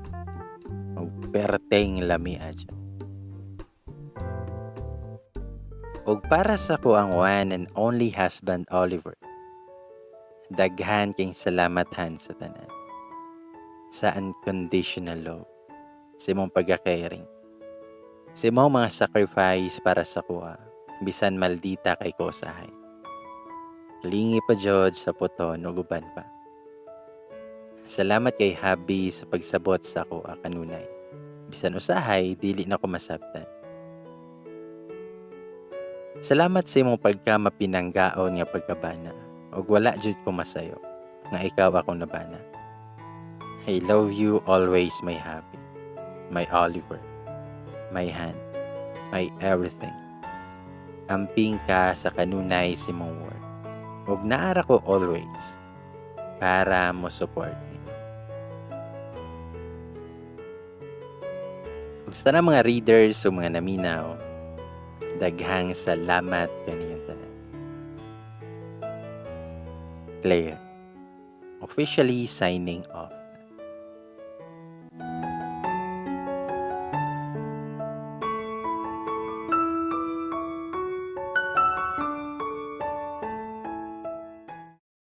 Og perteng lami adya. Og para sa ko ang one and only husband Oliver, daghan king salamathan sa tanan. Sa unconditional love, sa imong pagka-caring, sa imong mga sacrifice para sa kuha, bisan maldita kay ko usahay. Lingi pa jud sa puton ug uban pa. Salamat kay Habi sa pagsabot sa kuha kanunay. Bisan usahay, dili na ko masabtan. Salamat sa imong pagka mapinanggaon nga pagkabana ug wala jud ko masayo nga ikaw ako nabana. I love you always, my happy, my Oliver, my Han, my everything. Amping ka sa kanunay si mong word ug naara ko always para mo support nimo. Ug sa tanang mga readers o mga naminaw, daghang salamat kaniyong tanan. Claire, officially signing off.